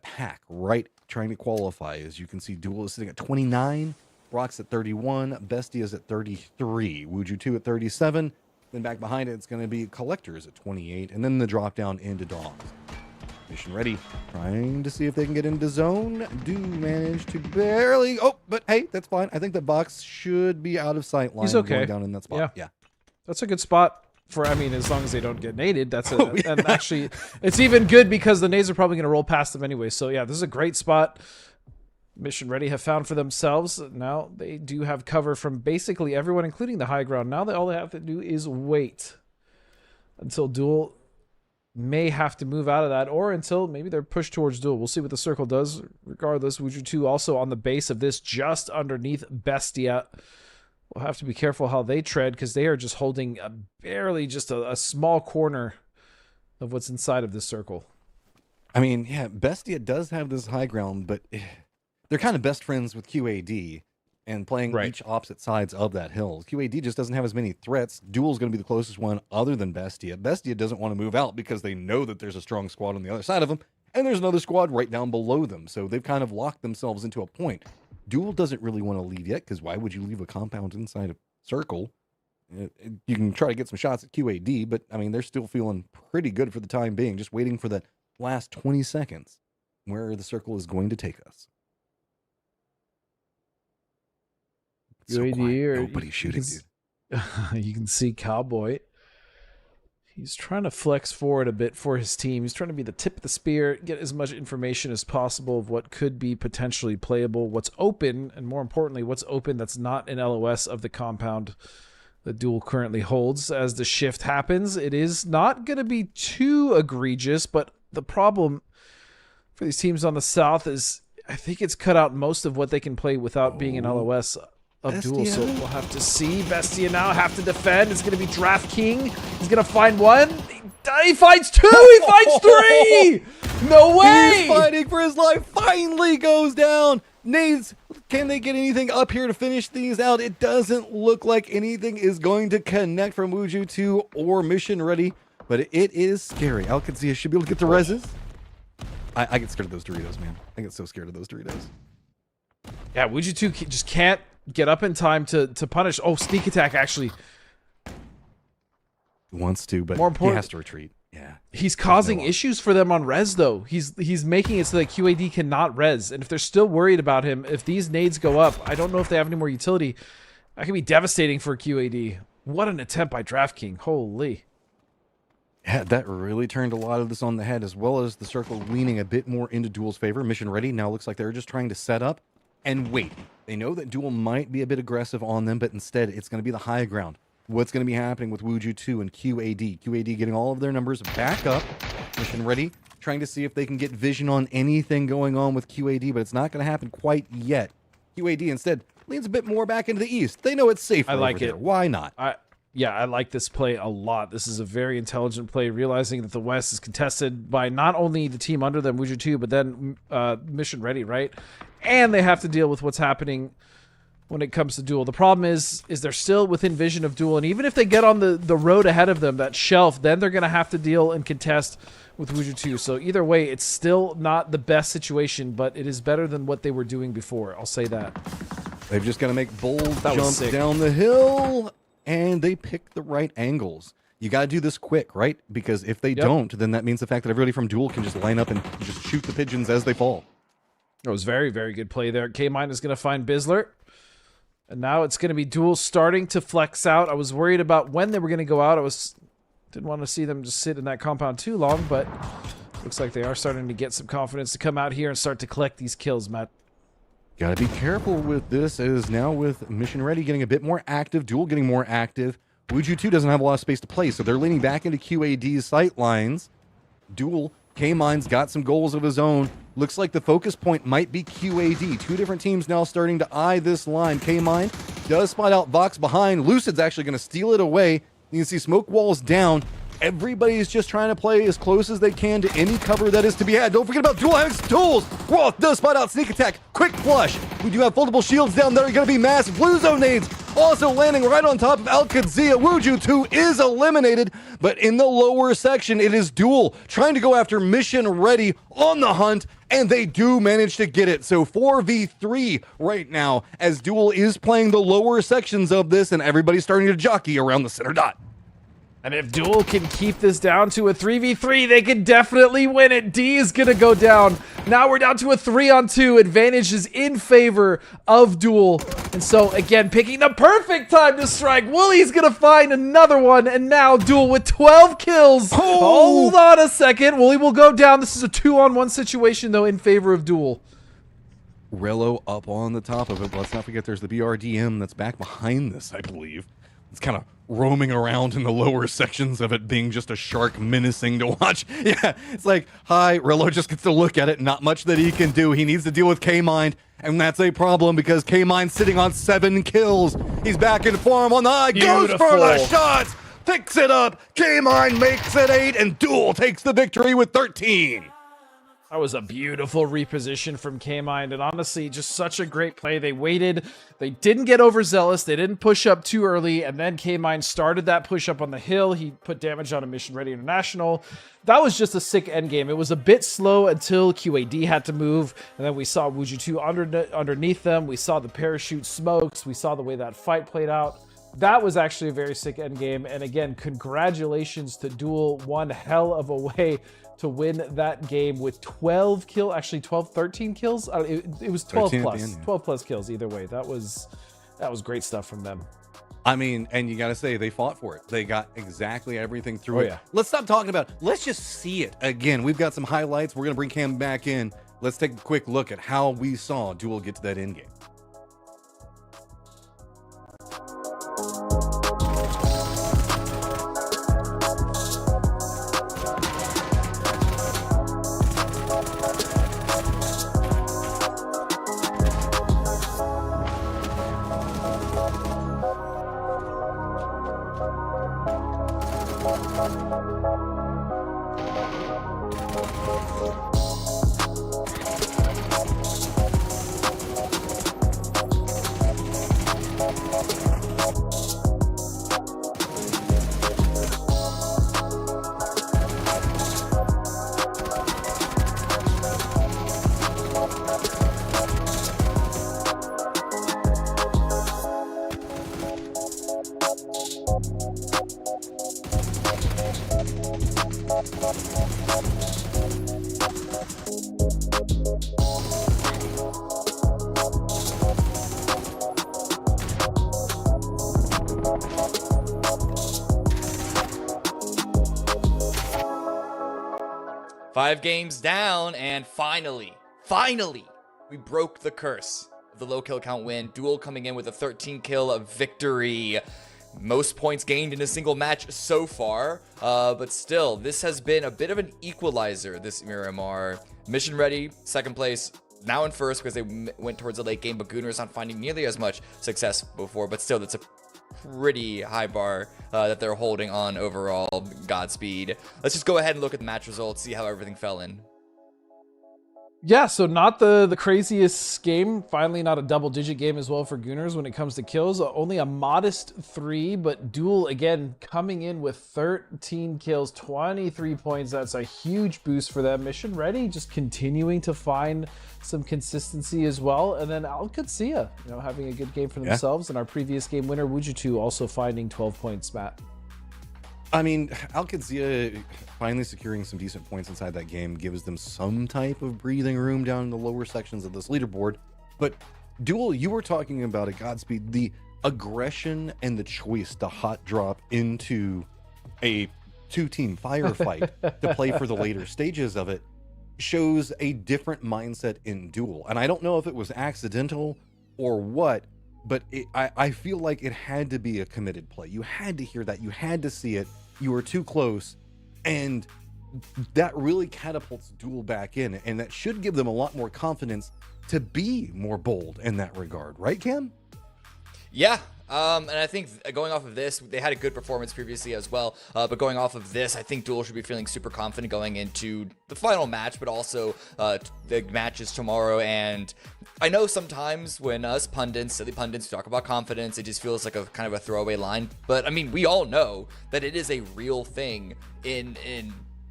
pack, right, trying to qualify. As you can see, Duel is sitting at 29, Brock's at 31, Bestie is at 33, Wuju 2 at 37. Then back behind it, it's going to be Collectors at 28, and then the drop down into Dogs. Mission ready, trying to see if they can get into zone. Do manage to barely. Oh, but hey, that's fine. I think the box should be out of sight line. He's okay. Going down in that spot. Yeah. That's a good spot for, I mean, as long as they don't get naded. That's and actually, it's even good because the nades are probably going to roll past them anyway. So yeah, this is a great spot. Mission ready have found for themselves. Now they do have cover from basically everyone, including the high ground. Now all they have to do is wait until Duel may have to move out of that, or until maybe they're pushed towards Duel. We'll see what the circle does. Regardless, Wuju 2 also on the base of this, just underneath Bestia. We'll have to be careful how they tread, because they are just holding barely just a small corner of what's inside of this circle. I mean, yeah, Bestia does have this high ground, but they're kind of best friends with QAD and playing each opposite sides of that hill. QAD just doesn't have as many threats. Duel's going to be the closest one other than Bestia. Bestia doesn't want to move out because they know that there's a strong squad on the other side of them, and there's another squad right down below them. So they've kind of locked themselves into a point. Duel doesn't really want to leave yet, because why would you leave a compound inside a circle? You can try to get some shots at QAD, but I mean, they're still feeling pretty good for the time being, just waiting for that last 20 seconds where the circle is going to take us. So nobody's shooting, dude. You can see Cowboy. He's trying to flex forward a bit for his team. He's trying to be the tip of the spear, get as much information as possible of what could be potentially playable, what's open, and more importantly, what's open that's not an LOS of the compound that Duel currently holds. As the shift happens, it is not going to be too egregious, but the problem for these teams on the south is I think it's cut out most of what they can play without being an LOS of Duel, so we'll have to see. Bestia now have to defend. It's going to be Draft King. He's going to find 1. He finds 2. He finds 3. No way. He's fighting for his life. Finally goes down. Nades, can they get anything up here to finish these out? It doesn't look like anything is going to connect from Wuju 2 or Mission Ready, but it is scary. Alcazia should be able to get the reses. I get scared of those Doritos, man. I get so scared of those Doritos. Yeah, Wuju 2 just can't get up in time to punish. Oh, sneak attack, actually. He wants to, but he has to retreat. Yeah. He's causing issues for them on res, though. He's making it so that QAD cannot res. And if they're still worried about him, if these nades go up, I don't know if they have any more utility. That can be devastating for QAD. What an attempt by DraftKing. Holy. Yeah, that really turned a lot of this on the head, as well as the circle leaning a bit more into Duel's favor. Mission Ready now looks like they're just trying to set up and wait. They know that Duel might be a bit aggressive on them, but instead it's going to be the high ground. What's going to be happening with Wuju 2 and QAD? QAD getting all of their numbers back up. Mission Ready, trying to see if they can get vision on anything going on with QAD, but it's not going to happen quite yet. QAD instead leans a bit more back into the east. They know it's safer. I like over it. there. Why not? Yeah, I like this play a lot. This is a very intelligent play, realizing that the West is contested by not only the team under them, Wuju 2, but then Mission Ready, right? And they have to deal with what's happening when it comes to Duel. The problem is they're still within vision of Duel, and even if they get on the road ahead of them, that shelf, then they're going to have to deal and contest with Wuju 2. So either way, it's still not the best situation, but it is better than what they were doing before. I'll say that. They've just got to make bold That was jumps sick. down the hill, and they pick the right angles. You got to do this quick, right? Because if they don't, then that means the fact that everybody from Duel can just line up and just shoot the pigeons as they fall. It was very, very good play there. K-Mine is going to find Bizzler. And now it's going to be Duel starting to flex out. I was worried about when they were going to go out. Didn't want to see them just sit in that compound too long, but looks like they are starting to get some confidence to come out here and start to collect these kills, Matt. Got to be careful with this, as now with Mission Ready getting a bit more active, Duel getting more active, Wuju 2 doesn't have a lot of space to play, so they're leaning back into QAD's sight lines. Duel, K-Mine's got some goals of his own. Looks like the focus point might be QAD. Two different teams now starting to eye this line. K-Mine does spot out Vox behind. Lucid's actually going to steal it away. You can see smoke walls down. Everybody's just trying to play as close as they can to any cover that is to be had. Don't forget about Duel having some tools. Roth does spot out sneak attack. Quick flush. We do have foldable shields down there. Going to be massive. Blue zone nades also landing right on top of Al-Qadsia. Wuju 2 is eliminated, but in the lower section, it is Duel trying to go after Mission Ready on the hunt, and they do manage to get it. So 4v3 right now, as Duel is playing the lower sections of this, and everybody's starting to jockey around the center dot. And if Duel can keep this down to a 3v3, they can definitely win it. D is going to go down. Now we're down to a 3-on-2. Advantage is in favor of Duel. And so, again, picking the perfect time to strike. Woolie's going to find another one. And now Duel with 12 kills. Oh! Hold on a second. Woolie will go down. This is a 2-on-1 situation, though, in favor of Duel. Rello up on the top of it. But let's not forget there's the BRDM that's back behind this, I believe. It's kind of roaming around in the lower sections of it, being just a shark menacing to watch. Yeah, it's like, hi, Rello just gets to look at it. Not much that he can do. He needs to deal with K-Mine, and that's a problem because K-Mine's sitting on 7 kills. He's back in form on the eye. Goes for the shots. Picks it up. K-Mine makes it 8, and Duel takes the victory with 13. That was a beautiful reposition from K-Mind, and honestly, just such a great play. They waited, they didn't get overzealous, they didn't push up too early, and then K-Mind started that push up on the hill. He put damage on a Mission Ready International. That was just a sick endgame. It was a bit slow until QAD had to move, and then we saw Wuju 2 underneath them. We saw the parachute smokes. We saw the way that fight played out. That was actually a very sick endgame, and again, congratulations to Duel. One hell of a way to win that game with 12 kills, actually 13 kills. It was 12 plus, end, yeah. 12 plus kills either way. That was great stuff from them. I mean, and you got to say, they fought for it. They got exactly everything through it. Yeah. Let's stop talking about it. Let's just see it again. We've got some highlights. We're going to bring Cam back in. Let's take a quick look at how we saw Duel get to that end game. Five games down, and finally, we broke the curse of the low kill count win. Duel coming in with a 13 kill victory. Most points gained in a single match so far, but still, this has been a bit of an equalizer, this Miramar. Mission Ready, second place, now in first because they went towards the late game, but Gunnar is not finding nearly as much success before, but still, that's a pretty high bar that they're holding on overall. Godspeed. Let's just go ahead and look at the match results, see how everything fell in. Yeah, so not the craziest game. Finally, not a double-digit game as well for Gooners when it comes to kills. Only a modest 3, but Duel, again, coming in with 13 kills, 23 points. That's a huge boost for them. Mission Ready just continuing to find some consistency as well. And then Alcatsia, having a good game for themselves. And our previous game winner, Wujitu, also finding 12 points, Matt. I mean, Alcatsia finally securing some decent points inside that game gives them some type of breathing room down in the lower sections of this leaderboard. But Duel, you were talking about at Godspeed, the aggression and the choice to hot drop into a 2-team firefight to play for the later stages of it shows a different mindset in Duel. And I don't know if it was accidental or what, but I feel like it had to be a committed play. You had to hear that. You had to see it. You were too close. And that really catapults Duel back in. And that should give them a lot more confidence to be more bold in that regard. Right, Cam? Yeah. And I think going off of this, they had a good performance previously as well. But going off of this, I think Duel should be feeling super confident going into the final match, but also the matches tomorrow. And I know sometimes when us pundits, silly pundits, talk about confidence, it just feels like a kind of a throwaway line. But I mean, we all know that it is a real thing in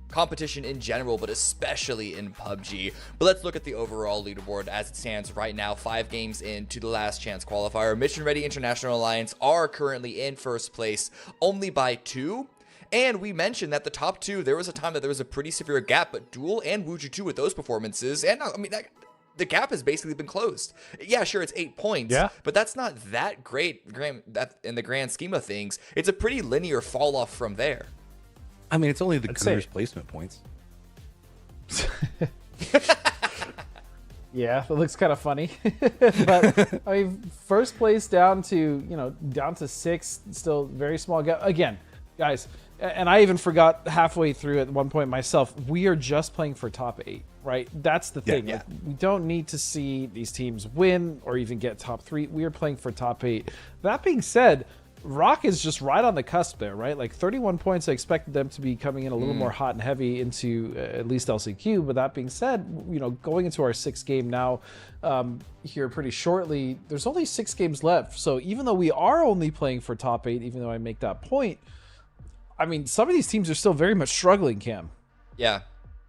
competition in general, but especially in PUBG. But let's look at the overall leaderboard as it stands right now. 5 games into the last chance qualifier. Mission Ready International Alliance are currently in first place only by 2. And we mentioned that the top 2, there was a time that there was a pretty severe gap, but Duel and Wujitu with those performances, and I mean, the gap has basically been closed. Yeah, sure, it's 8 points, but that's not that great in the grand scheme of things. It's a pretty linear fall off from there. I mean, it's only the Gooners placement points. Yeah, that looks kind of funny. But I mean, first place down to 6, still very small gap. Again, guys, and I even forgot halfway through at one point myself, we are just playing for top 8, right? That's the thing. Like, we don't need to see these teams win or even get top 3. We are playing for top 8. That being said, Rock is just right on the cusp there, right? Like 31 points, I expected them to be coming in a little more hot and heavy into at least LCQ. But that being said, going into our 6th game now here pretty shortly, there's only 6 games left. So even though we are only playing for top 8, even though I make that point, I mean, some of these teams are still very much struggling, Cam.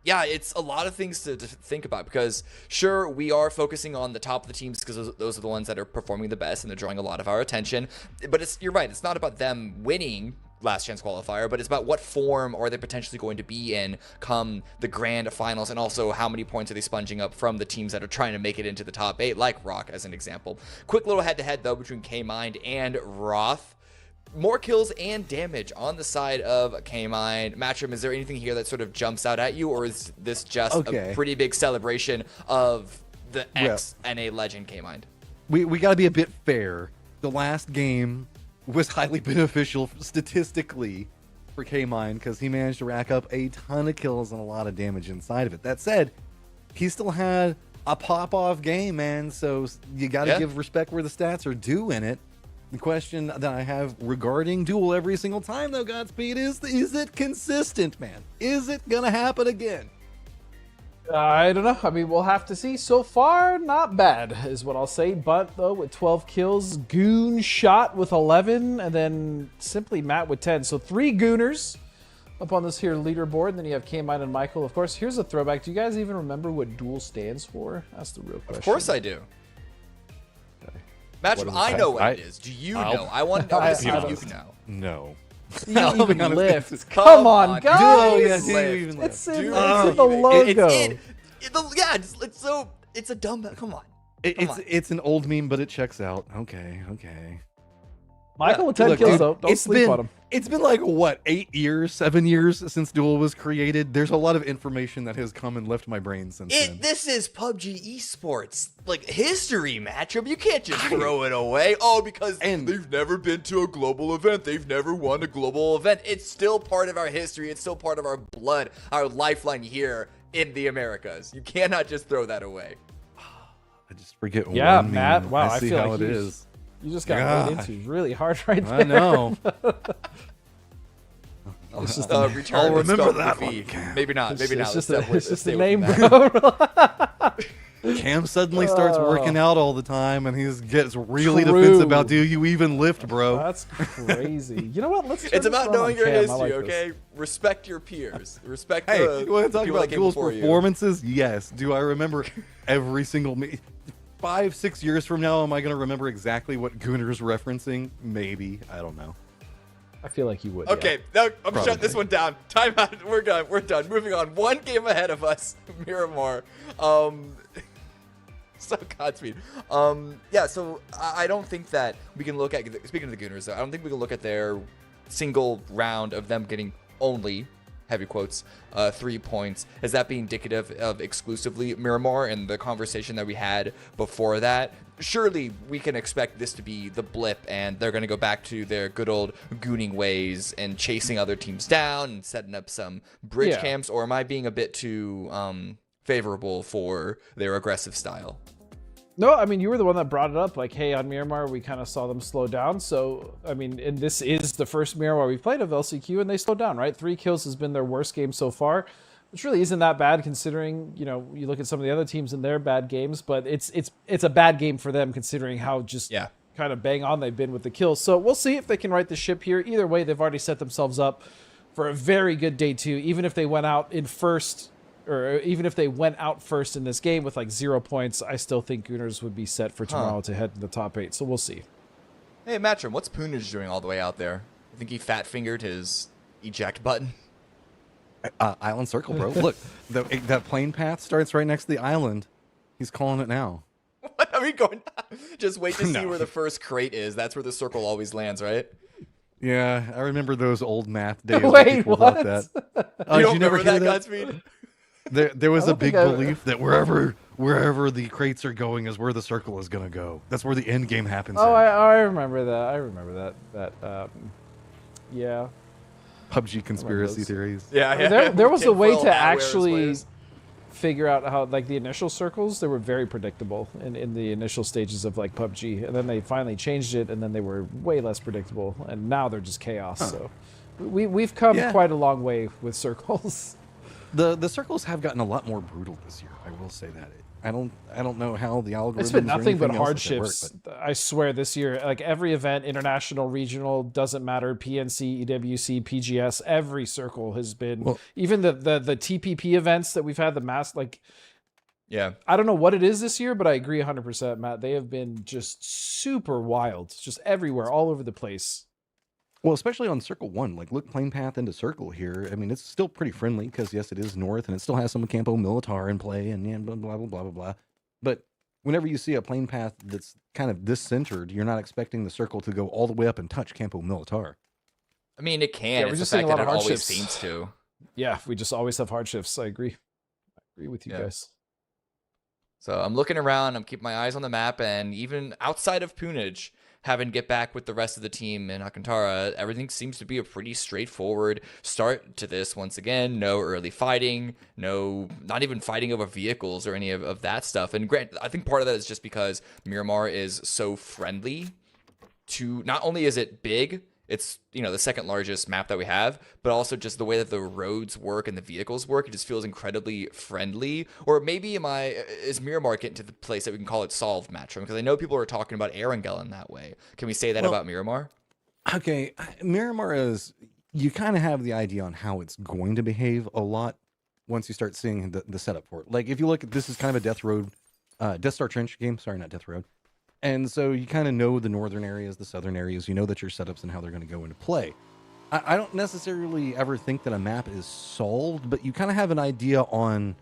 Yeah, it's a lot of things to think about because, sure, we are focusing on the top of the teams because those are the ones that are performing the best and they're drawing a lot of our attention. But you're right, it's not about them winning last chance qualifier, but it's about what form are they potentially going to be in come the grand finals, and also how many points are they sponging up from the teams that are trying to make it into the top 8, like Rock as an example. Quick little head-to-head, though, between K-Mind and Roth. More kills and damage on the side of K-Mind. Matchroom, is there anything here that sort of jumps out at you, or is this just a pretty big celebration of the ex-NA legend K-Mind? We got to be a bit fair. The last game was highly beneficial statistically for K-Mind because he managed to rack up a ton of kills and a lot of damage inside of it. That said, he still had a pop-off game, man, so you got to give respect where the stats are due in it. The question that I have regarding Duel every single time, though, Godspeed, is it consistent, man? Is it going to happen again? I don't know. I mean, we'll have to see. So far, not bad is what I'll say. But, though, with 12 kills, Goon Shot with 11, and then simply Matt with 10. So 3 Gooners up on this here leaderboard. And then you have K-Mine and Michael. Of course, here's a throwback. Do you guys even remember what Duel stands for? That's the real question. Of course I do. Matchroom, I know what it is. Do you know? I want to see if you know. No. You even lift. Come on, guys. It's in the logo. It's a dumb. Come on. It's an old meme, but it checks out. Okay. Michael with 10 kills, though. Don't sleep on him. It's been like, 7 years since Duel was created. There's a lot of information that has come and left my brain since then. This is PUBG Esports, like history, Matchup. You can't just throw it away. Oh, because they've never been to a global event. They've never won a global event. It's still part of our history. It's still part of our blood, our lifeline here in the Americas. You cannot just throw that away. I just forget. Yeah, Matt. Wow, I see feel how like it is. You just got laid into really hard right there. I know. It's just Return I'll and remember spell that the one, V. Cam. Maybe not. Maybe not. It's Let's just stay the away name, from that. bro. Cam suddenly starts working out all the time, and he gets really True. defensive about, do you even lift, bro? That's crazy. You know what? Let's. It's about knowing your Cam. I history, like okay? this. Respect your peers. Respect Hey, the you want to talk people about that came Duel's before you. performances? Yes. Do I remember every single 5-6 years from now, am I going to remember exactly what Gooner's referencing? Maybe. I don't know. I feel like you would. Okay, yeah. no, I'm shutting this one down. Time out. We're done. We're done. Moving on. One game ahead of us. Miramar. So Godspeed. Yeah, so I don't think that we can look at, speaking of the Gooners, though, I don't think we can look at their single round of them getting only, heavy quotes, 3 points, as that being indicative of exclusively Miramar and the conversation that we had before that. Surely we can expect this to be the blip and they're going to go back to their good old gooning ways and chasing other teams down and setting up some bridge camps, or am I being a bit too favorable for their aggressive style? No, I mean, you were the one that brought it up. Like, hey, on Miramar, we kind of saw them slow down. So, I mean, and this is the first Miramar we've played of LCQ, and they slowed down, right? 3 kills has been their worst game so far, which really isn't that bad considering, you know, you look at some of the other teams and their bad games, but it's a bad game for them considering how just kind of bang on they've been with the kills. So we'll see if they can right the ship here. Either way, they've already set themselves up for a very good day 2, even if they went out in first. Or even if they went out first in this game with like 0 points, I still think Gooners would be set for tomorrow to head to the top 8. So we'll see. Hey, Matchroom, what's Poonage doing all the way out there? I think he fat-fingered his eject button. Island Circle, bro. Look, that plane path starts right next to the island. He's calling it now. What are we going? Just wait to see No. where the first crate is. That's where the circle always lands, right? Yeah, I remember those old math days. Wait, where people thought what? that. You don't did you never remember hear that, that? Godspeed? There was I a don't big think I- belief that wherever the crates are going is where the circle is going to go. That's where the end game happens. Oh, at. I remember that. I remember that. Yeah. PUBG conspiracy those. theories. Yeah. There was a way Tinfoil to hat wearers actually players. figure out how, like, the initial circles, they were very predictable in the initial stages of, like, PUBG. And then they finally changed it, and then they were way less predictable. And now they're just chaos. So we've come quite a long way with circles. The circles have gotten a lot more brutal this year. I will say that. I don't know how the algorithm. It's been nothing but hardships. I swear this year, like every event, international, regional, doesn't matter, PNC, EWC, PGS, every circle has been, even the TPP events that we've had, the mass, like, I don't know what it is this year, but I agree 100%, Matt. They have been just super wild, just everywhere, all over the place. Well, especially on Circle 1. Like, look, plane path into Circle here. I mean, it's still pretty friendly because, yes, it is north, and it still has some Campo Militar in play, and blah, blah, blah, blah, blah, blah. But whenever you see a plane path that's kind of this centered, you're not expecting the Circle to go all the way up and touch Campo Militar. I mean, it can. We're It's just the seeing fact a lot that of it always hardships. seems to. Yeah, we just always have hardships. I agree. I agree with you guys. So I'm looking around, I'm keeping my eyes on the map, and even outside of Poonage, having to get back with the rest of the team in Alcantara, everything seems to be a pretty straightforward start to this. Once again, no early fighting, not even fighting over vehicles or any of that stuff. And Grant, I think part of that is just because Miramar is so friendly to, not only is it big, it's, you know, the second largest map that we have, but also just the way that the roads work and the vehicles work, it just feels incredibly friendly. Or maybe is Miramar getting to the place that we can call it solved, Matchroom? Because I know people are talking about Erangel in that way. Can we say that about Miramar? Okay, Miramar is, you kind of have the idea on how it's going to behave a lot once you start seeing the setup for it. Like, if you look at, this is kind of a Death Star Trench game. Sorry, not Death Road. And so you kind of know the northern areas, the southern areas. You know that your setups and how they're going to go into play. I don't necessarily ever think that a map is solved, but you kind of have an idea on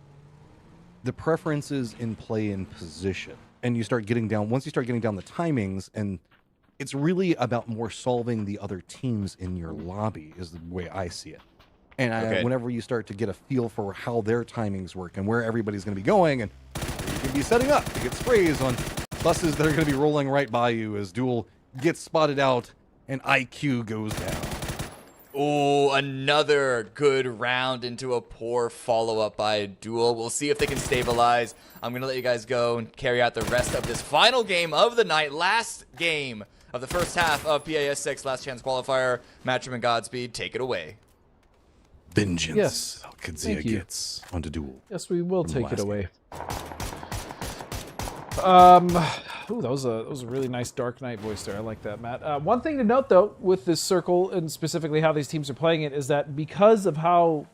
the preferences in play and position. And you start getting down, once you start getting down the timings, and it's really about more solving the other teams in your lobby is the way I see it. And whenever you start to get a feel for how their timings work and where everybody's going to be going, and you can be setting up to get sprays on buses that are going to be rolling right by you as Duel gets spotted out and IQ goes down. Ooh, another good round into a poor follow-up by a duel. We'll see if they can stabilize. I'm going to let you guys go and carry out the rest of this final game of the night. Last game of the first half of PAS 6 Last Chance Qualifier. Matchroom and Godspeed, take it away. Vengeance. Yes. Alcadzia gets onto duel. Yes, we will take it last away. Ooh, that was a really nice Dark Knight voice there. I like that, Matt. One thing to note, though, with this circle, and specifically how these teams are playing it, is that because of how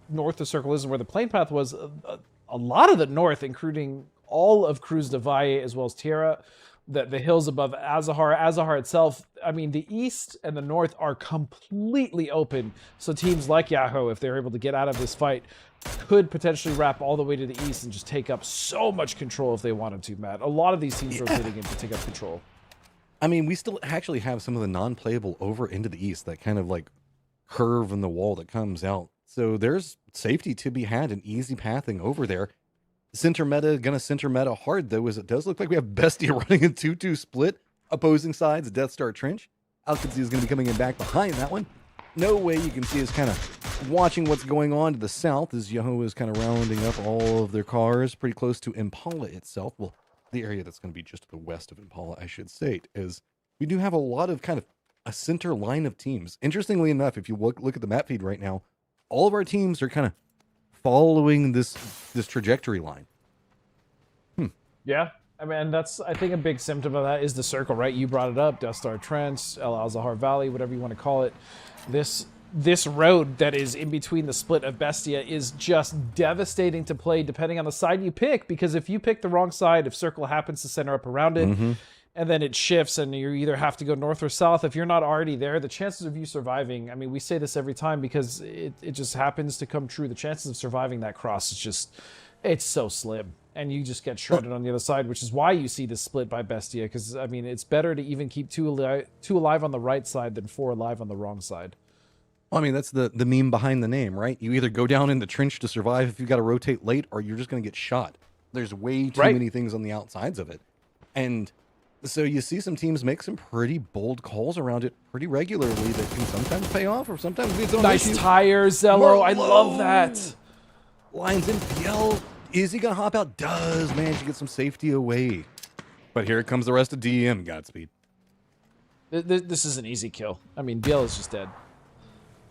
north the circle is and where the plane path was, a lot of the north, including all of Cruz de Valle as well as Tierra, the hills above Azahar itself, I mean, the east and the north are completely open. So teams like Yahoo, if they're able to get out of this fight, could potentially wrap all the way to the east and just take up so much control if they wanted to, Matt. A lot of these teams rotating in to take up control. I mean, we still actually have some of the non-playable over into the east, that kind of like curve in the wall that comes out. So there's safety to be had and easy pathing over there. Center meta, gonna center meta hard, though, as it does look like we have Bestia running a 2-2 split. Opposing sides, Death Star Trench. Alcadzia is going to be coming in back behind that one. No way you can see is kind of watching what's going on to the south as Yahoo is kind of rounding up all of their cars pretty close to Impala itself. Well, the area that's going to be just to the west of Impala, I should say, is we do have a lot of kind of a center line of teams. Interestingly enough, if you look at the map feed right now, all of our teams are kind of following this trajectory line. Yeah. I mean, that's, I think, a big symptom of that is the circle, right? You brought it up, Death Star Trench, El Azahar Valley, whatever you want to call it. This road that is in between the split of Bestia is just devastating to play depending on the side you pick, because if you pick the wrong side, if circle happens to center up around it, and then it shifts and you either have to go north or south, if you're not already there, the chances of you surviving, I mean, we say this every time because it just happens to come true. The chances of surviving that cross is just, it's so slim. And you just get shredded on the other side, which is why you see this split by Bestia. Because, I mean, it's better to even keep two alive on the right side than 4 alive on the wrong side. Well, I mean, that's the meme behind the name, right? You either go down in the trench to survive if you got to rotate late, or you're just going to get shot. There's way too many things on the outsides of it. And so you see some teams make some pretty bold calls around it pretty regularly that can sometimes pay off or sometimes be its own Nice issue. tire, Zello. I love that. Lines in PL. Is he going to hop out? Does manage to get some safety away. But here comes the rest of DM Godspeed. This is an easy kill. I mean, Biel is just dead.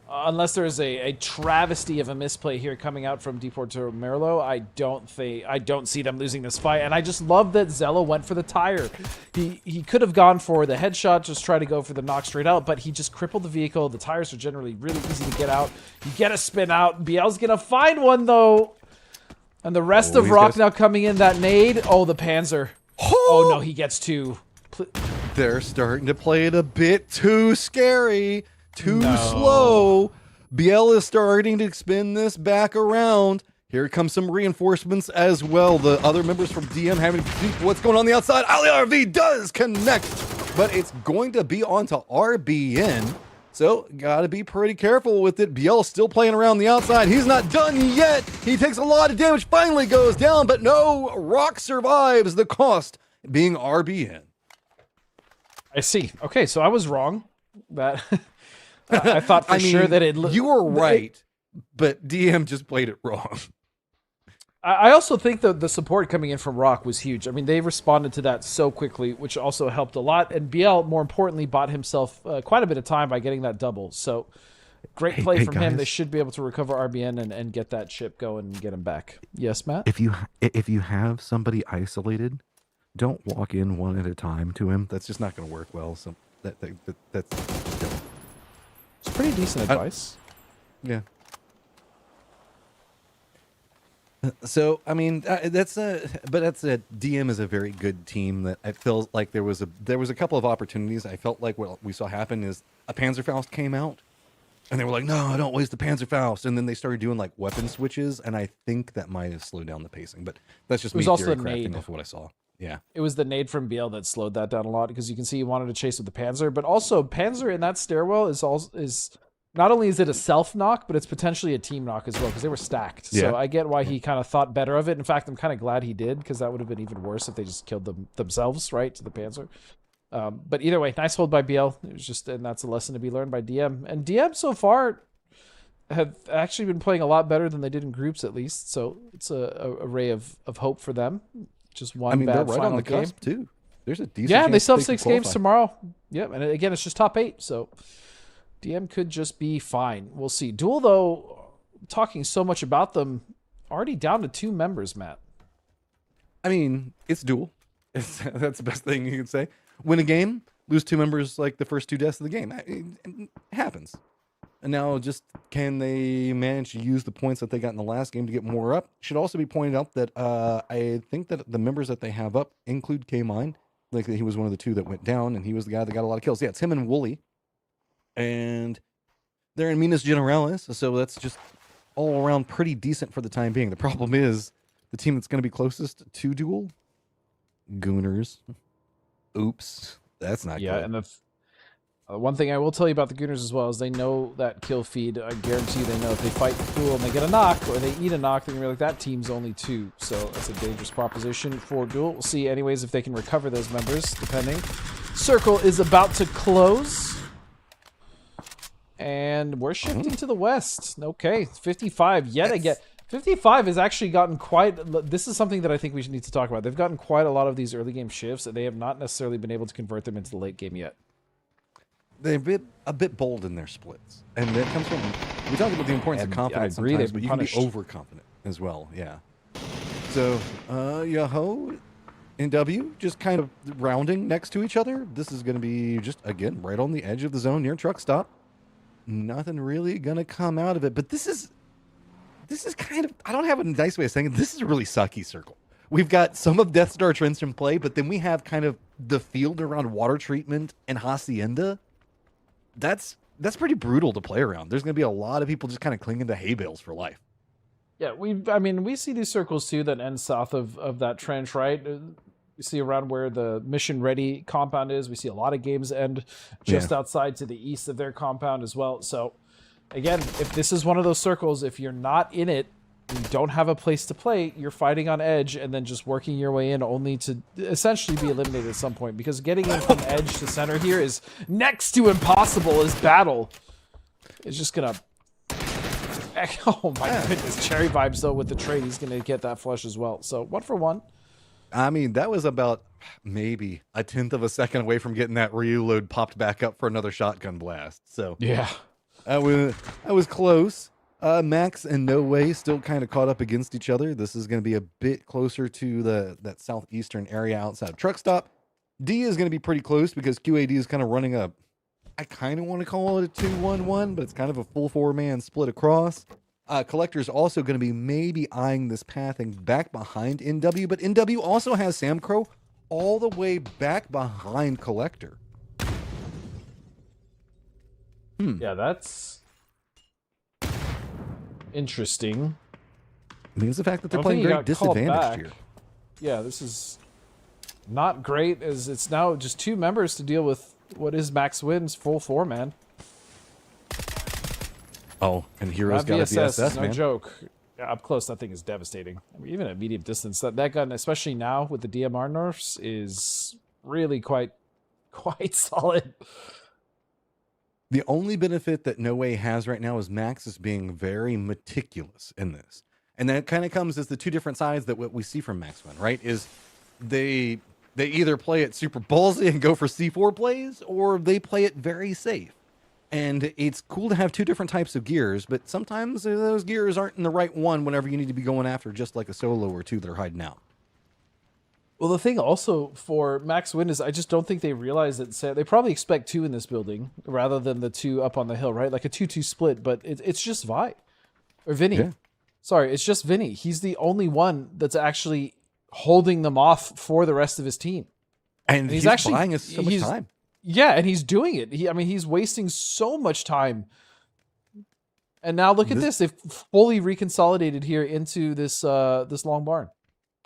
Unless there is a travesty of a misplay here coming out from Deporto Merlo, I don't see them losing this fight. And I just love that Zello went for the tire. He could have gone for the headshot, just try to go for the knock straight out, but he just crippled the vehicle. The tires are generally really easy to get out. You get a spin out. Biel's gonna find one though. And the rest of Rock now coming in, that nade. Oh, the Panzer. Oh no, he gets 2. They're starting to play it a bit too scary. Too slow. Biel is starting to spin this back around. Here comes some reinforcements as well. The other members from DM having to see what's going on the outside. Ali RV does connect, but it's going to be onto RBN. So, gotta be pretty careful with it. Biel's still playing around the outside. He's not done yet. He takes a lot of damage, finally goes down, but no, Rock survives, the cost being RBN. I see. Okay, so I was wrong. That I thought for sure that it... You were right, but DM just played it wrong. I also think that the support coming in from Rock was huge. I mean, they responded to that so quickly, which also helped a lot. And Biel, more importantly, bought himself quite a bit of time by getting that double. So, great play from him. They should be able to recover RBN and get that ship going and get him back. Yes, Matt? If you have somebody isolated, don't walk in one at a time to him. That's just not going to work well. So that's it's pretty decent advice. Yeah. So I mean, that's a DM is a very good team. That it feels like there was a couple of opportunities. I felt like what we saw happen is a Panzerfaust came out, and they were like, "No, don't waste the Panzerfaust." And then they started doing like weapon switches, and I think that might have slowed down the pacing. But that's just me theory crafting off what I saw. Yeah, it was the nade from Biel that slowed that down a lot because you can see he wanted to chase with the Panzer, but also Panzer in that stairwell is not only is it a self knock, but it's potentially a team knock as well because they were stacked. Yeah. So I get why he kind of thought better of it. In fact, I'm kind of glad he did because that would have been even worse if they just killed themselves, right, to the Panzer. But either way, nice hold by BL. It was just, and that's a lesson to be learned by DM. And DM so far have actually been playing a lot better than they did in groups, at least. So it's a ray of hope for them. Just one bad they're right final on the game. cusp too. There's a decent. Yeah, and they chance still have can 6 games qualify. tomorrow. Yep, and again, it's just top 8. So DM could just be fine. We'll see. Duel, though, talking so much about them, already down to 2 members, Matt. I mean, it's dual. That's the best thing you can say. Win a game, lose 2 members like the first 2 deaths of the game. It happens. And now just can they manage to use the points that they got in the last game to get more up? Should also be pointed out that I think that the members that they have up include K-Mine. Like he was one of the 2 that went down, and he was the guy that got a lot of kills. Yeah, it's him and Wooly. And they're in Minas Generalis, so that's just all around pretty decent for the time being. The problem is the team that's going to be closest to Duel, Gooners. Oops, that's not Yeah, good. and the one thing I will tell you about the Gooners as well is they know that kill feed. I guarantee they know if they fight Duel and they get a knock or they eat a knock, they're going to be like, that team's only 2. So that's a dangerous proposition for Duel. We'll see anyways if they can recover those members, depending. Circle is about to close. And we're shifting to the west. Okay, 55 yet again. 55 has actually gotten quite... This is something that I think we should need to talk about. They've gotten quite a lot of these early game shifts, and they have not necessarily been able to convert them into the late game yet. They're a bit bold in their splits. And that comes from... We talk about the importance of confidence sometimes, but you can be overconfident as well. Yeah. So, Yahoo and W just kind of rounding next to each other. This is going to be just, again, right on the edge of the zone near truck stop. Nothing really going to come out of it. But this is kind of... I don't have a nice way of saying it. This is a really sucky circle. We've got some of Death Star Trench in play, but then we have kind of the field around water treatment and Hacienda. That's pretty brutal to play around. There's going to be a lot of people just kind of clinging to hay bales for life. Yeah, we see these circles too that end south of that trench, right? We see around where the mission ready compound is. We see a lot of games end just outside to the east of their compound as well. So again, if this is one of those circles, if you're not in it, you don't have a place to play, you're fighting on edge and then just working your way in only to essentially be eliminated at some point, because getting in from edge to center here is next to impossible as battle. It's just gonna... Oh my goodness. Cherry vibes though with the trade. He's gonna get that flush as well. So 1 for 1. I mean, that was about maybe a 1/10 of a second away from getting that Ryu load popped back up for another shotgun blast. So yeah, I was close. Max and No Way still kind of caught up against each other. This is going to be a bit closer to that southeastern area outside of truck stop. D is going to be pretty close because QAD is kind of running a... I kind of want to call it a 2-1-1, but it's kind of a full 4-man split across. Collector is also going to be maybe eyeing this pathing back behind NW, but NW also has Sam Crow all the way back behind Collector. Yeah, that's interesting. I mean, it's the fact that they're playing very disadvantaged here. Yeah, this is not great, as it's now just 2 members to deal with what is Max Wynn's full 4-man. Oh, and Hero's got a VSS, VSS, no man. joke. Yeah, up close, that thing is devastating. I mean, even at medium distance, that gun, especially now with the DMR nerfs, is really quite solid. The only benefit that No Way has right now is Max is being very meticulous in this. And that kind of comes as the 2 different sides that what we see from Max Wynn, right? Is they either play it super ballsy and go for C4 plays, or they play it very safe. And it's cool to have 2 different types of gears, but sometimes those gears aren't in the right one whenever you need to be going after just like a solo or 2 that are hiding out. Well, the thing also for Max Wynn is I just don't think they realize that they probably expect 2 in this building rather than the 2 up on the hill, right? Like a 2-2 split, but it's just Vi. Or Vinny. Yeah. Sorry, it's just Vinny. He's the only one that's actually holding them off for the rest of his team. And he's actually buying us so much time. Yeah, and he's doing it. He's wasting so much time. And now look at this. They've fully reconsolidated here into this long barn.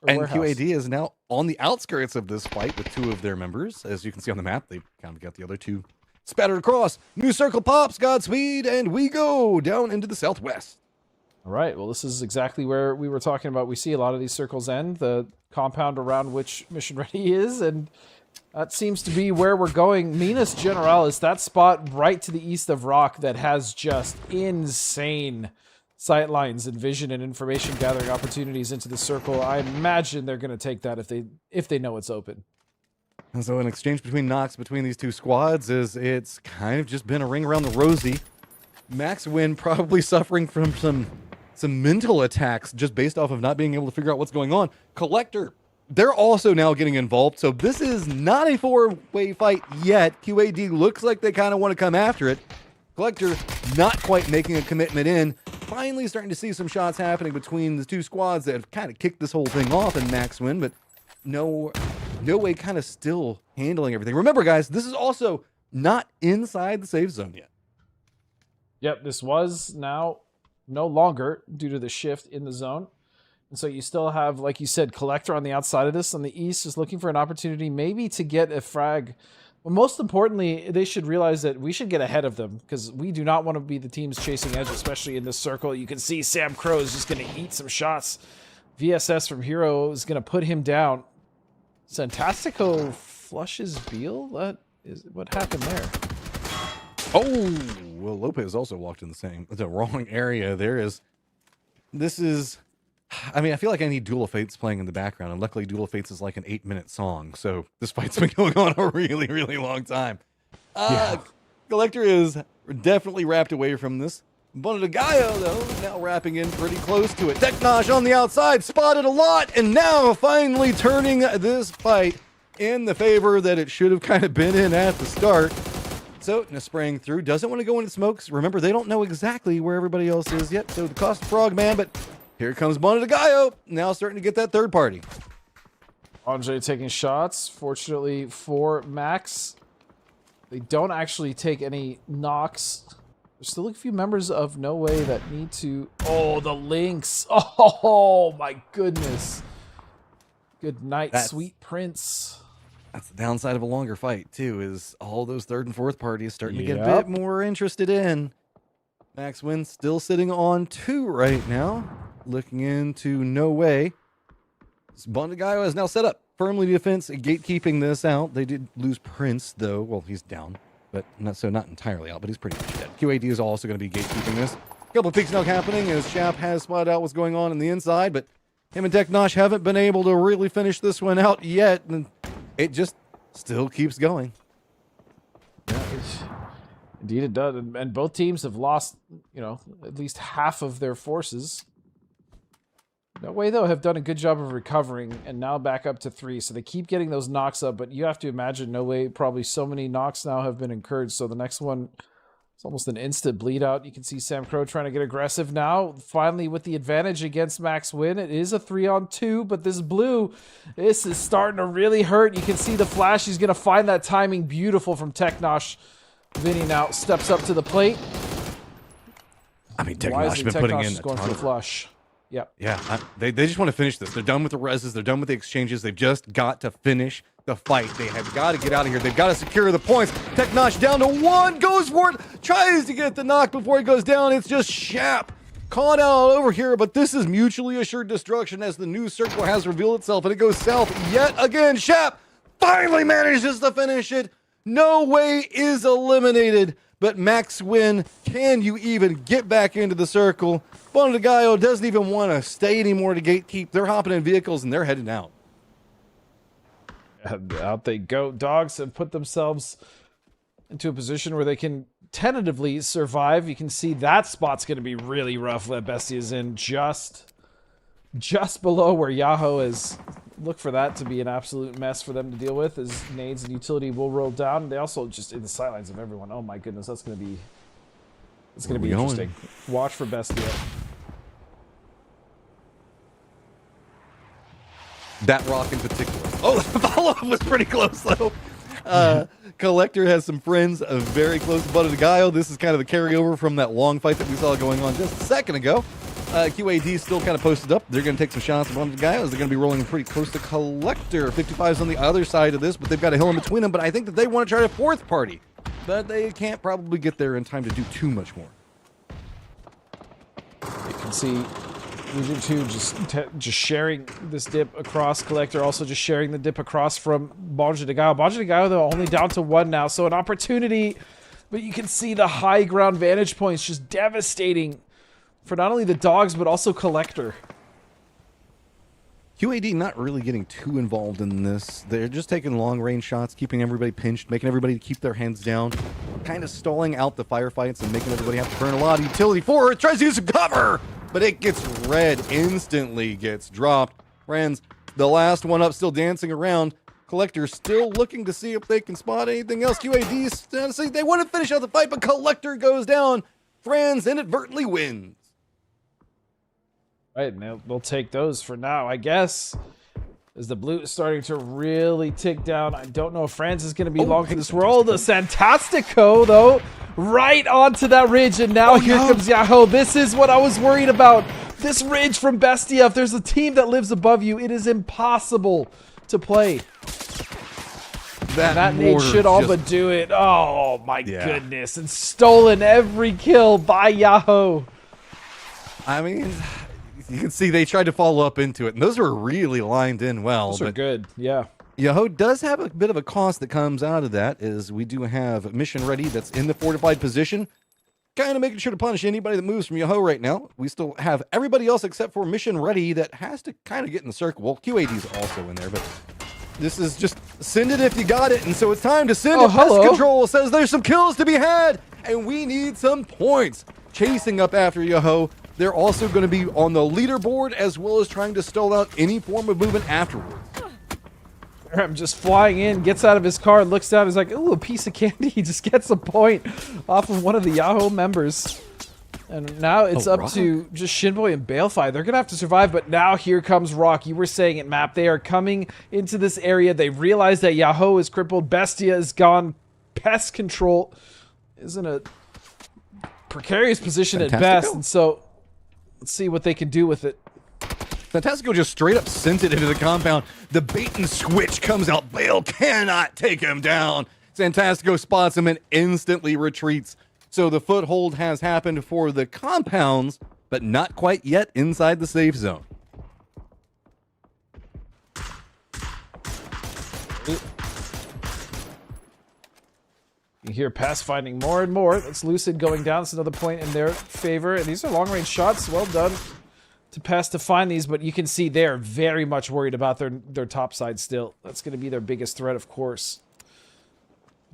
And warehouse. QAD is now on the outskirts of this fight with 2 of their members. As you can see on the map, they kind of got the other 2 spattered across. New circle pops, Godspeed, and we go down into the southwest. All right, well, this is exactly where we were talking about. We see a lot of these circles end, the compound around which Mission Ready is, and That seems to be where we're going. Minas Generalis, that spot right to the east of Rock that has just insane sight lines and vision and information gathering opportunities into the circle. I imagine they're going to take that if they know it's open. And so an exchange between knocks between these two squads is it's kind of just been a ring around the rosy. Max Win probably suffering from some mental attacks just based off of not being able to figure out what's going on. Collector, they're also now getting involved, so this is not a four-way fight yet. QAD looks like they kind of want to come after it. Collector not quite making a commitment in. Finally starting to see some shots happening between the two squads that have kind of kicked this whole thing off in Max Win, but no way kind of still handling everything. Remember, guys, this is also not inside the safe zone yet. Yep, this was now no longer due to the shift in the zone. And so you still have, like you said, Collector on the outside of this. On the east is looking for an opportunity maybe to get a frag. But most importantly, they should realize that we should get ahead of them because we do not want to be the teams chasing edge, especially in this circle. You can see Sam Crow is just going to eat some shots. VSS from Hero is going to put him down. Santastico flushes Beal? What happened there? Oh, well, Lopez also walked in the wrong area. This is, I mean, I feel like I need Duel of Fates playing in the background, and luckily Duel of Fates is like an 8-minute song, so this fight's been going on a really, really long time. Collector is definitely wrapped away from this. Bonadagayo, though, now wrapping in pretty close to it. Teknosh on the outside, spotted a lot, and now finally turning this fight in the favor that it should have kind of been in at the start. So, spraying through, doesn't want to go into smokes. Remember, they don't know exactly where everybody else is yet, so the cost of Frogman, but here comes Bonadagayo, now starting to get that third party. Andre taking shots. Fortunately for Max, they don't actually take any knocks. There's still a few members of No Way that need to... Oh, the Lynx. Oh, my goodness. Good night, sweet prince. That's the downside of a longer fight, too, is all those third and fourth parties starting to get a bit more interested in. Max Win still sitting on 2 right now. Looking into No Way. Bonadagayo is now set up. Firmly defense, gatekeeping this out. They did lose Prince, though. Well, he's down. But not entirely out, but he's pretty much dead. QAD is also going to be gatekeeping this. A couple of peeks now happening as Shap has spotted out what's going on in the inside, but him and Teknosh haven't been able to really finish this one out yet, and it just still keeps going. Yeah, indeed it does, and both teams have lost, at least half of their forces. No Way, though, have done a good job of recovering and now back up to 3. So they keep getting those knocks up, but you have to imagine No Way, probably so many knocks now have been incurred. So the next one is almost an instant bleed out. You can see Sam Crow trying to get aggressive now. Finally, with the advantage against Max Win, it is a 3-on-2, but this blue, this is starting to really hurt. You can see the flash. He's going to find that timing beautiful from Teknosh. Vinny now steps up to the plate. I mean, Teknosh been putting in a going for the flush. Yep. Yeah, they just want to finish this. They're done with the reses. They're done with the exchanges. They've just got to finish the fight. They have got to get out of here. They've got to secure the points. Teknosh down to 1. Goes for it. Tries to get the knock before he goes down. It's just Shap caught out all over here. But this is mutually assured destruction as the new circle has revealed itself. And it goes south yet again. Shap finally manages to finish it. No Way is eliminated. But Max Win, can you even get back into the circle? Bonadagayo doesn't even want to stay anymore to gatekeep. They're hopping in vehicles and they're heading out. And out they go. Dogs have put themselves into a position where they can tentatively survive. You can see that spot's going to be really rough. That Bestie is in just below where Yahoo is. Look for that to be an absolute mess for them to deal with as nades and utility will roll down. They also just in the sidelines of everyone. Oh my goodness, that's going to be interesting. Watch for Bestia. That rock in particular. Oh, the follow-up was pretty close, though. Collector has some friends very close to Bonadagayo. This is kind of the carryover from that long fight that we saw going on just a second ago. QAD still kind of posted up. They're going to take some shots at Bonadagayo as they're going to be rolling pretty close to Collector. 55's on the other side of this, but they've got a hill in between them. But I think that they want to try a fourth party. But they can't probably get there in time to do too much more. You can see Wuju 2 just sharing this dip across. Collector also just sharing the dip across from Bonja de Gao. Bonja de Gao, though, only down to 1 now. So an opportunity, but you can see the high ground vantage points just devastating for not only the dogs, but also Collector. QAD not really getting too involved in this. They're just taking long-range shots, keeping everybody pinched, making everybody keep their hands down, kind of stalling out the firefights and making everybody have to burn a lot of utility for it. Tries to use some cover, but it gets red, instantly gets dropped. Friends, the last one up still dancing around. Collector still looking to see if they can spot anything else. QAD, honestly, they want to finish out the fight, but Collector goes down. Friends inadvertently wins. Right, and they'll take those for now, I guess. As the blue is starting to really tick down. I don't know if France is going to be long for this world. The Santastico, though, right onto that ridge. And now here comes Yahoo. This is what I was worried about. This ridge from Bestia. If there's a team that lives above you, it is impossible to play. That nade should all but do it. Oh, my goodness. And stolen every kill by Yahoo. I mean, you can see they tried to follow up into it, and those are really lined in well. Those are good, yeah. Yahoo does have a bit of a cost that comes out of that, is we do have Mission Ready that's in the fortified position, kind of making sure to punish anybody that moves from Yahoo right now. We still have everybody else except for Mission Ready that has to kind of get in the circle. Well, QAD's also in there, but this is just send it if you got it, and so it's time to send it. Pest Control says there's some kills to be had, and we need some points. Chasing up after Yahoo. They're also going to be on the leaderboard as well as trying to stall out any form of movement afterwards. I'm just flying in, gets out of his car, looks down, he's like, ooh, a piece of candy. He just gets a point off of one of the Yahoo members. And now it's up to just Shinboy and Balefire. They're going to have to survive, but now here comes Rock. You were saying it, Map. They are coming into this area. They realize that Yahoo is crippled. Bestia is gone. Pest Control is in a precarious position at best, and so let's see what they can do with it. Fantastico just straight up sent it into the compound. The bait and switch comes out. Bale cannot take him down. Fantastico spots him and instantly retreats. So the foothold has happened for the compounds, but not quite yet inside the safe zone. You hear Pass finding more and more. That's Lucid going down. That's another point in their favor. And these are long-range shots. Well done to Pass to find these, but you can see they're very much worried about their top side still. That's going to be their biggest threat, of course.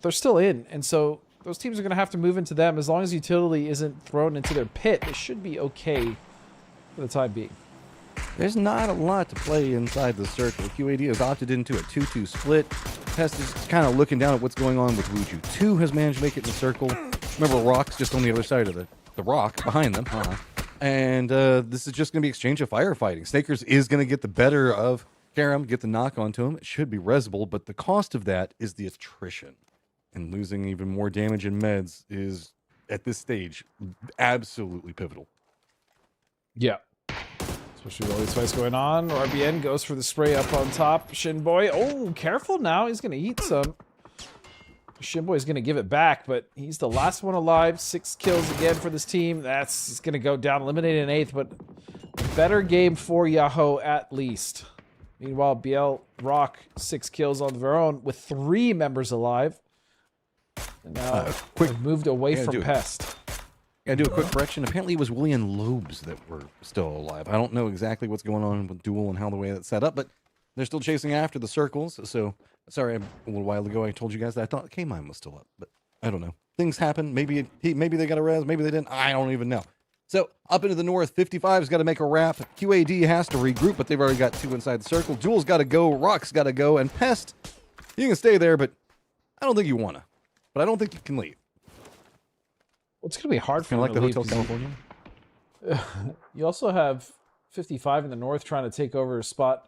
They're still in, and so those teams are going to have to move into them. As long as utility isn't thrown into their pit, it should be okay for the time being. There's not a lot to play inside the circle. QAD has opted into a 2-2 split. Pest is kind of looking down at what's going on with Wuju. 2 has managed to make it in the circle. Remember, Rock's just on the other side of the rock behind them. And this is just going to be exchange of firefighting. Snakers is going to get the better of Karam, get the knock onto him. It should be resable, but the cost of that is the attrition. And losing even more damage in meds is, at this stage, absolutely pivotal. Yeah. Especially with all these fights going on. RBN goes for the spray up on top. Shinboy, oh, careful now. He's going to eat some. Shinboy's going to give it back, but he's the last one alive. 6 kills again for this team. That's going to go down, eliminated in 8th, but a better game for Yahoo at least. Meanwhile, BL Rock, 6 kills on their own with 3 members alive. And now moved away from Pest. Gotta do a quick correction. Apparently it was William Lobes that were still alive. I don't know exactly what's going on with Duel and how the way that's set up, but they're still chasing after the circles. So, sorry, a little while ago I told you guys that I thought K-Mine was still up, but I don't know. Things happen. Maybe they got a res, maybe they didn't. I don't even know. So, up into the north, 55's got to make a wrap. QAD has to regroup, but they've already got 2 inside the circle. Duel's got to go. Rock's got to go. And Pest, you can stay there, but I don't think you want to. But I don't think you can leave. Well, it's going to be hard for you them like the to Hotel leave. California? You also have 55 in the north trying to take over a spot,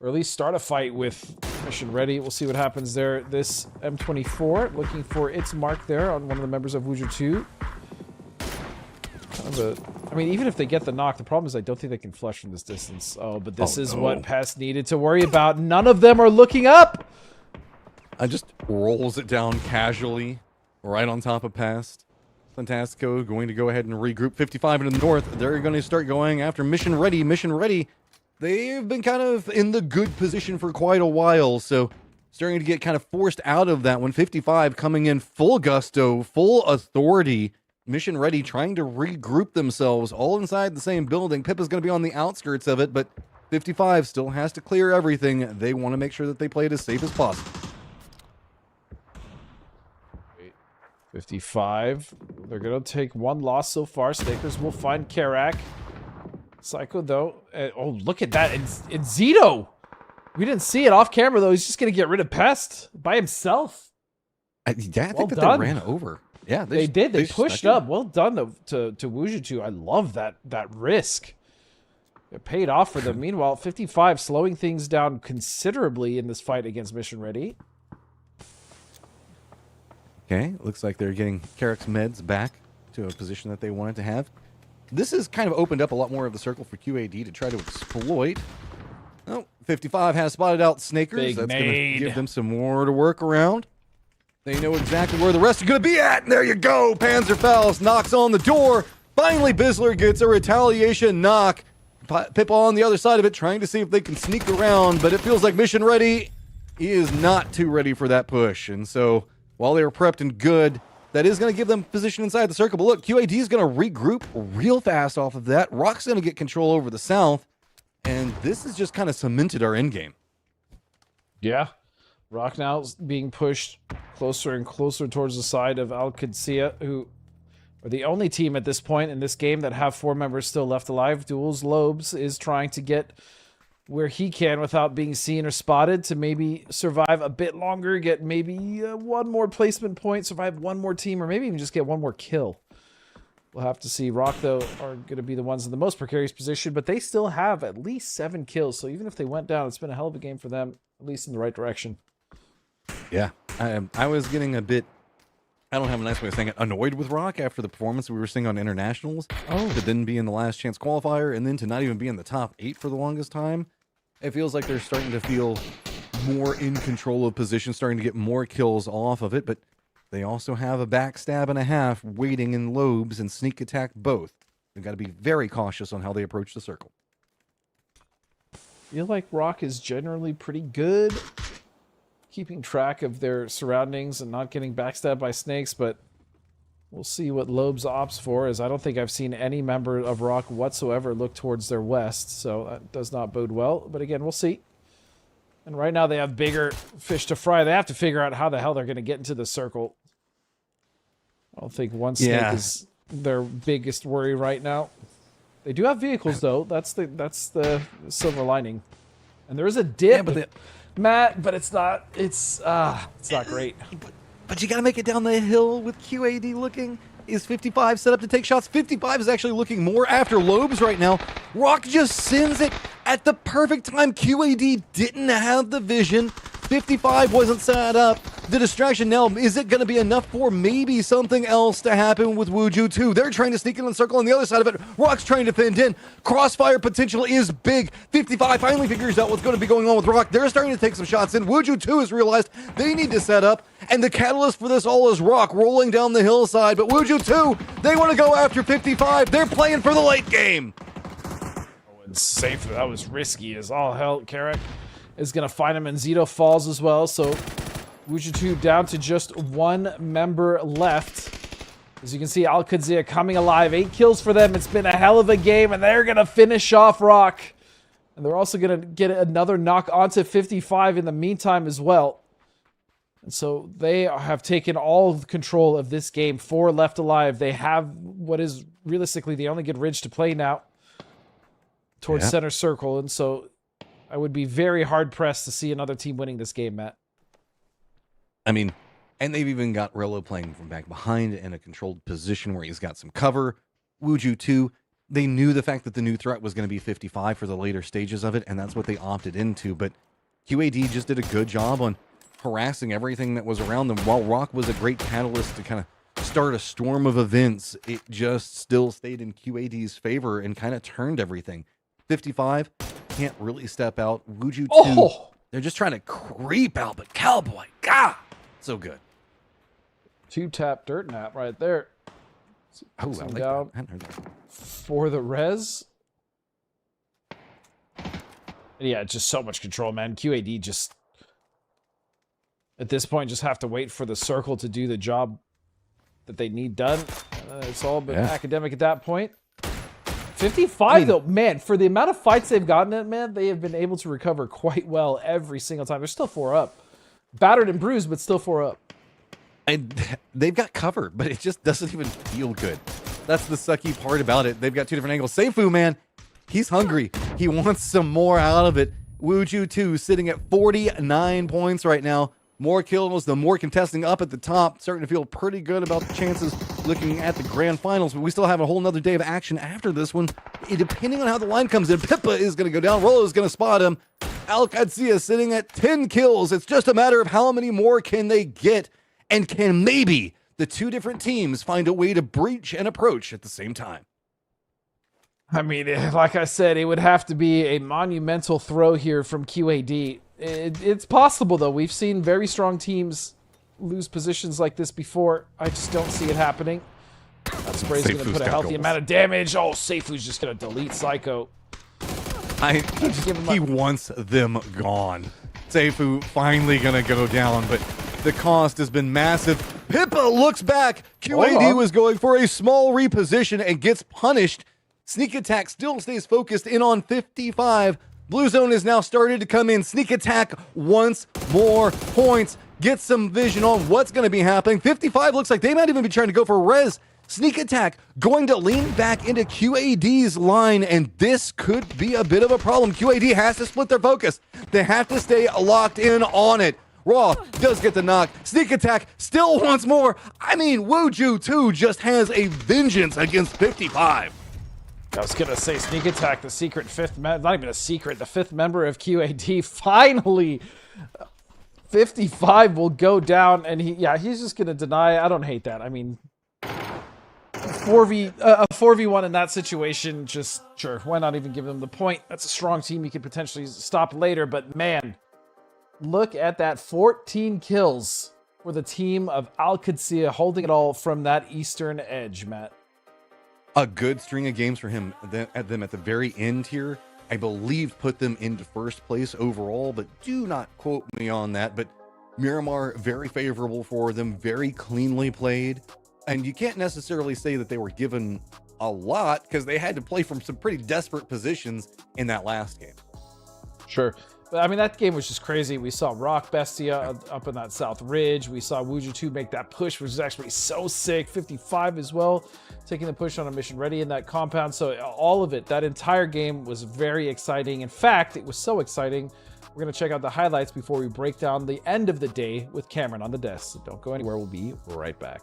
or at least start a fight with Mission Ready. We'll see what happens there. This M24 looking for its mark there on one of the members of Wuju 2. Kind of I mean, even if they get the knock, the problem is I don't think they can flush from this distance. Oh, but this is what Pest needed to worry about. None of them are looking up. I just rolls it down casually, right on top of Pest. Fantastico going to go ahead and regroup. 55 in the north. They're going to start going after Mission Ready. Mission Ready, they've been kind of in the good position for quite a while, so starting to get kind of forced out of that one. 55 coming in full gusto, full authority. Mission Ready trying to regroup themselves all inside the same building. Pip is going to be on the outskirts of it, but 55 still has to clear everything. They want to make sure that they play it as safe as possible. 55. They're going to take one loss so far. Stakers will find Karak. Psycho, though. Oh, look at that. It's Zito. We didn't see it off camera, though. He's just going to get rid of Pest by himself. I think that they ran over. Yeah, they did. They pushed up. Well done, though, to Wujitu. I love that risk. It paid off for them. Meanwhile, 55 slowing things down considerably in this fight against Mission Ready. Okay, looks like they're getting Karak's meds back to a position that they wanted to have. This has kind of opened up a lot more of the circle for QAD to try to exploit. Oh, 55 has spotted out Snakers. That's going to give them some more to work around. They know exactly where the rest are going to be at. And there you go. Panzerfaust knocks on the door. Finally, Bizzler gets a retaliation knock. Pip on the other side of it, trying to see if they can sneak around. But it feels like Mission Ready is not too ready for that push. And so while they were prepped and good, that is going to give them position inside the circle. But look, QAD is going to regroup real fast off of that. Rock's going to get control over the south. And this has just kind of cemented our endgame. Yeah. Rock now being pushed closer and closer towards the side of Al Qudsiya, who are the only team at this point in this game that have 4 members still left alive. Duels Lobes is trying to get where he can without being seen or spotted to maybe survive a bit longer, get maybe one more placement point, survive one more team, or maybe even just get one more kill. We'll have to see. Rock, though, are going to be the ones in the most precarious position, but they still have at least 7 kills. So even if they went down, it's been a hell of a game for them, at least in the right direction. Yeah, I was getting a bit, I don't have a nice way of saying it, annoyed with Rock after the performance we were seeing on internationals. To then be in the last chance qualifier and then to not even be in the top 8 for the longest time. It feels like they're starting to feel more in control of position, starting to get more kills off of it, but they also have a backstab and a half waiting in Lobes and sneak attack both. They've got to be very cautious on how they approach the circle. I feel like Rock is generally pretty good keeping track of their surroundings and not getting backstabbed by snakes, but we'll see what Lobes opts for, as I don't think I've seen any member of Rock whatsoever look towards their west, so that does not bode well. But again, we'll see. And right now they have bigger fish to fry. They have to figure out how the hell they're going to get into the circle. I don't think one snake is their biggest worry right now. They do have vehicles, though. That's the silver lining. And there is a dip, Matt, but it's not great. But you got to make it down the hill with QAD looking. Is 55 set up to take shots? 55 is actually looking more after Lobes right now. Rock just sends it at the perfect time. QAD didn't have the vision. 55 wasn't set up. The distraction now, is it going to be enough for maybe something else to happen with Wuju 2? They're trying to sneak in the circle on the other side of it. Rock's trying to fend in. Crossfire potential is big. 55 finally figures out what's going to be going on with Rock. They're starting to take some shots in. Wuju 2 has realized they need to set up. And the catalyst for this all is Rock rolling down the hillside. But Wuju 2, they want to go after 55. They're playing for the late game. Oh, it's safe. That was risky as all hell. Karak is going to find him, and Zito falls as well. So Wujitu down to just 1 member left. As you can see, Al Qudsiya coming alive. 8 kills for them. It's been a hell of a game, and they're going to finish off Rock. And they're also going to get another knock onto 55 in the meantime as well. And so they have taken all of control of this game. 4 left alive. They have what is realistically the only good ridge to play now towards center circle. And so I would be very hard-pressed to see another team winning this game, Matt. I mean, and they've even got Rello playing from back behind in a controlled position where he's got some cover. Wuju 2, they knew the fact that the new threat was going to be 55 for the later stages of it, and that's what they opted into. But QAD just did a good job on harassing everything that was around them. While Rock was a great catalyst to kind of start a storm of events, it just still stayed in QAD's favor and kind of turned everything. 55 can't really step out. Wuju 2, they're just trying to creep out, but Cowboy, God, so good. 2-tap dirt nap right there. Oh, I like that. Down I hadn't heard that. for the res. Yeah, just so much control, man. QAD just, at this point, just have to wait for the circle to do the job that they need done. It's all been academic at that point. 55, though, man, for the amount of fights they've gotten at, man, they have been able to recover quite well every single time. They're still 4 up. Battered and bruised, but still 4 up. And they've got cover, but it just doesn't even feel good. That's the sucky part about it. They've got 2 different angles. Seifu, man, he's hungry. He wants some more out of it. Wuju 2 sitting at 49 points right now. More kills, the more contesting up at the top. Starting to feel pretty good about the chances looking at the grand finals, but we still have a whole nother day of action after this one. Depending on how the line comes in, Pippa is going to go down. Rolo is going to spot him. Al-Qadsiya sitting at 10 kills. It's just a matter of how many more can they get, and can maybe the 2 different teams find a way to breach and approach at the same time. I mean, like I said, it would have to be a monumental throw here from QAD. It's possible, though. We've seen very strong teams lose positions like this before. I just don't see it happening. That spray's going to put a healthy amount of damage. Oh, Seifu's just going to delete Psycho. He wants them gone. Seifu finally going to go down, but the cost has been massive. Pippa looks back. QAD was going for a small reposition and gets punished. Sneak attack still stays focused in on 55. Blue zone is now started to come in. Sneak attack wants more points. Get some vision on what's going to be happening. 55 looks like they might even be trying to go for res. Sneak attack going to lean back into QAD's line, and this could be a bit of a problem. QAD has to split their focus. They have to stay locked in on it. Raw does get the knock. Sneak attack still wants more. I mean, Wuju 2 just has a vengeance against 55. I was going to say, Sneak Attack, the secret not even a secret, the 5th member of QAD, finally, 55 will go down, and he's just going to deny. I don't hate that. I mean, a 4v1 in that situation, just, sure, why not even give them the point? That's a strong team you could potentially stop later, but man, look at that, 14 kills for the team of Al-Qadsiya, holding it all from that eastern edge, Matt. A good string of games for him at the very end here, I believe, put them into first place overall, but do not quote me on that. But Miramar, very favorable for them, very cleanly played. And you can't necessarily say that they were given a lot because they had to play from some pretty desperate positions in that last game. Sure. But I mean, that game was just crazy. We saw Rock Bestia up in that South Ridge. We saw Wuju 2 make that push, which is actually so sick. 55 as well, taking the push on a mission ready in that compound. So all of it, that entire game was very exciting. In fact, it was so exciting. We're going to check out the highlights before we break down the end of the day with Cameron on the desk. So don't go anywhere. We'll be right back.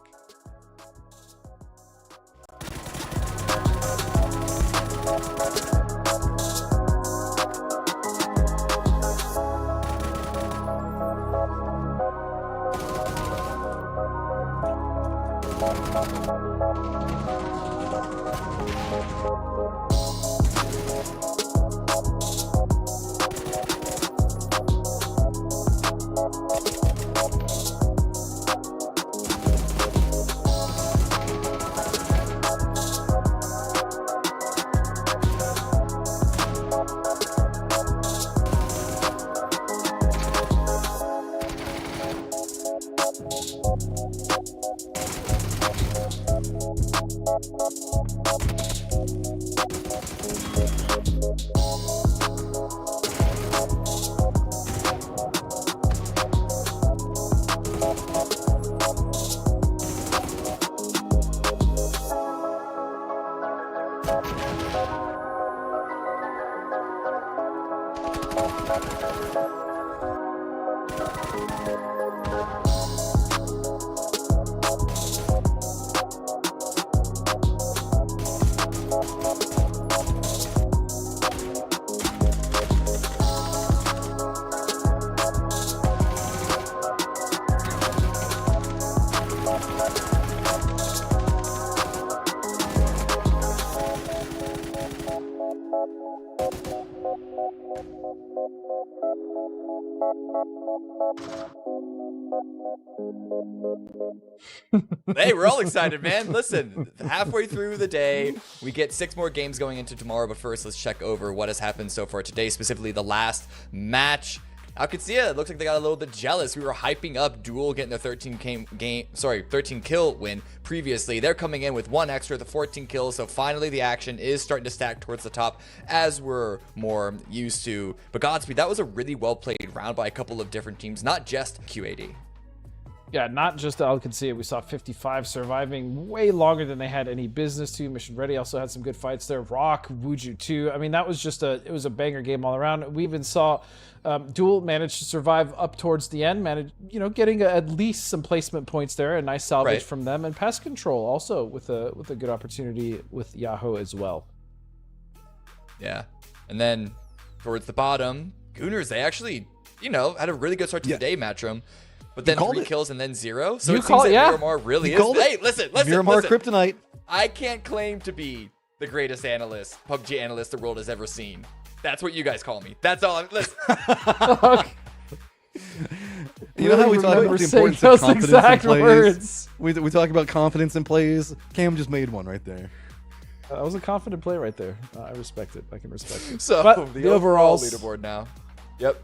Hey, we're all excited, man. Listen, halfway through the day, we get 6 more games going into tomorrow, but first, let's check over what has happened so far today, specifically the last match. Alcatia, it looks like they got a little bit jealous. We were hyping up Duel getting the 13 kill win previously. They're coming in with 1 extra, the 14 kills, so finally the action is starting to stack towards the top as we're more used to. But Godspeed, that was a really well-played round by a couple of different teams, not just QAD. Yeah, not just Alcatia. We saw 55 surviving way longer than they had any business to. Mission Ready also had some good fights there. Rock, Wuju too. I mean, that was just it was a banger game all around. We even saw Duel manage to survive up towards the end, getting at least some placement points there. A nice salvage from them. And Pest Control also with a good opportunity with Yahoo as well. Yeah. And then towards the bottom, Gooners, they actually, had a really good start to the day, Matchroom. But then 3 kills and then 0. So you it seems that Miramar really is. Hey, listen. Miramar Kryptonite. I can't claim to be the greatest analyst, PUBG analyst the world has ever seen. That's what you guys call me. That's all I'm. Listen. You know how we talk about the importance of confidence in plays? We talk about confidence in plays. Cam just made one right there. That was a confident play right there. I respect it. I can respect it. So but the overall leaderboard now. Yep.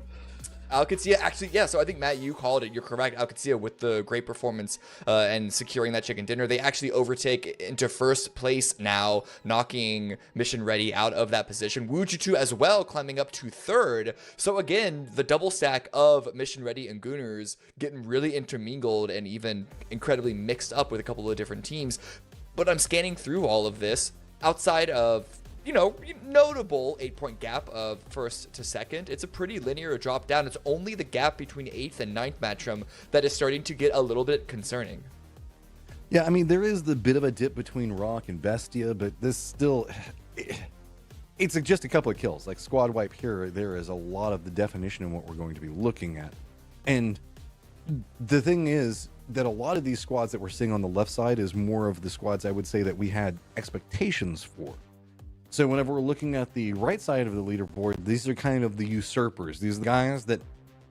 Alcatia, actually, yeah, so I think, Matt, you called it. You're correct. Alcatia, with the great performance and securing that chicken dinner, they actually overtake into first place now, knocking Mission Ready out of that position. Wujutu as well, climbing up to 3rd. So again, the double stack of Mission Ready and Gooners getting really intermingled and even incredibly mixed up with a couple of different teams. But I'm scanning through all of this outside of notable 8-point gap of 1st to 2nd. It's a pretty linear drop down. It's only the gap between 8th and 9th Matchroom that is starting to get a little bit concerning. Yeah, I mean, there is the bit of a dip between Rock and Bestia, but this still, it's just a couple of kills. Like squad wipe here, there is a lot of the definition in what we're going to be looking at. And the thing is that a lot of these squads that we're seeing on the left side is more of the squads I would say that we had expectations for. So whenever we're looking at the right side of the leaderboard, these are kind of the usurpers. These are the guys that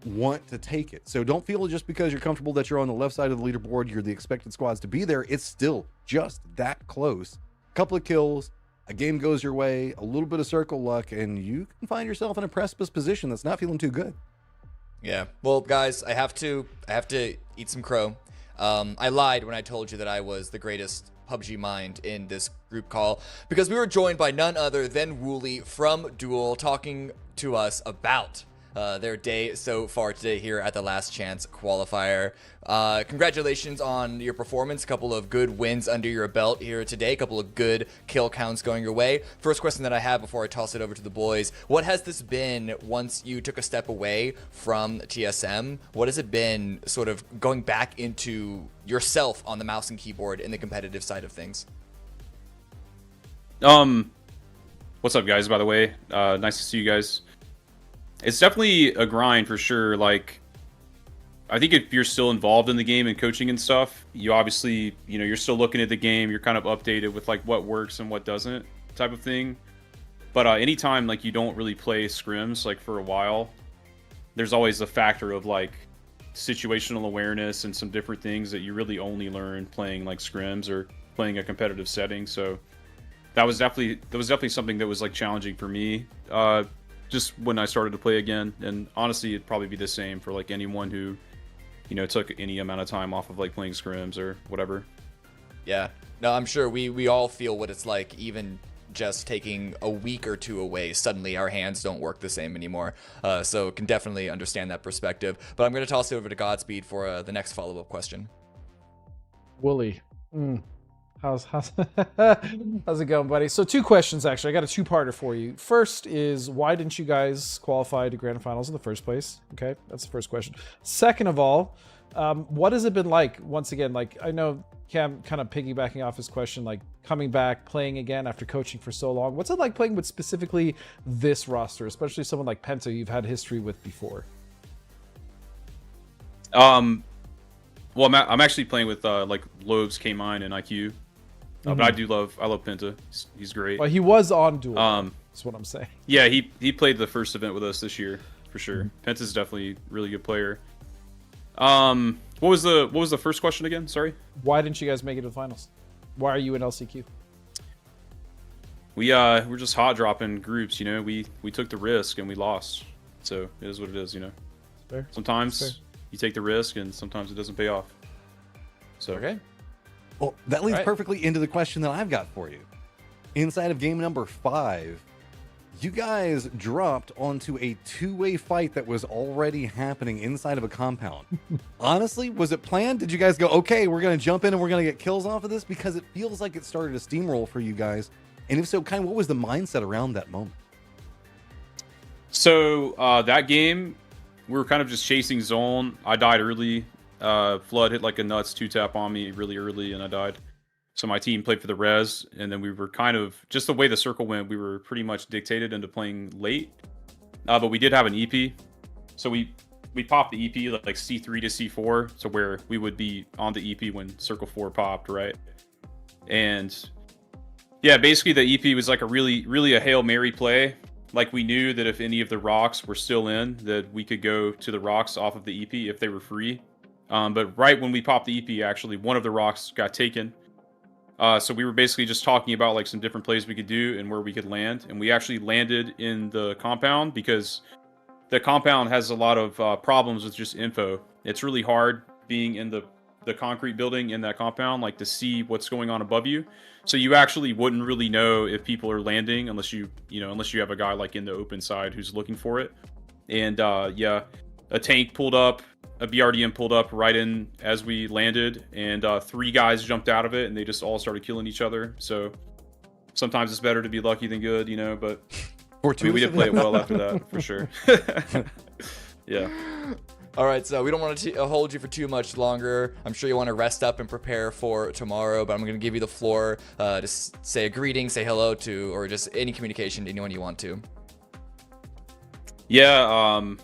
want to take it. So don't feel just because you're comfortable that you're on the left side of the leaderboard, you're the expected squads to be there. It's still just that close. Couple of kills, a game goes your way, a little bit of circle luck, and you can find yourself in a precipice position that's not feeling too good. Yeah. Well, guys, I have to eat some crow. I lied when I told you that I was the greatest PUBG mind in this group call, because we were joined by none other than Wooly from Duel, talking to us about their day so far today here at the Last Chance qualifier. Congratulations on your performance. A couple of good wins under your belt here today. A couple of good kill counts going your way. First question that I have before I toss it over to the boys: what has this been once you took a step away from TSM? What has it been sort of going back into yourself on the mouse and keyboard in the competitive side of things? What's up, guys, by the way? Nice to see you guys. It's definitely a grind for sure. Like, I think if you're still involved in the game and coaching and stuff, you obviously, you're still looking at the game. You're kind of updated with like what works and what doesn't type of thing. But anytime like you don't really play scrims like for a while, there's always a factor of like situational awareness and some different things that you really only learn playing like scrims or playing a competitive setting. So that was definitely something that was like challenging for me. Just when I started to play again, and honestly, it'd probably be the same for like anyone who, took any amount of time off of like playing scrims or whatever. Yeah, no, I'm sure we all feel what it's like, even just taking a week or two away. Suddenly our hands don't work the same anymore. So can definitely understand that perspective. But I'm going to toss it over to Godspeed for the next follow-up question. Wooly. How's it going, buddy? So 2 questions, actually. I got a 2-parter for you. First is, why didn't you guys qualify to grand finals in the first place? Okay, that's the first question. Second of all, what has it been like, once again, like, I know Cam kind of piggybacking off his question, like coming back, playing again after coaching for so long. What's it like playing with specifically this roster, especially someone like Penta you've had history with before? Well, I'm actually playing with like Lobes, K-Mine, and IQ. But I love Penta. He's great. Well, he was on Duel. That's what I'm saying. Yeah, he played the first event with us this year. for sure. Penta's definitely a really good player. What was the first question again? Sorry. Why didn't you guys make it to the finals? Why are you in LCQ? We're just hot dropping groups, you know. We took the risk and we lost. So it is what it is, you know. Fair. Sometimes Fair. you take the risk and sometimes it doesn't pay off. So Okay. Well, that leads Right. perfectly into the question that I've got for you. Inside of game number 5, you guys dropped onto a two-way fight that was already happening inside of a compound. Honestly, was it planned? Did you guys go, okay, we're going to jump in and we're going to get kills off of this? Because it feels like it started a steamroll for you guys. And if so, kind of what was the mindset around that moment? So that game, we were kind of just chasing zone. I died early. Flood hit like a nuts 2-tap on me really early, and I died. So my team played for the res, and then we were kind of, just the way the circle went, we were pretty much dictated into playing late. But we did have an EP. So we popped the EP like C3 to C4, so where we would be on the EP when circle 4 popped, right? And yeah, basically the EP was like a really a Hail Mary play. Like we knew that if any of the rocks were still in, that we could go to the rocks off of the EP if they were free. But right when we popped the EP, actually, one of the rocks got taken. So we were basically just talking about like some different plays we could do and where we could land. And we actually landed in the compound because the compound has a lot of problems with just info. It's really hard being in the concrete building in that compound, like to see what's going on above you. So you actually wouldn't really know if people are landing unless you have a guy like in the open side who's looking for it. And yeah, a tank pulled up. A BRDM pulled up right in as we landed, and 3 guys jumped out of it, and they just all started killing each other. So sometimes it's better to be lucky than good, you know, but I mean, we did play it well after that, for sure. Yeah. All right, so we don't want to hold you for too much longer. I'm sure you want to rest up and prepare for tomorrow, but I'm going to give you the floor to say a greeting, say hello to, or just any communication to anyone you want to. Yeah,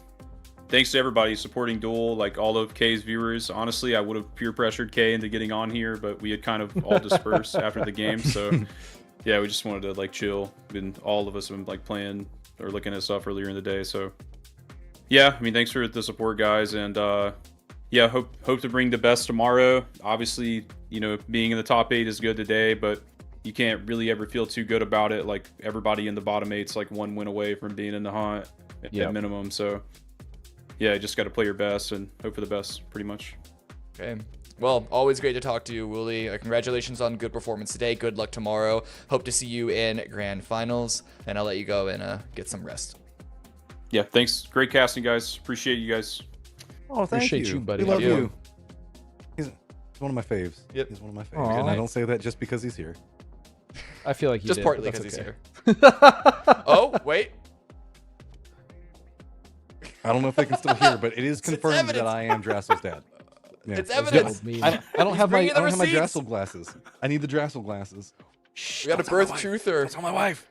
thanks to everybody supporting Duel, like all of Kay's viewers. Honestly, I would have peer pressured Kay into getting on here, but we had kind of all dispersed after the game. So yeah, we just wanted to like chill. All of us have been like playing or looking at stuff earlier in the day. So yeah, I mean, thanks for the support, guys. And yeah, hope to bring the best tomorrow. Obviously, you know, being in the top 8 is good today, but you can't really ever feel too good about it. Like everybody in the bottom 8's like 1 win away from being in the hunt at minimum. So yeah, just got to play your best and hope for the best, pretty much. Okay. Well, always great to talk to you, Wooly. Congratulations on good performance today. Good luck tomorrow. Hope to see you in grand finals, and I'll let you go and get some rest. Yeah, thanks. Great casting, guys. Appreciate you guys. Oh, thank Appreciate you, buddy. We love Thank you. He's one of my faves. Yep. He's one of my Aw. faves. And I don't say that just because he's here. I feel like you Just did, partly but because that's he's okay. here. Oh, wait. I don't know if they can still hear, but it is confirmed that evidence. I am Drassel's dad. Yeah. It's evidence. I don't have my bringing the my receipts. Drassel glasses. I need the Drassel glasses. We got a birth truther. That's on my wife.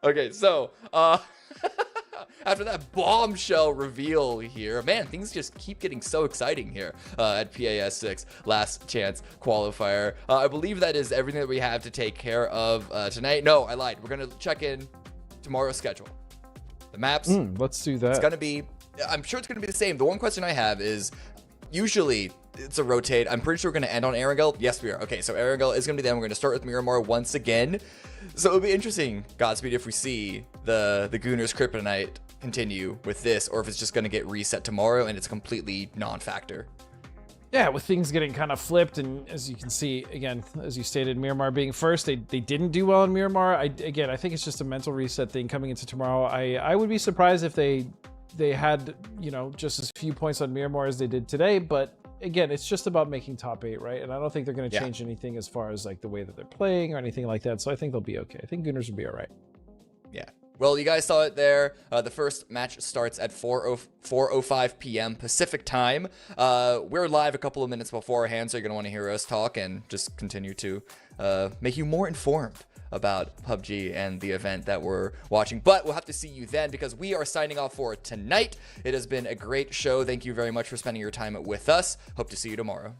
Okay, so after that bombshell reveal here, man, things just keep getting so exciting here at PAS 6 Last Chance Qualifier. I believe that is everything that we have to take care of tonight. No, I lied. We're gonna check in tomorrow's schedule. The maps. Let's do that. It's gonna be. I'm sure it's gonna be the same. The one question I have is, usually it's a rotate. I'm pretty sure we're gonna end on Erangel. Yes, we are. Okay, so Erangel is gonna be them. We're gonna start with Miramar once again. So it'll be interesting, Godspeed, if we see the Gooners Kryptonite continue with this, or if it's just gonna get reset tomorrow and it's a completely non-factor. Yeah, with things getting kind of flipped, and as you can see, again, as you stated, Miramar being first, they didn't do well in Miramar. I think it's just a mental reset thing coming into tomorrow. I would be surprised if they had, you know, just as few points on Miramar as they did today, but again, it's just about making top 8, right? And I don't think they're going to change anything as far as like the way that they're playing or anything like that, so I think they'll be okay. I think Gooners will be all right. Yeah. Well, you guys saw it there. The first match starts at 4:05 p.m. Pacific time. We're live a couple of minutes beforehand, so you're going to want to hear us talk and just continue to make you more informed about PUBG and the event that we're watching. But we'll have to see you then, because we are signing off for tonight. It has been a great show. Thank you very much for spending your time with us. Hope to see you tomorrow.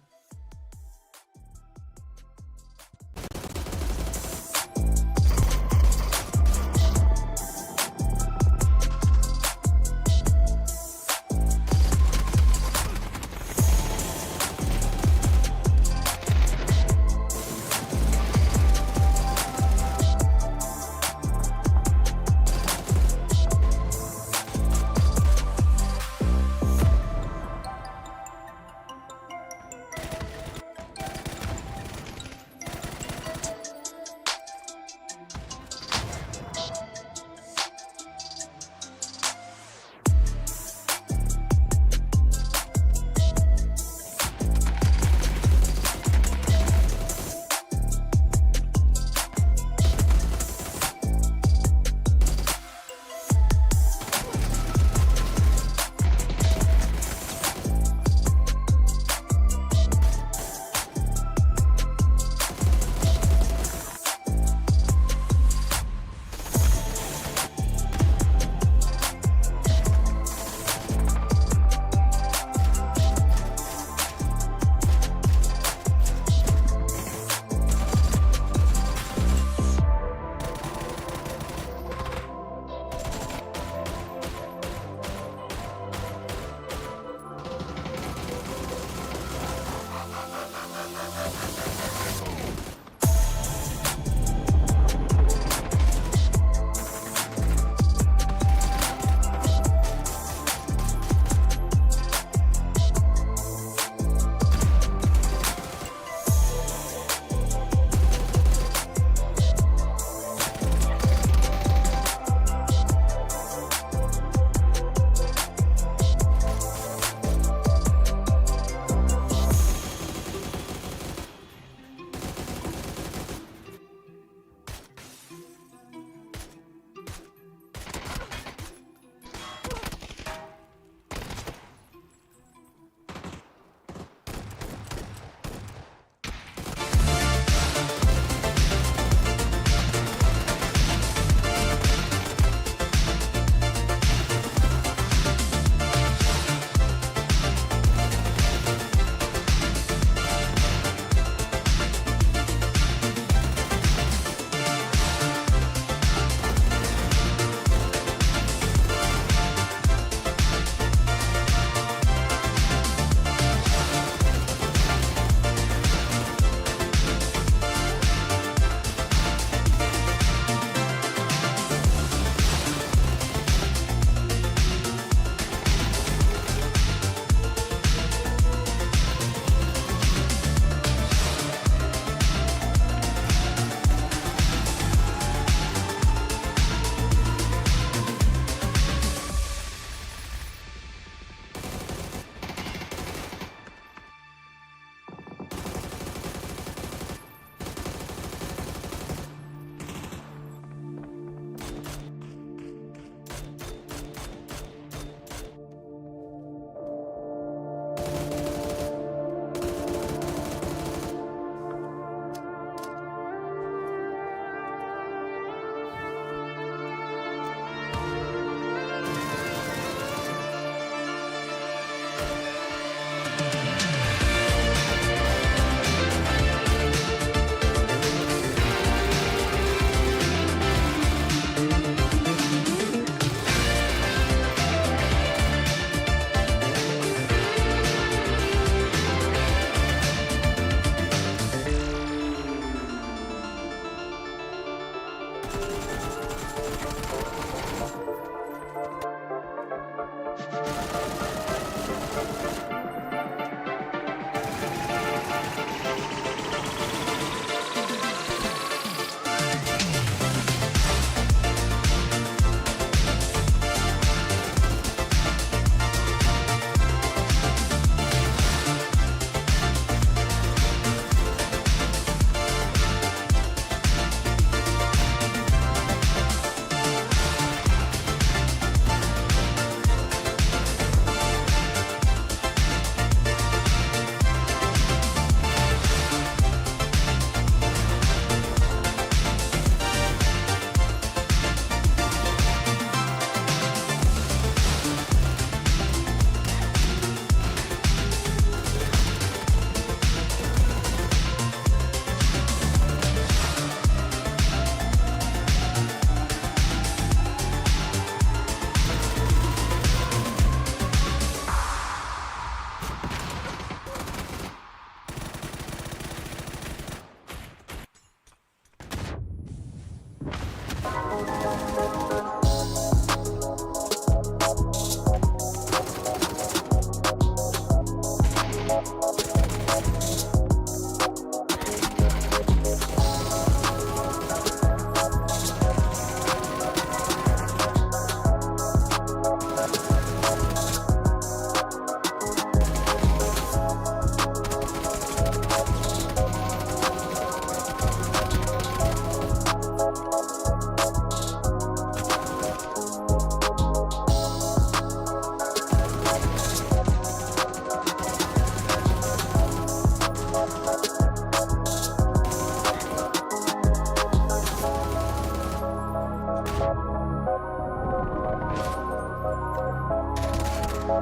Every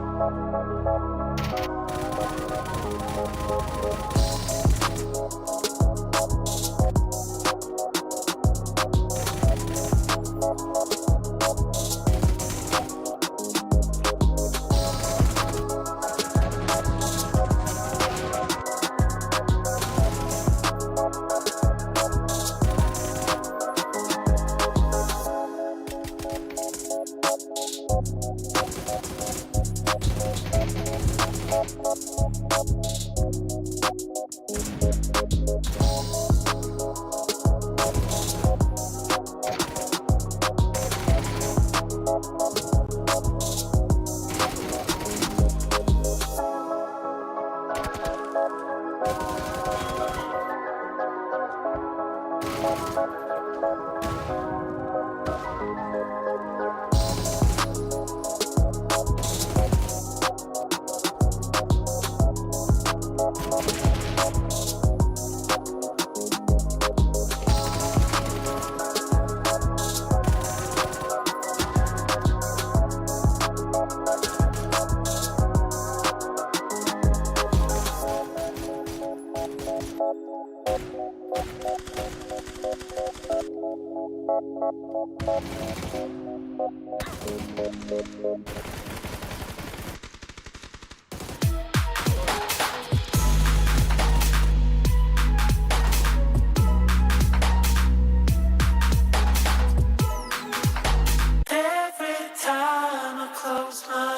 time I close my